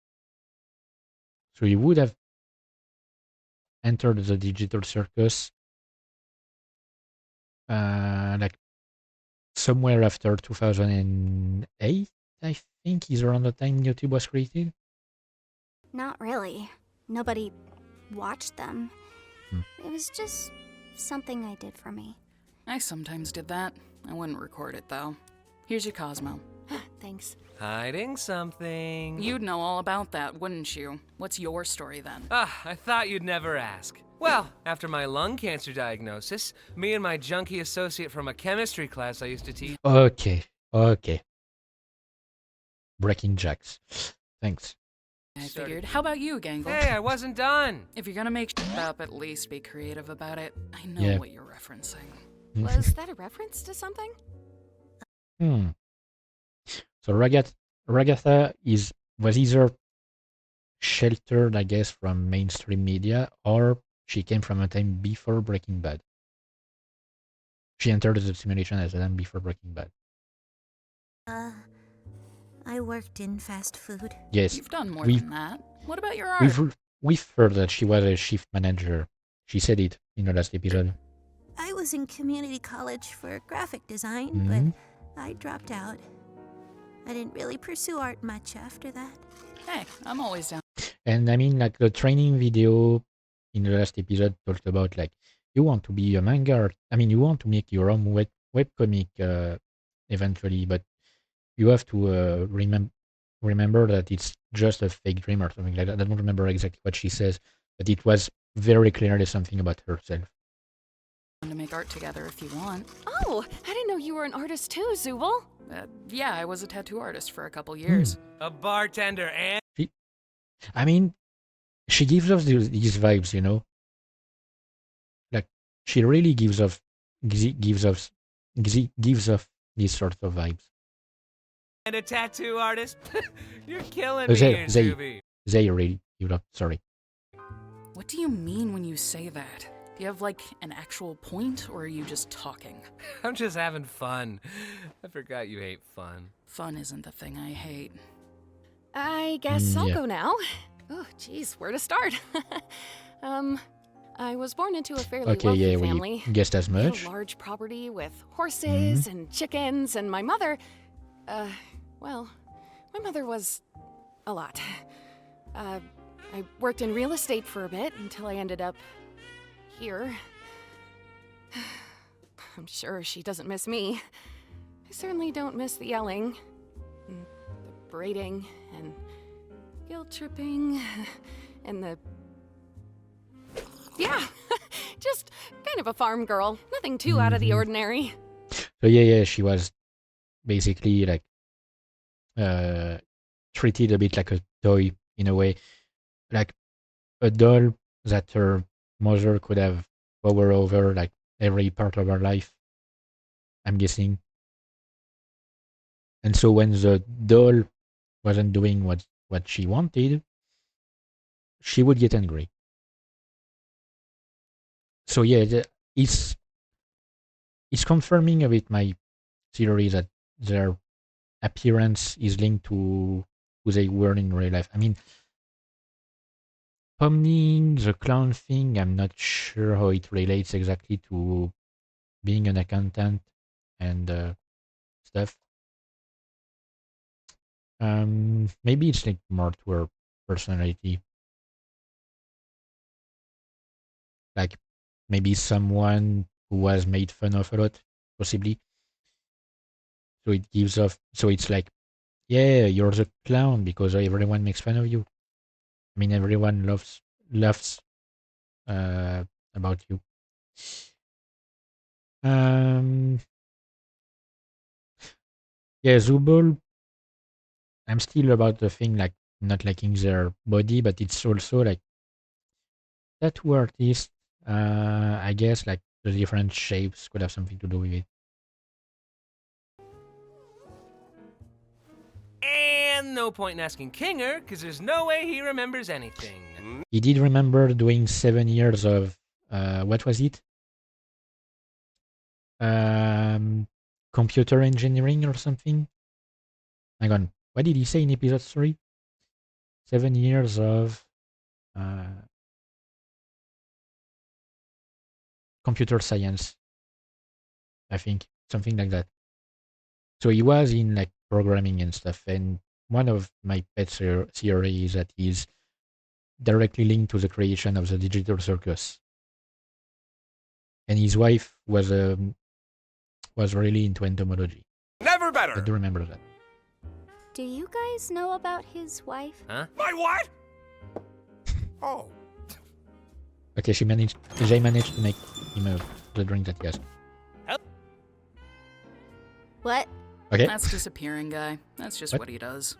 so he would have entered the Digital Circus like somewhere after 2008, I think, is around the time YouTube was created. Not really. Nobody watched them. It was just something I did for me. I sometimes did that. I wouldn't record it, though. Here's your Cosmo. Thanks. Hiding something. You'd know all about that, wouldn't you? What's your story, then? I thought you'd never ask. Well, after my lung cancer diagnosis, me and my junkie associate from a chemistry class I used to teach... Okay. Breaking Jax. Thanks. I figured. How about you, Gangle? Hey, I wasn't done. If you're gonna make shit up, at least be creative about it. I know what you're referencing. Was that a reference to something? So Ragatha was either sheltered, I guess, from mainstream media, or she came from a time before Breaking Bad. She entered the simulation as a time before Breaking Bad. I worked in fast food. Yes. You've done more than that. What about your art? We've heard that she was a shift manager. She said it in the last episode. I was in community college for graphic design, but I dropped out. I didn't really pursue art much after that. Hey, I'm always down. And I mean, like, the training video in the last episode talked about, like, you want to be a manga art. I mean, you want to make your own webcomic eventually, but you have to remember that it's just a fake dream or something like that. I don't remember exactly what she says, but it was very clearly something about herself. To make art together if you want. Oh, I didn't know you were an artist too, Zubal. Yeah, I was a tattoo artist for a couple years. A bartender and... I mean, she gives us these vibes, you know? Like, she really gives off these sort of vibes. And a tattoo artist? You're killing me here, Zuby. They really, you know, sorry. What do you mean when you say that? Do you have, like, an actual point, or are you just talking? I'm just having fun. I forgot you hate fun. Fun isn't the thing I hate. I guess I'll yeah. go now. Oh, geez, where to start? I was born into a fairly wealthy family. We guessed as We had much. a large property with horses and chickens, and my mother, well, my mother was a lot. I worked in real estate for a bit until I ended up here. I'm sure she doesn't miss me. I certainly don't miss the yelling, and the braiding, and guilt tripping, and the... Yeah, just kind of a farm girl. Nothing too out of the ordinary. So yeah, she was basically like treated a bit like a toy in a way, like a doll that her mother could have power over, like every part of her life, I'm guessing. And so when the doll wasn't doing what she wanted, she would get angry. So yeah, it's confirming a bit my theory that their appearance is linked to who they were in real life. I mean, Pomni, the clown thing, I'm not sure how it relates exactly to being an accountant and stuff. Maybe it's linked more to her personality. Like maybe someone who was made fun of a lot, possibly. So it gives off. So it's like, yeah, you're the clown because everyone makes fun of you. I mean, everyone laughs about you. Yeah, Zubul. I'm still about the thing like not liking their body, but it's also like tattoo artists. I guess like the different shapes could have something to do with it. And no point in asking Kinger, because there's no way he remembers anything. He did remember doing 7 years of what was it? Computer engineering or something. Hang on, what did he say in episode 3? 7 years of computer science, I think, something like that. So he was in like programming and stuff, and one of my pet theories is that he's directly linked to the creation of the Digital Circus. And his wife was really into entomology. Never better. I do remember that. Do you guys know about his wife? Huh? My what? Oh. Okay, they managed to make him the drink that he asked. What? Okay. That's disappearing guy. That's just what he does.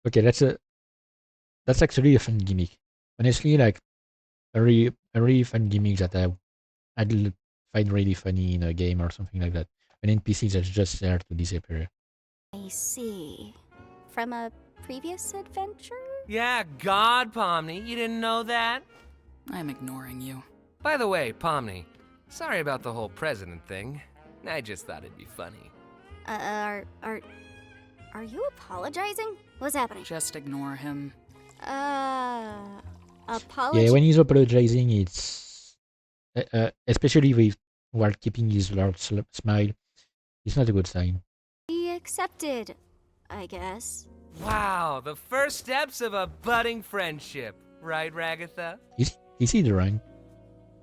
Okay, that's actually a fun gimmick. Honestly, like a really fun gimmick that I'd find really funny in a game or something like that. An NPC that's just there to disappear. I see. From a previous adventure? Yeah, God, Pomni, you didn't know that? I'm ignoring you. By the way, Pomni, sorry about the whole president thing. I just thought it'd be funny. Are you apologizing? What's happening? Just ignore him. Apology? Yeah, when he's apologizing, it's especially while keeping his large smile, it's not a good sign. He accepted, I guess. Wow, the first steps of a budding friendship, right, Ragatha? Is he the rank?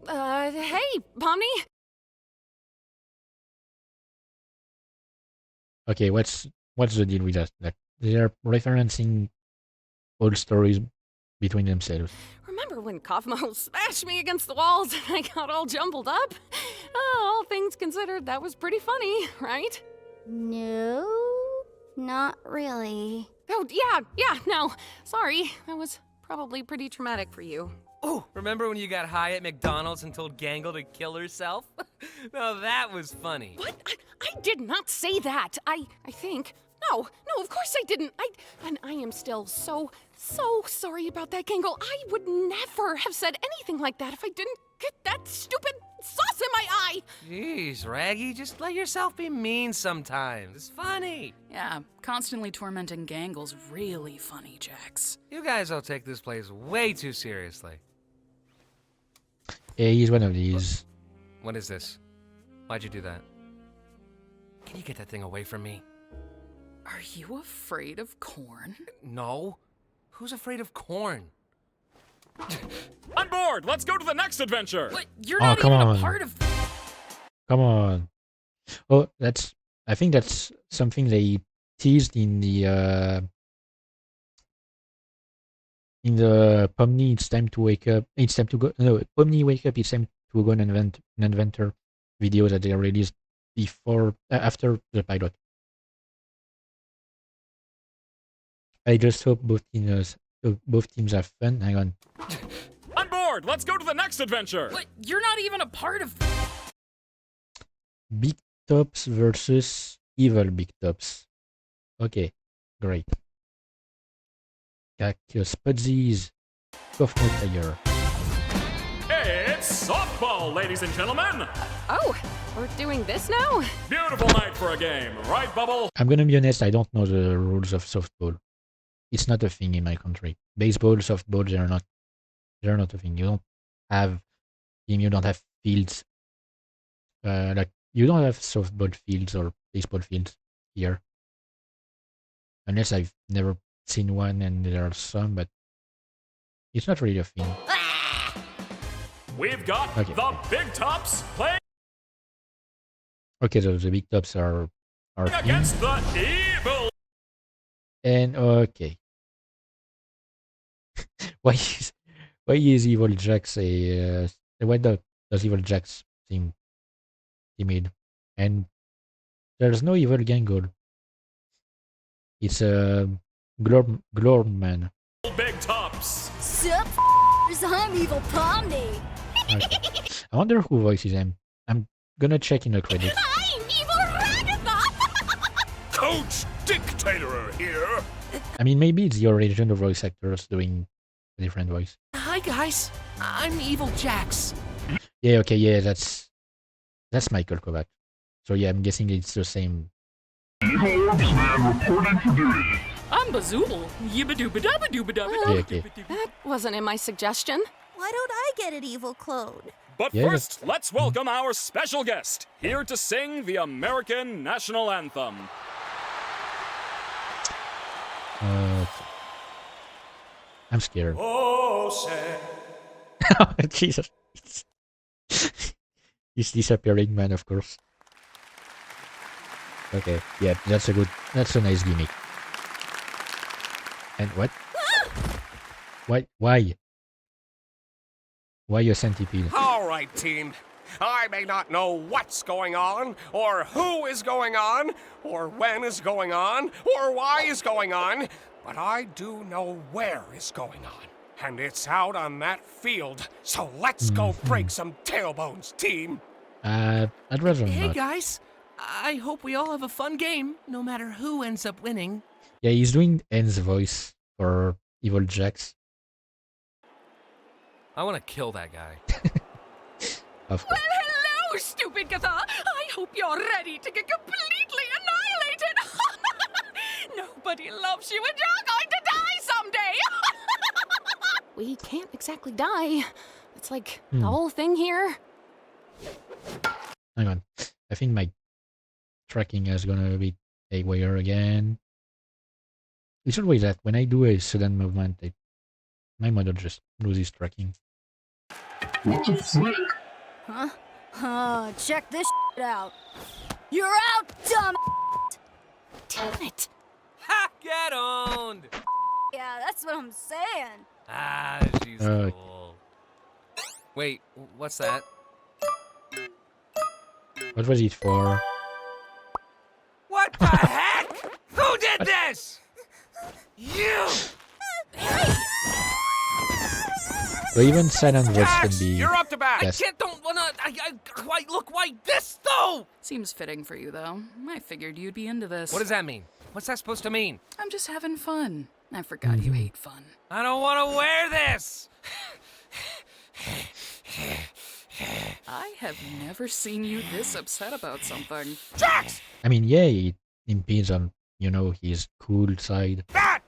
Hey, Pomni? Okay, what's the deal with that? Like they're referencing old stories between themselves. Remember when Kaufmo smashed me against the walls and I got all jumbled up? Oh, all things considered, that was pretty funny, right? No, not really. Oh, yeah, no. Sorry, that was probably pretty traumatic for you. Oh, remember when you got high at McDonald's and told Gangle to kill herself? Now that was funny. What? I did not say that. I think. No, of course I didn't. And I am still so sorry about that, Gangle. I would never have said anything like that if I didn't get that stupid sauce in my eye. Jeez, Raggy, just let yourself be mean sometimes. It's funny. Yeah, constantly tormenting Gangle's really funny, Jax. You guys all take this place way too seriously. Yeah, he's one of these. What is this? Why'd you do that? Can you get that thing away from me? Are you afraid of corn? No. Who's afraid of corn? On board! Let's go to the next adventure! What? You're not come even on. a part of... Come on. Oh, I think that's something they teased in the Pomni. It's time to wake up. It's time to go. No, Pomni wake up. It's time to go and invent an inventor video that they released before after the pilot. I just hope both teams have fun. Hang on. On board! Let's go to the next adventure! What? You're not even a part of... Big Tops versus Evil Big Tops. Okay, great. Spudzies, Kaufmo Tiger. It's softball, ladies and gentlemen! Oh, we're doing this now? Beautiful night for a game, right, Bubble? I'm gonna be honest, I don't know the rules of softball. It's not a thing in my country. Baseball, softball, they're not a thing. You don't have fields. Like you don't have softball fields or baseball fields here. Unless I've never seen one and there are some, but it's not really a thing. We've got the Big Tops playing Okay, so the Big Tops are against the Evil. And okay. why is Evil Jax why does Evil Jax seem timid? And there's no Evil Gangle. It's a Glorm man. Big Tops. Sup, I'm Evil Pomni. Okay. I wonder who voices him. I'm gonna check in the credits. I'm Evil Ragatha. Coach Dictator here. I mean, maybe it's the original voice actors doing a different voice. Hi, guys. I'm Evil Jax. Yeah, okay, yeah, that's Michael Kovac. So yeah, I'm guessing it's the same. Evil Orbsman reporting for duty. I'm Bazoobal. Yibba-dooba-dabba-dooba-dabba. Okay. That wasn't in my suggestion. Why don't I get an evil clone? But Yeah, first, let's welcome our special guest, here to sing the American National Anthem. I'm scared. Oh, say. Jesus. He's disappearing man, of course. Okay, yeah, that's a nice gimmick. And what? Why? Why a centipede? All right, team. I may not know what's going on, or who is going on, or when is going on, or why is going on, but I do know where is going on. And it's out on that field. So let's go break some tailbones, team. I'd rather Hey, not. guys. I hope we all have a fun game, no matter who ends up winning. Yeah, he's doing N's voice for Evil Jax. I want to kill that guy. Of course. Well, hello, stupid Gatha. I hope you're ready to get completely annihilated. Nobody loves you and you're going to die someday. We can't exactly die. It's like the whole thing here. Hang on. I think my tracking is gonna be haywire again. It's always that when I do a sudden movement, my model just loses tracking. What the frick? Huh? Check this out. You're out, dumb. Damn it! Ha! Get owned! Yeah, that's what I'm saying. Ah, she's Uh, cool. Wait, what's that? what was it for? What the heck? Who did this? You! So even silent voice can Jax, be. you're up to bat. Yes. Don't wanna. Why this though? Seems fitting for you, though. I figured you'd be into this. What does that mean? What's that supposed to mean? I'm just having fun. I forgot you hate fun. I don't want to wear this. I have never seen you this upset about something. Jax! I mean, yeah, it impedes on, his cool side. Bat!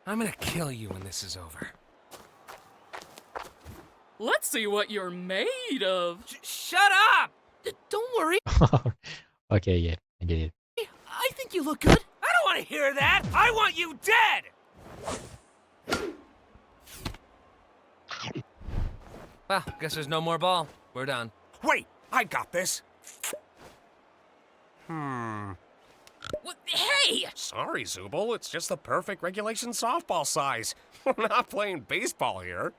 I'm gonna kill you when this is over. Let's see what you're made of. Shut up! Don't worry. Okay, yeah, I get it. I think you look good. I don't want to hear that. I want you dead. Well, guess there's no more ball. We're done. Wait, I got this. What? Hey! Sorry, Zubul. It's just the perfect regulation softball size. We're not playing baseball here.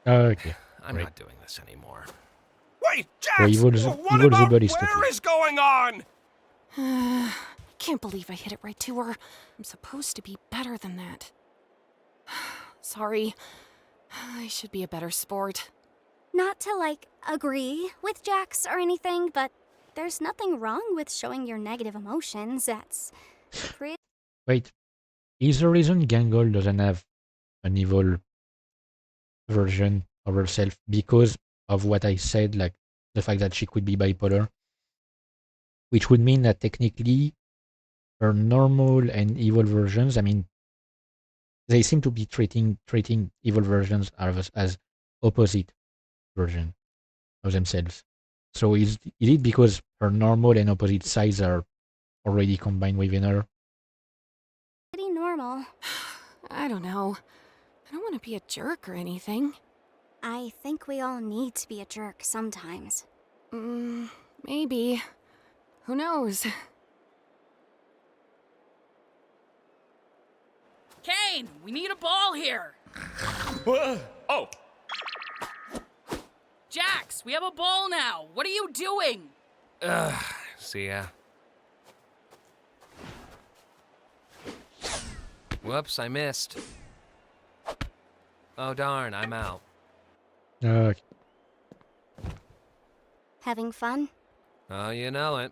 Okay. I'm Right. not doing this anymore. Wait, Jax! Well, what evil about Zubul is where stupid. is going on? Can't believe I hit it right to her. I'm supposed to be better than that. Sorry. I should be a better sport. Not to, agree with Jax or anything, but there's nothing wrong with showing your negative emotions. That's pretty. Wait, is the reason Gangle doesn't have an evil version of herself because of what I said, like the fact that she could be bipolar? Which would mean that technically her normal and evil versions, I mean, they seem to be treating evil versions as opposite version of themselves. So is it because her normal and opposite sides are already combined within her? Pretty normal. I don't know. I don't want to be a jerk or anything. I think we all need to be a jerk sometimes. Maybe. Who knows? Kane, we need a ball here. Oh, Jax, we have a ball now. What are you doing? See ya. Whoops, I missed. Oh darn, I'm out. Okay. Having fun? Oh, you know it.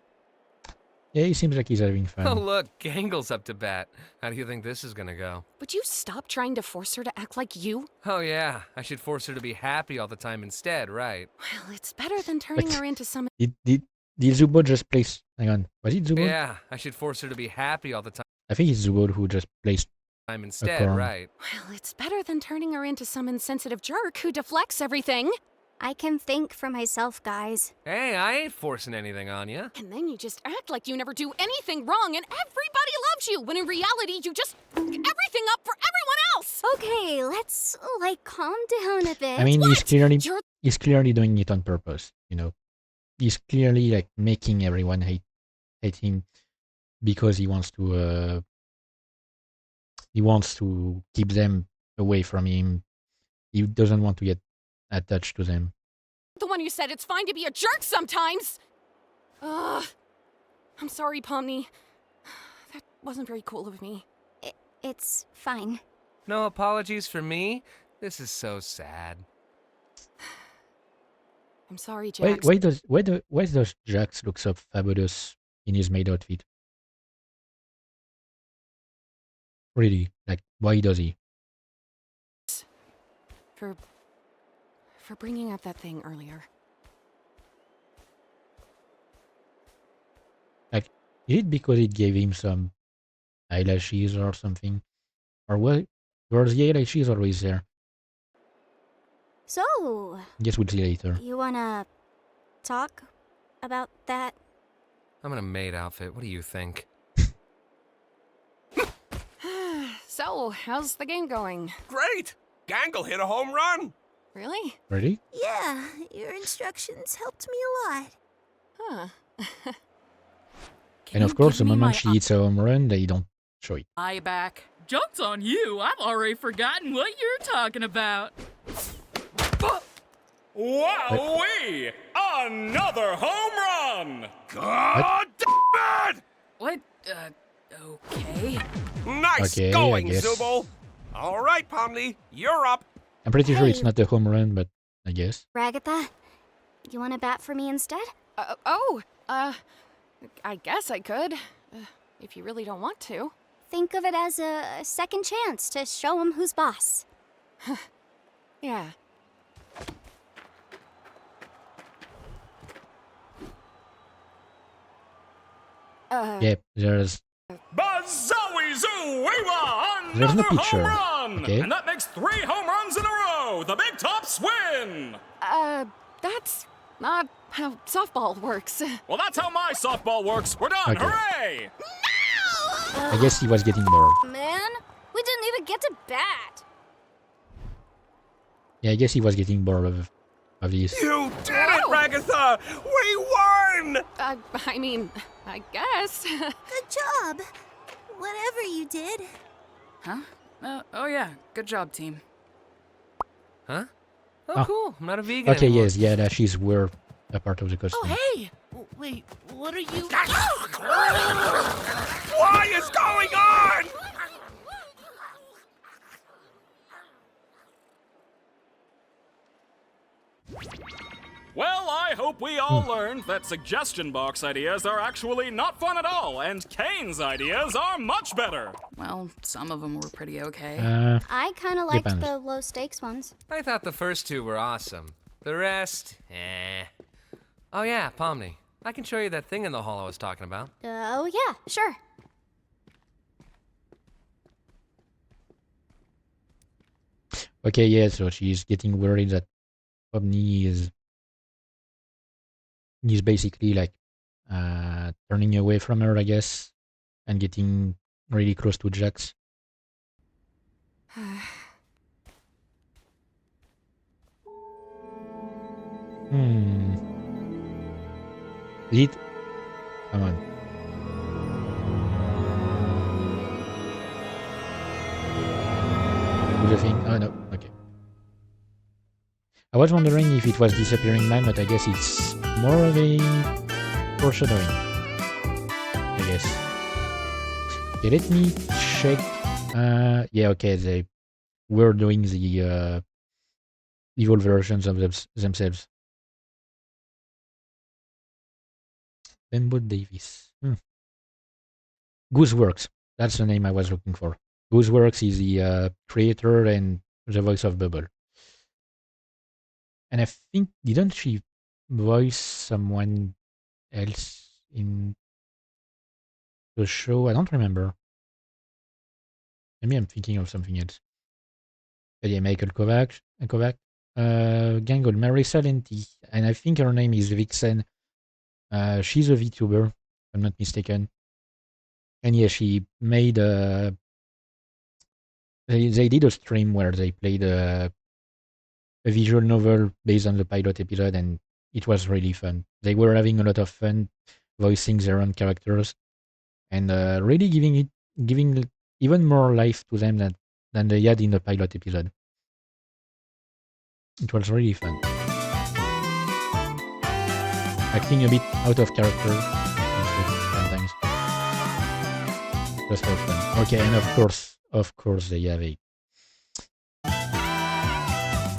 Yeah, he seems like he's having Oh fun. look, Gangle's up to bat. How do you think this is gonna go? Would you stop trying to force her to act like you? Oh yeah, I should force her to be happy all the time instead, right? Well, it's better than turning What? her into some. Did Zubo just place? Hang on, was it Zubo? Yeah, I should force her to be happy all the I think it's Zubo who just placed. time instead, corn. right? Well, it's better than turning her into some insensitive jerk who deflects everything. I can think for myself, guys. Hey, I ain't forcing anything on you. And then you just act like you never do anything wrong and everybody loves you, when in reality you just fuck everything up for everyone else. Okay, let's, calm down a bit. I mean, You're he's clearly doing it on purpose. He's clearly making everyone hate him because he wants to keep them away from him. He doesn't want to get attached to them. the one who said it's fine to be a jerk sometimes. Ugh. I'm sorry, Pomni. That wasn't very cool of me. It's fine. No apologies for me? This is so sad. I'm sorry, Jax. Why does Jax look so fabulous in his maid outfit? Really, why does he? For bringing up that thing earlier. Is it because it gave him some eyelashes or something? Or were the eyelashes always there? So, Guess we'll see later. you wanna talk about that? I'm in a maid outfit. What do you think? So, how's the game going? Great! Gangle hit a home run! Really? Ready? Yeah, your instructions helped me a lot. Huh. And of course, the moment she hits a home run, they don't show it. eye back. Joke's on you. I've already forgotten what you're talking about. Wowee! Another home run! God damn it! What? Okay. Nice Okay, I going, guess. Zubo. All right, Pomni, you're up. I'm pretty sure it's Hey. not a home run, but I guess. Ragatha, you want to bat for me instead? I guess I could. If you really don't want to. Think of it as a second chance to show him who's boss. Yeah. Yeah, there's Bazowie-zoo-wee-wah! There's no Another picture. home run! Okay. And that makes 3 home runs in a row! The Big Tops win! That's not how softball works. Well, that's how my softball works. We're done. Okay. Hooray! I guess he was getting bored. Man, we didn't even get to bat. Yeah, I guess he was getting bored of this. You did it, Ragatha! We won! I mean, I guess. Good job. Whatever you did. Huh? Oh yeah. Good job, team. Huh? Oh. Oh, cool. I'm not a vegan Okay, anymore. yes, yeah, that she's were a part of the costume. Oh, hey! Wait, what are you... What is going on? Well, I hope we all learned that suggestion box ideas are actually not fun at all, and Kane's ideas are much better. Well, some of them were pretty okay. I kind of liked Depends. the low stakes ones. I thought the first 2 were awesome. The rest, eh. Oh yeah, Pomni. I can show you that thing in the hall I was talking about. Oh, yeah, sure. Okay, yeah, so she's getting worried that Pomni is basically like turning away from her, I guess, and getting really close to Jax. Is it? Come on. Do the thing. Oh no, okay. I was wondering if it was disappearing man, but I guess it's more of a foreshadowing. I guess. Okay, let me check. Yeah, okay, they were doing the evil versions of themselves. Bembo Davis. Gooseworks. That's the name I was looking for. Gooseworks is the creator and the voice of Bubble. And I think, didn't she voice someone else in the show? I don't remember. Maybe I'm thinking of something else. But yeah, Michael Kovac, Gangle, Marissa Lenti, and I think her name is Vixen. She's a VTuber, if I'm not mistaken. And yeah, she made they did a stream where they played a visual novel based on the pilot episode, and it was really fun. They were having a lot of fun voicing their own characters, and really giving even more life to them than they had in the pilot episode. It was really fun. Acting a bit out of character sometimes. Just for fun. Okay, and of course they have a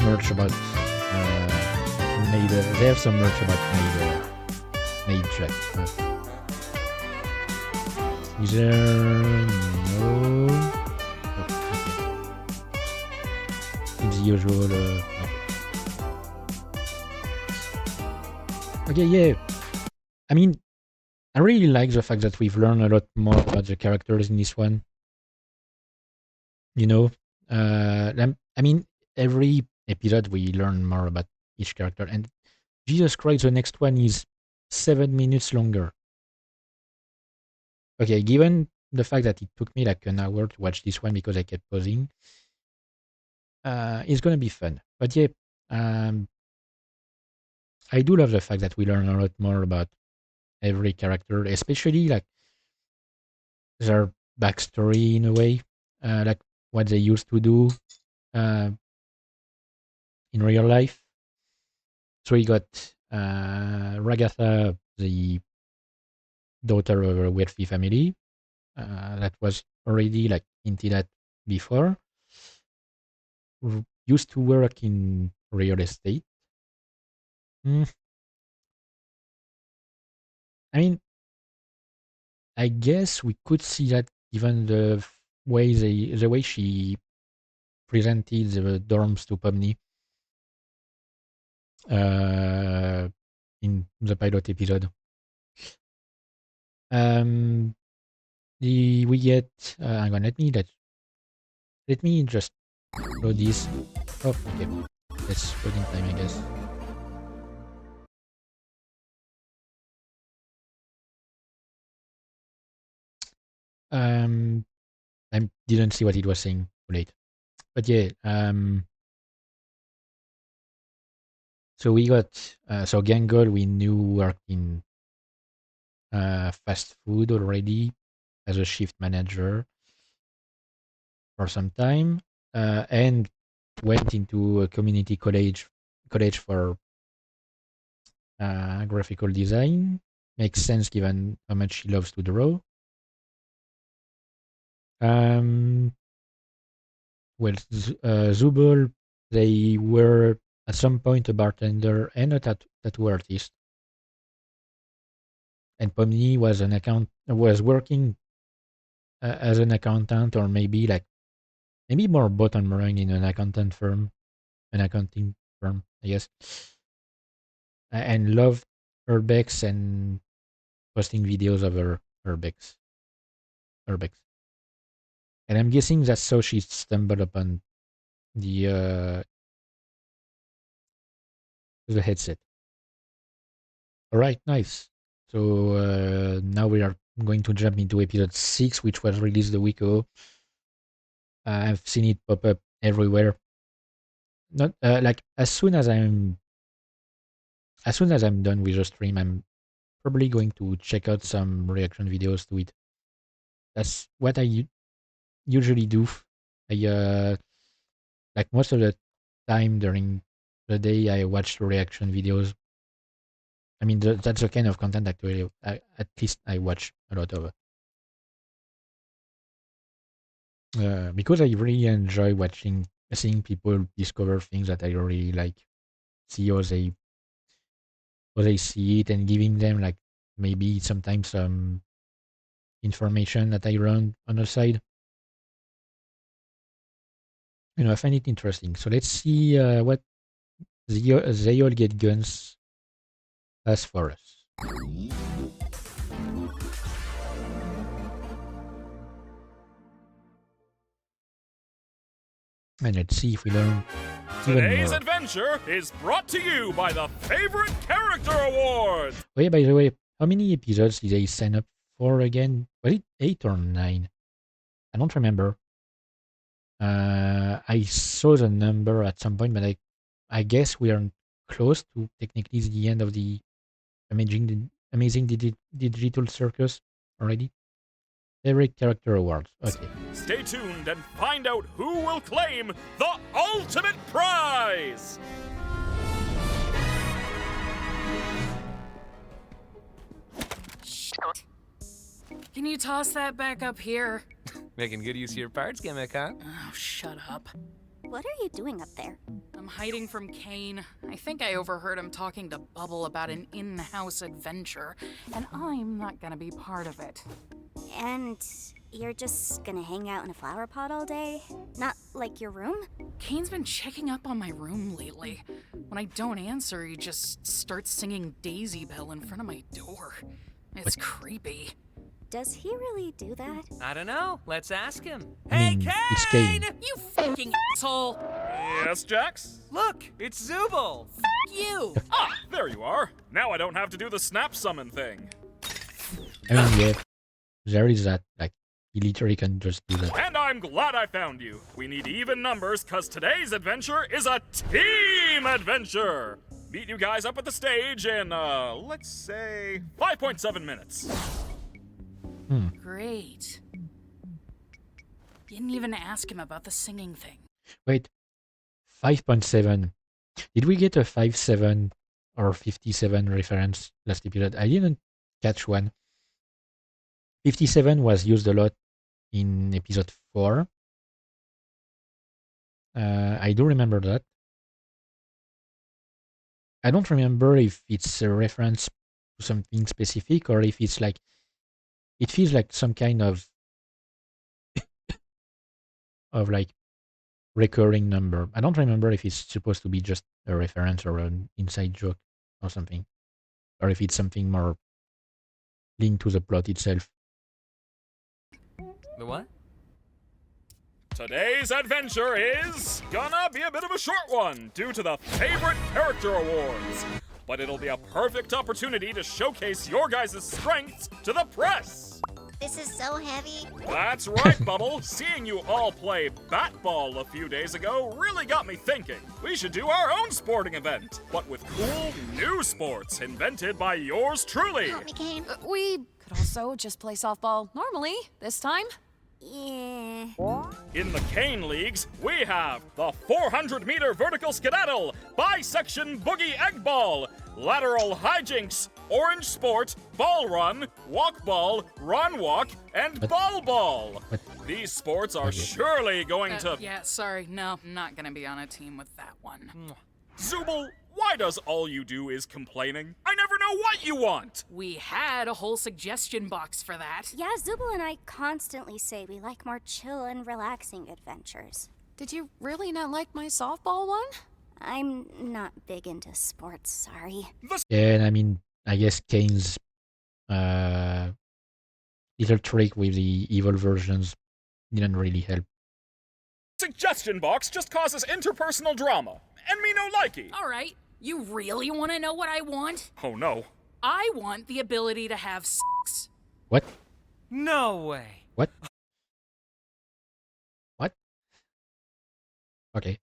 merch about they have some merch about made check. Is there no? Okay. It's the usual. Okay, yeah. I mean, I really like the fact that we've learned a lot more about the characters in this one. You know, I mean, every episode we learn more about each character, and Jesus Christ, the next one is 7 minutes longer. Okay, given the fact that it took me like an hour to watch this one because I kept pausing, it's gonna be fun. But yeah, I do love the fact that we learn a lot more about every character, especially like their backstory in a way, like what they used to do in real life. So we got Ragatha, the daughter of a wealthy family. That was already like hinted at before. Used to work in real estate. I mean, I guess we could see that given the way she presented the dorms to Pomni in the pilot episode. We get hang on, let me just load this. Oh, okay. It's loading time, I guess. I didn't see what it was saying too late. But yeah, so we got so Gangol we knew worked in fast food already as a shift manager for some time, and went into a community college for graphical design. Makes sense given how much she loves to draw. Well, Zubul, they were at some point a bartender and a tattoo artist. And Pomni was working as an accountant, or maybe more bottom line in an accounting firm, I guess. And loved urbex and posting videos of her urbex. And I'm guessing that's how she stumbled upon the headset. All right, nice. So now we are going to jump into episode 6, which was released a week ago. I've seen it pop up everywhere. Not like as soon as I'm done with the stream, I'm probably going to check out some reaction videos to it. That's what I usually do. I like most of the time during the day I watch reaction videos. I mean, that's the kind of content actually. At least I watch a lot of. Because I really enjoy seeing people discover things that I really like, see how they see it, and giving them like maybe sometimes some information that I learned on the side. I find it interesting. So let's see what They All Get Guns has for us. And let's see if we learn Today's adventure is brought to you by the Favorite Character Award! Oh yeah, by the way, how many episodes did I sign up for again? Was it 8 or 9? I don't remember. I saw the number at some point, but I guess we are close to technically the end of the amazing digital circus already. Favorite Character Awards. Okay. Stay tuned and find out who will claim the ultimate prize! Can you toss that back up here? Making good use of your parts gimmick, huh? Oh, shut up. What are you doing up there? I'm hiding from Kane. I think I overheard him talking to Bubble about an in-house adventure, and I'm not gonna be part of it. And you're just gonna hang out in a flower pot all day? Not like your room? Kane's been checking up on my room lately. When I don't answer, he just starts singing Daisy Bell in front of my door. It's creepy. Does he really do that? I don't know. Let's ask him. Hey, Kane! It's Kane. You fucking asshole! Yes, Jax? Look, it's Zubul. You! Ah, there you are. Now I don't have to do the snap summon thing. I mean, yeah, there is that. Like, he literally can just do that. And I'm glad I found you. We need even numbers, because today's adventure is a team adventure. meet you guys up at the stage in, let's say, 5.7 minutes. Great. Didn't even ask him about the singing thing. Wait, 5.7. Did we get a 5.7 or 57 reference last episode? I didn't catch one. 57 was used a lot in episode 4. I do remember that. I don't remember if it's a reference to something specific or if it's like, it feels like some kind of like recurring number. I don't remember if it's supposed to be just a reference or an inside joke or something, or if it's something more linked to the plot itself. The what? Today's adventure is gonna be a bit of a short one due to the Favorite Character Awards. But it'll be a perfect opportunity to showcase your guys' strengths to the press. This is so heavy. That's right, Bubble. Seeing you all play bat-ball a few days ago really got me thinking. We should do our own sporting event, but with cool new sports invented by yours truly. Help me, Kane. We could also just play softball normally this time. Yeah. In the Cane Leagues, we have the 400-meter vertical skedaddle, bisection boogie egg ball, lateral hijinks, orange sport, ball run, walk ball, run walk, and ball ball. These sports are surely going to... Yeah, sorry. No, I'm not gonna be on a team with that one. Zubul, why does all you do is complaining? I never know what you want! We had a whole suggestion box for that. Yeah, Zubul and I constantly say we like more chill and relaxing adventures. Did you really not like my softball one? I'm not big into sports, sorry. Yeah, and I mean, I guess Kane's little trick with the evil versions didn't really help. Suggestion box just causes interpersonal drama, and me no likey. All right, you really want to know what I want? Oh no. I want the ability to have sex. What? No way. What? What? Okay.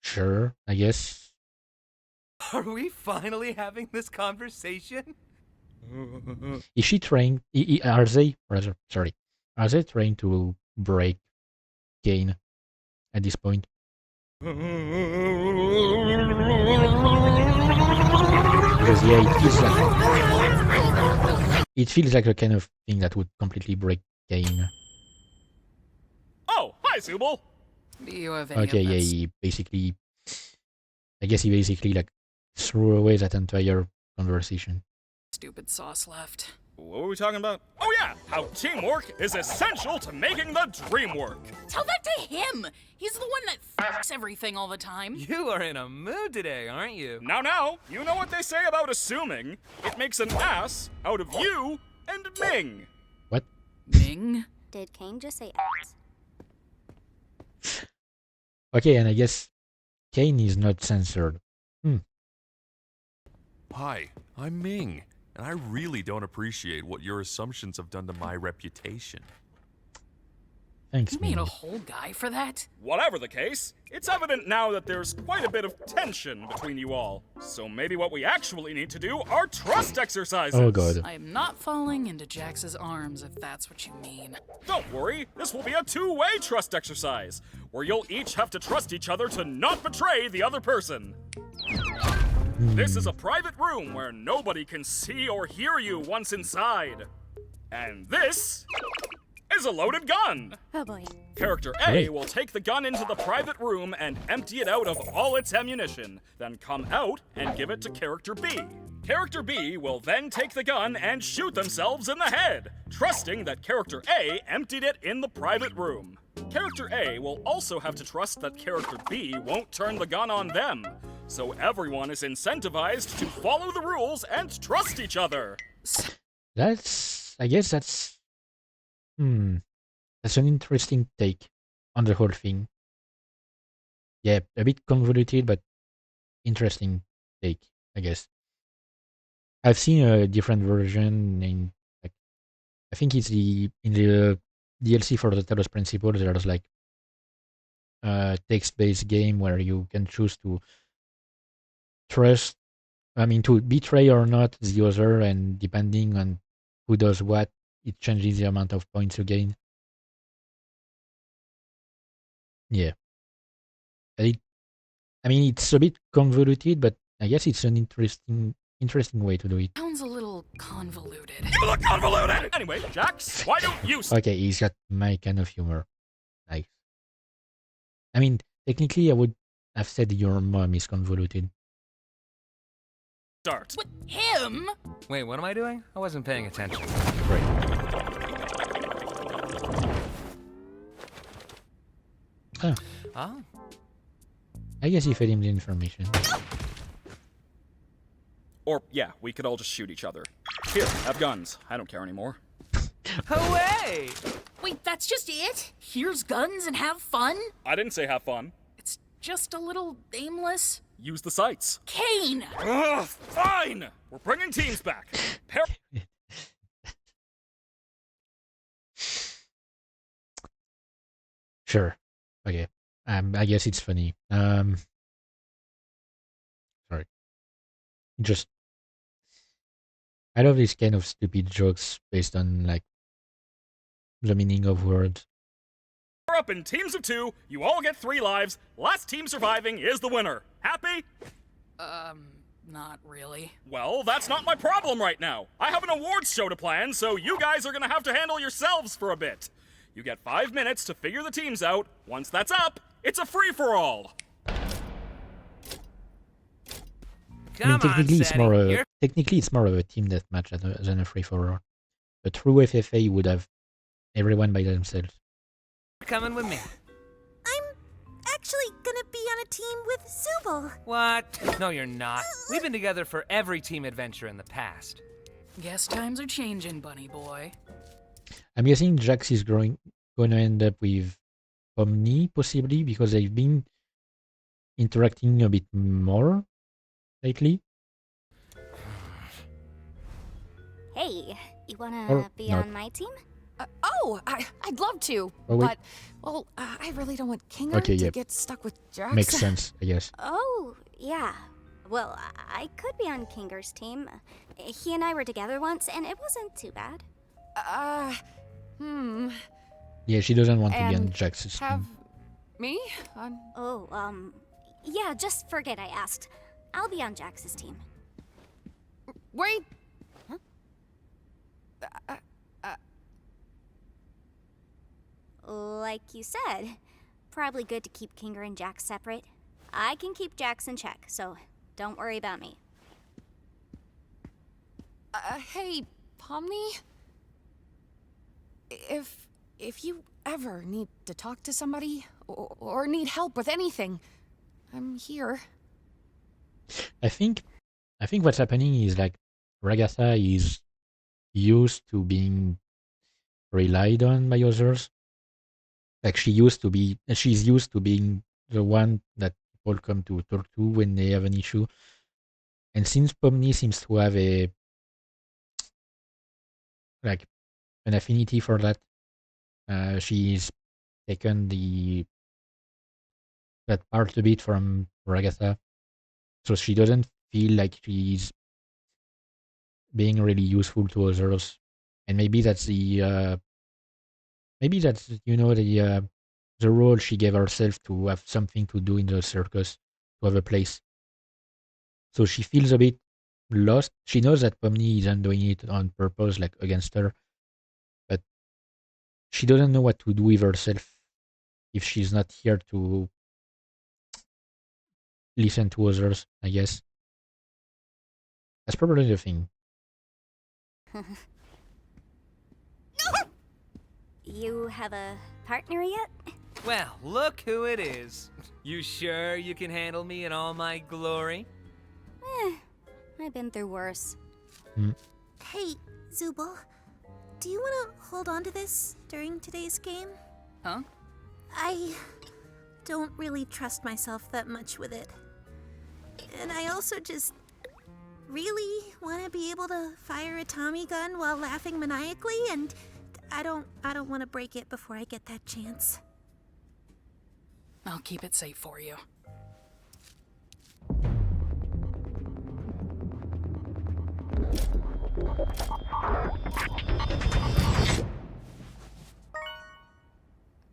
Sure, I guess. Are we finally having this conversation? Is she trying? Are they trying to break Kane at this point? Because yeah, it feels like the kind of thing that would completely break Kane. Oh, hi, Zubul. Do you have any Okay, of yeah, I guess he basically like threw away that entire conversation. Stupid sauce left? What were we talking about? Oh yeah, how teamwork is essential to making the dream work. Tell that to him! He's the one that f***s everything all the time. You are in a mood today, aren't you? Now, you know what they say about assuming. It makes an ass out of you and Ming. What? Ming? Did Kane just say ass? Okay, and I guess Kane is not censored. Hi, I'm Ming, and I really don't appreciate what your assumptions have done to my reputation. Thanks, You made Ming. a whole guy for that? Whatever the case, it's evident now that there's quite a bit of tension between you all. So maybe what we actually need to do are trust exercises. Oh god. I am not falling into Jax's arms, if that's what you mean. Don't worry, this will be a two-way trust exercise, where you'll each have to trust each other to not betray the other person. This is a private room where nobody can see or hear you once inside. And this is a loaded gun. Oh boy. Character A will take the gun into the private room and empty it out of all its ammunition, then come out and give it to Character B. Character B will then take the gun and shoot themselves in the head, trusting that Character A emptied it in the private room. Character A will also have to trust that Character B won't turn the gun on them, so everyone is incentivized to follow the rules and trust each other. I guess that's an interesting take on the whole thing. Yeah, a bit convoluted, but interesting take, I guess. I've seen a different version in, like, I think it's in the DLC for the Talos Principle. There's like text-based game where you can choose to trust, to betray or not the other, and depending on who does what, it changes the amount of points you gain. Yeah. It's a bit convoluted, but I guess it's an interesting way to do it. Sounds a little convoluted. You look convoluted! Anyway, Jax, why don't you Okay, he's got my kind of humor. Nice. Technically, I would have said your mom is convoluted. start? With him? Wait, what am I doing? I wasn't paying attention. Oh. Oh. I guess he fed him the information. Or, yeah, we could all just shoot each other. Here, have guns. I don't care anymore. Hooray! Wait, that's just it? Here's guns and have fun? I didn't say have fun. It's just a little aimless. Use the sights. Kane! Ugh, fine! We're bringing teams back. Sure. Okay. I guess it's funny. Sorry. Just I love these kind of stupid jokes based on like the meaning of words. We're up in teams of 2. You all get 3 lives. Last team surviving is the winner. Happy? Not really. Well, that's not my problem right now. I have an awards show to plan, so you guys are gonna have to handle yourselves for a bit. You get 5 minutes to figure the teams out. Once that's up, it's a free-for-all. Technically, it's more of a team deathmatch than a free-for-all. A true FFA would have everyone by themselves. Coming with me. I'm actually gonna be on a team with Zubul. What? No, you're not. We've been together for every team adventure in the past. Guess times are changing, bunny boy. I'm guessing Jax is going to end up with Omni, possibly, because they've been interacting a bit more lately. Hey, you wanna Or be not. on my team? I'd love to, Oh, wait. but, well, I really don't want Kinger Okay, to yeah. get stuck with Jax. Makes sense, I guess. Oh, yeah. Well, I could be on Kinger's team. He and I were together once, and it wasn't too bad. Yeah, she doesn't want to be on And Jax's have team. me on... Oh, yeah, just forget I asked. I'll be on Jax's team. Wait! Like you said, probably good to keep Kinger and Jax separate. I can keep Jax in check, so don't worry about me. Hey, Pomni? If you ever need to talk to somebody, or need help with anything, I'm here. I think what's happening is like Ragatha is used to being relied on by others. Like she's used to being the one that people come to talk to when they have an issue. And since Pomni seems to have an affinity for that, she's taken that part a bit from Ragatha. So she doesn't feel like she's being really useful to others. And maybe that's the role she gave herself, to have something to do in the circus, to have a place. So she feels a bit lost. She knows that Pomni isn't doing it on purpose, like against her, but she doesn't know what to do with herself if she's not here to listen to others, I guess. That's probably the thing. You have a partner yet? Well, look who it is. You sure you can handle me in all my glory? I've been through worse. Hey, Zubul, do you want to hold on to this during today's game? Huh? I don't really trust myself that much with it. And I also just really want to be able to fire a Tommy gun while laughing maniacally, and I don't want to break it before I get that chance. I'll keep it safe for you.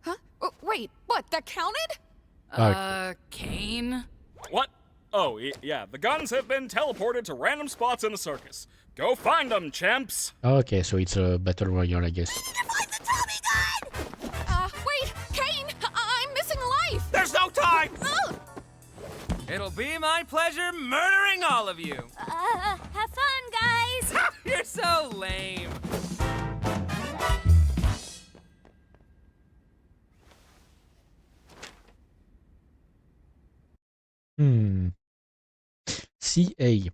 Huh? Oh, wait, what? That counted? Kane? What? Oh, yeah, the guns have been teleported to random spots in the circus. Go find them, champs! Okay, so it's a battle royale, I guess. Wait, Kane! I'm missing a life! There's no time! It'll be my pleasure murdering all of you. Have fun, guys! You're so lame. CA.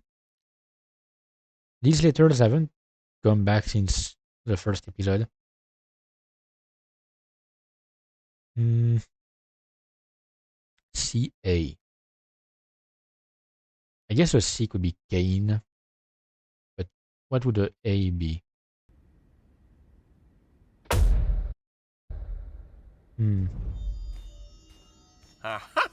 These letters haven't come back since the first episode. CA. I guess a C could be Kane. But what would the A be? Aha!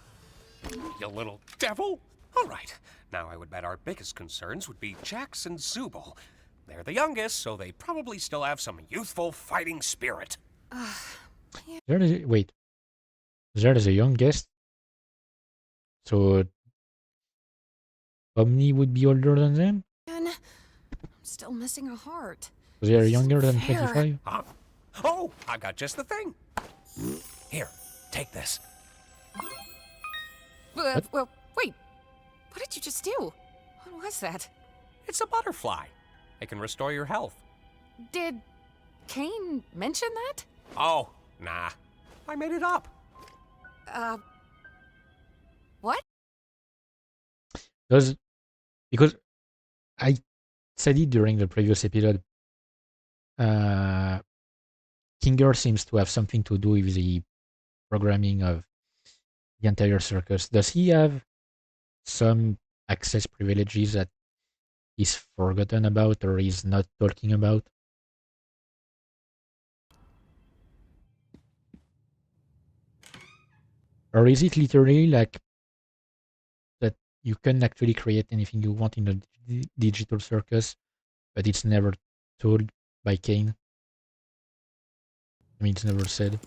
You little devil! All right, now I would bet our biggest concerns would be Jax and Zubul. They're the youngest, so they probably still have some youthful fighting spirit. Wait. There is a youngest. So Omni would be older than them? Man, I'm still missing a heart. So they are younger than Fair. 25? Huh? Oh, I got just the thing. Here, take this. Well, wait. What did you just do? What was that? It's a butterfly. It can restore your health. Did Kane mention that? Oh, nah. I made it up. What? Because I said it during the previous episode. Kinger seems to have something to do with the programming of the entire circus. Does he have some access privileges that is forgotten about or is not talking about? Or is it literally like that you can actually create anything you want in the digital circus, but it's never told by Kane? I mean, it's never said.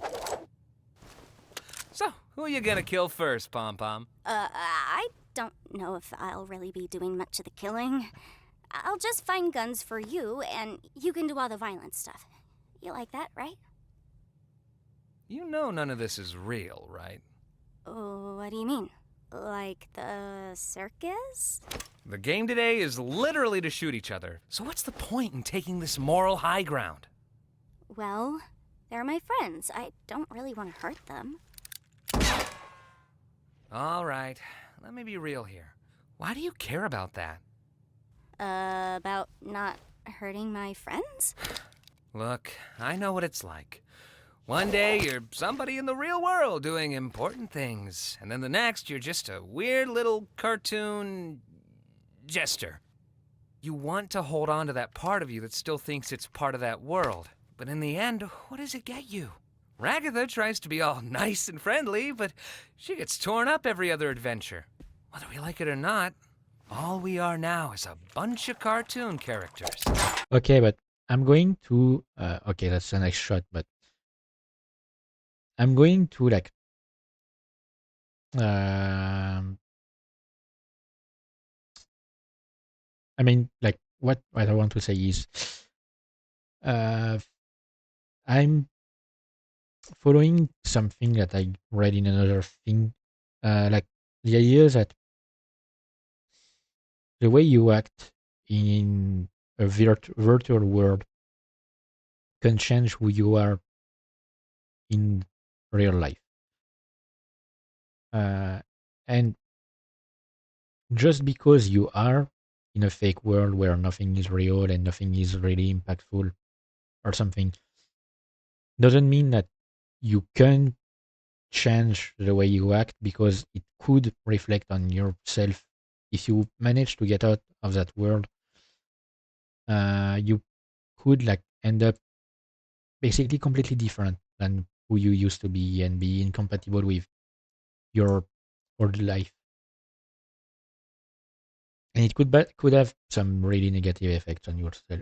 So, who are you gonna kill first, Pom Pom? I don't know if I'll really be doing much of the killing. I'll just find guns for you, and you can do all the violent stuff. You like that, right? You know none of this is real, right? Oh, what do you mean? Like the circus? The game today is literally to shoot each other. So what's the point in taking this moral high ground? Well, they're my friends. I don't really want to hurt them. All right, let me be real here. Why do you care about that? About not hurting my friends? Look, I know what it's like. One day you're somebody in the real world doing important things, and then the next you're just a weird little cartoon jester. You want to hold on to that part of you that still thinks it's part of that world, but in the end, what does it get you? Ragatha tries to be all nice and friendly, but she gets torn up every other adventure. Whether we like it or not, all we are now is a bunch of cartoon characters. Okay, but I'm going to... okay, that's the next shot, but... I'm going to, like... I mean, like, what I want to say is... I'm following something that I read in another thing. Like, the idea is that the way you act in a virtual world can change who you are in real life. And just because you are in a fake world where nothing is real and nothing is really impactful or something, doesn't mean that you can change the way you act, because it could reflect on yourself. If you manage to get out of that world, you could like end up basically completely different than who you used to be and be incompatible with your old life. And it could have some really negative effects on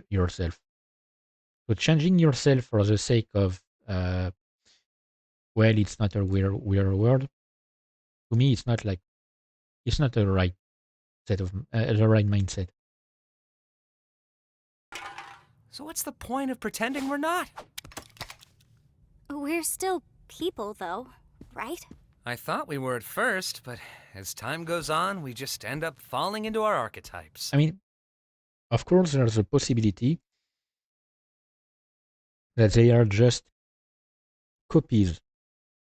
yourself. So changing yourself for the sake of, well, it's not a weird word. To me, it's not the right the right mindset. So what's the point of pretending we're not? We're still people, though, right? I thought we were at first, but as time goes on, we just end up falling into our archetypes. I mean, of course, there's a possibility that they are just copies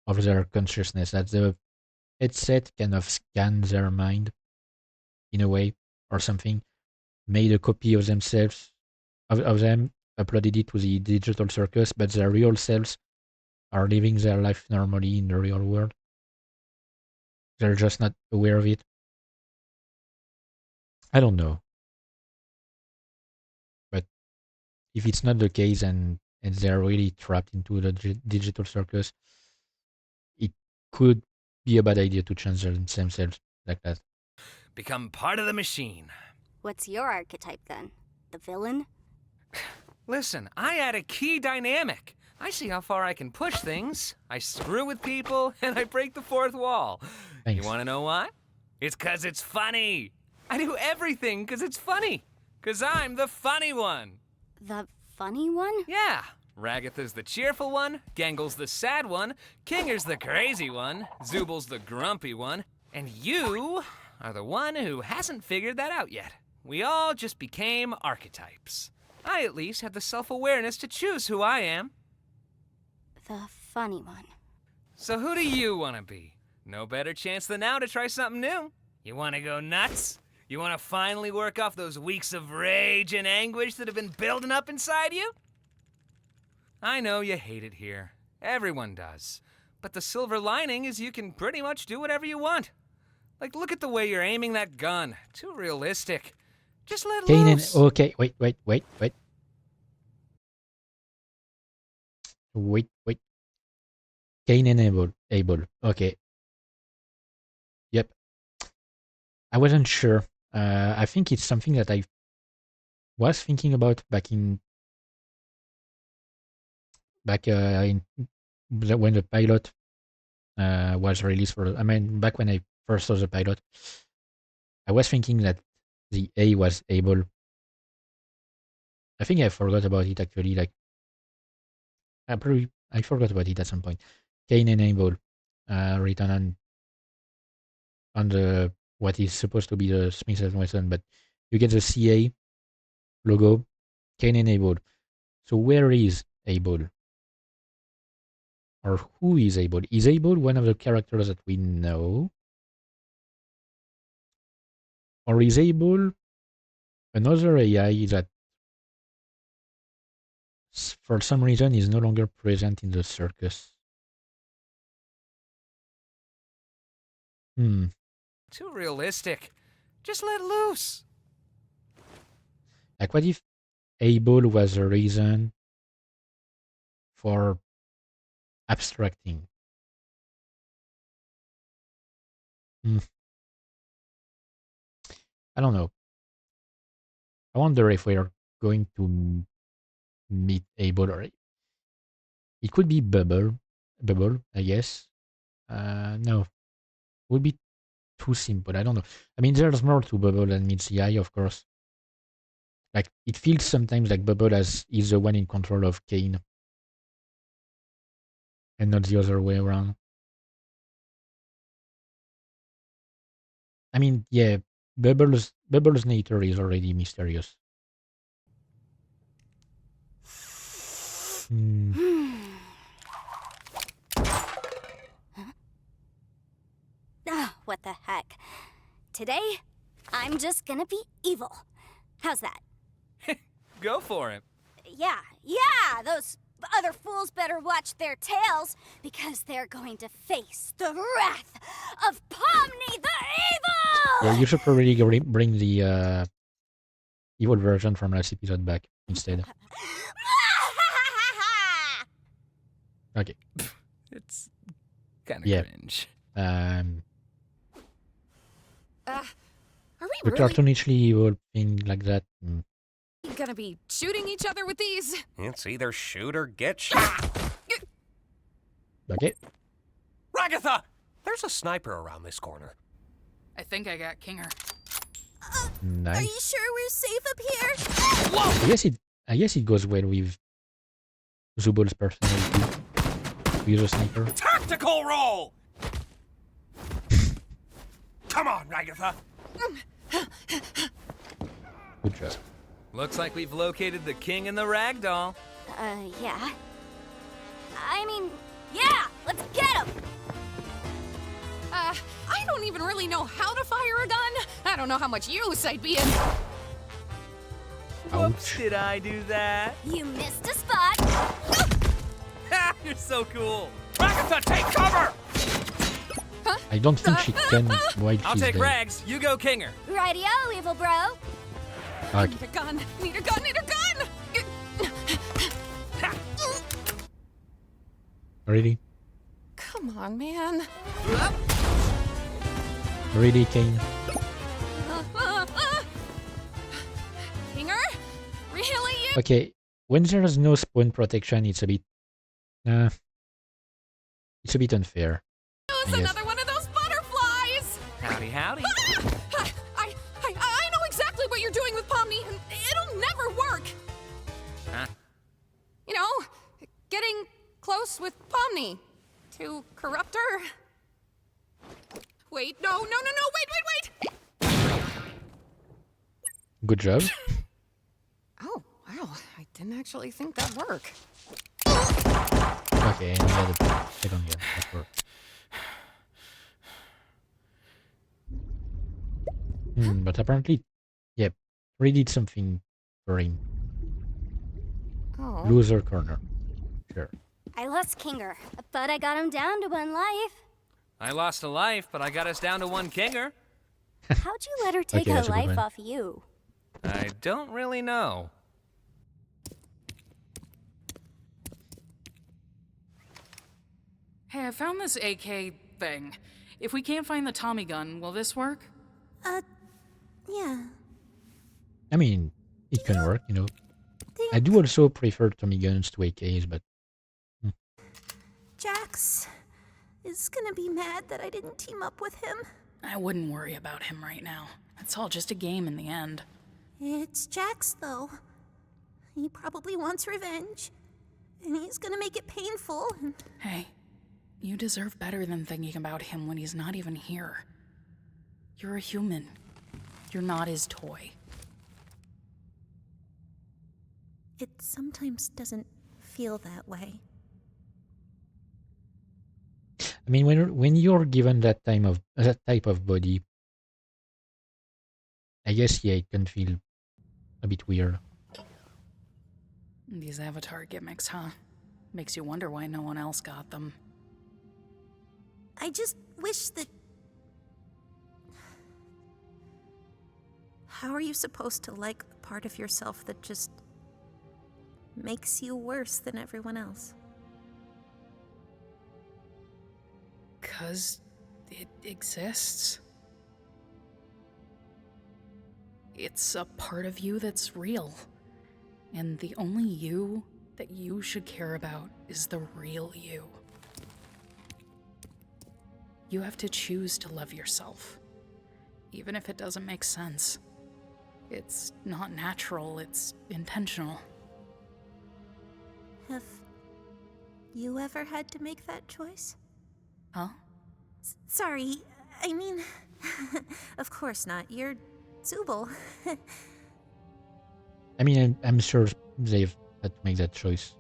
of their consciousness, that the headset kind of scanned their mind in a way or something, made a copy of themselves, of them, uploaded it to the digital circus, but their real selves are living their life normally in the real world. They're just not aware of it. I don't know. But if it's not the case and they're really trapped into the digital circus, it could be a bad idea to change themselves like that. Become part of the machine. What's your archetype then? The villain? Listen, I add a key dynamic. I see how far I can push things. I screw with people, and I break the fourth wall. Thanks. You want to know why? It's 'cause it's funny. I do everything 'cause it's funny. 'Cause I'm the funny one. The funny one? Yeah. Ragatha's the cheerful one, Gangle's the sad one, Kinger's the crazy one, Zubal's the grumpy one, and you are the one who hasn't figured that out yet. We all just became archetypes. I at least have the self-awareness to choose who I am. The funny one. So who do you want to be? No better chance than now to try something new. You want to go nuts? You want to finally work off those weeks of rage and anguish that have been building up inside you? I know you hate it here. Everyone does. But the silver lining is you can pretty much do whatever you want. Like, look at the way you're aiming that gun. Too realistic. Just let loose. Okay, wait. Cain and Abel. Okay. Yep. I wasn't sure. I think it's something that I was thinking about back when the pilot was released back when I first saw the pilot. I was thinking that the A was Abel. I think I forgot about it actually. Like, I forgot about it at some point. Cain and Abel, written on the what is supposed to be the Smith & Wesson, but you get the CA logo, Cain and Abel. So where is Abel? Or who is Abel? Is Abel one of the characters that we know? Or is Abel another AI that for some reason is no longer present in the circus? Too realistic. Just let loose. Like, what if Abel was a reason for abstracting? I don't know. I wonder if we're going to meet Abel, or it could be Bubble, I guess. No, would be too simple. I don't know. I mean, there's more to Bubble than meets the eye, of course. Like, it feels sometimes like Bubble is the one in control of Cain, and not the other way around. I mean, yeah, Bubble's nature is already mysterious. What the heck? Today, I'm just gonna be evil. How's that? Go for it. Yeah, those other fools better watch their tails, because they're going to face the wrath of Pomni the Evil! Yeah, you should probably bring the evil version from last episode back instead. Okay. It's kind of cringe. Um, Are we the really cartoonishly evil thing like that. gonna be shooting each other with these? It's either shoot or get shot. Okay. Ragatha! There's a sniper around this corner. I think I got Kinger. Are Nice. you sure we're safe up here? I guess it goes well with Zubol's personality. To use a sniper. Tactical roll! Come on, Ragatha. Good job. Looks like we've located the king and the ragdoll. Yeah. I mean, yeah! Let's get him! I don't even really know how to fire a gun. I don't know how much use I'd be in. Whoops, did I do that? You missed a spot! You're so cool. Ragatha, take cover! I don't think she can while I'll she's take dead. Rags, you go Kinger. Rightio, evil bro! Okay. Need a gun! Need a gun! Need a gun! Ready? Come on, man. Ready, Kane? Kinger? Really? Okay. When there's no spawn protection, it's a bit... it's a bit unfair. Use another one of those butterflies! Howdy, howdy. I know exactly what you're doing with Pomni, and it'll never work. Huh? You know, getting close with Pomni to corrupt her. Wait, no, wait! Good job. Oh, wow, I didn't actually think that'd work. Okay, and we had a second gun. That worked. But apparently, yeah, Ray did something for him. Oh. Loser corner. Sure. I lost Kinger, but I got him down to 1 life. I lost a life, but I got us down to 1 Kinger. How'd you let her take Okay, a that's a good life one. off you? I don't really know. Hey, I found this AK thing. If we can't find the Tommy gun, will this work? Yeah. I mean, it can work, you know. I do also prefer Tommy guns to AKs, but... Jax is gonna be mad that I didn't team up with him. I wouldn't worry about him right now. It's all just a game in the end. It's Jax, though. He probably wants revenge. And he's gonna make it painful. Hey, you deserve better than thinking about him when he's not even here. You're a human. You're not his toy. It sometimes doesn't feel that way. I mean, when you're given that type of body, I guess, yeah, it can feel a bit weird. These avatar gimmicks, huh? Makes you wonder why no one else got them. I just wish that... How are you supposed to like the part of yourself that just makes you worse than everyone else? 'Cause it exists. It's a part of you that's real. And the only you that you should care about is the real you. You have to choose to love yourself, even if it doesn't make sense. It's not natural, it's intentional. Have you ever had to make that choice? Huh? Sorry, I mean, of course not. You're Zubul. I mean, I'm sure they've had to make that choice.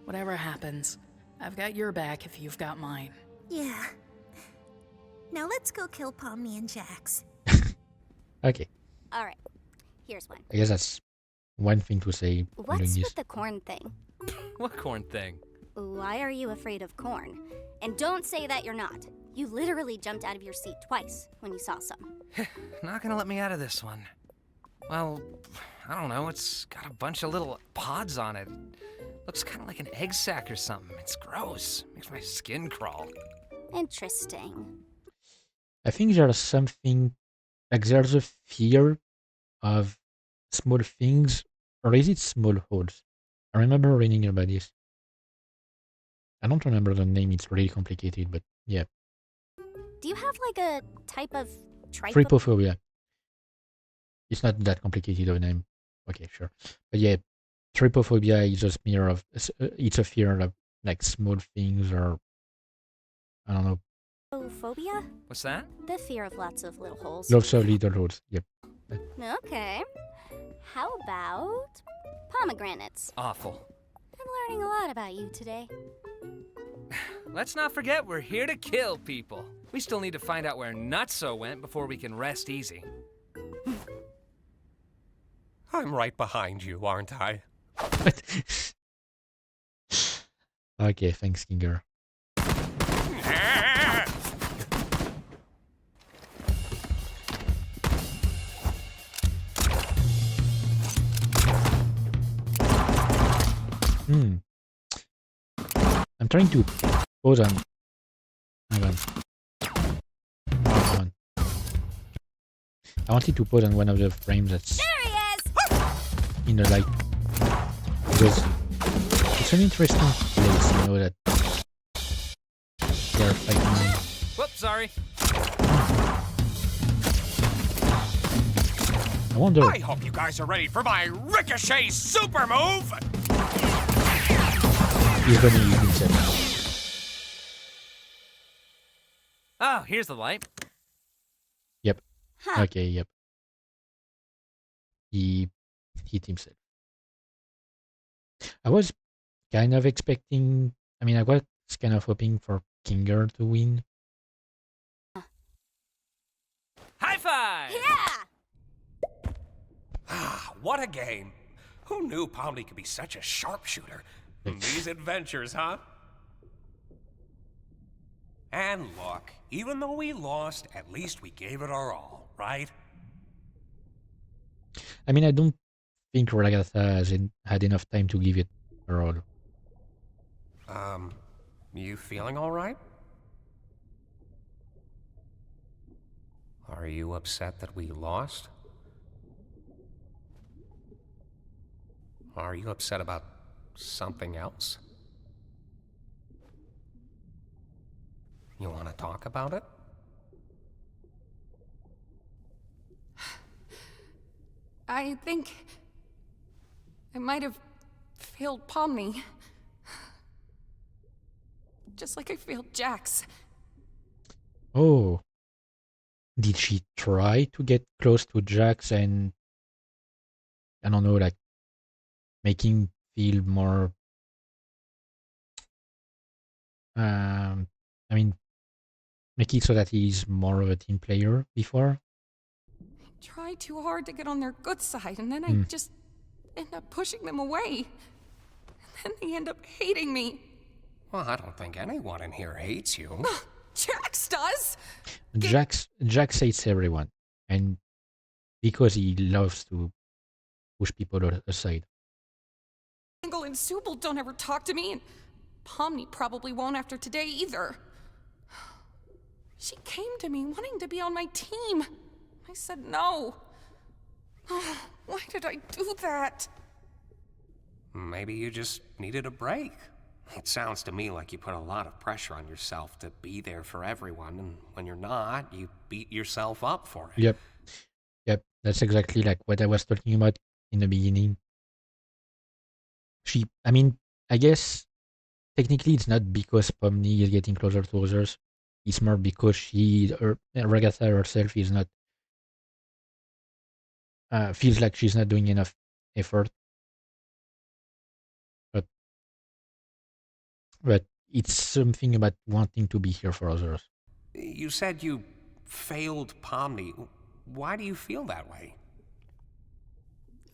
Whatever happens, I've got your back if you've got mine. Yeah. Now let's go kill Pomni and Jax. Okay, Alright, here's one. I guess that's one thing to say when doing What's this. with the corn thing? What corn thing? Why are you afraid of corn? And don't say that you're not. You literally jumped out of your seat twice when you saw some. Not gonna let me out of this one. Well, I don't know, it's got a bunch of little pods on it. Looks kind of like an egg sac or something. It's gross. Makes my skin crawl. Interesting. I think there's something like there's a fear of small things, or is it small holes? I remember reading about this. I don't remember the name, it's really complicated, but yeah. Do you have like a type of Trypophobia. It's not that complicated of a name. Okay, sure. But yeah, trypophobia is just fear of it's a fear of like small things, or I don't know. Phobia? What's that? The fear of lots of little holes. Lots of little holes. Yep. Okay. How about pomegranates? Awful. I'm learning a lot about you today. Let's not forget we're here to kill people. We still need to find out where Nutso went before we can rest easy. I'm right behind you, aren't I? Okay, thanks, Kinger. I'm trying to pause on. Hang on. Hold on. I wanted to pause on one of the frames that's There he is! in the light. Because it's an interesting place, you know, that they're fighting. Whoops, sorry. I wonder. I hope you guys are ready for my ricochet super move! He's gonna use himself. Oh, here's the light. Yep. Huh. Okay, yep. He hit himself. I was kind of expecting, I was kind of hoping for Kinger to win. High five! Yeah! Ah, what a game. Who knew Pomni could be such a sharpshooter? These adventures, huh? And look, even though we lost, at least we gave it our all, right? I don't think Ragatha had enough time to give it her all. You feeling all right? Are you upset that we lost? Are you upset about something else? You want to talk about it? I think I might have failed Pomni. Just like I failed Jax. Oh. Did she try to get close to Jax and, I don't know, like, make him feel more, make it so that he's more of a team player before? I tried too hard to get on their good side, and then I just end up pushing them away. And then they end up hating me. Well, I don't think anyone in here hates you. Jax does! Jax hates everyone, and because he loves to push people aside. Angle and Subal don't ever talk to me, and Pomni probably won't after today either. She came to me wanting to be on my team. I said no. Oh, why did I do that? Maybe you just needed a break. It sounds to me like you put a lot of pressure on yourself to be there for everyone, and when you're not, you beat yourself up for it. Yep, that's exactly like what I was talking about in the beginning. I guess technically it's not because Pomni is getting closer to others. It's more because Ragatha herself is not, feels like she's not doing enough effort. But it's something about wanting to be here for others. You said you failed Pomni. Why do you feel that way?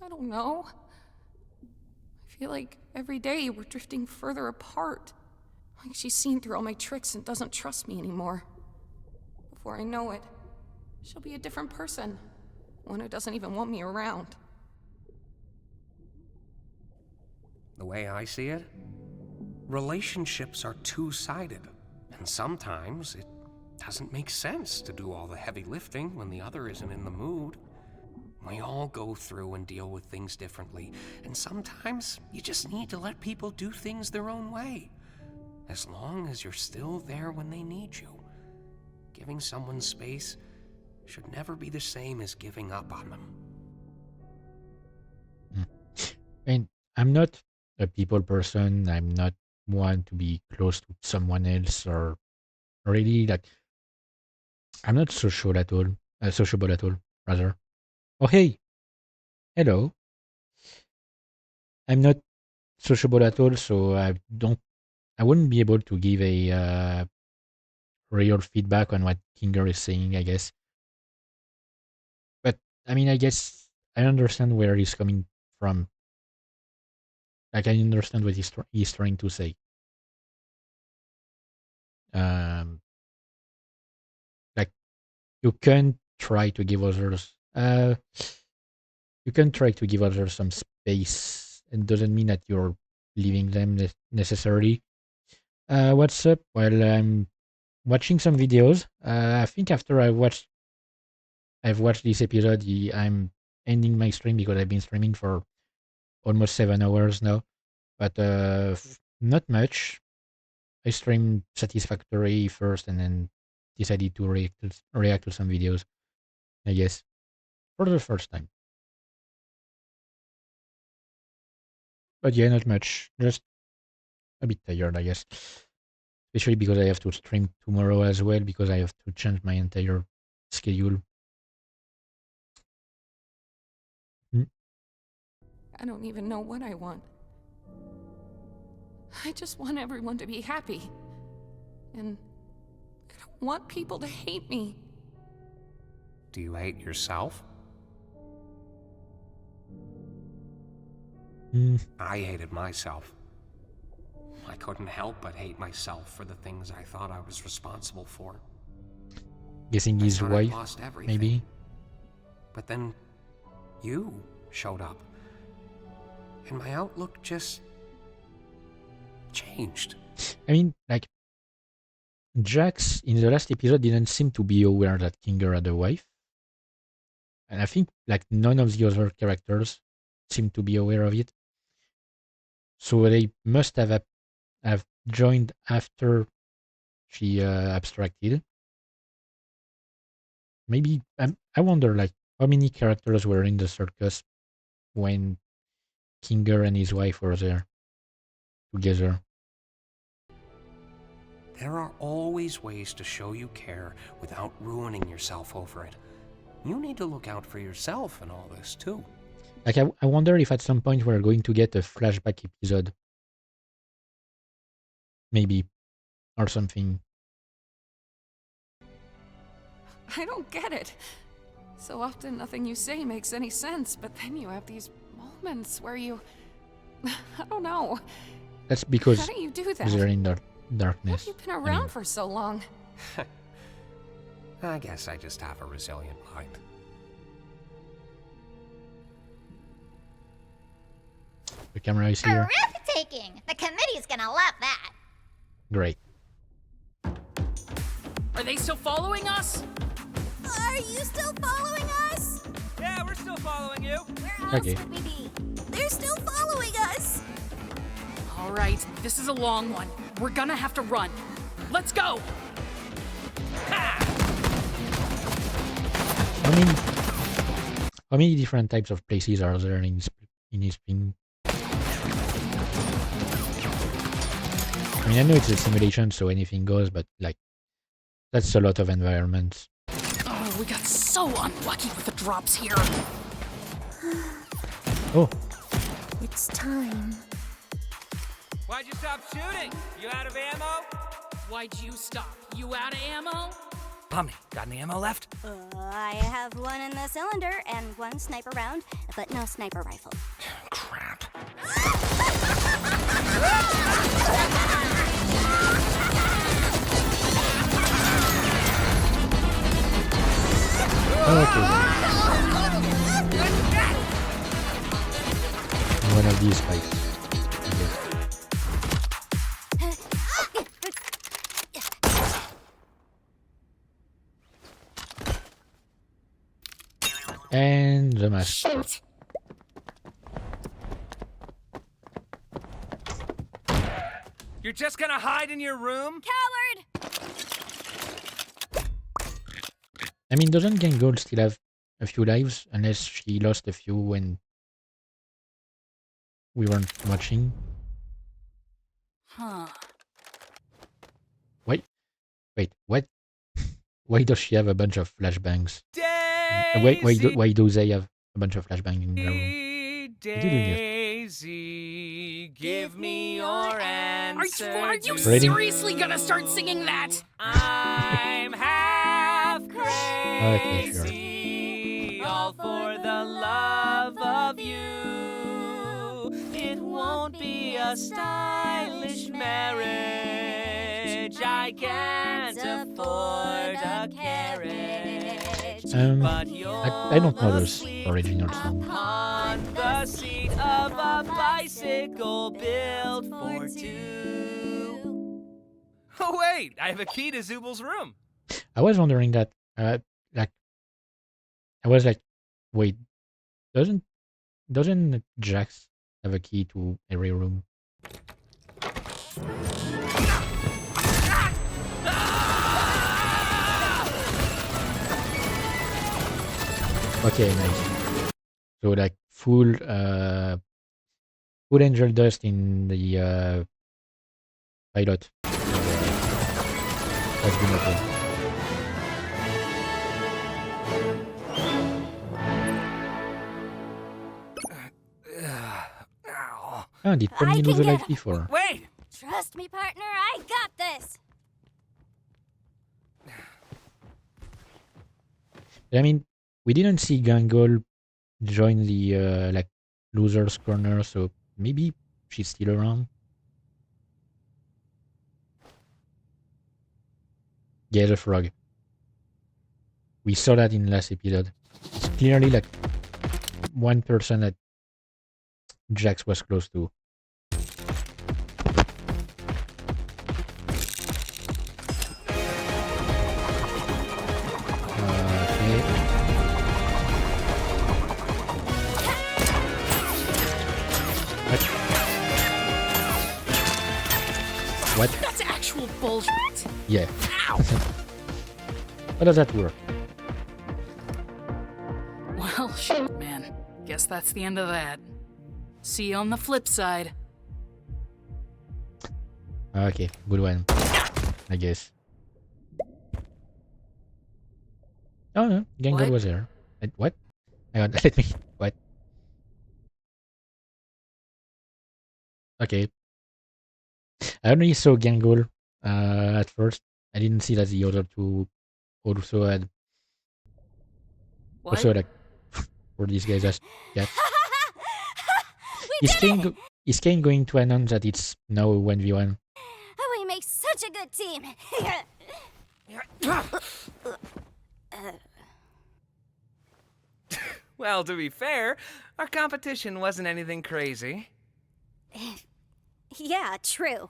I don't know. I feel like every day we're drifting further apart. Like she's seen through all my tricks and doesn't trust me anymore. Before I know it, she'll be a different person. One who doesn't even want me around. The way I see it, relationships are two-sided, and sometimes it doesn't make sense to do all the heavy lifting when the other isn't in the mood. We all go through and deal with things differently, and sometimes you just need to let people do things their own way, as long as you're still there when they need you. Giving someone space should never be the same as giving up on them. And I'm not a people person. I'm not one to be close to someone else, or really like I'm not sociable at all. Sociable at all, rather. Oh hey, hello. I'm not sociable at all, so I wouldn't be able to give a real feedback on what Kinger is saying, I guess. But I mean, I guess I understand where he's coming from. Like, I understand what he's trying to say. Like, you can try to give others. You can try to give others some space. It doesn't mean that you're leaving them necessarily. What's up? Well, I'm watching some videos. I think after I've watched this episode, I'm ending my stream because I've been streaming for almost 7 hours now. But not much. I streamed Satisfactory first and then decided to react to some videos, I guess, for the first time. But yeah, not much. Just a bit tired, I guess. Especially because I have to stream tomorrow as well, because I have to change my entire schedule. I don't even know what I want. I just want everyone to be happy. And I don't want people to hate me. Do you hate yourself? I hated myself. I couldn't help but hate myself for the things I thought I was responsible for. Guessing his wife, maybe? But then you showed up. And my outlook just changed. I mean, like, Jax in the last episode didn't seem to be aware that Kinger had a wife. And I think, like, none of the other characters seem to be aware of it. So they must have joined after she abstracted. Maybe, I wonder, like, how many characters were in the circus when Kinger and his wife were there together. There are always ways to show you care without ruining yourself over it. You need to look out for yourself in all this, too. Like, I wonder if at some point we're going to get a flashback episode. Maybe. Or something. I don't get it. So often nothing you say makes any sense, but then you have these moments where you... I don't know. That's because how do you do that? They're in the darkness. How have you been around for so long? I guess I just have a resilient mind. The camera is here. Breathtaking! The committee's gonna love that. Great. Are they still following us? Are you still following us? Yeah, we're still following you. Where else would we be? They're still following us. All right, this is a long one. We're gonna have to run. Let's go! How many different types of places are there in this thing? I mean, I know it's a simulation, so anything goes, but, like, that's a lot of environments. Oh, we got so unlucky with the drops here. Oh. It's time. Why'd you stop shooting? You out of ammo? Why'd you stop? You out of ammo? Pomni, got any ammo left? I have one in the cylinder and one sniper round, but no sniper rifle. Crap. Okay. One of these fights. And the mask. Shoot! You're just gonna hide in your room? Coward! I mean, doesn't Gangle still have a few lives? Unless she lost a few when we weren't watching. Huh. Wait, what? Why does she have a bunch of flashbangs? Why do they have a bunch of flashbangs in their room? Daisy, give me your answer. Are you Ready? seriously gonna start singing that? I'm half Okay, sure. crazy, all for the love of you. It won't be a stylish marriage. I can't afford a carriage. But I don't know this original song. on the seat of a bicycle built for two. Oh wait, I have a key to Zubal's room. I was wondering that. Like, I was like, wait, doesn't Jax have a key to every room? Okay, nice. So like full angel dust in the pilot. That's been okay. Ah, did Pomni lose a life before? Wait! Trust me, partner, I got this! I mean, we didn't see Gangle join the like losers corner, so maybe she's still around. Yeah, the frog. We saw that in last episode. It's clearly like one person that Jax was close to. What? That's actual bullshit. Yeah. Ow. How does that work? Well, shit, man. Guess that's the end of that. See you on the flip side. Okay, good one. I guess. Oh no, Gangle was there. What? Hang on, let me. What? Okay. I only saw Gangle at first. I didn't see that the other two also had. What? Also, like, were these guys as cats? Is Kane going to announce that it's now 1v1? We make such a good team! Well, to be fair, our competition wasn't anything crazy. Yeah, true.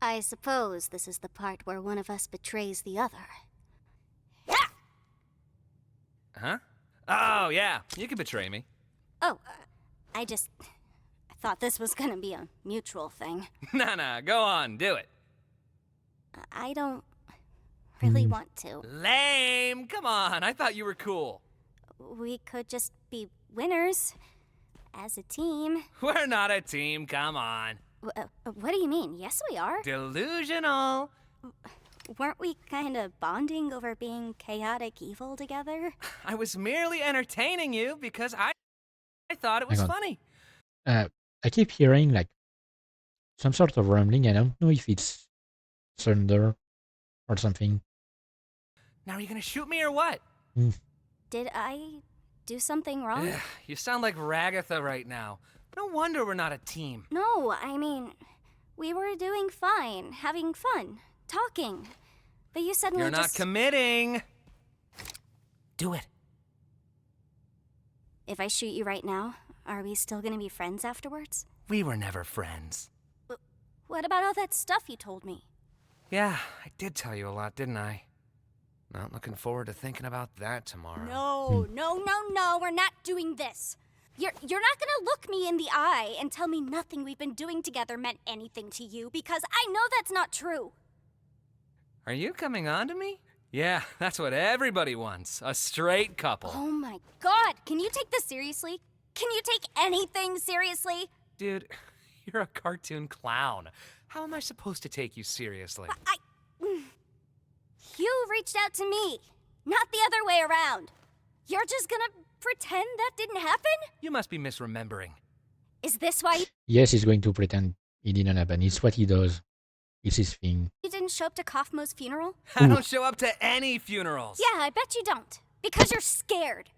I suppose this is the part where one of us betrays the other. Huh? Oh, yeah, you can betray me. Oh, I thought this was gonna be a mutual thing. Nah, go on, do it. I don't really want to. Lame! Come on, I thought you were cool. We could just be winners as a team. We're not a team, come on. What do you mean? Yes, we are. Delusional. Weren't we kind of bonding over being chaotic evil together? I was merely entertaining you because I thought it was funny. I keep hearing like some sort of rumbling. I don't know if it's thunder or something. Now are you gonna shoot me or what? Did I do something wrong? You sound like Ragatha right now. No wonder we're not a team. No, I mean, we were doing fine, having fun, talking. But you suddenly You're not committing. Do it. If I shoot you right now, are we still gonna be friends afterwards? We were never friends. What about all that stuff you told me? Yeah, I did tell you a lot, didn't I? Well, looking forward to thinking about that tomorrow. No, we're not doing this. You're not gonna look me in the eye and tell me nothing we've been doing together meant anything to you, because I know that's not true. Are you coming on to me? Yeah, that's what everybody wants. A straight couple. Oh my god, can you take this seriously? Can you take anything seriously? Dude, you're a cartoon clown. How am I supposed to take you seriously? You reached out to me, not the other way around. You're just gonna pretend that didn't happen? You must be misremembering. Is this why Yes, he's going to pretend it didn't happen. It's what he does. It's his thing. you didn't show up to Kaufmo's funeral? I don't show up to any funerals. Yeah, I bet you don't. Because you're scared.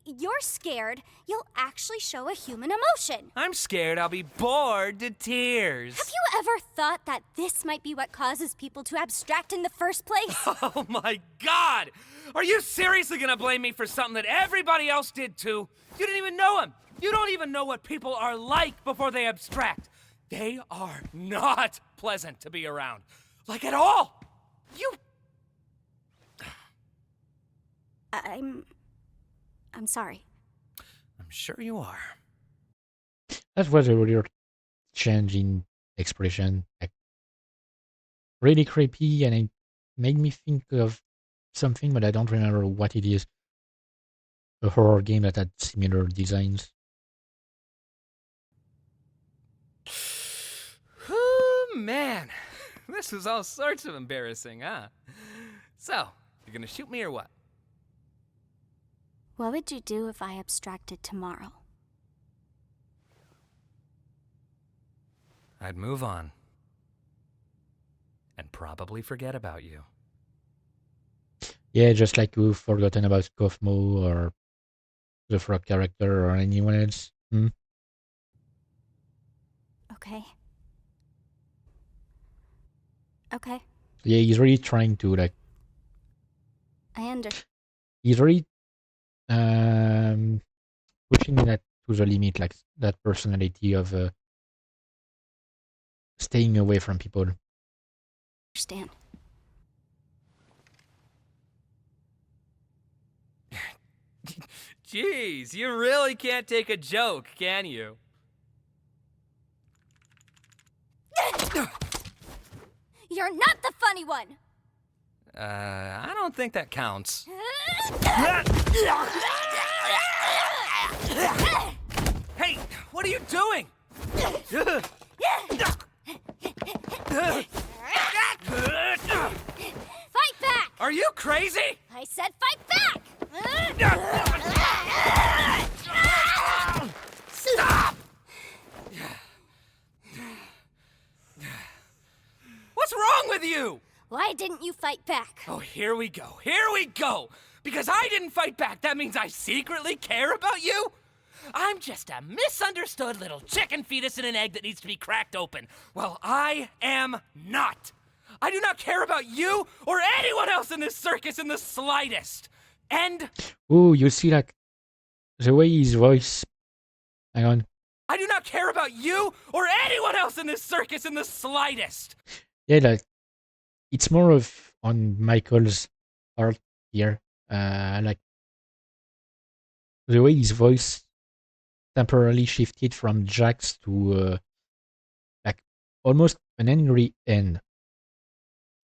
You're scared you'll actually show a human emotion. I'm scared I'll be bored to tears. Have you ever thought that this might be what causes people to abstract in the first place? Oh my god! Are you seriously gonna blame me for something that everybody else did too? You didn't even know him! You don't even know what people are like before they abstract. They are not pleasant to be around. Like at all! You... I'm sorry. I'm sure you are. That was a weird change in expression. Like, really creepy, and it made me think of something, but I don't remember what it is. A horror game that had similar designs. Oh man, this was all sorts of embarrassing, huh? So, you're gonna shoot me or what? What would you do if I abstracted tomorrow? I'd move on. And probably forget about you. Yeah, just like you've forgotten about Kofmo or the frog character or anyone else. Okay. Okay. Yeah, he's really trying to, like, I understand. he's really pushing that to the limit, like that personality of staying away from people. Jeez, you really can't take a joke, can you? You're not the funny one! I don't think that counts. Hey, what are you doing? Fight back! Are you crazy? I said fight back! Stop! What's wrong with you? Why didn't you fight back? Oh, here we go. Here we go. Because I didn't fight back, that means I secretly care about you? I'm just a misunderstood little chicken fetus in an egg that needs to be cracked open. Well, I am not. I do not care about you or anyone else in this circus in the slightest. And... Oh, you see, like, the way his voice... Hang on. I do not care about you or anyone else in this circus in the slightest. Yeah, like, it's more of on Michael's part here. Like, the way his voice temporarily shifted from Jax to, like, almost an angry end.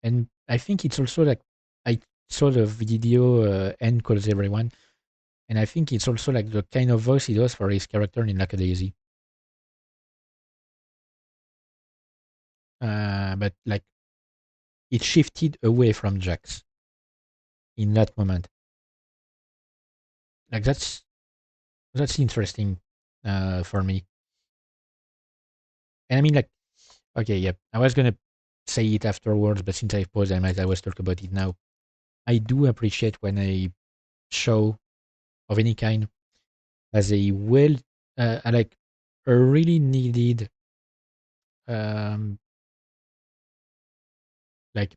And I think it's also, like, I saw the video N calls everyone, and I think it's also, like, the kind of voice he does for his character in Lackadaisy. But, like, it shifted away from Jax in that moment. Like, that's interesting for me. And I mean, like, okay, yeah, I was gonna say it afterwards, but since I paused, I might as well talk about it now. I do appreciate when a show of any kind has a like a really needed, like,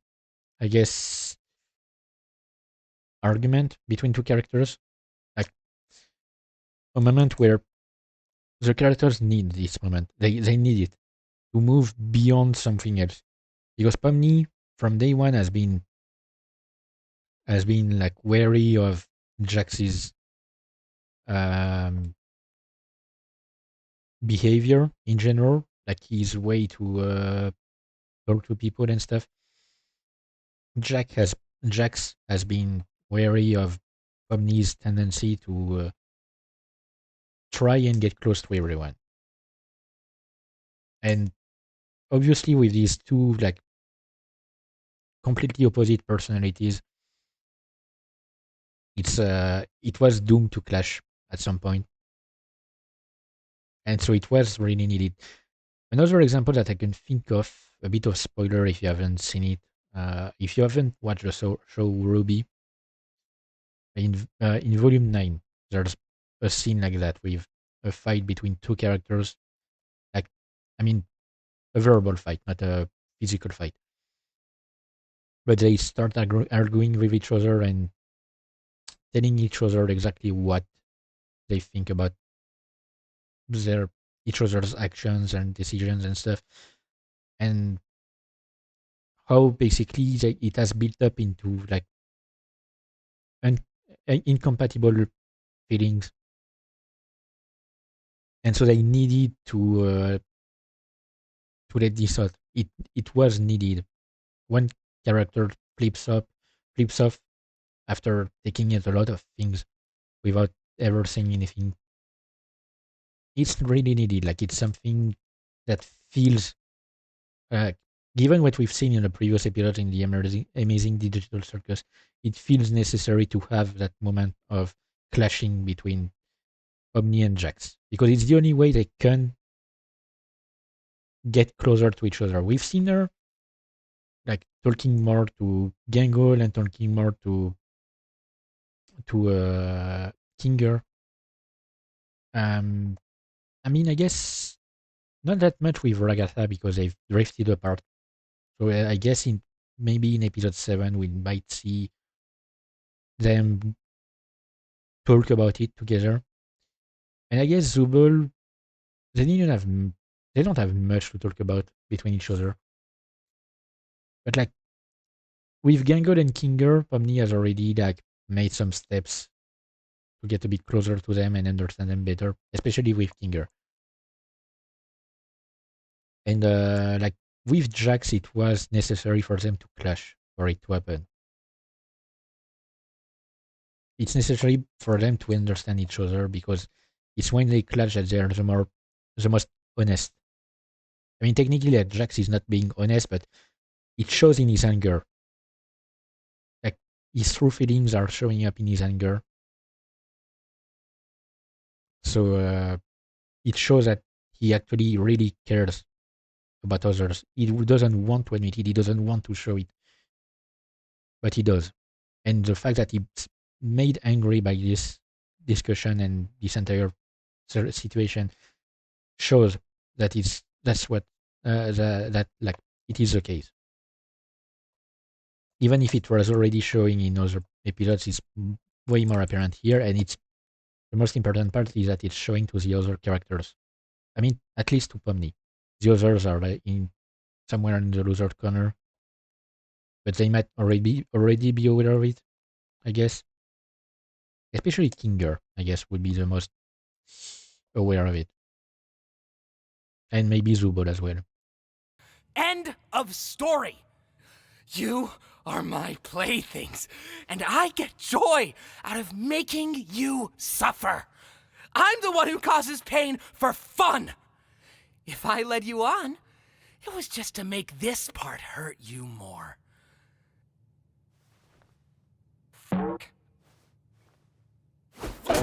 I guess, argument between two characters, like a moment where the characters need this moment. They need it to move beyond something else. Because Pomni, from day one, has been has been like wary of Jax's um, behavior in general, like his way to talk to people and stuff. Jax has been wary of Omni's tendency to try and get close to everyone, and obviously with these two like completely opposite personalities, it was doomed to clash at some point, and so it was really needed. Another example that I can think of, a bit of spoiler if you haven't seen it, if you haven't watched the show Ruby, in Volume 9, there's a scene like that with a fight between two characters. Like, I mean, a verbal fight, not a physical fight. But they start arguing with each other and telling each other exactly what they think about their each other's actions and decisions and stuff, and how basically it has built up into like un, incompatible feelings, and so they needed to let this out. It was needed. One character flips off after taking it a lot of things without ever saying anything. It's really needed. Like it's something that feels, uh, given what we've seen in the previous episode in the amazing Digital Circus, it feels necessary to have that moment of clashing between Omni and Jax, because it's the only way they can get closer to each other. We've seen her like talking more to Gangle and talking more to Kinger. Um, I mean, I guess not that much with Ragatha because they've drifted apart. So I guess maybe in episode 7 we might see them talk about it together. And I guess Zubul, they don't have much to talk about between each other. But like with Gangle and Kinger, Pomni has already like made some steps to get a bit closer to them and understand them better, especially with Kinger. And like with Jax, it was necessary for them to clash for it to happen. It's necessary for them to understand each other because it's when they clash that they're the most honest. I mean, technically, like, Jax is not being honest, but it shows in his anger. Like his true feelings are showing up in his anger. So it shows that he actually really cares about others. He doesn't want to admit it. He doesn't want to show it, but he does. And the fact that he's made angry by this discussion and this entire situation shows that that's what that like it is the case. Even if it was already showing in other episodes, it's way more apparent here, and it's the most important part is that it's showing to the other characters. I mean, at least to Pomni. The others are like in somewhere in the loser corner, but they might already be aware of it, I guess. Especially Kinger, I guess, would be the most aware of it, and maybe Zubul as well. End of story. You are my playthings, and I get joy out of making you suffer. I'm the one who causes pain for fun. If I led you on, it was just to make this part hurt you more. Fuck.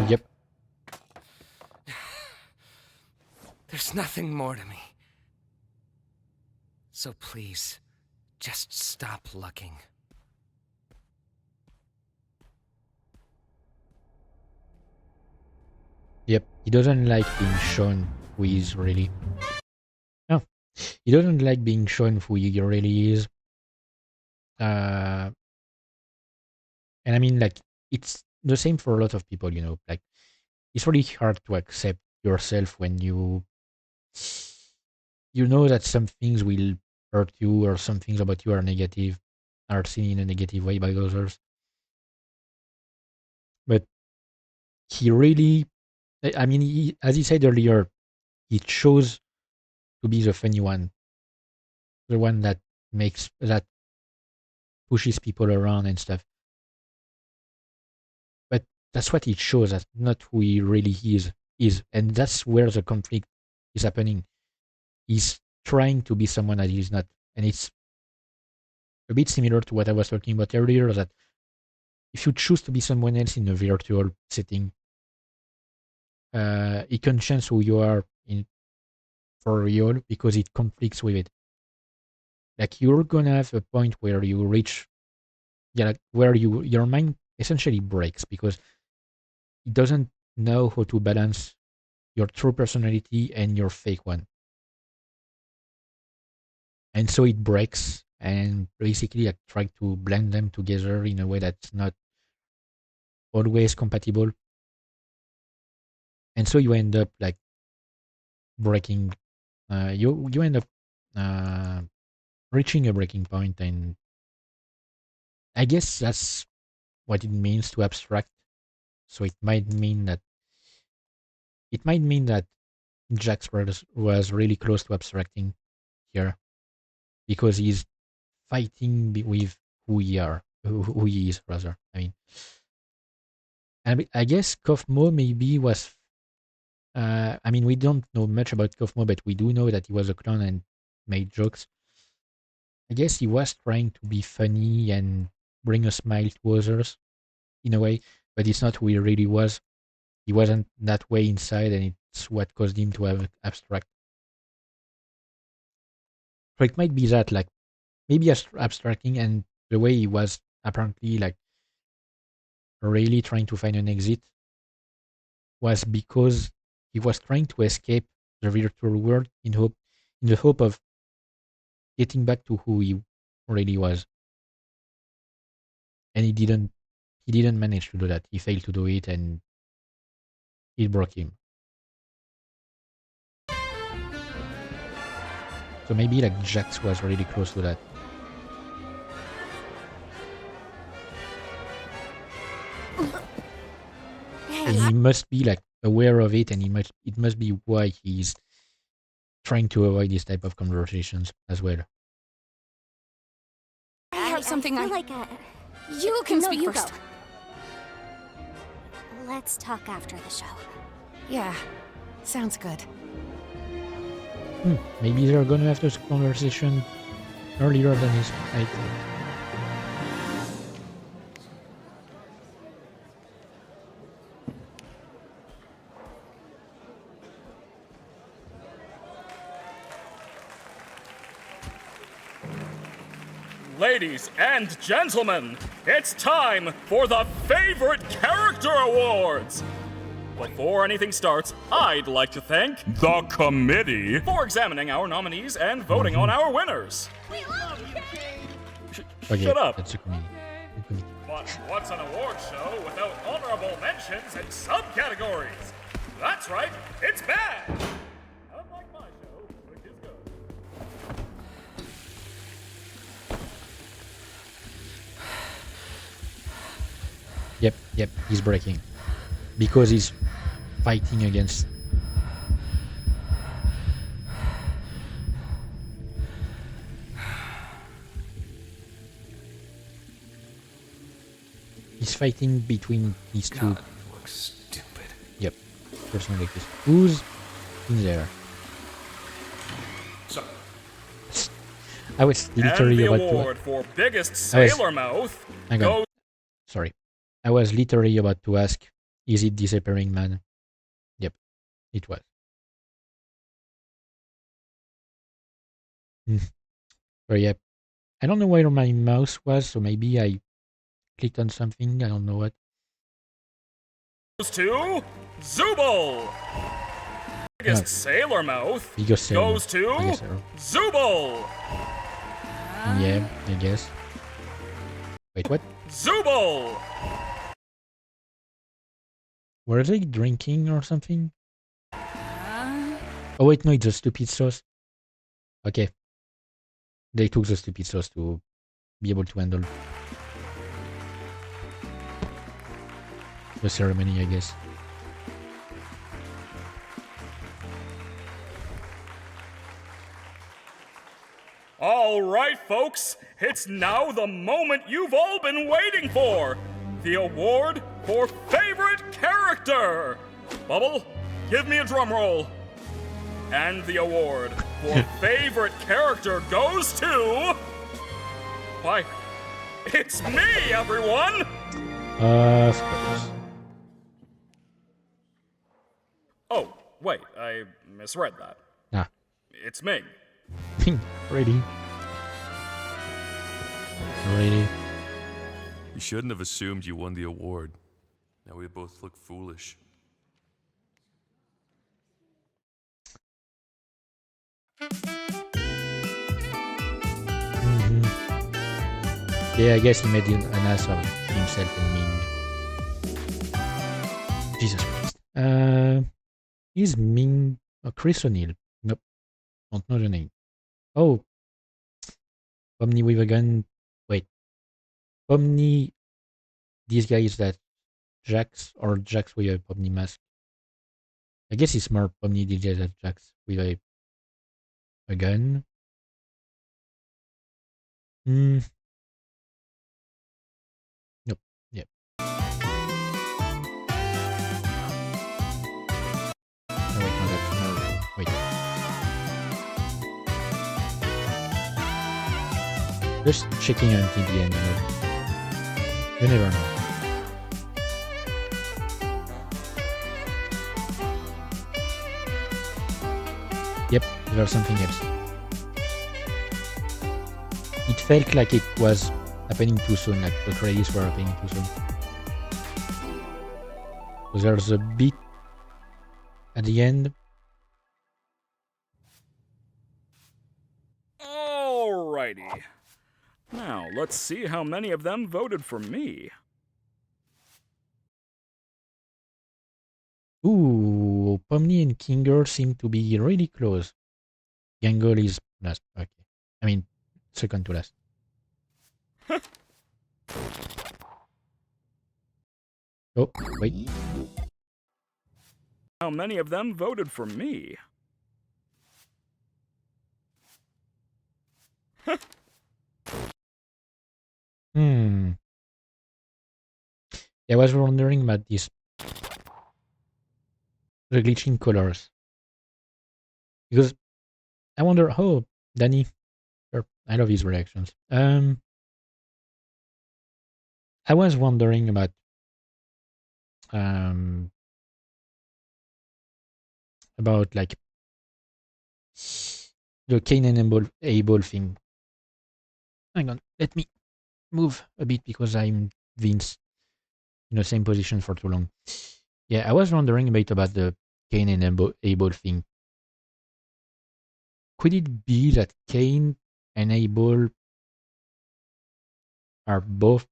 Yep. There's nothing more to me. So please, just stop looking. Yep. He doesn't like being shown who he is really. No. He doesn't like being shown who he really is. And I mean, like, it's the same for a lot of people, like, it's really hard to accept yourself when you know that some things will hurt you or some things about you are negative, are seen in a negative way by others. but he really, I mean, as he said earlier, he chose to be the funny one, the one that pushes people around and stuff. But that's what it shows. That's not who he really is, and that's where the conflict is happening. He's trying to be someone that he's not, and it's a bit similar to what I was talking about earlier. That if you choose to be someone else in a virtual setting, it can change who you are in for real because it conflicts with it. Like you're gonna have a point where you reach, like where your mind essentially breaks because it doesn't know how to balance your true personality and your fake one, and so it breaks and basically like try to blend them together in a way that's not always compatible, and so you end up like breaking. You end up uh, reaching a breaking point, and I guess that's what it means to abstract. So it might mean that Jax was really close to abstracting here because he's fighting with who he is rather. I guess Kofmo maybe was. I mean, we don't know much about Kofmo, but we do know that he was a clown and made jokes. I guess he was trying to be funny and bring a smile to others in a way, but it's not who he really was. He wasn't that way inside, and it's what caused him to have abstract. So it might be that, like, maybe abstracting and the way he was apparently, like, really trying to find an exit was because he was trying to escape the virtual world in the hope of getting back to who he really was. And he didn't manage to do that. He failed to do it, and it broke him. So maybe like Jax was really close to that. And he must be like aware of it, and it must be why he's trying to avoid this type of conversations as well. I have something I feel like You can no, speak you first. Go. Let's talk after the show. Yeah, sounds good. Maybe they're gonna have this conversation earlier than his I think. Ladies and gentlemen, it's time for the Favorite Character Awards! Before anything starts, I'd like to thank the committee for examining our nominees and voting on our winners. Okay, Shut up. That's a committee. But what's an award show without honorable mentions and subcategories? That's right, it's bad! Unlike my show, which is good. Yep, he's breaking. Because he's fighting against. He's fighting between these two. God, you look stupid. Yep, personalities. Who's in there? So, I was literally and the about award to. for biggest sailor mouth goes. Sorry, I was literally about to ask, is it Disappearing Man? Yep, it was. But yep, I don't know where my mouse was, so maybe I clicked on something. I don't know what. Goes to Zubul. Biggest sailor mouth Biggest sailor. goes to Biggest sailor. Zubul. Yeah, I guess. Wait, what? Zubul. Were they drinking or something? Oh wait, no, it's the stupid sauce. Okay. They took the stupid sauce to be able to handle. the ceremony, I guess. All right, folks, it's now the moment you've all been waiting for. The award for favorite character. Bubble, give me a drum roll. And the award for favorite character goes to... Why, it's me, everyone! Of course. Oh, wait, I misread that. Ah. It's Ming. Ready. Ready. You shouldn't have assumed you won the award. Now we both look foolish. Yeah, I guess he made an ass of himself and Ming. Jesus Christ. Is Ming Chris O'Neill? Nope. Don't know the name. Oh. Omni with a gun. Wait. Omni. These guys that Jax or Jax with a Omni mask. I guess it's more Omni DJ than Jax with a gun. Nope. Yep. Oh, wait, no, that's more. Wait. Just checking until the end, you know. You never know. Yep, there's something else. It felt like it was happening too soon, like the credits were happening too soon. So there's a bit at the end. Alrighty. Now, let's see how many of them voted for me. Ooh, Pomni and Kinger seem to be really close. Gangle is last. Okay. I mean, second to last. Oh, wait. How many of them voted for me? I was wondering about this. The glitching colors. Because I wonder, oh, Danny. Sure, I love his reactions. I was wondering about like the Cain and Abel thing. Hang on, let me move a bit because I'm Vince in the same position for too long. Yeah, I was wondering a bit about the Cain and Abel thing. Could it be that Cain and Abel are both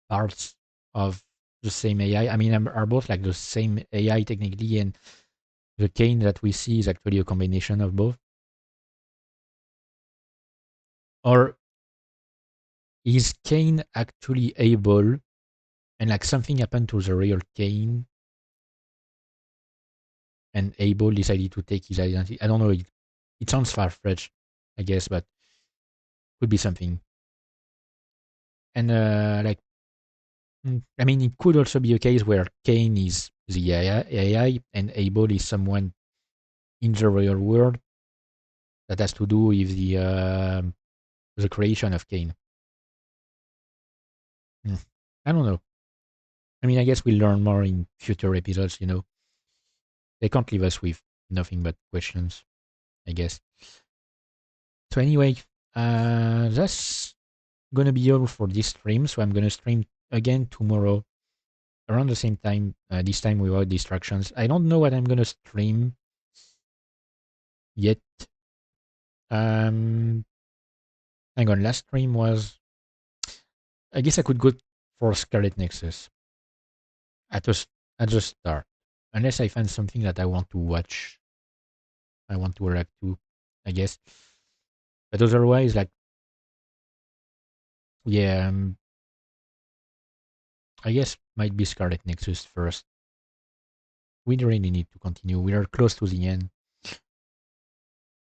parts of the same AI? I mean, are both like the same AI technically, and the Cain that we see is actually a combination of both? Or is Cain actually Abel, and like something happened to the real Cain, and Abel decided to take his identity? I don't know. It sounds far-fetched, I guess, but could be something. And I mean, it could also be a case where Cain is the AI and Abel is someone in the real world that has to do with the creation of Cain. I don't know. I mean, I guess we'll learn more in future episodes, you know. They can't leave us with nothing but questions, I guess. So anyway, that's gonna be all for this stream. So I'm gonna stream again tomorrow around the same time, this time without distractions. I don't know what I'm gonna stream yet. Hang on, last stream was... I guess I could go for Scarlet Nexus at the start. Unless I find something that I want to watch. I want to react to, I guess. But otherwise, like... Yeah, I guess might be Scarlet Nexus first. We really need to continue. We are close to the end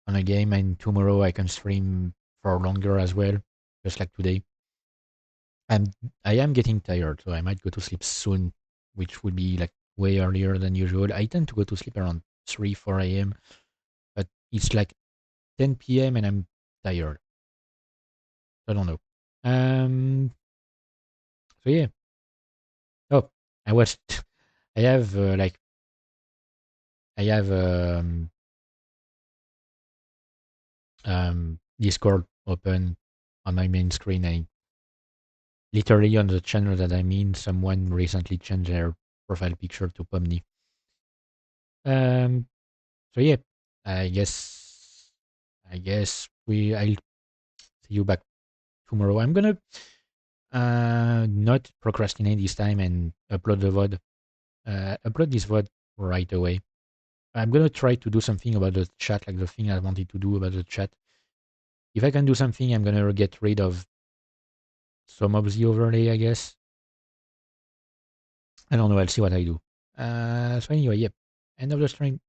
on a game, and tomorrow I can stream for longer as well, just like today. And I am getting tired, so I might go to sleep soon, which would be like way earlier than usual. I tend to go to sleep around 3, 4 a.m., but it's like 10 p.m. and I'm tired. I don't know. So yeah. Oh, I was. I have I have Discord open on my main screen. And literally on the channel that I'm in, someone recently changed their profile picture to Pomni. So yeah, I guess I'll see you back tomorrow. I'm gonna not procrastinate this time and upload the VOD. Upload this VOD right away. I'm gonna try to do something about the chat, like the thing I wanted to do about the chat. If I can do something, I'm gonna get rid of some of the overlay, I guess. I don't know. I'll see what I do. So anyway, yep. End of the stream.